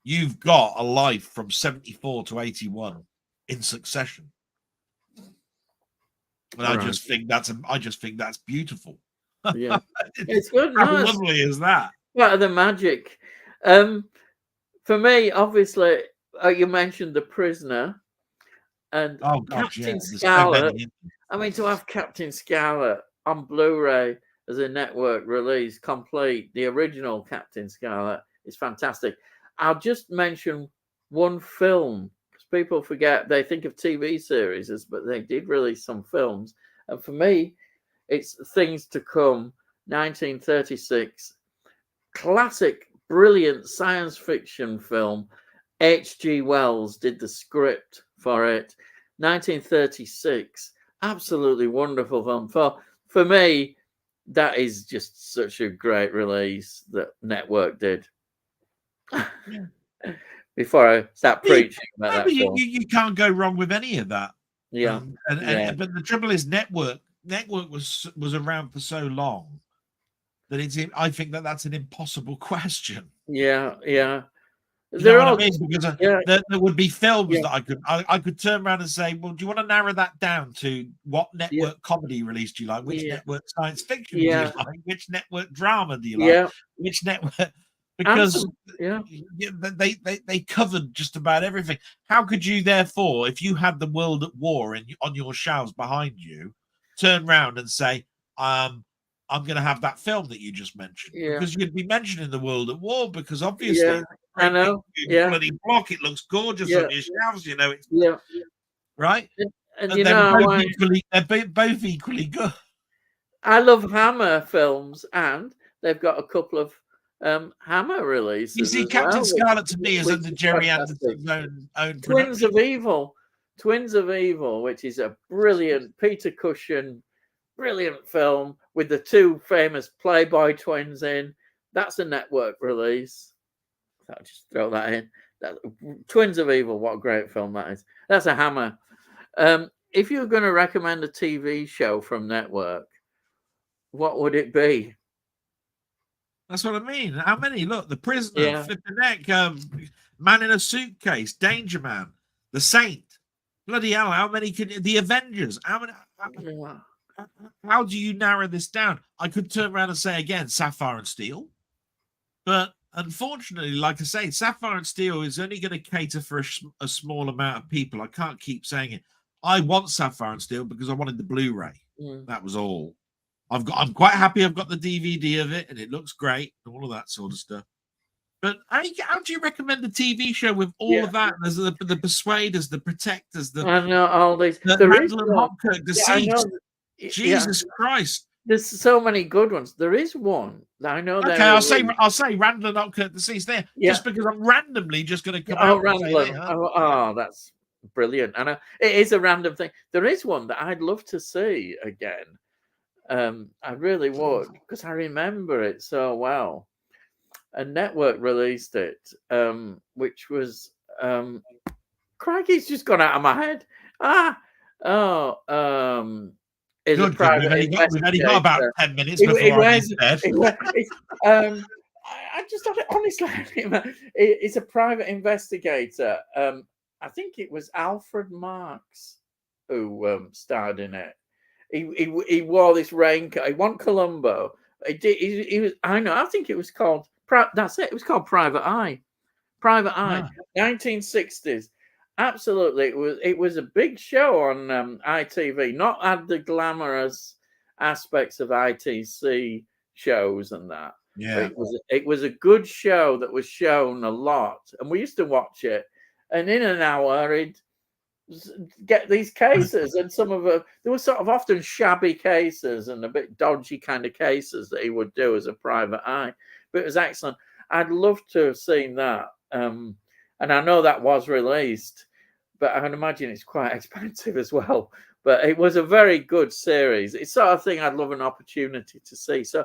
You've got a life from 74 to 81 in succession. And I just think that's beautiful. Yeah, it's good. How lovely is that? Part of the magic. For me, obviously, you mentioned The Prisoner and Captain Scarlet. I mean, to have Captain Scarlet on Blu-ray as a network release, complete, the original Captain Scarlet is fantastic. I'll just mention one film, because people forget, they think of TV series, but they did release some films. And for me, it's Things to Come, 1936. Classic, brilliant science fiction film. H.G. Wells did the script for it. 1936. Absolutely wonderful film. For me, that is just such a great release that Network did. Before I start preaching about that film. You can't go wrong with any of that. Yeah. But the trouble is Network was around for so long that I think that's an impossible question. Yeah. You know what I mean? Because there would be films that I could turn around and say, well, do you want to narrow that down to what network comedy release do you like? Which network science fiction do you like? Which network drama do you like? Which network? Because they covered just about everything. How could you, therefore, if you had The World at War on your shelves behind you, turn around and say, I'm going to have that film that you just mentioned? Because you'd be mentioning The World at War, because obviously, I know, bloody block, it looks gorgeous on your shelves. You know, it's right. And you know, they're both equally good. I love Hammer films, and they've got a couple of Hammer releases. You see, Captain Scarlet to me is under Jerry Anderson's own Twins of Evil, which is a brilliant Peter Cushing, brilliant film with the two famous Playboy twins in. That's a network release. I'll just throw that in. Twins of Evil, what a great film that is. That's a Hammer. If you're going to recommend a TV show from network, what would it be? That's what I mean. How many? Look, The Prisoner, Flip the Neck, Man in a Suitcase, Danger Man, The Saint. Bloody hell, how many could The Avengers? How do you narrow this down? I could turn around and say again, Sapphire and Steel. But unfortunately, like I say, Sapphire and Steel is only going to cater for a small amount of people. I can't keep saying it. I want Sapphire and Steel because I wanted the Blu-ray. That was all. I'm quite happy I've got the DVD of it and it looks great and all of that sort of stuff. But how do you recommend a TV show with all of that? There's the Persuaders, the Protectors, I know all these. Randall and Hopkirk, Deceased. Jesus Christ. There's so many good ones. There is one that I know. Okay, I'll say Randall and Hopkirk, Deceased there, just because I'm randomly just going to come out. Randall. That's brilliant. And it is a random thing. There is one that I'd love to see again. I really would, because I remember it so well. A network released it, which was crikey's just gone out of my head. Oh, is a Good, good. We've private only got about investigator. 10 minutes He, before he I need wears. bed. He wears I just don't honestly. He's a private investigator. I think it was Alfred Marks who starred in it. He wore this raincoat. He won Columbo. He was. I know. I think it was called. That's it. It was called Private Eye. Private Eye. 1960s. Absolutely, it was a big show on ITV. Not had the glamorous aspects of ITC shows and that. But Yeah. it was a good show that was shown a lot, and we used to watch it. And in an hour, he'd get these cases, and some of them there were sort of often shabby cases and a bit dodgy kind of cases that he would do as a private eye. But it was excellent. I'd love to have seen that. And I know that was released, but I can imagine it's quite expensive as well. But it was a very good series. It's sort of thing I'd love an opportunity to see. So,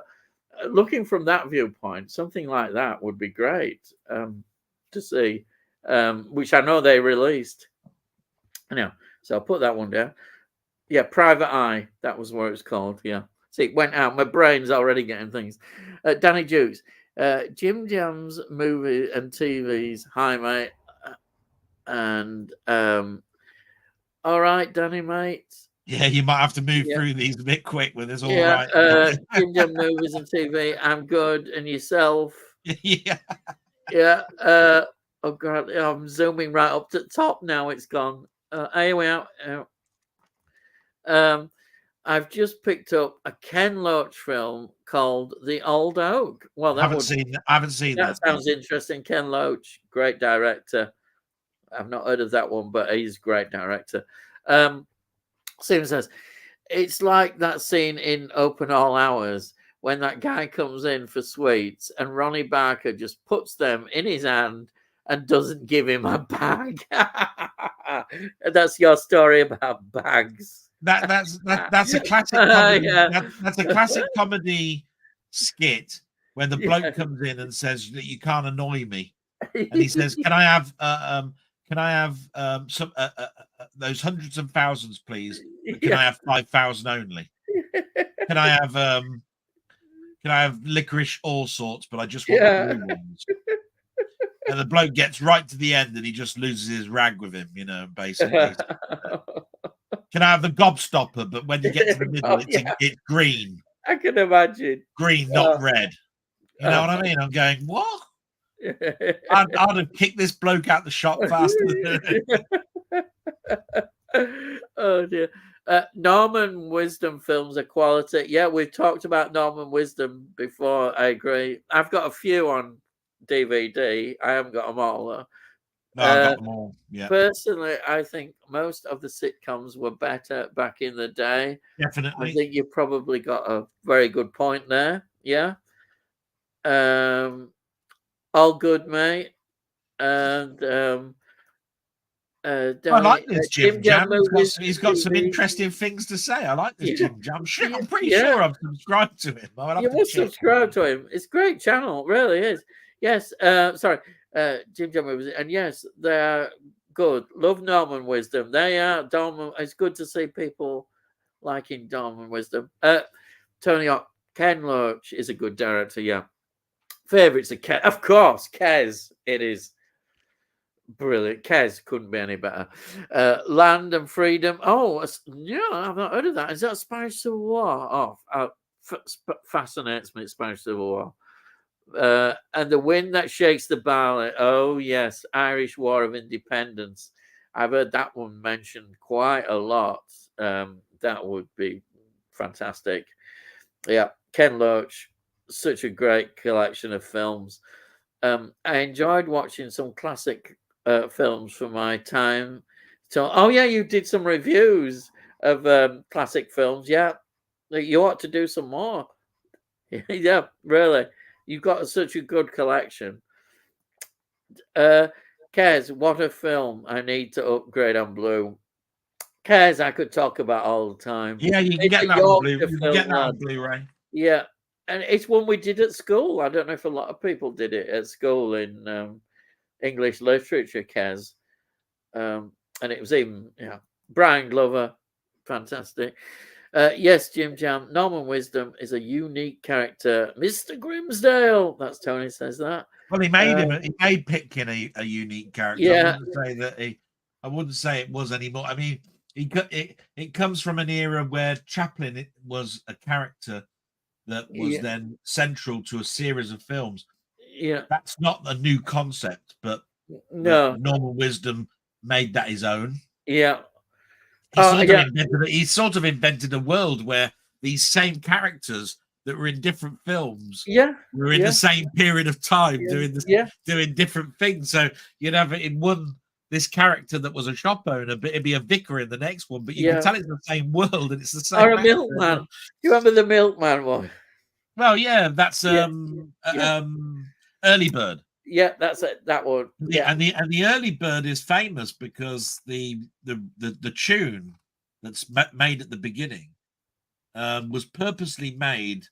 looking from that viewpoint, something like that would be great to see, which I know they released. Anyhow, so I'll put that one down. Yeah, Private Eye. That was what it was called. Yeah. See, it went out. My brain's already getting things. Danny Jukes. Jim Jam's movie and TVs. Hi, mate. And all right, Danny, mate. Yeah, you might have to move through these a bit quick with this. All right. Jim Jam movies and TV. I'm good. And yourself? Yeah. Yeah. Oh God, I'm zooming right up to the top now. It's gone. Anyway, I've just picked up a Ken Loach film called The Old Oak. Well, I haven't seen that. Sounds interesting. Ken Loach, great director. I've not heard of that one, but he's a great director. Stephen says it's like that scene in Open All Hours when that guy comes in for sweets and Ronnie Barker just puts them in his hand and doesn't give him a bag. That's your story about bags. That's a classic comedy. That's a classic comedy skit when the bloke comes in and says that you can't annoy me, and he says, "Can I have some those hundreds of thousands, please? Can I have 5,000 only? Can I have licorice all sorts, but I just want the blue ones." And the bloke gets right to the end and he just loses his rag with him, basically. Can I have the gobstopper? But when you get to the middle, it's green. I can imagine. Green, not red. You know what I mean? I'm going, what? I'd have kicked this bloke out the shop faster. Oh dear. Norman Wisdom films are quality. Yeah, we've talked about Norman Wisdom before. I agree. I've got a few on DVD. I haven't got them all though. No, I've got them all. Yeah. Personally, I think most of the sitcoms were better back in the day. Definitely. I think you probably got a very good point there. Yeah. All good, mate. And I like this Jim Jam. He's got some interesting things to say. I like this Jim Jam. Shit, I'm pretty sure I've subscribed to him. You must subscribe to him. It's a great channel, it really is. Yes. Sorry. Jim Jam movies, and yes, they're good. Love Norman Wisdom. They are Norman. It's good to see people liking Norman Wisdom. Tony Ken Loach is a good director. Yeah. Favorites of Kes, of course. Kes, it is brilliant. Kes couldn't be any better. Land and Freedom. Oh, yeah, I've not heard of that. Is that Spanish Civil War? Oh, fascinates me. Spanish Civil War. And The Wind That Shakes the Barley. Oh, yes. Irish War of Independence. I've heard that one mentioned quite a lot. That would be fantastic. Yeah. Ken Loach, such a great collection of films. I enjoyed watching some classic films from my time. So, oh, yeah, you did some reviews of classic films. Yeah. You ought to do some more. Yeah, really. You've got such a good collection. Kez, what a film. I need to upgrade on Blue. Kez, I could talk about all the time. Yeah, you can get that on Blue. You can get that on Blu-ray. Yeah, and it's one we did at school. I don't know if a lot of people did it at school in English literature, Kez. And it was even, Brian Glover, fantastic. Yes, Jim Jam. Norman Wisdom is a unique character. Mr. Grimsdale. That's Tony says that. Well, he made him. He made Pitkin a unique character. Yeah. I wouldn't say it was anymore. I mean, it comes from an era where Chaplin was a character that was then central to a series of films. Yeah. That's not a new concept, but no, Norman Wisdom made that his own. Yeah. He sort of invented a world where these same characters that were in different films were in the same period of time doing different things. So you'd have it in one, this character that was a shop owner, but it'd be a vicar in the next one. But you can tell it's the same world and it's the same. Or a milkman. You remember the milkman one? Well, yeah, that's Early Bird. Yeah, that's it. That one. Yeah, and the Early Bird is famous because the tune that's made at the beginning was purposely made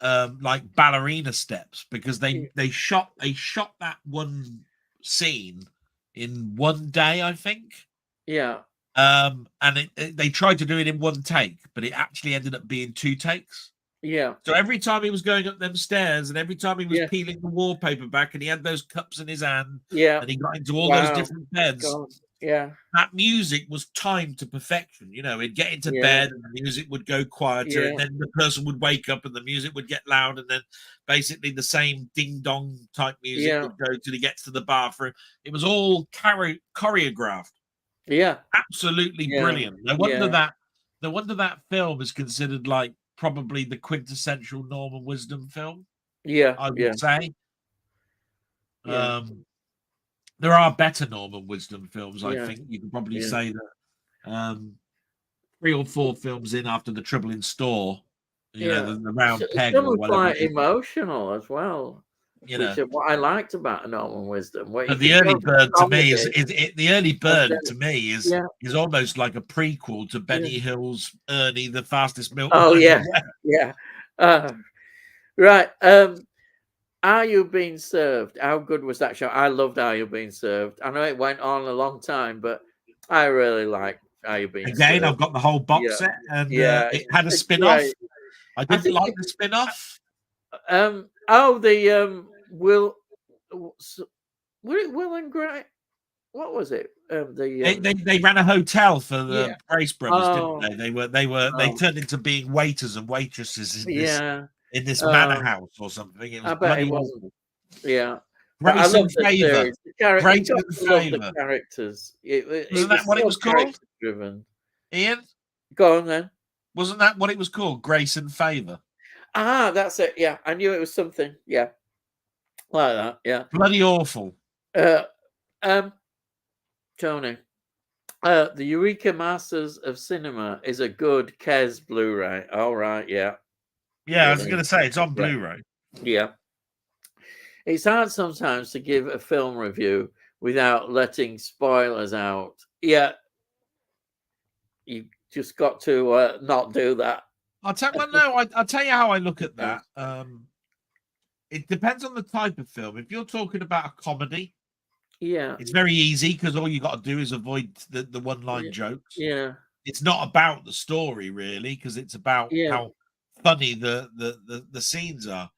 like ballerina steps, because they shot that one scene in one day, I think. Yeah. And they tried to do it in one take, but it actually ended up being 2 takes. Yeah. So every time he was going up them stairs, and every time he was peeling the wallpaper back, and he had those cups in his hand, and he got into all those different beds. Yeah. That music was timed to perfection. You know, he'd get into bed, and the music would go quieter, and then the person would wake up, and the music would get loud, and then basically the same ding dong type music would go till he gets to the bathroom. It was all choreographed. Yeah. Absolutely brilliant. No wonder that film is considered like probably the quintessential Norman Wisdom film. Yeah, I would say. Yeah. There are better Norman Wisdom films. I think you can probably say that 3 or 4 films in after The Trouble in Store, you know, the round peg. Some are quite emotional as well. You know what I liked about Norman Wisdom. But the Early Bird to me is almost like a prequel to Benny Hill's Ernie, the Fastest Milkman. Oh yeah. Right. Are You Being Served? How good was that show? I loved Are You Being Served. I know it went on a long time, but I really liked Are You Being Served. Again, I've got the whole box set, and it had a spin-off. I didn't like the spin-off. Will and Grace. What was it? They ran a hotel for the Grace brothers, didn't they? They turned into being waiters and waitresses in this manor house or something. It was I bet it wasn't. Yeah. Grace and Favor. Grace and Favor. The characters. Wasn't that what it was called? Driven. Ian? Go on then. Wasn't that what it was called? Grace and Favor. Ah, that's it. Yeah, I knew it was something. Yeah, like that. Yeah, bloody awful. Tony, the Eureka Masters of Cinema is a good Kes Blu-ray. All right, yeah. I was going to say it's on Blu-ray. Yeah, it's hard sometimes to give a film review without letting spoilers out. Yeah, you just got to not do that. I'll tell you how I look at that. It depends on the type of film. If you're talking about a comedy, it's very easy because all you got to do is avoid the one-line jokes. Yeah, it's not about the story really, because it's about how funny the scenes are.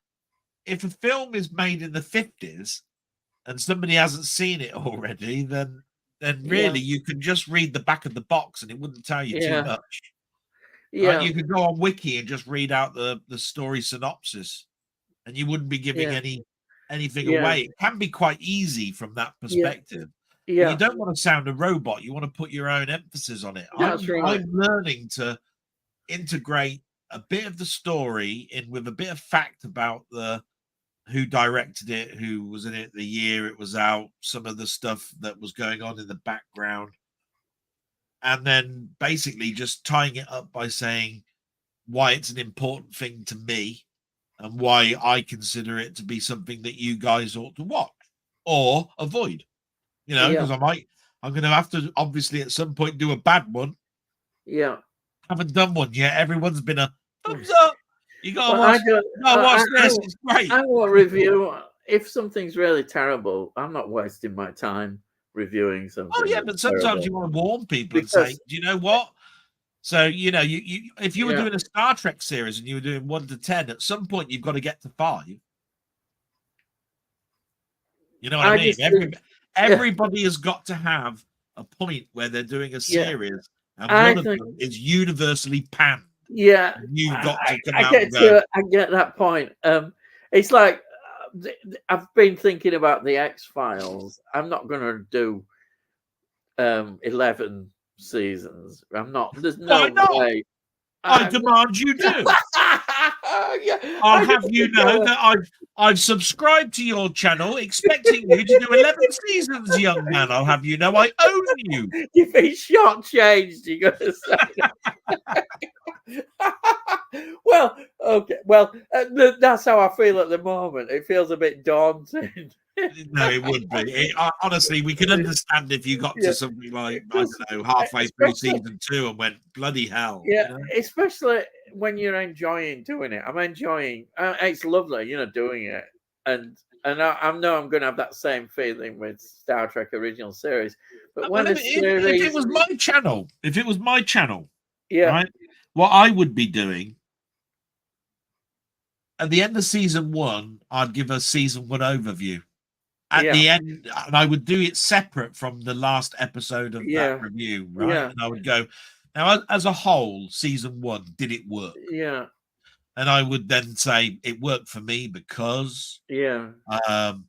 If a film is made in the 50s and somebody hasn't seen it already, then really you can just read the back of the box and it wouldn't tell you too much. Yeah, you could go on Wiki and just read out the story synopsis, and you wouldn't be giving anything away. It can be quite easy from that perspective. Yeah, you don't want to sound a robot. You want to put your own emphasis on it. I'm learning to integrate a bit of the story in with a bit of fact about who directed it, who was in it, the year it was out, some of the stuff that was going on in the background. And then basically just tying it up by saying why it's an important thing to me and why I consider it to be something that you guys ought to watch or avoid. You know, because I'm going to have to obviously at some point do a bad one. Yeah. Haven't done one yet. Everyone's been a thumbs up. You got to watch this. It's great. I will review. If something's really terrible, I'm not wasting my time reviewing something. Oh yeah, but sometimes you want to warn people and say, do you know what? So you if you were Yeah. doing a Star Trek series and you were doing 1 to 10, at some point you've got to get to 5. You know what I I mean? just think, yeah, Everybody has got to have a point where they're doing a yeah. series, and I one of think, them is universally panned. yeah, You've got to come I out get and go, to, I get that point. It's like I've been thinking about the X-Files. I'm not going to do 11 seasons. I'm not. There's why no not? way. I I'm demand you do. yeah, I'll I have don't you think I know will. that I've subscribed to your channel, expecting you to do 11 seasons, young man. I'll have you know I own you. You've been shortchanged, you're going to say. Well, okay. Well, that's how I feel at the moment. It feels a bit daunting. No, it would be. Honestly, we could understand if you got Yeah, to something like, I because don't know, halfway through especially, season 2 and went, bloody hell, yeah, especially when you're enjoying doing it. I'm enjoying. It's lovely, doing it, and I know I'm going to have that same feeling with Star Trek original series. But Well, when a if it series, was my channel, yeah, right, what I would be doing at the end of season 1, I'd give a season 1 overview. At yeah, the end, and I would do it separate from the last episode of that yeah, review, right? yeah, And I would go, now, as a whole, season 1, did it work? yeah, And I would then say it worked for me because yeah, um,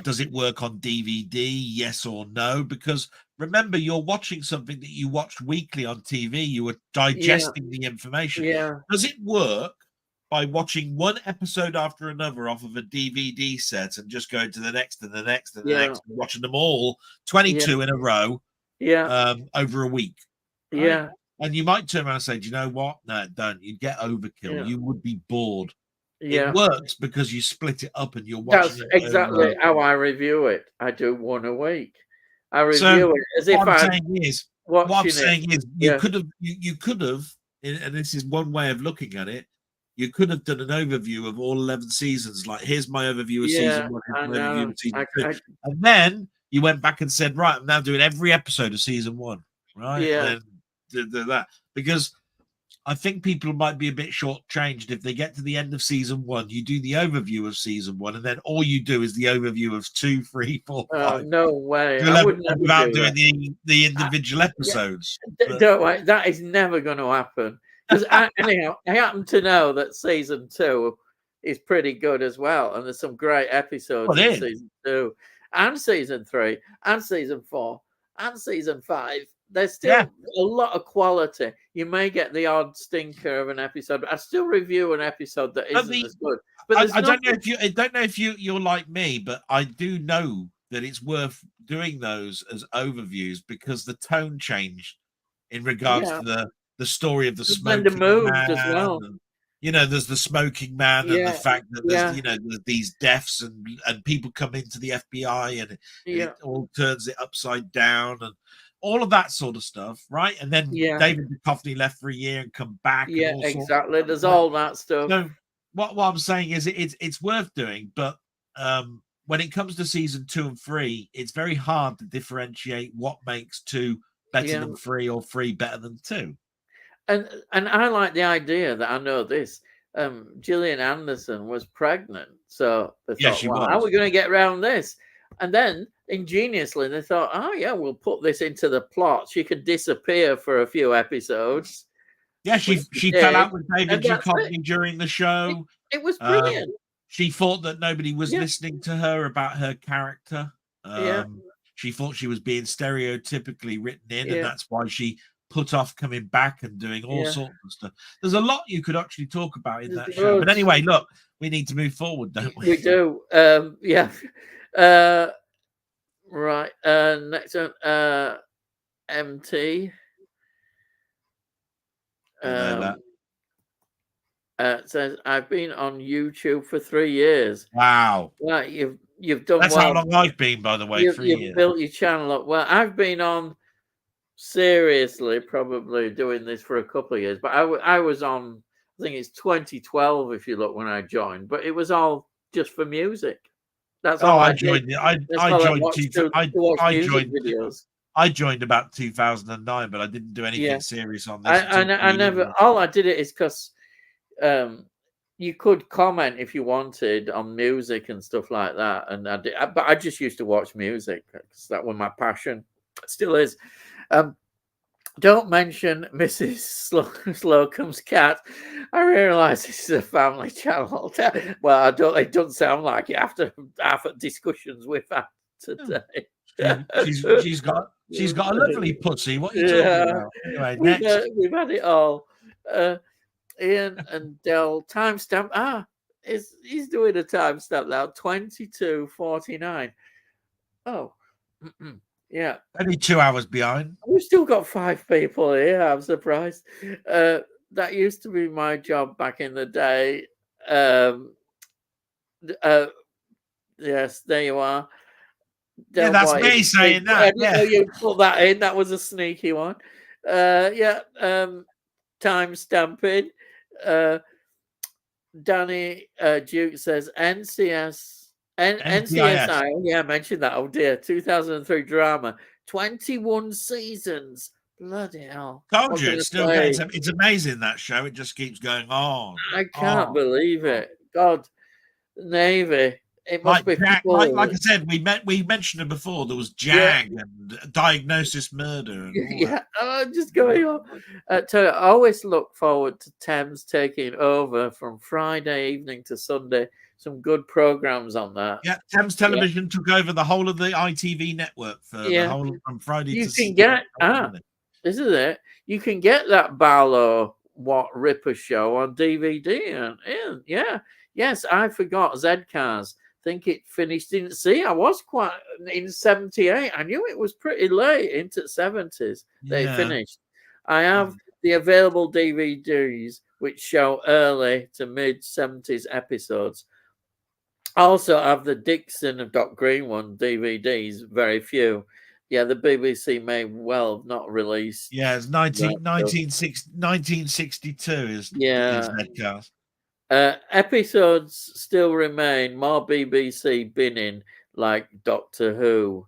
does it work on DVD? Yes or no? Because remember, you're watching something that you watched weekly on TV. You were yeah, digesting the information. yeah, Does it work by watching one episode after another off of a DVD set and just going to the next and the next and the yeah, next, and watching them all yeah, 22 in a row yeah, over a week, right? yeah, And you might turn around and say, do you know what? No, don't. You'd get overkill. yeah, You would be bored. It yeah. works because you split it up and you're watching That's it over. exactly how I review it. I do one a week. I So review it as if what I'm I'm saying is, watching it. you Yeah, could have, and this is one way of looking at it. You could have done an overview of all 11 seasons. Like, here's my overview of yeah, season 1, here's I my overview know. of season 2, and then you went back and said, right, I'm now doing every episode of season 1, right, and Yeah, then do that, because I think people might be a bit shortchanged if they get to the end of season 1. You do the overview of season 1, and then all you do is the overview of 2, 3, 4, 5, no way. I 11, would never without do doing that. the individual Yeah, episodes. But don't worry. That is never going to happen. Because anyhow, I happen to know that season 2 is pretty good as well, and there's some great episodes well, in it is. season 2, and season 3, and season 4, and season 5. There's Yeah, still a lot of quality. You may get the odd stinker of an episode, but I still review an episode that but isn't as good. But there's I don't know nothing. if you're like me, but I do know that it's worth doing those as overviews because the tone changed in regards Yeah, to the story of the and the smoking mood as man. well. And, there's the smoking man and the Yeah, fact that there's yeah, there's these deaths and people come into the FBI and yeah, it all turns it upside down and all of that sort of stuff, right? And then yeah, David Duchovny left for a year and come back and yeah. all sorts of Exactly. stuff, There's right? all that stuff. So what I'm saying is it's worth doing, but when it comes to season 2 and 3, it's very hard to differentiate what makes 2 better Yeah. than 3 or 3 better than 2. And I like the idea that I know this. Gillian Anderson was pregnant, so they Yeah, thought, she "Well, how are was. we going to get around this?" And then ingeniously they thought, "Oh yeah, we'll put this into the plot. She could disappear for a few episodes," Yeah, which she she fell did, out with David and that's it. Duchovny during the It, show. it was Um, brilliant. she thought that nobody was Yeah, listening to her about her character. yeah, She thought she was being stereotypically written in, and yeah, that's why she put off coming back and doing all yeah. sorts of stuff. There's a lot you could actually talk about in There's that show. But loads. anyway, look, we need to move forward, don't we? We do. Yeah. Uh, right. Next one. MT. Don't know that. Says I've been on YouTube for 3 years. Wow. Well, you've done That's well. how long I've been, by the way, 3 You've years. built your channel up. Well, I've been on seriously probably doing this for a couple of years, but I was on. I think it's 2012 if you look when I joined, but it was all just for music. That's Oh, all I I did. joined. I That's all I joined. watched to watch I music joined. videos. I joined about 2009, but I didn't do anything Yeah. serious on this until I never. All I did it is because you could comment if you wanted on music and stuff like that, and I did. But I just used to watch music because that was my passion. It still is. Don't mention Mrs. Slocum's cat. I realise this is a family channel. Well, I don't. It doesn't sound like it after discussions we've had today. She's got a lovely pussy. What are you talking about? Anyway, next. We've had it all. Ian and Del timestamp. He's doing a timestamp now. 22:49. Oh, yeah. Only 2 hours behind. We've still got 5 people here. I'm surprised. That used to be my job back in the day. Yes, there you are. Yeah, that's me saying that. I didn't know you put that in. That was a sneaky one. Time stamping. Danny Duke says NCSI. Oh, yeah, I mentioned that. Oh dear, 2003 drama, 21 seasons. Bloody hell! Told you, it's amazing, that show. It just keeps going on. I can't believe it. God, Navy. It must be like I said, we mentioned it before. There was Jag and Diagnosis Murder. And just going on. I always look forward to Thames taking over from Friday evening to Sunday. Some good programs on that. Yeah, Thames Television took over the whole of the ITV network for the whole from Friday to Sunday. This is it. You can get that Barlow Ripper show on DVD. And yes, I forgot Zcars. Think it finished in. See, I was quite in 78. I knew it was pretty late into 70s. They finished. I have the available DVDs which show early to mid 70s episodes. Also have the Dixon and Doc Green one DVDs. Very few. Yeah, the BBC may well have not released. Yeah, it's 1962 is Zcars. Episodes still remain. More BBC binning, like Doctor Who.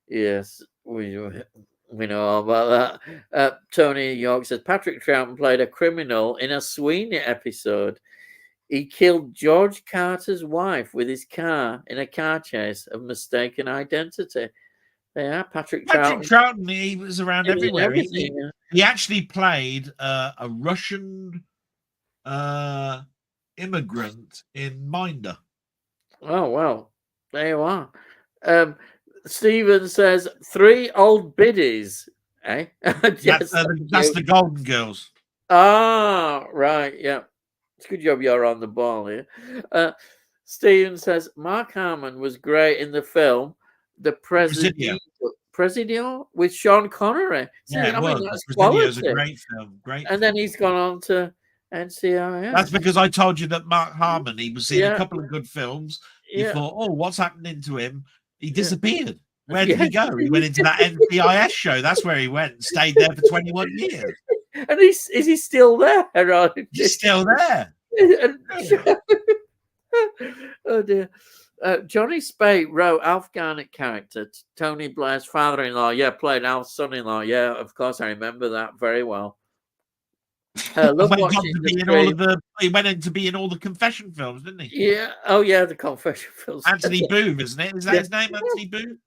Yes, we know all about that. Tony York says Patrick Troughton played a criminal in a Sweeney episode. He killed George Carter's wife with his car in a car chase of mistaken identity. Yeah, Patrick Troughton, he was around everywhere. He actually played a Russian immigrant in Minder. Oh, well, there you are. Stephen says 3 old biddies. Eh? That's the Golden Girls. Ah, right. Yeah. It's a good job you're on the ball here. Stephen says Mark Harmon was great in the film The Presidio with Sean Connery. Yeah, that's Presidio is a great film. Then he's gone on to NCIS. That's because I told you that Mark Harmon, he was in a couple of good films. You thought, oh, what's happening to him? He disappeared. Where did he go? He went into that NCIS show. That's where he went and stayed there for 21 years. And is he still there? He's still there. Oh dear. Johnny Spate wrote Alf Garnett character, Tony Blair's father-in-law. Yeah, played Alf's son-in-law. Yeah, of course, I remember that very well. He went in to be in all the confession films, didn't he? Yeah. Oh, yeah, the confession films. Anthony Booth, isn't it? Is that his name, Anthony Booth?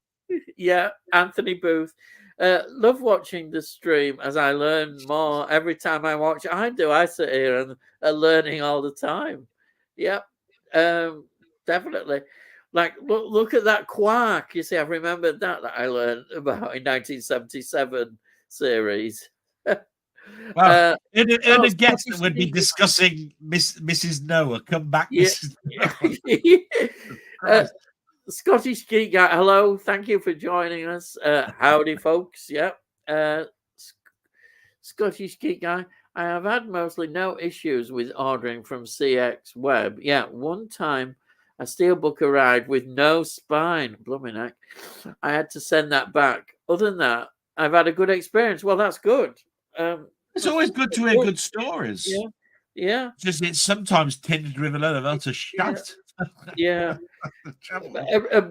Yeah, Anthony Booth. Love watching the stream as I learn more every time I watch. I sit here and learning all the time. Yep, definitely. Like, look at that quark. You see, I've remembered that I learned about in 1977 series. Well, in a guest that would be discussing Mrs. Noah. Come back, Mrs. Noah. Scottish Geek Guy, hello. Thank you for joining us. Howdy, folks. Yep. Scottish Geek Guy, I have had mostly no issues with ordering from CX Web. Yeah, one time a steelbook arrived with no spine. Blooming heck. I had to send that back. Other than that, I've had a good experience. Well, that's good. It's always good to hear good stories. Yeah. Just it's sometimes tinged with a lot of utter shite. Yeah.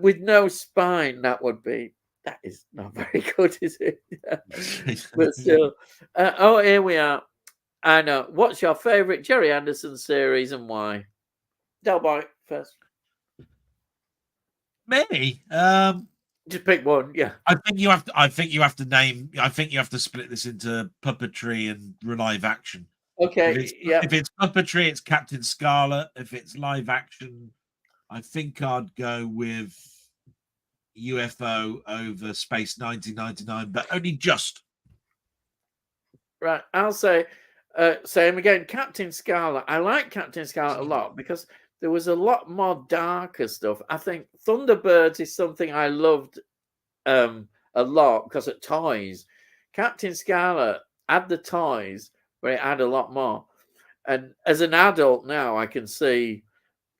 With no spine, that would be. That is not very good, is it? But still, oh, here we are. I know. What's your favourite Jerry Anderson series and why? Delboy first. Me? Just pick one. Yeah. I think you have to. I think you have to name. I think you have to split this into puppetry and live action. Okay. Yeah. If it's puppetry, it's Captain Scarlet. If it's live action, I think I'd go with UFO over Space 1999, but only just. Right. I'll say same again. Captain Scarlet. I like Captain Scarlet a lot because there was a lot more darker stuff. I think Thunderbirds is something I loved a lot because of toys. Captain Scarlet had the toys where it had a lot more. And as an adult now, I can see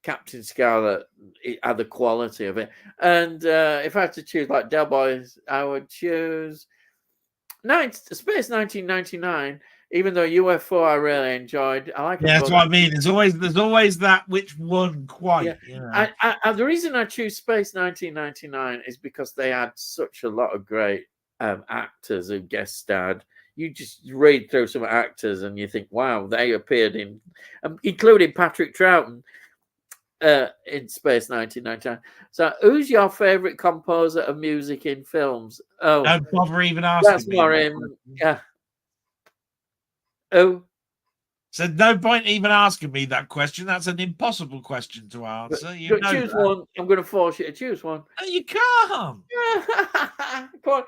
Captain Scarlet, it had the quality of it. And if I had to choose like Delboy, I would choose Space 1999. Even though UFO I really enjoyed, I like. Yeah, that's what I mean. There's always that which one quite. Yeah. The reason I choose Space 1999 is because they had such a lot of great actors who guest starred. You just read through some actors and you think, wow, they appeared in, including Patrick Troughton in Space 1999. So, who's your favourite composer of music in films? Oh, don't bother even asking that's me. more him. Yeah. Oh. So no point even asking me that question. That's an impossible question to answer. You know choose that. one. I'm going to force you to choose one. No, you can't. Come on.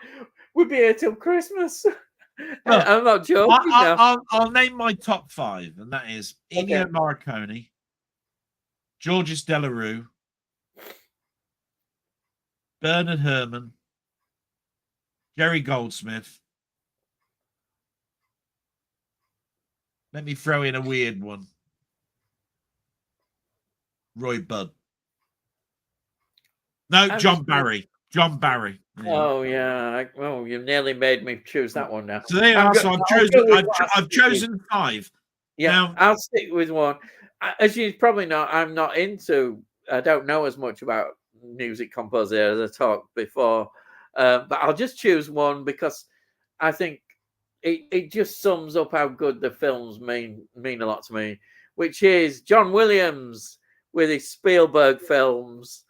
We'll be here till Christmas. Look, I'm not joking. I'll name my top 5, and that is Ennio Morricone, Georges Delerue, Bernard Herrmann, Jerry Goldsmith. Let me throw in a weird one. Roy Budd. No, John Barry. John Barry. Yeah. Oh yeah. Well, you nearly made me choose that one now. So there you are. So I've chosen 5. Yeah, now, I'll stick with one. As you probably know, I don't know as much about music composers as I talked before. But I'll just choose one because I think it just sums up how good the films mean a lot to me, which is John Williams with his Spielberg films.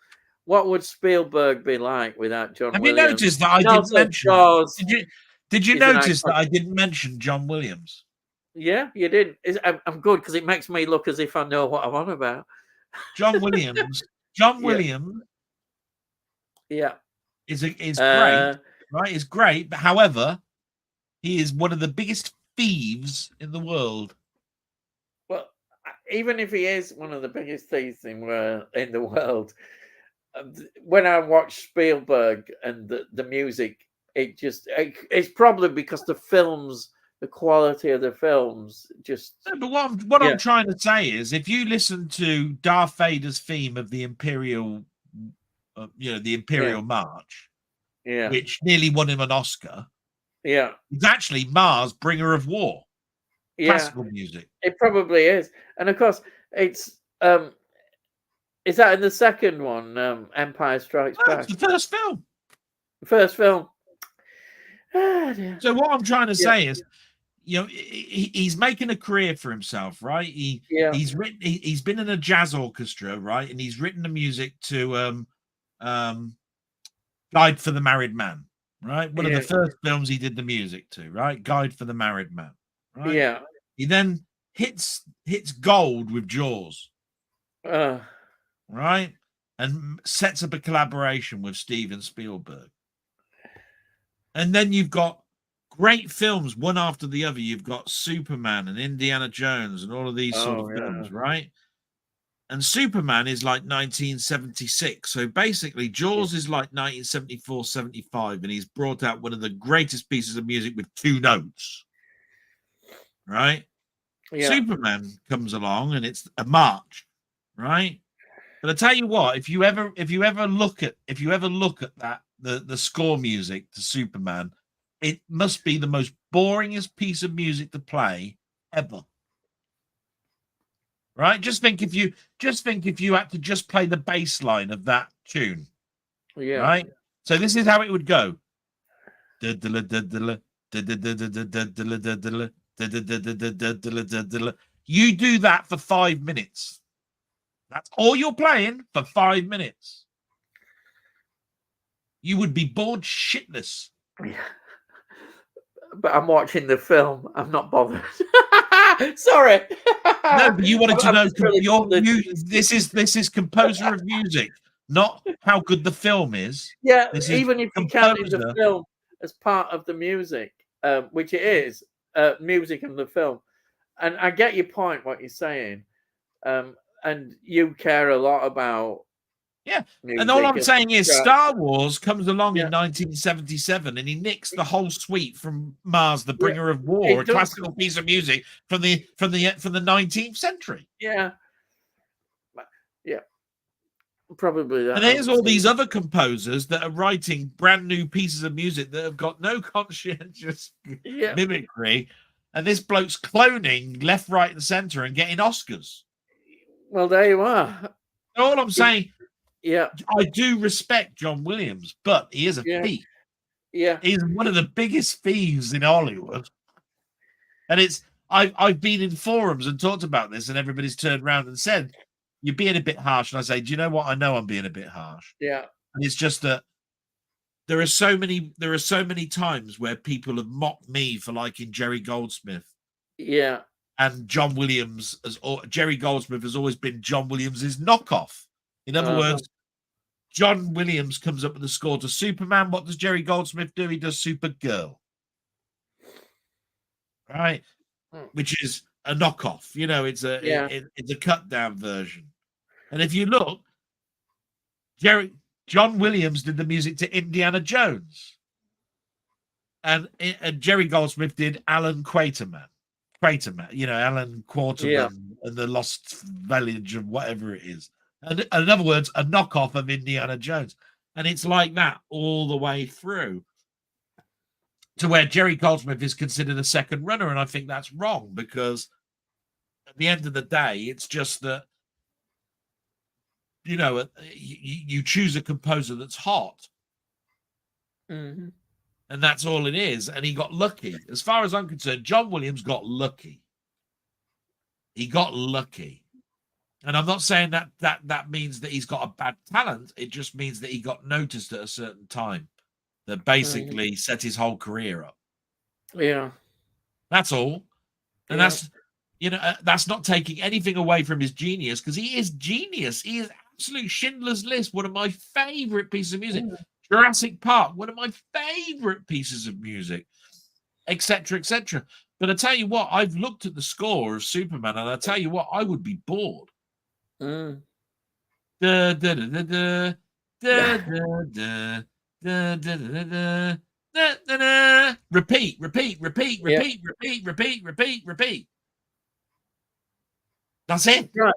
What would Spielberg be like without John Williams? Have you noticed that I didn't mention? Did you notice that I didn't mention John Williams? Yeah, you did. I'm good because it makes me look as if I know what I'm on about. John Williams. John Williams. Yeah. Is great, right? Is great, but however, he is one of the biggest thieves in the world. Well, even if he is one of the biggest thieves in the world, when I watch Spielberg and the music, it's probably because the quality of the films just. No, but what I'm trying to say is, if you listen to Darth Vader's theme of the Imperial, the Imperial March, which nearly won him an Oscar. Yeah, it's actually Mars, Bringer of War. Classical music. It probably is, and of course, it's. Is that in the second one, Empire Strikes Back? It's the first film. First film. So what I'm trying to say is, he's making a career for himself, right? He's been in a jazz orchestra, right? And he's written the music to Guide for the Married Man, right? One of the first films he did the music to, right? Guide for the Married Man, right? Yeah. He then hits gold with Jaws. Right? And sets up a collaboration with Steven Spielberg. And then you've got great films, one after the other. You've got Superman and Indiana Jones and all of these sort of films, right? And Superman is like 1976. So basically, Jaws is like 1974, 75. And he's brought out one of the greatest pieces of music with 2 notes. Right? Yeah. Superman comes along and it's a march, right? But I tell you what, if you ever look at that the score music to Superman, it must be the most boringest piece of music to play ever. Right? Just think if you had to just play the bass line of that tune. Yeah. Right? So this is how it would go. You do that for 5 minutes. That's all you're playing for 5 minutes. You would be bored shitless. But I'm watching the film. I'm not bothered. Sorry. No, but you wanted to know really this is composer of music, not how good the film is. Yeah, This even if you counted the film as part of the music, which it is, music and the film. And I get your point, what you're saying. And you care a lot about and all I'm saying is Star Wars comes along in 1977 and he nicks the whole suite from Mars, the Bringer of War, a classical piece of music from the 19th century. Yeah. Probably that. And there's all these other composers that are writing brand new pieces of music that have got no conscientious mimicry, and this bloke's cloning left, right, and centre and getting Oscars. Well, there you are. All I'm saying, I do respect John Williams, but he is a thief. Yeah, he's one of the biggest thieves in Hollywood, and I've been in forums and talked about this, and everybody's turned around and said, "You're being a bit harsh." And I say, "Do you know what? I know I'm being a bit harsh." Yeah, and it's just that there are so many times where people have mocked me for liking Jerry Goldsmith. Yeah. And John Williams, Jerry Goldsmith has always been John Williams's knockoff. In other words, John Williams comes up with the score to Superman. What does Jerry Goldsmith do? He does Supergirl. Right? Which is a knockoff. You know, it's a cut down version. And if you look, John Williams did the music to Indiana Jones. And Jerry Goldsmith did Alan Quaterman, Alan Quarterman and the Lost Village of whatever it is. And in other words, a knockoff of Indiana Jones. And it's like that all the way through to where Jerry Goldsmith is considered a second runner. And I think that's wrong, because at the end of the day, it's just that, you choose a composer that's hot. Mm-hmm. And that's all it is. And he got lucky. As far as I'm concerned, John Williams got lucky. He got lucky. And I'm not saying that means that he's got a bad talent. It just means that he got noticed at a certain time that basically set his whole career up. Yeah. That's all. And that's not taking anything away from his genius, because he is genius. He is absolute Schindler's List, one of my favorite pieces of music. Jurassic Park, one of my favorite pieces of music, etc., etc. But I tell you what, I've looked at the score of Superman, and I tell you what, I would be bored. Repeat. That's it. Right.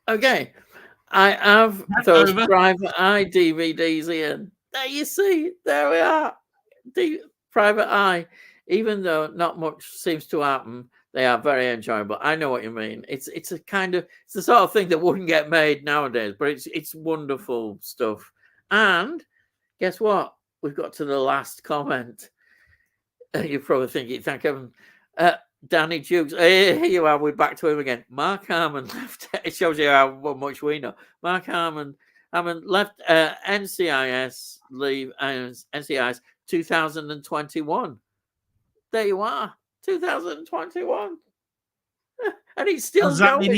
Okay. I have those Private Eye DVDs here. There you see. There we are. The Private Eye. Even though not much seems to happen, they are very enjoyable. I know what you mean. It's the sort of thing that wouldn't get made nowadays, but it's wonderful stuff. And guess what? We've got to the last comment. You're probably thinking, thank heaven. Danny Jukes. Here you are. We're back to him again. Mark Harmon left. It shows you how much we know. Mark Harmon left NCIS leave NCIS 2021. There you are. 2021. And he's still does that going. mean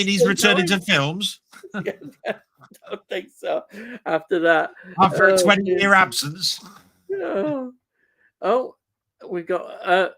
he's returning to films? I don't think so. After that, after a 20-year absence. We got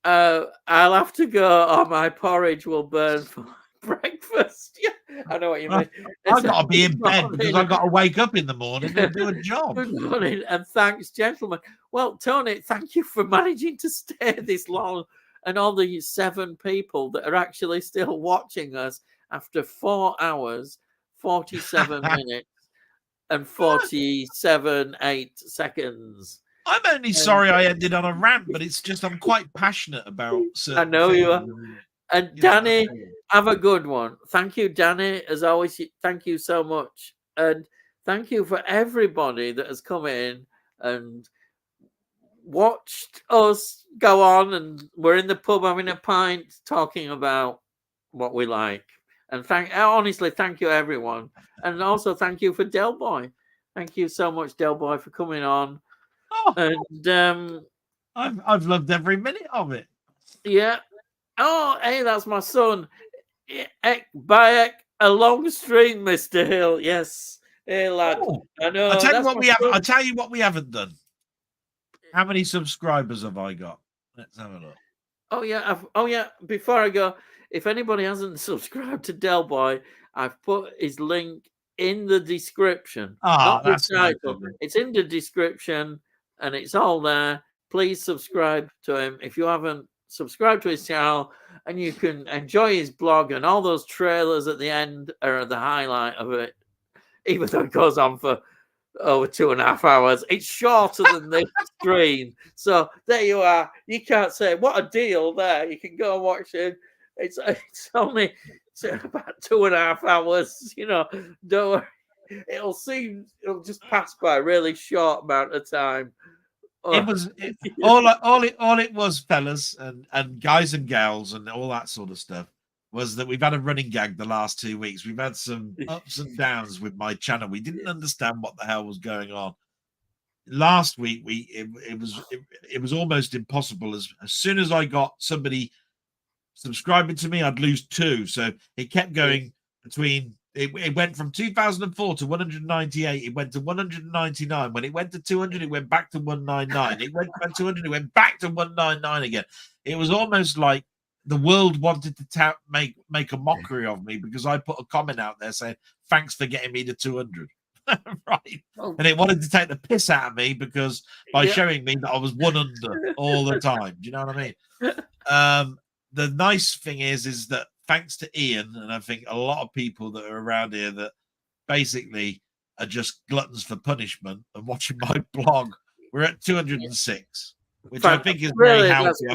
I'll have to go, or my porridge will burn for breakfast. Yeah, I know what you mean. I've got to be in bed because I've got to wake up in the morning and do a job. Good morning, and thanks, gentlemen. Well, Tony, thank you for managing to stay this long, and all the 7 people that are actually still watching us after 4 hours, 47 minutes, and 47.8 seconds. I'm only sorry I ended on a rant, but it's just I'm quite passionate about certain I know things. you are. And Danny, have a good one. Thank you, Danny. As always, thank you so much. And thank you for everybody that has come in and watched us go on, and we're in the pub having a pint talking about what we like. And honestly, thank you everyone, and also thank you for Delboy. Thank you so much, Delboy, for coming on. Oh, And I've loved every minute of it. yeah. Oh, hey, that's my son. Bayek, a long stream, Mr. Hill. Yes. Hey, lad. Oh, I know. I tell you That's what my we have. son. I tell you what we haven't done. How many subscribers have I got? Let's have a look. Oh yeah. Before I go, if anybody hasn't subscribed to Delboy, I've put his link in the description. Not the That's nice title. of you. It's in the description, and it's all there. Please subscribe to him if you haven't subscribed to his channel, and you can enjoy his blog, and all those trailers at the end are the highlight of it. Even though it goes on for over 2.5 hours. It's shorter than this stream. So there you are. You can't say what a deal there. You can go and watch it. It's only about 2.5 hours. Don't worry. It'll just pass by a really short amount of time. It was all it was, fellas and guys and gals and all that sort of stuff, was that we've had a running gag the last 2 weeks. We've had some ups and downs with my channel. We didn't understand what the hell was going on. Last week, it was almost impossible. As soon as I got somebody subscribing to me, I'd lose 2. So it kept going between. It went from 2004 to 198. It went to 199. When it went to 200, it went back to 199. It went to 200. It went back to 199 again. It was almost like the world wanted to make a mockery of me because I put a comment out there saying, "Thanks for getting me to 200." Right. And it wanted to take the piss out of me because by showing me that I was 1 under all the time. Do you know what I mean? The nice thing is that thanks to Ian, and I think a lot of people that are around here that basically are just gluttons for punishment and watching my blog, we're at 206, which I think is very healthy.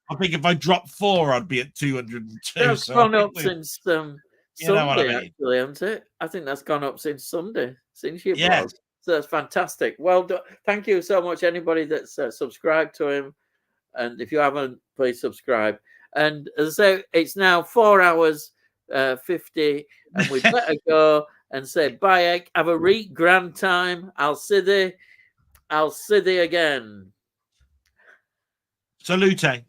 I think if I dropped 4, I'd be at 202. That's gone up since Sunday, you know what I mean? actually, hasn't it? I think that's gone up since Sunday, since you Yes. blog. So that's fantastic. Well done. Thank you so much, anybody that's subscribed to him. And if you haven't, please subscribe. And as I say, it's now 4 hours 50, and we better go and say bye, Egg. Have a reet grand time. I'll see thee again. Salute.